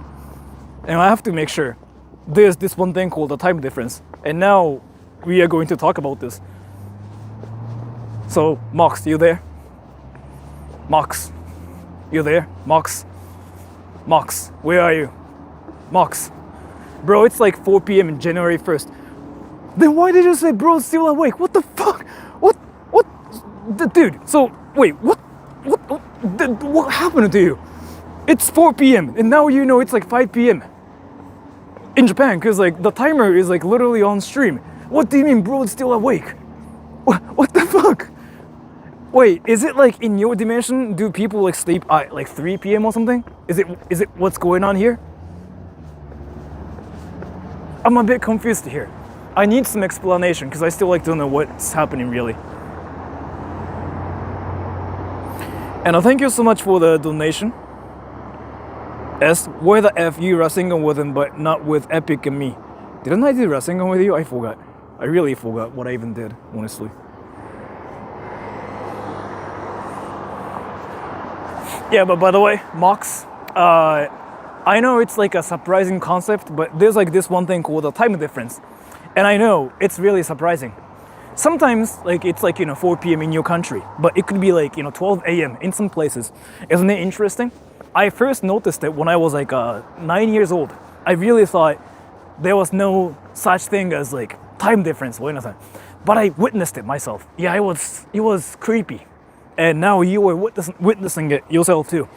and I have to make sure. There's this one thing called a time difference, and now we are going to talk about this. So, Mox, you there? Mox, you there? Mox, where are you? Mox, bro, it's like 4 p.m. in January 1st. Then why did you say bro's still awake? What the fuck? What? Dude, so wait, what happened to you? It's 4 p.m. and now you know it's like 5 p.m. in Japan, because like the timer is like literally on stream. What do you mean bro's still awake? What the fuck? Wait, is it like in your dimension, do people like sleep at like 3 p.m. or something? Is it what's going on here? I'm a bit confused here. I need some explanation because I still like don't know what's happening really. And thank you so much for the donation. S, where the F you Rasengan with him but not with Epic and me? Didn't I do Rasengan with you? I forgot. I really forgot what I even did, honestly. Yeah, but by the way, Mox, I know it's like a surprising concept, but there's like this one thing called a time difference. And I know it's really surprising. Sometimes like it's like, 4 p.m. in your country, but it could be like, 12 a.m. in some places. Isn't it interesting? I first noticed it when I was like 9 years old. I really thought there was no such thing as like time difference or anything. But I witnessed it myself. Yeah, it was creepy. And now you were witnessing it yourself too.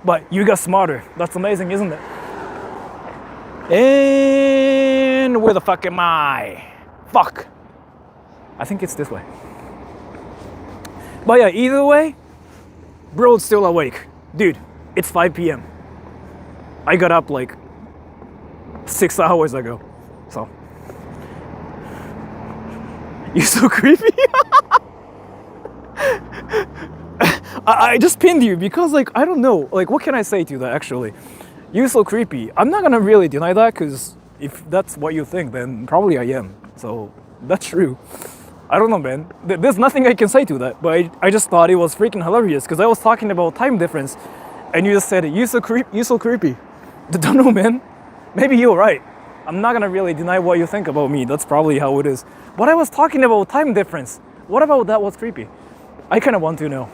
But you got smarter. That's amazing, isn't it? And where the fuck am I? Fuck. I think it's this way. But yeah, either way, bro's still awake. Dude, it's 5 p.m. I got up like 6 hours ago. So. You're so creepy. I just pinned you because, like, I don't know. Like, what can I say to that, actually? You're so creepy. I'm not gonna really deny that, because if that's what you think, then probably I am. So, that's true. I don't know, man. There's nothing I can say to that, but I just thought it was freaking hilarious, because I was talking about time difference, and you just said, you're so creepy. Don't know, man. Maybe you're right. I'm not gonna really deny what you think about me. That's probably how it is. But I was talking about time difference. What about that was creepy? I kind of want to know.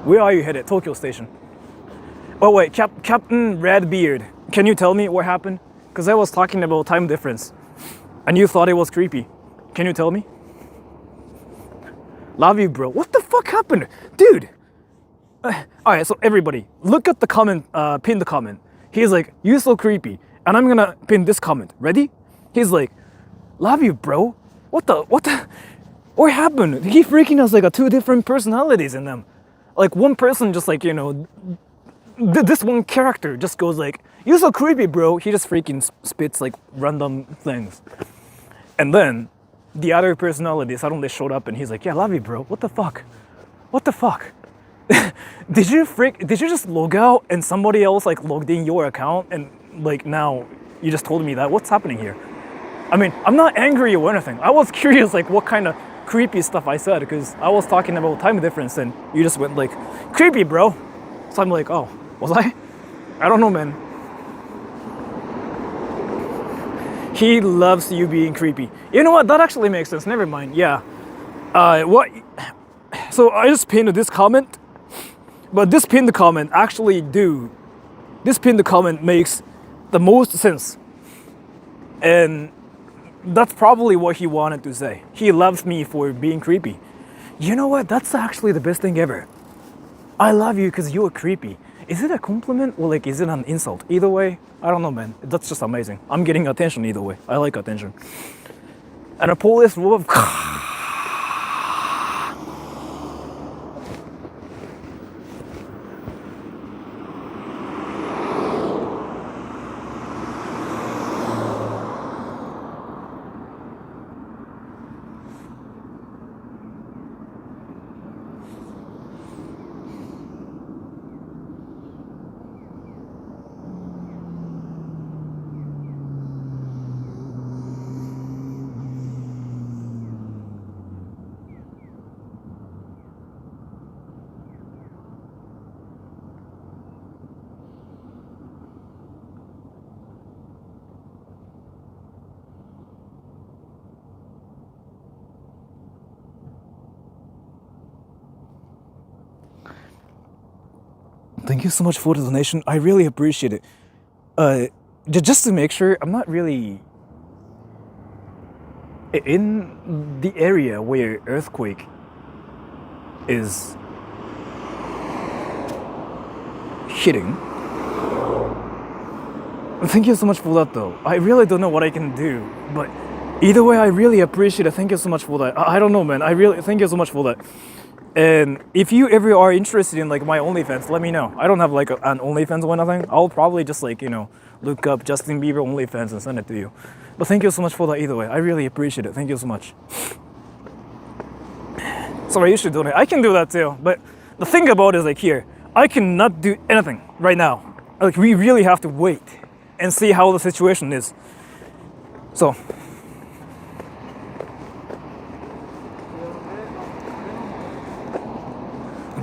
Where are you headed? Tokyo Station. Oh wait, Captain Redbeard. Can you tell me what happened? Because I was talking about time difference, and you thought it was creepy. Can you tell me? Love you, bro. What the fuck happened? Dude! Alright, so everybody, look at the comment, pin the comment. He's like, you so creepy. And I'm gonna pin this comment. Ready? He's like, love you, bro. What happened? He freaking has like two different personalities in them. Like one person just like, this one character just goes like, you're so creepy, bro. He just freaking spits like random things. And then the other personality suddenly showed up and he's like, yeah, love you, bro. What the fuck? What the fuck? Did you just log out and somebody else like logged in your account and like now you just told me that? What's happening here? I mean, I'm not angry or anything. I was curious like what kind of creepy stuff I said, because I was talking about time difference and you just went like, creepy, bro. So I'm like, oh, was I? I don't know, man. He loves you being creepy. You know what? That actually makes sense. Never mind. Yeah. What? So I just pinned this comment. But this pinned comment this pinned comment makes the most sense. And that's probably what he wanted to say. He loves me for being creepy. You know what? That's actually the best thing ever. I love you because you're creepy. Is it a compliment or like is it an insult? Either way, I don't know, man. That's just amazing. I'm getting attention either way. I like attention. And a police wolf. Thank you so much for the donation. I really appreciate it. Just to make sure, I'm not really in the area where earthquake is hitting. Thank you so much for that though. I really don't know what I can do, but either way, I really appreciate it. Thank you so much for that. I don't know, man. I really thank you so much for that. And if you ever are interested in like my OnlyFans, let me know. I don't have like an OnlyFans or anything. I'll probably just like, look up Justin Bieber OnlyFans and send it to you. But thank you so much for that either way. I really appreciate it. Thank you so much. Sorry, you should donate. I can do that too. But the thing about it is like here, I cannot do anything right now. Like we really have to wait and see how the situation is. So.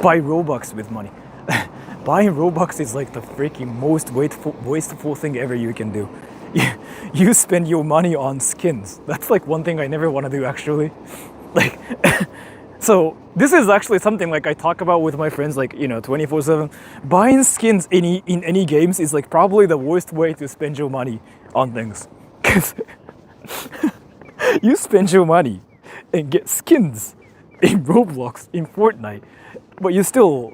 Buy Robux with money. Buying Robux is like the freaking most wasteful thing ever you can do. You spend your money on skins. That's like one thing I never want to do actually. Like, so this is actually something like I talk about with my friends like, 24/7. Buying skins in any games is like probably the worst way to spend your money on things. Because you spend your money and get skins in Roblox, in Fortnite, but you still,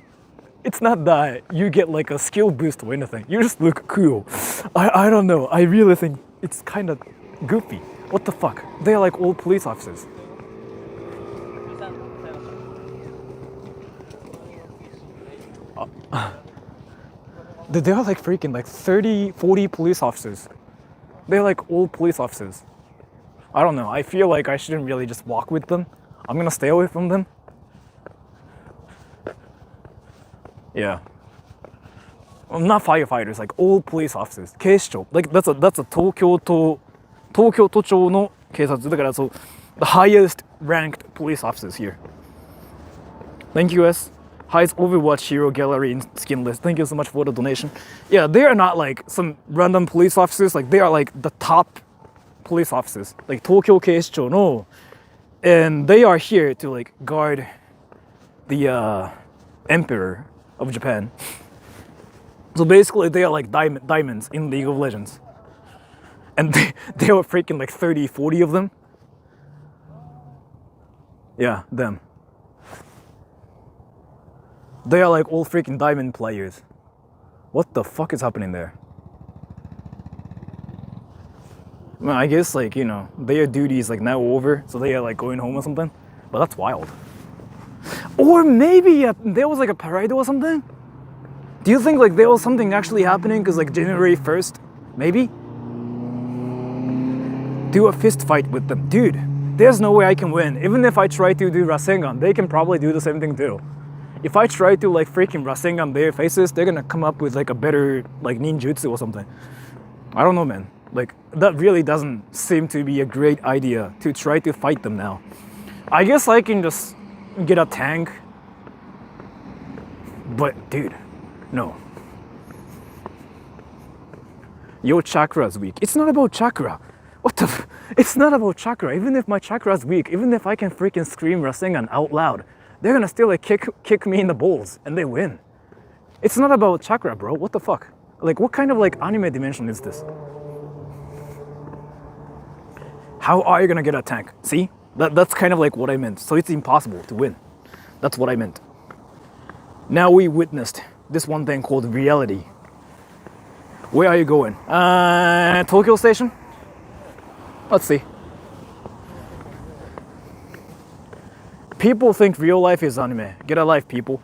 it's not that you get like a skill boost or anything. You just look cool. I don't know. I really think it's kind of goofy. What the fuck? They're like all police officers. There are like freaking like 30, 40 police officers. They're like all police officers. I don't know. I feel like I shouldn't really just walk with them. I'm gonna stay away from them. Yeah. Well, not firefighters, like all police officers. 警視庁. Like that's a 東京都庁の警察だから、so the highest ranked police officers here. Thank you, S. Highest Overwatch Hero Gallery in skin list. Thank you so much for the donation. Yeah, they are not like some random police officers. Like they are like the top police officers. Like Tokyo 警視庁の, and they are here to like guard the emperor of Japan. So basically, they are like diamonds in League of Legends. And they are freaking like 30, 40 of them. Yeah, them. They are like all freaking diamond players. What the fuck is happening there? Well, I guess like, you know, their duty is like now over, so they are like going home or something. But that's wild. Or maybe there was like a parade or something? Do you think like there was something actually happening because like January 1st? Maybe? Do a fist fight with them. Dude, there's no way I can win. Even if I try to do Rasengan, they can probably do the same thing too. If I try to like freaking Rasengan their faces, they're gonna come up with like a better like ninjutsu or something. I don't know, man. Like that really doesn't seem to be a great idea to try to fight them now. I guess I can just get a tank. But dude, no. Your chakra is weak. It's not about chakra. What the it's not about chakra. Even if my chakra is weak, even if I can freaking scream Rasengan out loud, they're gonna still like kick me in the balls and they win. It's not about chakra, bro. What the fuck? Like what kind of like anime dimension is this? How are you gonna get a tank? See? That's kind of like what I meant. So it's impossible to win. That's what I meant. Now we witnessed this one thing called reality. Where are you going? Tokyo Station? Let's see. People think real life is anime. Get a life, people.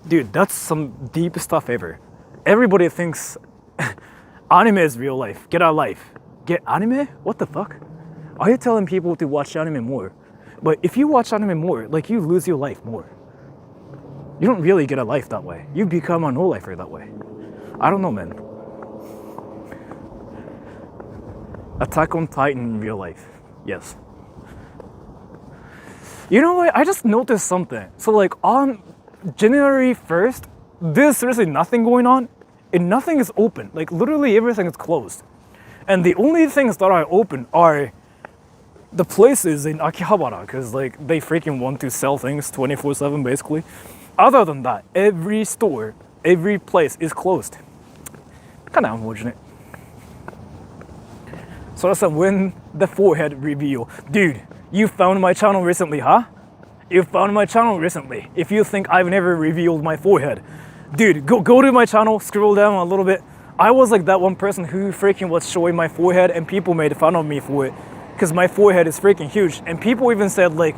Dude, that's some deep stuff ever. Everybody thinks anime is real life. Get a life. Get anime? What the fuck? Are you telling people to watch anime more? But if you watch anime more, like you lose your life more. You don't really get a life that way. You become a no-lifer that way. I don't know, man. Attack on Titan in real life. Yes. You know what? I just noticed something. So like on January 1st, there's seriously nothing going on and nothing is open. Like literally everything is closed. And the only things that are open are the places in Akihabara, because like they freaking want to sell things 24/7 basically. Other than that, every store, every place is closed. Kinda unfortunate. Sora-san, when the forehead reveal. Dude, you found my channel recently, huh? You found my channel recently. If you think I've never revealed my forehead. Dude, go to my channel, scroll down a little bit. I was like that one person who freaking was showing my forehead and people made fun of me for it. Because my forehead is freaking huge. And people even said like,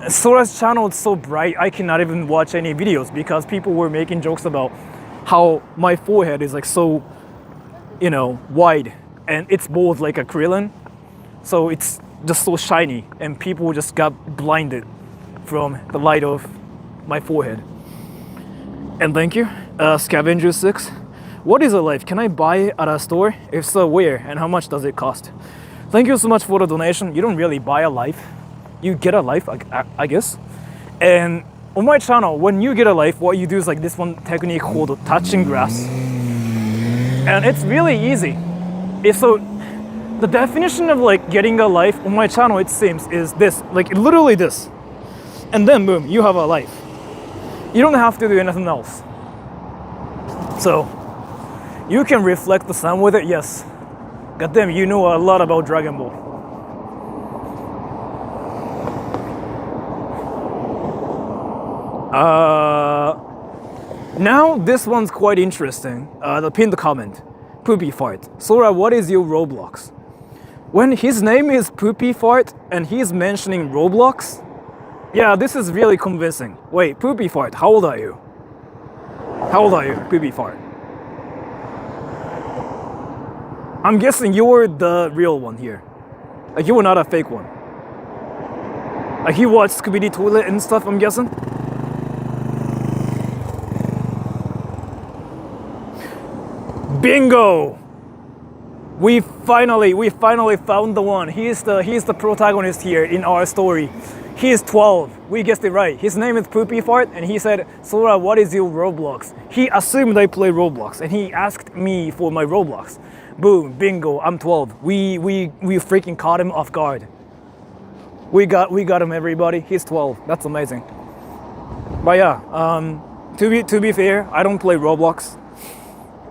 Sora's channel is so bright, I cannot even watch any videos because people were making jokes about how my forehead is like so, you know, wide. And it's both like a krillin. So it's just so shiny and people just got blinded from the light of my forehead. And thank you, Scavenger 6. What is a life? Can I buy it at a store? If so, where? And how much does it cost? Thank you so much for the donation. You don't really buy a life. You get a life, I guess. And on my channel, when you get a life, what you do is like this one technique called touching grass. And it's really easy. So the definition of like getting a life on my channel, it seems, is this, like literally this. And then boom, you have a life. You don't have to do anything else. So you can reflect the sun with it, yes. Goddamn, you know a lot about Dragon Ball. Now this one's quite interesting. The pinned comment, Poopy Fart. Sora, what is your Roblox? When his name is Poopy Fart and he's mentioning Roblox, yeah, this is really convincing. Wait, Poopy Fart, how old are you? How old are you, Poopy Fart? I'm guessing you're the real one here. Like you were not a fake one. Like you watched Scooby-Doo Toilet and stuff, I'm guessing? Bingo! We finally found the one. He's the protagonist here in our story. He is 12. We guessed it right. His name is Poopy Fart, and he said, Sora, what is your Roblox? He assumed I play Roblox, and he asked me for my Roblox. Boom, bingo, I'm 12. We freaking caught him off guard. We got him, everybody. He's 12. That's amazing. But yeah, to be fair, I don't play Roblox.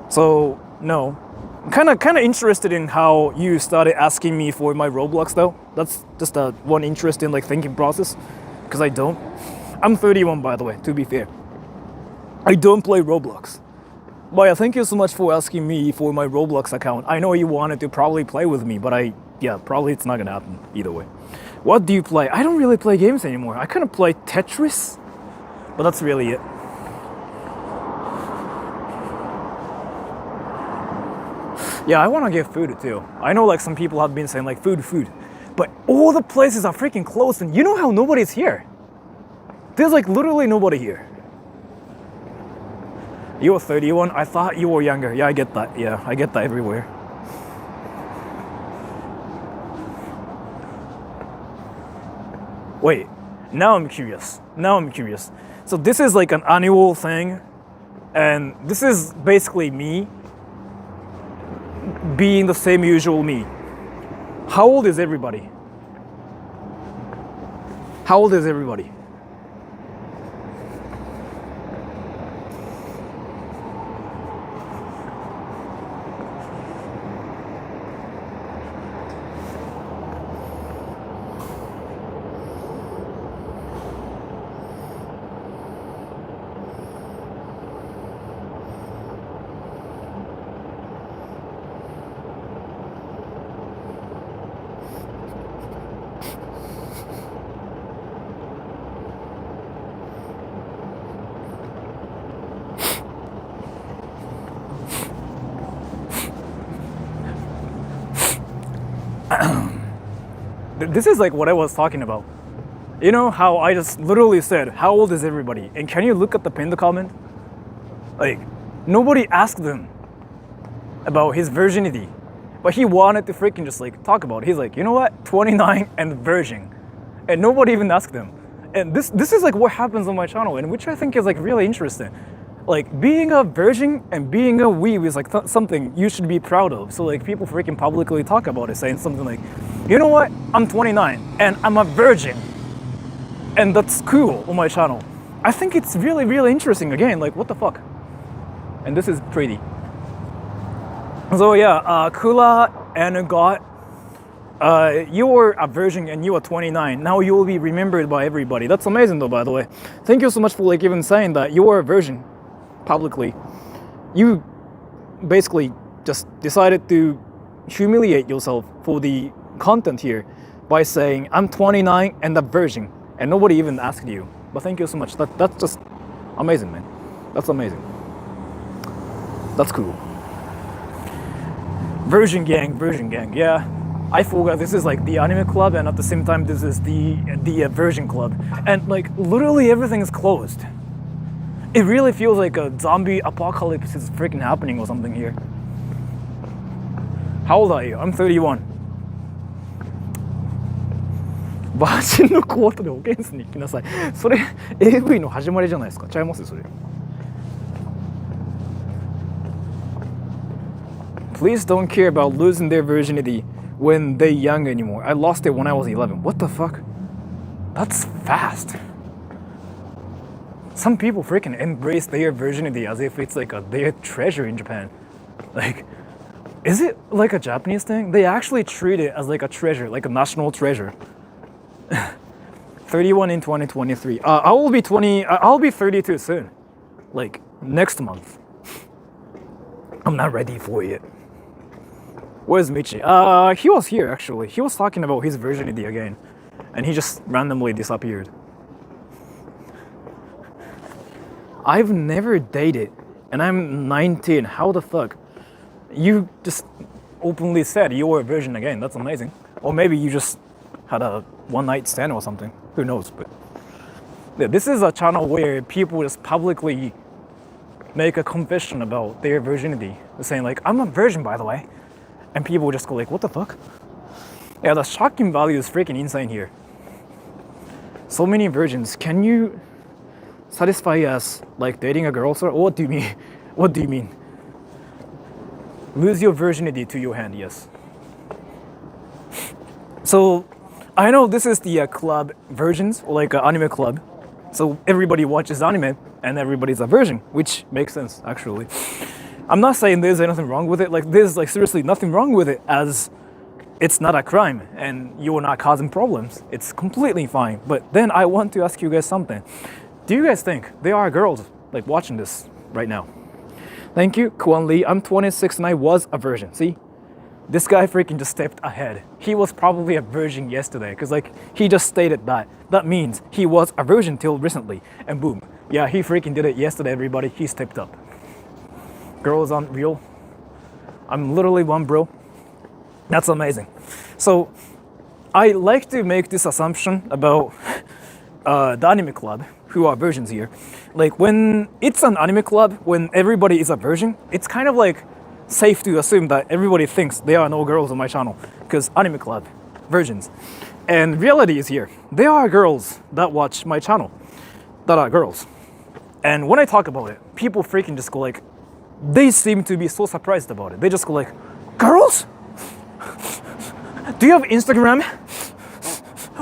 So no. I'm kind of interested in how you started asking me for my Roblox though. That's just one interesting like thinking process, because I don't. I'm 31 by the way, to be fair. I don't play Roblox. But yeah, thank you so much for asking me for my Roblox account. I know you wanted to probably play with me, but probably it's not gonna happen either way. What do you play? I don't really play games anymore. I kind of play Tetris, but that's really it. Yeah, I want to get food too. I know like some people have been saying like food, but all the places are freaking closed, and you know how nobody's here. There's like literally nobody here. You're 31? I thought you were younger. Yeah, I get that. Yeah, I get that everywhere. Wait, now I'm curious. So this is like an annual thing, and this is basically me being the same usual me. How old is everybody? How old is everybody? This is like what I was talking about. You know how I just literally said, how old is everybody? And can you look at the pinned comment? Like, nobody asked him about his virginity. But he wanted to freaking just like talk about it. He's like, you know what? 29 and virgin. And nobody even asked him. And this is like what happens on my channel, and which I think is like really interesting. Like being a virgin and being a weeb is like something you should be proud of. So like people freaking publicly talk about it, saying something like, you know what, I'm 29 and I'm a virgin, and that's cool on my channel. I think it's really, really interesting. Again, like what the fuck. And this is pretty. So yeah, Kula and God, you were a virgin and you are 29. Now you will be remembered by everybody. That's amazing though, by the way. Thank you so much for like even saying that you are a virgin publicly. You basically just decided to humiliate yourself for the content here by saying I'm 29 and a virgin, and nobody even asked you. But thank you so much. That's just amazing, man. That's amazing. That's cool. Virgin gang. Yeah, I forgot this is like the anime club, and at the same time this is the virgin club, and like literally everything is closed. It really feels like a zombie apocalypse is freaking happening or something here. How old are you? I'm 31. バージンのコートでオケンスに行きなさい。それ AV の始まりじゃないですか。ちゃいますよそれ。Please don't care about losing their virginity when they're young anymore. I lost it when I was 11. What the fuck? That's fast. Some people freaking embrace their virginity as if it's like their treasure in Japan. Like, is it like a Japanese thing? They actually treat it as like a treasure, like a national treasure. 31 in 2023. I'll be 32 soon. Like, next month. I'm not ready for it. Where's Michi? He was here actually. He was talking about his virginity again. And he just randomly disappeared. I've never dated, and I'm 19. How the fuck? You just openly said you were a virgin again. That's amazing. Or maybe you just had a one night stand or something. Who knows? But yeah, this is a channel where people just publicly make a confession about their virginity, saying like, I'm a virgin, by the way. And people just go like, what the fuck? Yeah, the shocking value is freaking insane here. So many virgins. Can you satisfy us like dating a girl, sir? What do you mean? What do you mean? Lose your virginity to your hand, yes. So, I know this is the club virgins, or like an anime club. So everybody watches anime and everybody's a virgin, which makes sense, actually. I'm not saying there's anything wrong with it. Like, there's like seriously nothing wrong with it, as it's not a crime and you're not causing problems. It's completely fine. But then I want to ask you guys something. Do you guys think there are girls like watching this right now? Thank you, Kwon Lee. I'm 26 and I was a virgin. See? This guy freaking just stepped ahead. He was probably a virgin yesterday, because like he just stated that. That means he was a virgin till recently. And boom. Yeah, he freaking did it yesterday, everybody. He stepped up. Girls aren't real. I'm literally one bro. That's amazing. So I like to make this assumption about the anime club, who are virgins here. Like when it's an anime club, when everybody is a virgin, it's kind of like safe to assume that everybody thinks there are no girls on my channel, because anime club, virgins. And reality is here. There are girls that watch my channel that are girls. And when I talk about it, people freaking just go like, they seem to be so surprised about it. They just go like, girls? Do you have Instagram?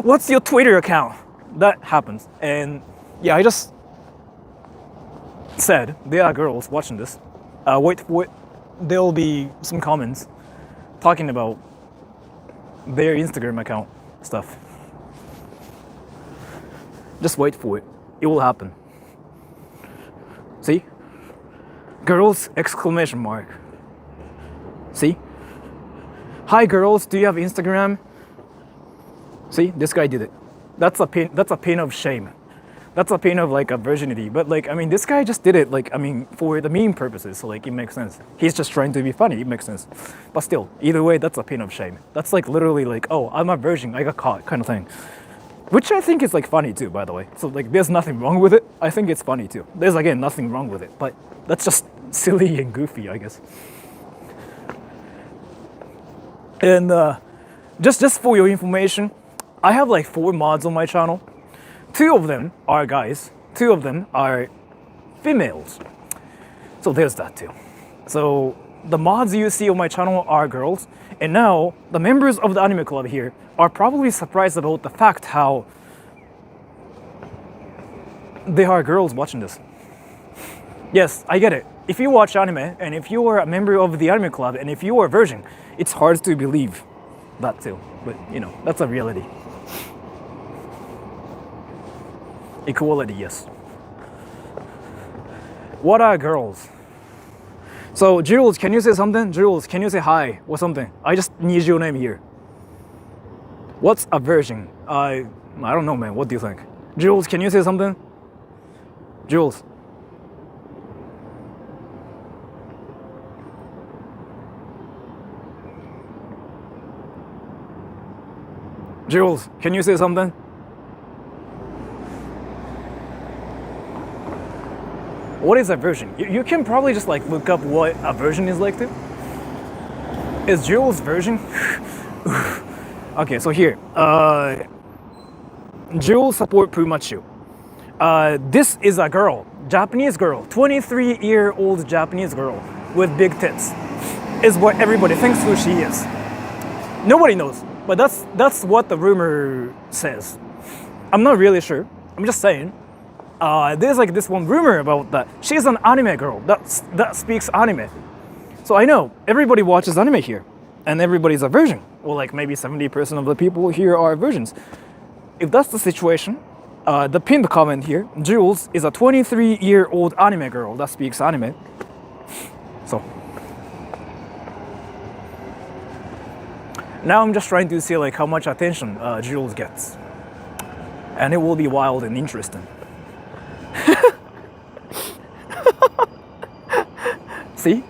What's your Twitter account? That happens. And yeah, I just said there are girls watching this. Wait for it. There'll be some comments talking about their Instagram account stuff. Just wait for it. It will happen. See? Girls, exclamation mark. See? Hi girls, do you have Instagram? See, this guy did it. That's a pain of shame. That's a pain of like a virginity. But like, I mean, this guy just did it like, I mean, for the meme purposes. So like, it makes sense. He's just trying to be funny. It makes sense. But still, either way, that's a pain of shame. That's like literally like, oh, I'm a virgin, I got caught kind of thing. Which I think is like funny too, by the way. So like, there's nothing wrong with it. I think it's funny too. There's again, nothing wrong with it. But that's just silly and goofy, I guess. And just for your information, I have like 4 mods on my channel. 2 of them are guys, 2 of them are females. So there's that too. So the mods you see on my channel are girls, and now the members of the anime club here are probably surprised about the fact how there are girls watching this. Yes, I get it. If you watch anime, and if you are a member of the anime club, and if you are a virgin, it's hard to believe that too. But you know, that's a reality. Equality, yes. What are girls? So Jules, can you say something? Jules, can you say hi or something? I just need your name here. What's a virgin? I don't know, man. What do you think? Jules, can you say something? Jules. Jules, can you say something? What is a virgin? You can probably just like look up what a virgin is like too. Is Jules virgin? Okay, so here. Jules support Pumachu. This is a girl, Japanese girl, 23-year-old Japanese girl with big tits. Is what everybody thinks who she is. Nobody knows, but that's what the rumor says. I'm not really sure. I'm just saying. There's like this one rumor about that she's an anime girl that speaks anime. So I know everybody watches anime here, and everybody's a virgin. Or like maybe 70% of the people here are virgins. If that's the situation, the pinned comment here, Jules is a 23-year-old anime girl that speaks anime. So now I'm just trying to see like how much attention Jules gets, and it will be wild and interesting. See?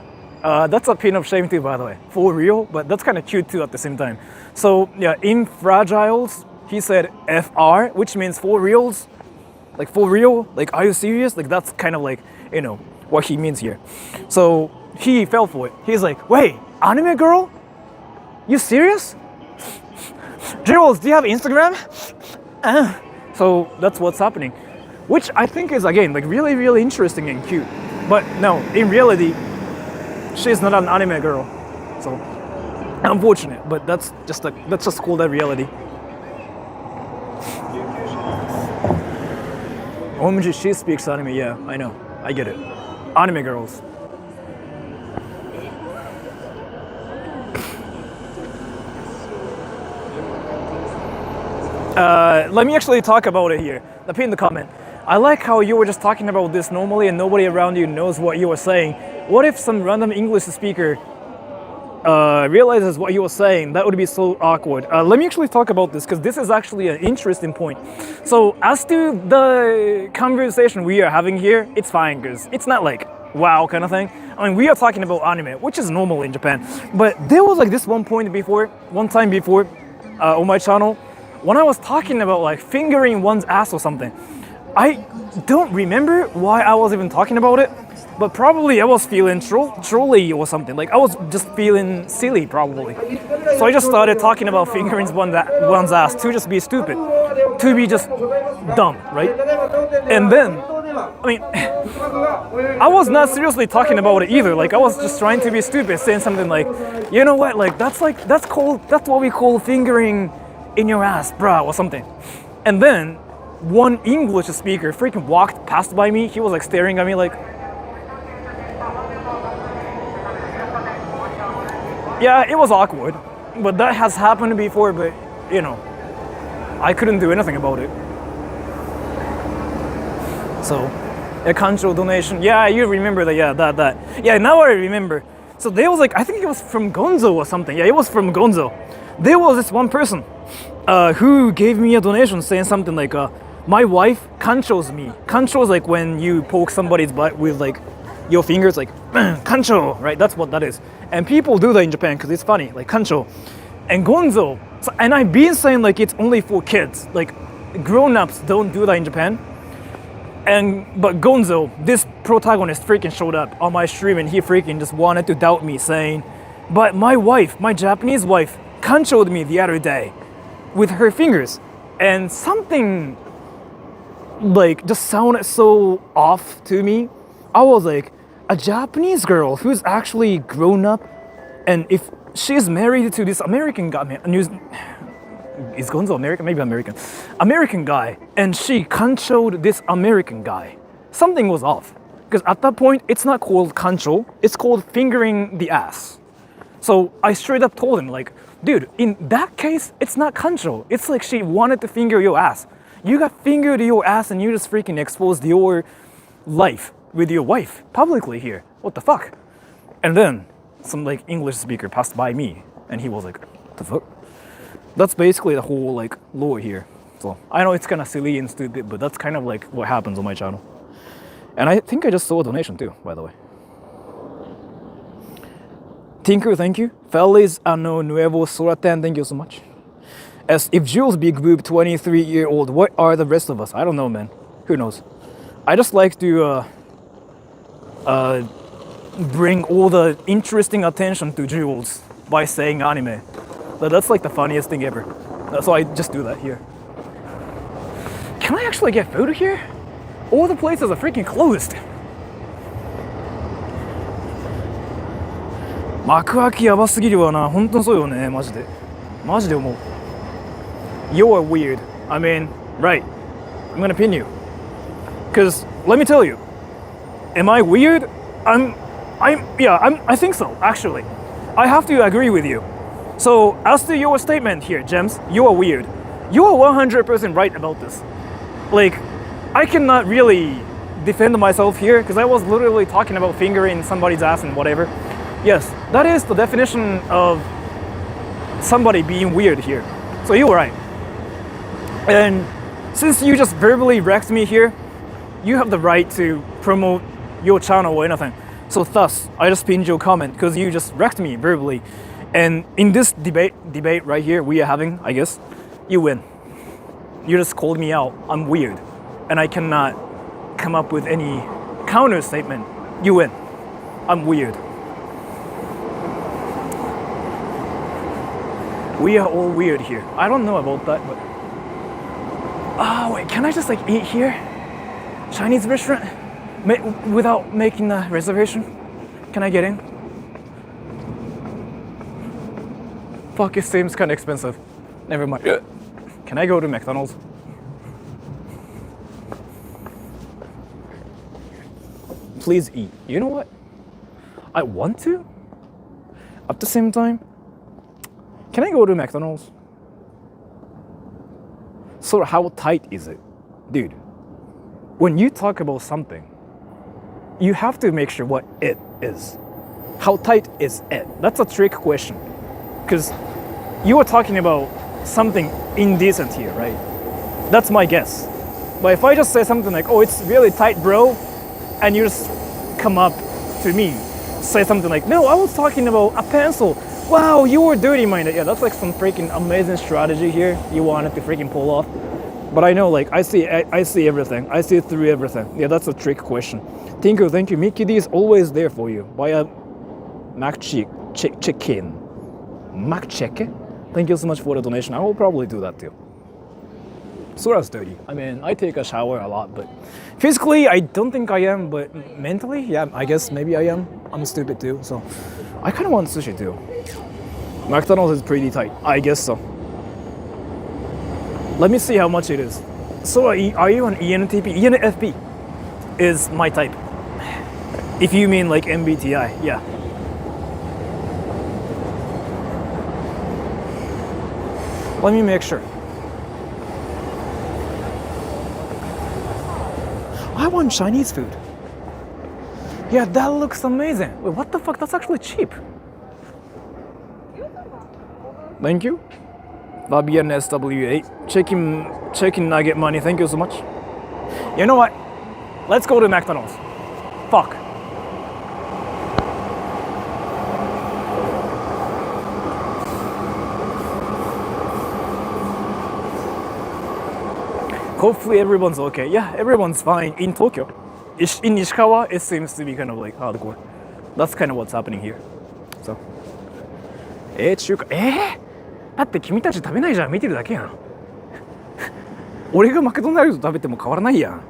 That's a pin of shame too, by the way. For real, but that's kind of cute too at the same time. So yeah, in Fragiles, he said FR, which means for reals. Like for real, like are you serious? Like that's kind of like, you know, what he means here. So he fell for it. He's like, wait, anime girl? You serious? Jules, do you have Instagram? So that's what's happening. Which I think is again like really, really interesting and cute. But no, in reality, she's not an anime girl. So unfortunate, but let's just call that reality. Omji, she speaks anime, yeah, I know. I get it. Anime girls. Let me actually talk about it here. Pin the comment. I like how you were just talking about this normally and nobody around you knows what you were saying. What if some random English speaker realizes what you were saying? That would be so awkward. Let me actually talk about this because this is actually an interesting point. So as to the conversation we are having here, it's fine because it's not like wow kind of thing. I mean, we are talking about anime, which is normal in Japan. But there was like this one time before on my channel when I was talking about like fingering one's ass or something. I don't remember why I was even talking about it, but probably I was feeling trolly or something. Like I was just feeling silly probably. So I just started talking about fingering one's ass to just be stupid, to be just dumb, right? And then, I mean, I was not seriously talking about it either. Like I was just trying to be stupid, saying something like, you know what? Like that's what we call fingering in your ass, bruh, or something. And then one English speaker freaking walked past by me. He was like staring at me like, yeah, it was awkward, but that has happened before, but you know, I couldn't do anything about it. So, a kancho donation, yeah, you remember that, yeah, that. Yeah, now I remember. So there was like, I think it was from Gonzo or something. Yeah, it was from Gonzo. There was this one person who gave me a donation saying something like, my wife kanchos me. Kancho is like when you poke somebody's butt with like your fingers, like kancho, right? That's what that is. And people do that in Japan because it's funny, like kancho. And gonzo, and I've been saying like it's only for kids, like grown-ups don't do that in Japan. But Gonzo, this protagonist freaking showed up on my stream and he freaking just wanted to doubt me saying, but my wife, my Japanese wife, kanchoed me the other day with her fingers. And something like just sounded so off to me. I was like, a Japanese girl who's actually grown up, and if she's married to this American guy, is Gonzo American? Maybe American. American guy, and she kanchoed this American guy. Something was off. Because at that point, it's not called kancho, it's called fingering the ass. So I straight up told him, like, dude, in that case, it's not kancho. It's like she wanted to finger your ass. You got fingered your ass and you just freaking exposed your life with your wife publicly here. What the fuck? And then some like English speaker passed by me and he was like, what the fuck? That's basically the whole like lore here. So I know it's kind of silly and stupid, but that's kind of like what happens on my channel. And I think I just saw a donation too, by the way. Tinker, thank you. Feliz Ano Nuevo Soratan, thank you so much. As if Jules big boob 23-year-old, what are the rest of us? I don't know, man. Who knows? I just like to bring all the interesting attention to Jules by saying anime. But that's like the funniest thing ever. So I just do that here. Can I actually get food here? All the places are freaking closed. 幕開きやばすぎるわな。本当にそうよね、マジで。マジで思う。You're weird. I mean, right. I'm gonna pin you. Cause let me tell you, am I weird? I think so, actually. I have to agree with you. So as to your statement here, Gems, you are weird. You are 100% right about this. Like, I cannot really defend myself here because I was literally talking about fingering somebody's ass and whatever. Yes, that is the definition of somebody being weird here. So you were right. And since you just verbally wrecked me here, you have the right to promote your channel or anything. So thus, I just pinned your comment because you just wrecked me verbally. And in this debate right here we are having, I guess, you win. You just called me out. I'm weird. And I cannot come up with any counter statement. You win. I'm weird. We are all weird here. I don't know about that, but... Oh, wait, can I just like eat here? Chinese restaurant? Without making a reservation? Can I get in? Fuck, it seems kind of expensive. Never mind. Can I go to McDonald's? Please eat. You know what? I want to? At the same time, can I go to McDonald's? So how tight is it? Dude, when you talk about something, you have to make sure what it is. How tight is it? That's a trick question. Because you are talking about something indecent here, right? That's my guess. But if I just say something like, oh, it's really tight, bro, and you just come up to me, say something like, no, I was talking about a pencil. Wow, you were dirty-minded. Yeah, that's like some freaking amazing strategy here you wanted to freaking pull off. But I know, like, I see everything. I see through everything. Yeah, that's a trick question. Tinku, thank you. Mickey D is always there for you. Buy a Mac chicken. Mac chicken? Thank you so much for the donation. I will probably do that too. Sora's dirty. I mean, I take a shower a lot, but physically, I don't think I am, but mentally, yeah, I guess maybe I am. I'm stupid too, so I kind of want sushi too. McDonald's is pretty tight. I guess so. Let me see how much it is. So, are you an ENTP? ENFP is my type. If you mean like MBTI, yeah. Let me make sure. I want Chinese food. Yeah, that looks amazing. Wait, what the fuck? That's actually cheap. Thank you. Fabian SW8. Chicken nugget money. Thank you so much. You know what? Let's go to McDonald's. Fuck. Hopefully everyone's okay. Yeah, everyone's fine in Tokyo. In Ishikawa, it seems to be kind of like hardcore. That's kind of what's happening here. So. 中華だって君たち食べないじゃん見てるだけやん俺がマクドナルド食べても変わらないやん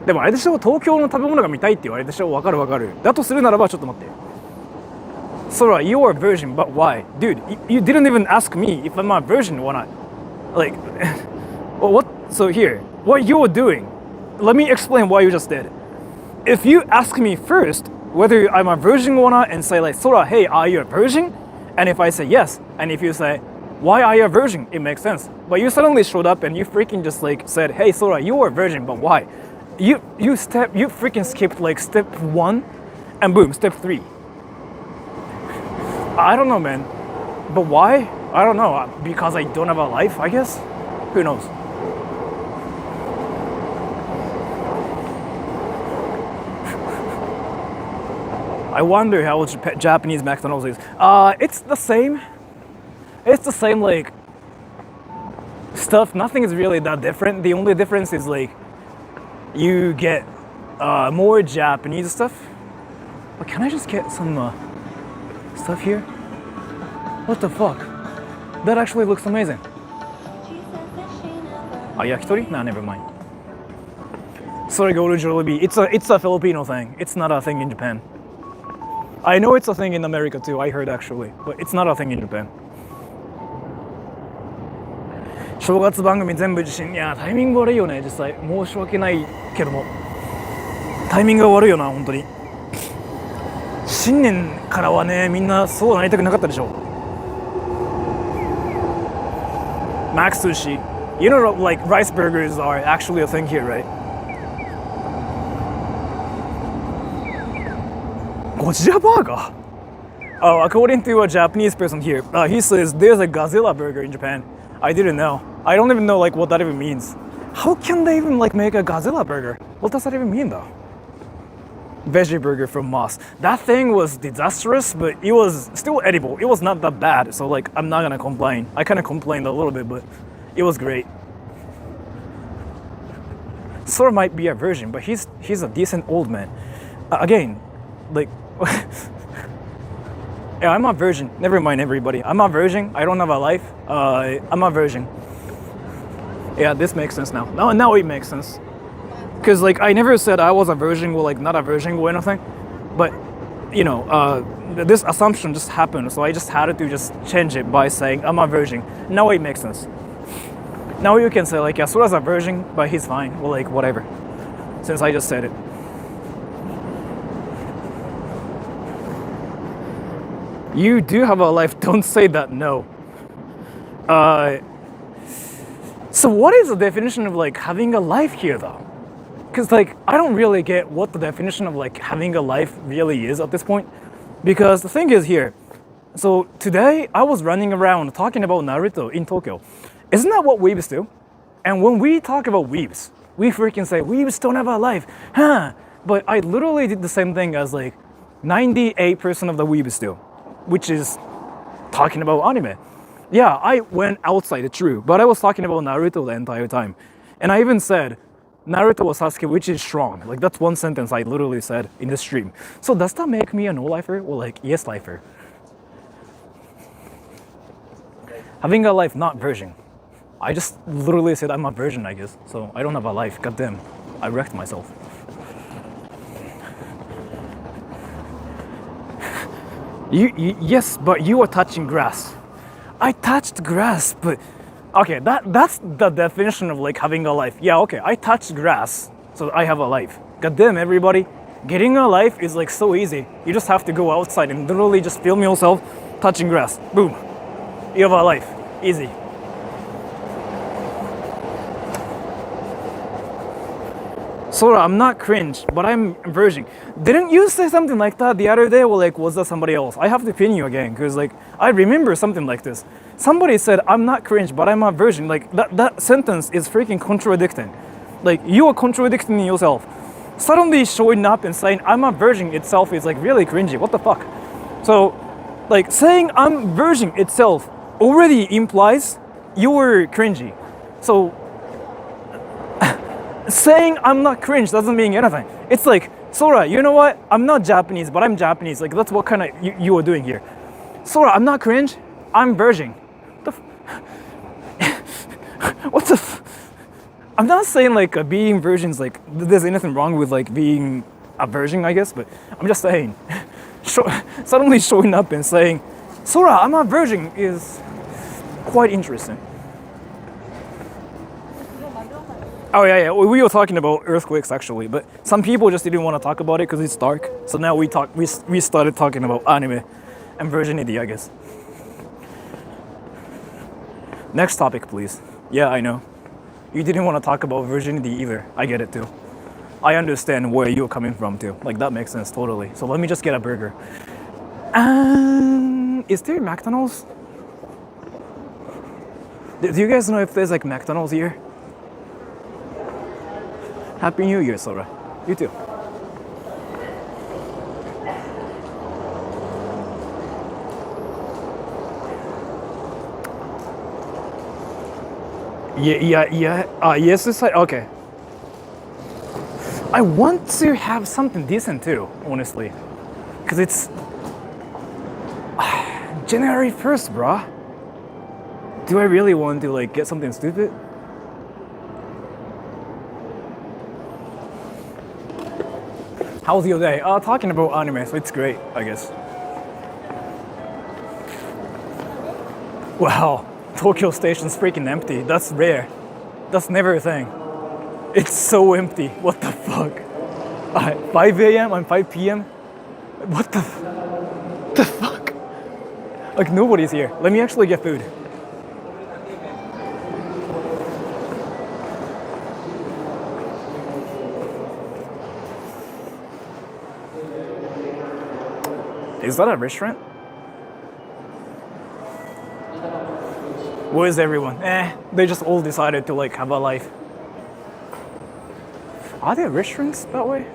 でもあれでしょ東京の食べ物が見たいって言われるでしょわかるわかるだとするならばちょっと待って Sora, you are a virgin, but why? Dude, you didn't even ask me if I'm a virgin or not. Like, well, what? So here, what you're doing, let me explain what you just did. If you ask me first whether I'm a virgin or not and say like, Sora, hey, are you a virgin? And if I say yes, and if you say, why are you a virgin? It makes sense. But you suddenly showed up and you freaking just like said, hey, Sora, you are a virgin, but why? You freaking skipped like step 1 and boom, step 3. I don't know, man. But why? I don't know. Because I don't have a life, I guess? Who knows? I wonder how Japanese McDonald's is. It's the same. It's the same, like, stuff. Nothing is really that different. The only difference is, like, you get more Japanese stuff. But can I just get some stuff here? What the fuck? That actually looks amazing. Yakitori? Nah, never mind. Sorry, go to Jollibee. It's a Filipino thing. It's not a thing in Japan. I know it's a thing in America too, I heard actually, but it's not a thing in Japan. 正月番組全部受信。いや、タイミング悪いよね、実際。申し訳ないけども。タイミングが悪いよな、本当に。新年からはね、みんなそうなりたくなかったでしょ。Max Sushi. You know, like, rice burgers are actually a thing here, right? Godzilla burger? Oh, according to a Japanese person here, he says there's a Godzilla burger in Japan. I didn't know. I don't even know like what that even means. How can they even like make a Godzilla burger? What does that even mean though? veggie burger from Moss. That thing was disastrous, but it was still edible. It was not that bad, so like I'm not gonna complain. I kind of complained a little bit, but it was great. Sora might be a virgin, but he's a decent old man. Again, like, yeah, I'm a virgin. Never mind, everybody. I'm a virgin. I don't have a life. I'm a virgin. Yeah, this makes sense now. Now it makes sense. Because like I never said I was a virgin or like not a virgin or anything, but you know, this assumption just happened, so I just had to just change it by saying I'm a virgin. Now it makes sense. Now you can say like, yeah, Sora's a virgin, but he's fine, or like whatever, since I just said it. You do have a life. Don't say that. No. So what is the definition of like having a life here, though? Because like I don't really get what the definition of like having a life really is at this point. Because the thing is here, so today I was running around talking about Naruto in Tokyo. Isn't that what weebs do? And when we talk about weebs, we freaking say weebs don't have a life, huh? But I literally did the same thing as like 98% of the weebs do, which is talking about anime. Yeah, I went outside, true, but I was talking about Naruto the entire time. And I even said, Naruto or Sasuke, which is strong. Like that's one sentence I literally said in the stream. So does that make me a no-lifer or like yes-lifer? Having a life, not virgin. I just literally said I'm a virgin, I guess. So I don't have a life, goddamn. I wrecked myself. Yes, but you were touching grass. I touched grass, but okay, that's the definition of like having a life. Yeah, okay, I touched grass, so I have a life. God damn, everybody, getting a life is like so easy. You just have to go outside and literally just film yourself touching grass. Boom, you have a life. Easy. Sora, I'm not cringe, but I'm virgin. Didn't you say something like that the other day, or like was that somebody else? I have to pin you again, because like I remember something like this. Somebody said, I'm not cringe, but I'm a virgin. Like that sentence is freaking contradicting. Like you are contradicting yourself. Suddenly showing up and saying I'm a virgin itself is like really cringy. What the fuck? So like saying I'm virgin itself already implies you're cringy. So saying I'm not cringe doesn't mean anything. It's like, Sora, you know what? I'm not Japanese, but I'm Japanese. Like that's what kind of you are doing here. Sora, I'm not cringe. I'm virgin. What the? I'm not saying like being virgins like there's anything wrong with like being a virgin, I guess, but I'm just saying. Suddenly showing up and saying, Sora, I'm a virgin is quite interesting. Oh yeah, we were talking about earthquakes actually, but some people just didn't want to talk about it because it's dark. So now we started talking about anime and virginity, I guess. Next topic, please. Yeah, I know. You didn't want to talk about virginity either. I get it too. I understand where you're coming from too. Like that makes sense totally. So let me just get a burger. Is there McDonald's? Do you guys know if there's like McDonald's here? Happy New Year, Sora. You too. Yeah. Yes, it's like, okay. I want to have something decent too, honestly. Because it's January 1st, bruh. Do I really want to like get something stupid? How's your day? Talking about anime, so it's great, I guess. Wow, Tokyo Station's freaking empty. That's rare. That's never a thing. It's so empty. What the fuck? 5 a.m. and 5 p.m. What the fuck? Like nobody's here. Let me actually get food. Is that a restaurant? Where is everyone? They just all decided to like have a life. Are there restaurants that way?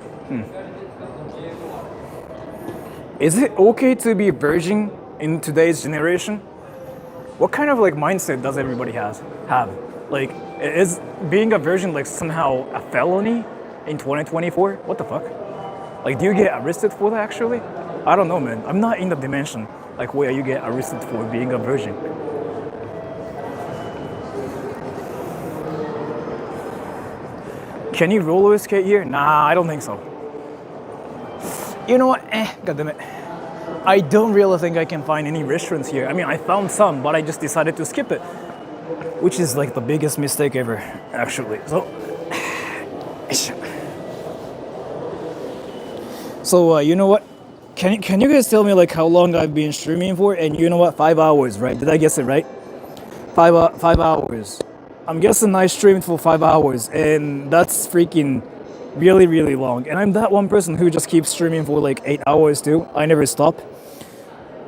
Is it okay to be a virgin in today's generation? What kind of like mindset does everybody have? Like, is being a virgin like somehow a felony in 2024? What the fuck? Like, do you get arrested for that actually? I don't know, man. I'm not in the dimension like where you get arrested for being a virgin. Can you roller skate here? Nah, I don't think so. You know what? God damn it. I don't really think I can find any restaurants here. I mean, I found some, but I just decided to skip it, which is like the biggest mistake ever, actually. So, you know what? Can you guys tell me like how long I've been streaming for? And you know what? 5 hours, right? Did I guess it right? 5 hours. I'm guessing I streamed for 5 hours, and that's freaking really, really long. And I'm that one person who just keeps streaming for like 8 hours too. I never stop.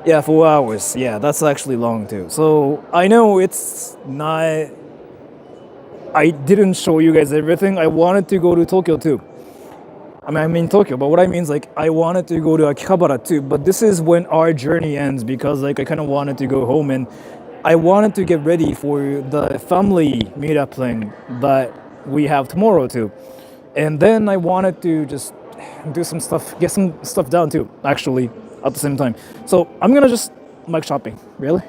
Yeah, 4 hours. Yeah, that's actually long too. So I know it's not. I didn't show you guys everything. I wanted to go to Tokyo too. I mean, I'm in Tokyo, but what I mean is like I wanted to go to Akihabara too. But this is when our journey ends because like I kind of wanted to go home and I wanted to get ready for the family meetup thing that we have tomorrow too. And then I wanted to just do some stuff, get some stuff done too, actually, at the same time. So I'm gonna just like shopping. Really?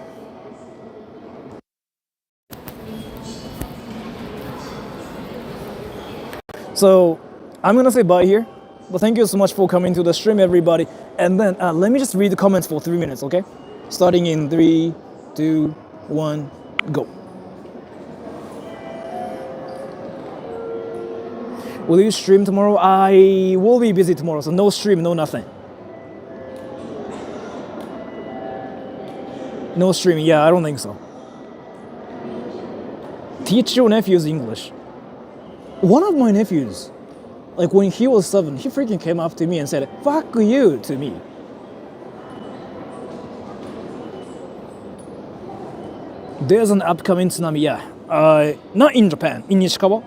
So I'm gonna say bye here. But thank you so much for coming to the stream, everybody. And then let me just read the comments for 3 minutes, okay? Starting in 3, 2, 1, go. Will you stream tomorrow? I will be busy tomorrow, so no stream, no nothing. No streaming, yeah, I don't think so. Teach your nephews English. One of my nephews, like when he was 7, he freaking came up to me and said, "Fuck you," to me. There's an upcoming tsunami, yeah. Not in Japan, in Ishikawa.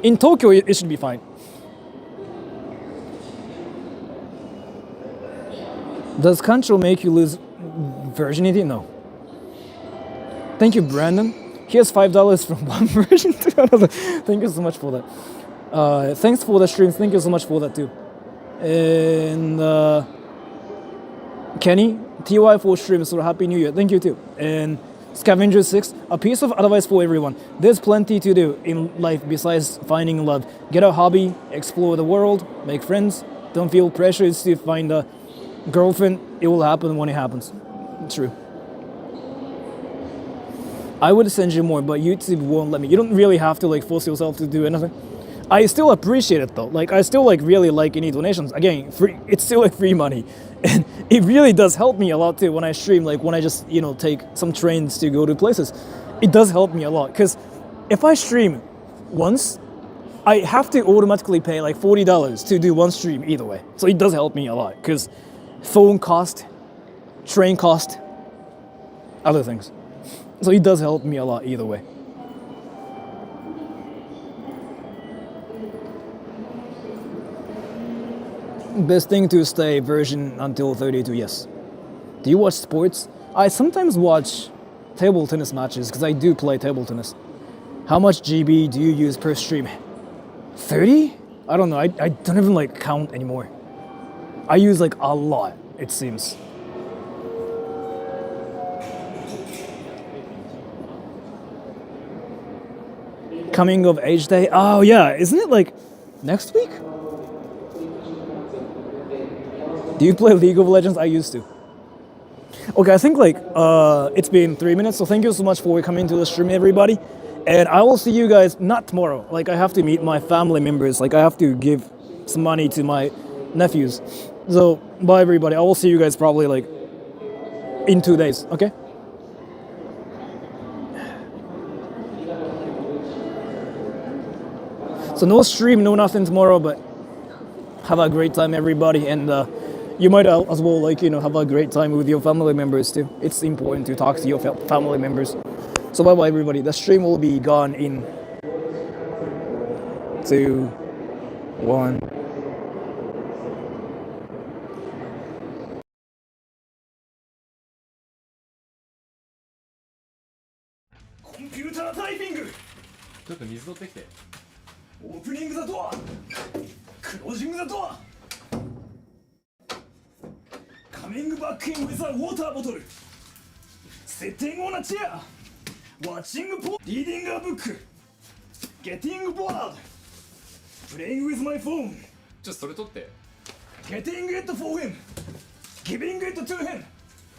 In Tokyo, it should be fine. Does control make you lose virginity? No. Thank you, Brandon. Here's $5 from one version to another. Thank you so much for that. Thanks for the streams. Thank you so much for that too. And Kenny, TY for streams. So happy New Year. Thank you too. And Scavenger 6, a piece of advice for everyone. There's plenty to do in life besides finding love. Get a hobby, explore the world, make friends. Don't feel pressured to find a girlfriend. It will happen when it happens. True. I would send you more, but YouTube won't let me. You don't really have to like force yourself to do anything. I still appreciate it though. Like I still like really like any donations. Again, free. It's still like free money, and it really does help me a lot too when I stream. Like when I just take some trains to go to places, it does help me a lot. Because if I stream once, I have to automatically pay like $40 to do one stream either way. So it does help me a lot. Because phone cost, train cost, other things. So it does help me a lot either way. Best thing to stay virgin until 32, yes. Do you watch sports? I sometimes watch table tennis matches because I do play table tennis. How much GB do you use per stream? 30? I don't know, I don't even like count anymore. I use like a lot, it seems. Coming of age day? Oh yeah, isn't it like next week? Do you play League of Legends? I used to. Okay, I think like it's been 3 minutes, so thank you so much for coming to the stream, everybody. And I will see you guys not tomorrow. Like I have to meet my family members. Like I have to give some money to my nephews. So bye everybody. I will see you guys probably like in 2 days. Okay. So no stream, no nothing tomorrow, but have a great time, everybody, and you might as well have a great time with your family members too. It's important to talk to your family members. So bye bye everybody. The stream will be gone in 2, 1. コンピュータータイピング。ちょっと水取ってきて。オープニングザドア。クロージングザドア。カミングバックインウィザーウォーターボトル。セッティングオンアチェア。ワッチングポリーディングアブック。ゲッティングボード。プレイングウィズマイフォン。ちょっとそれ取って。Getting it for him, giving it to him.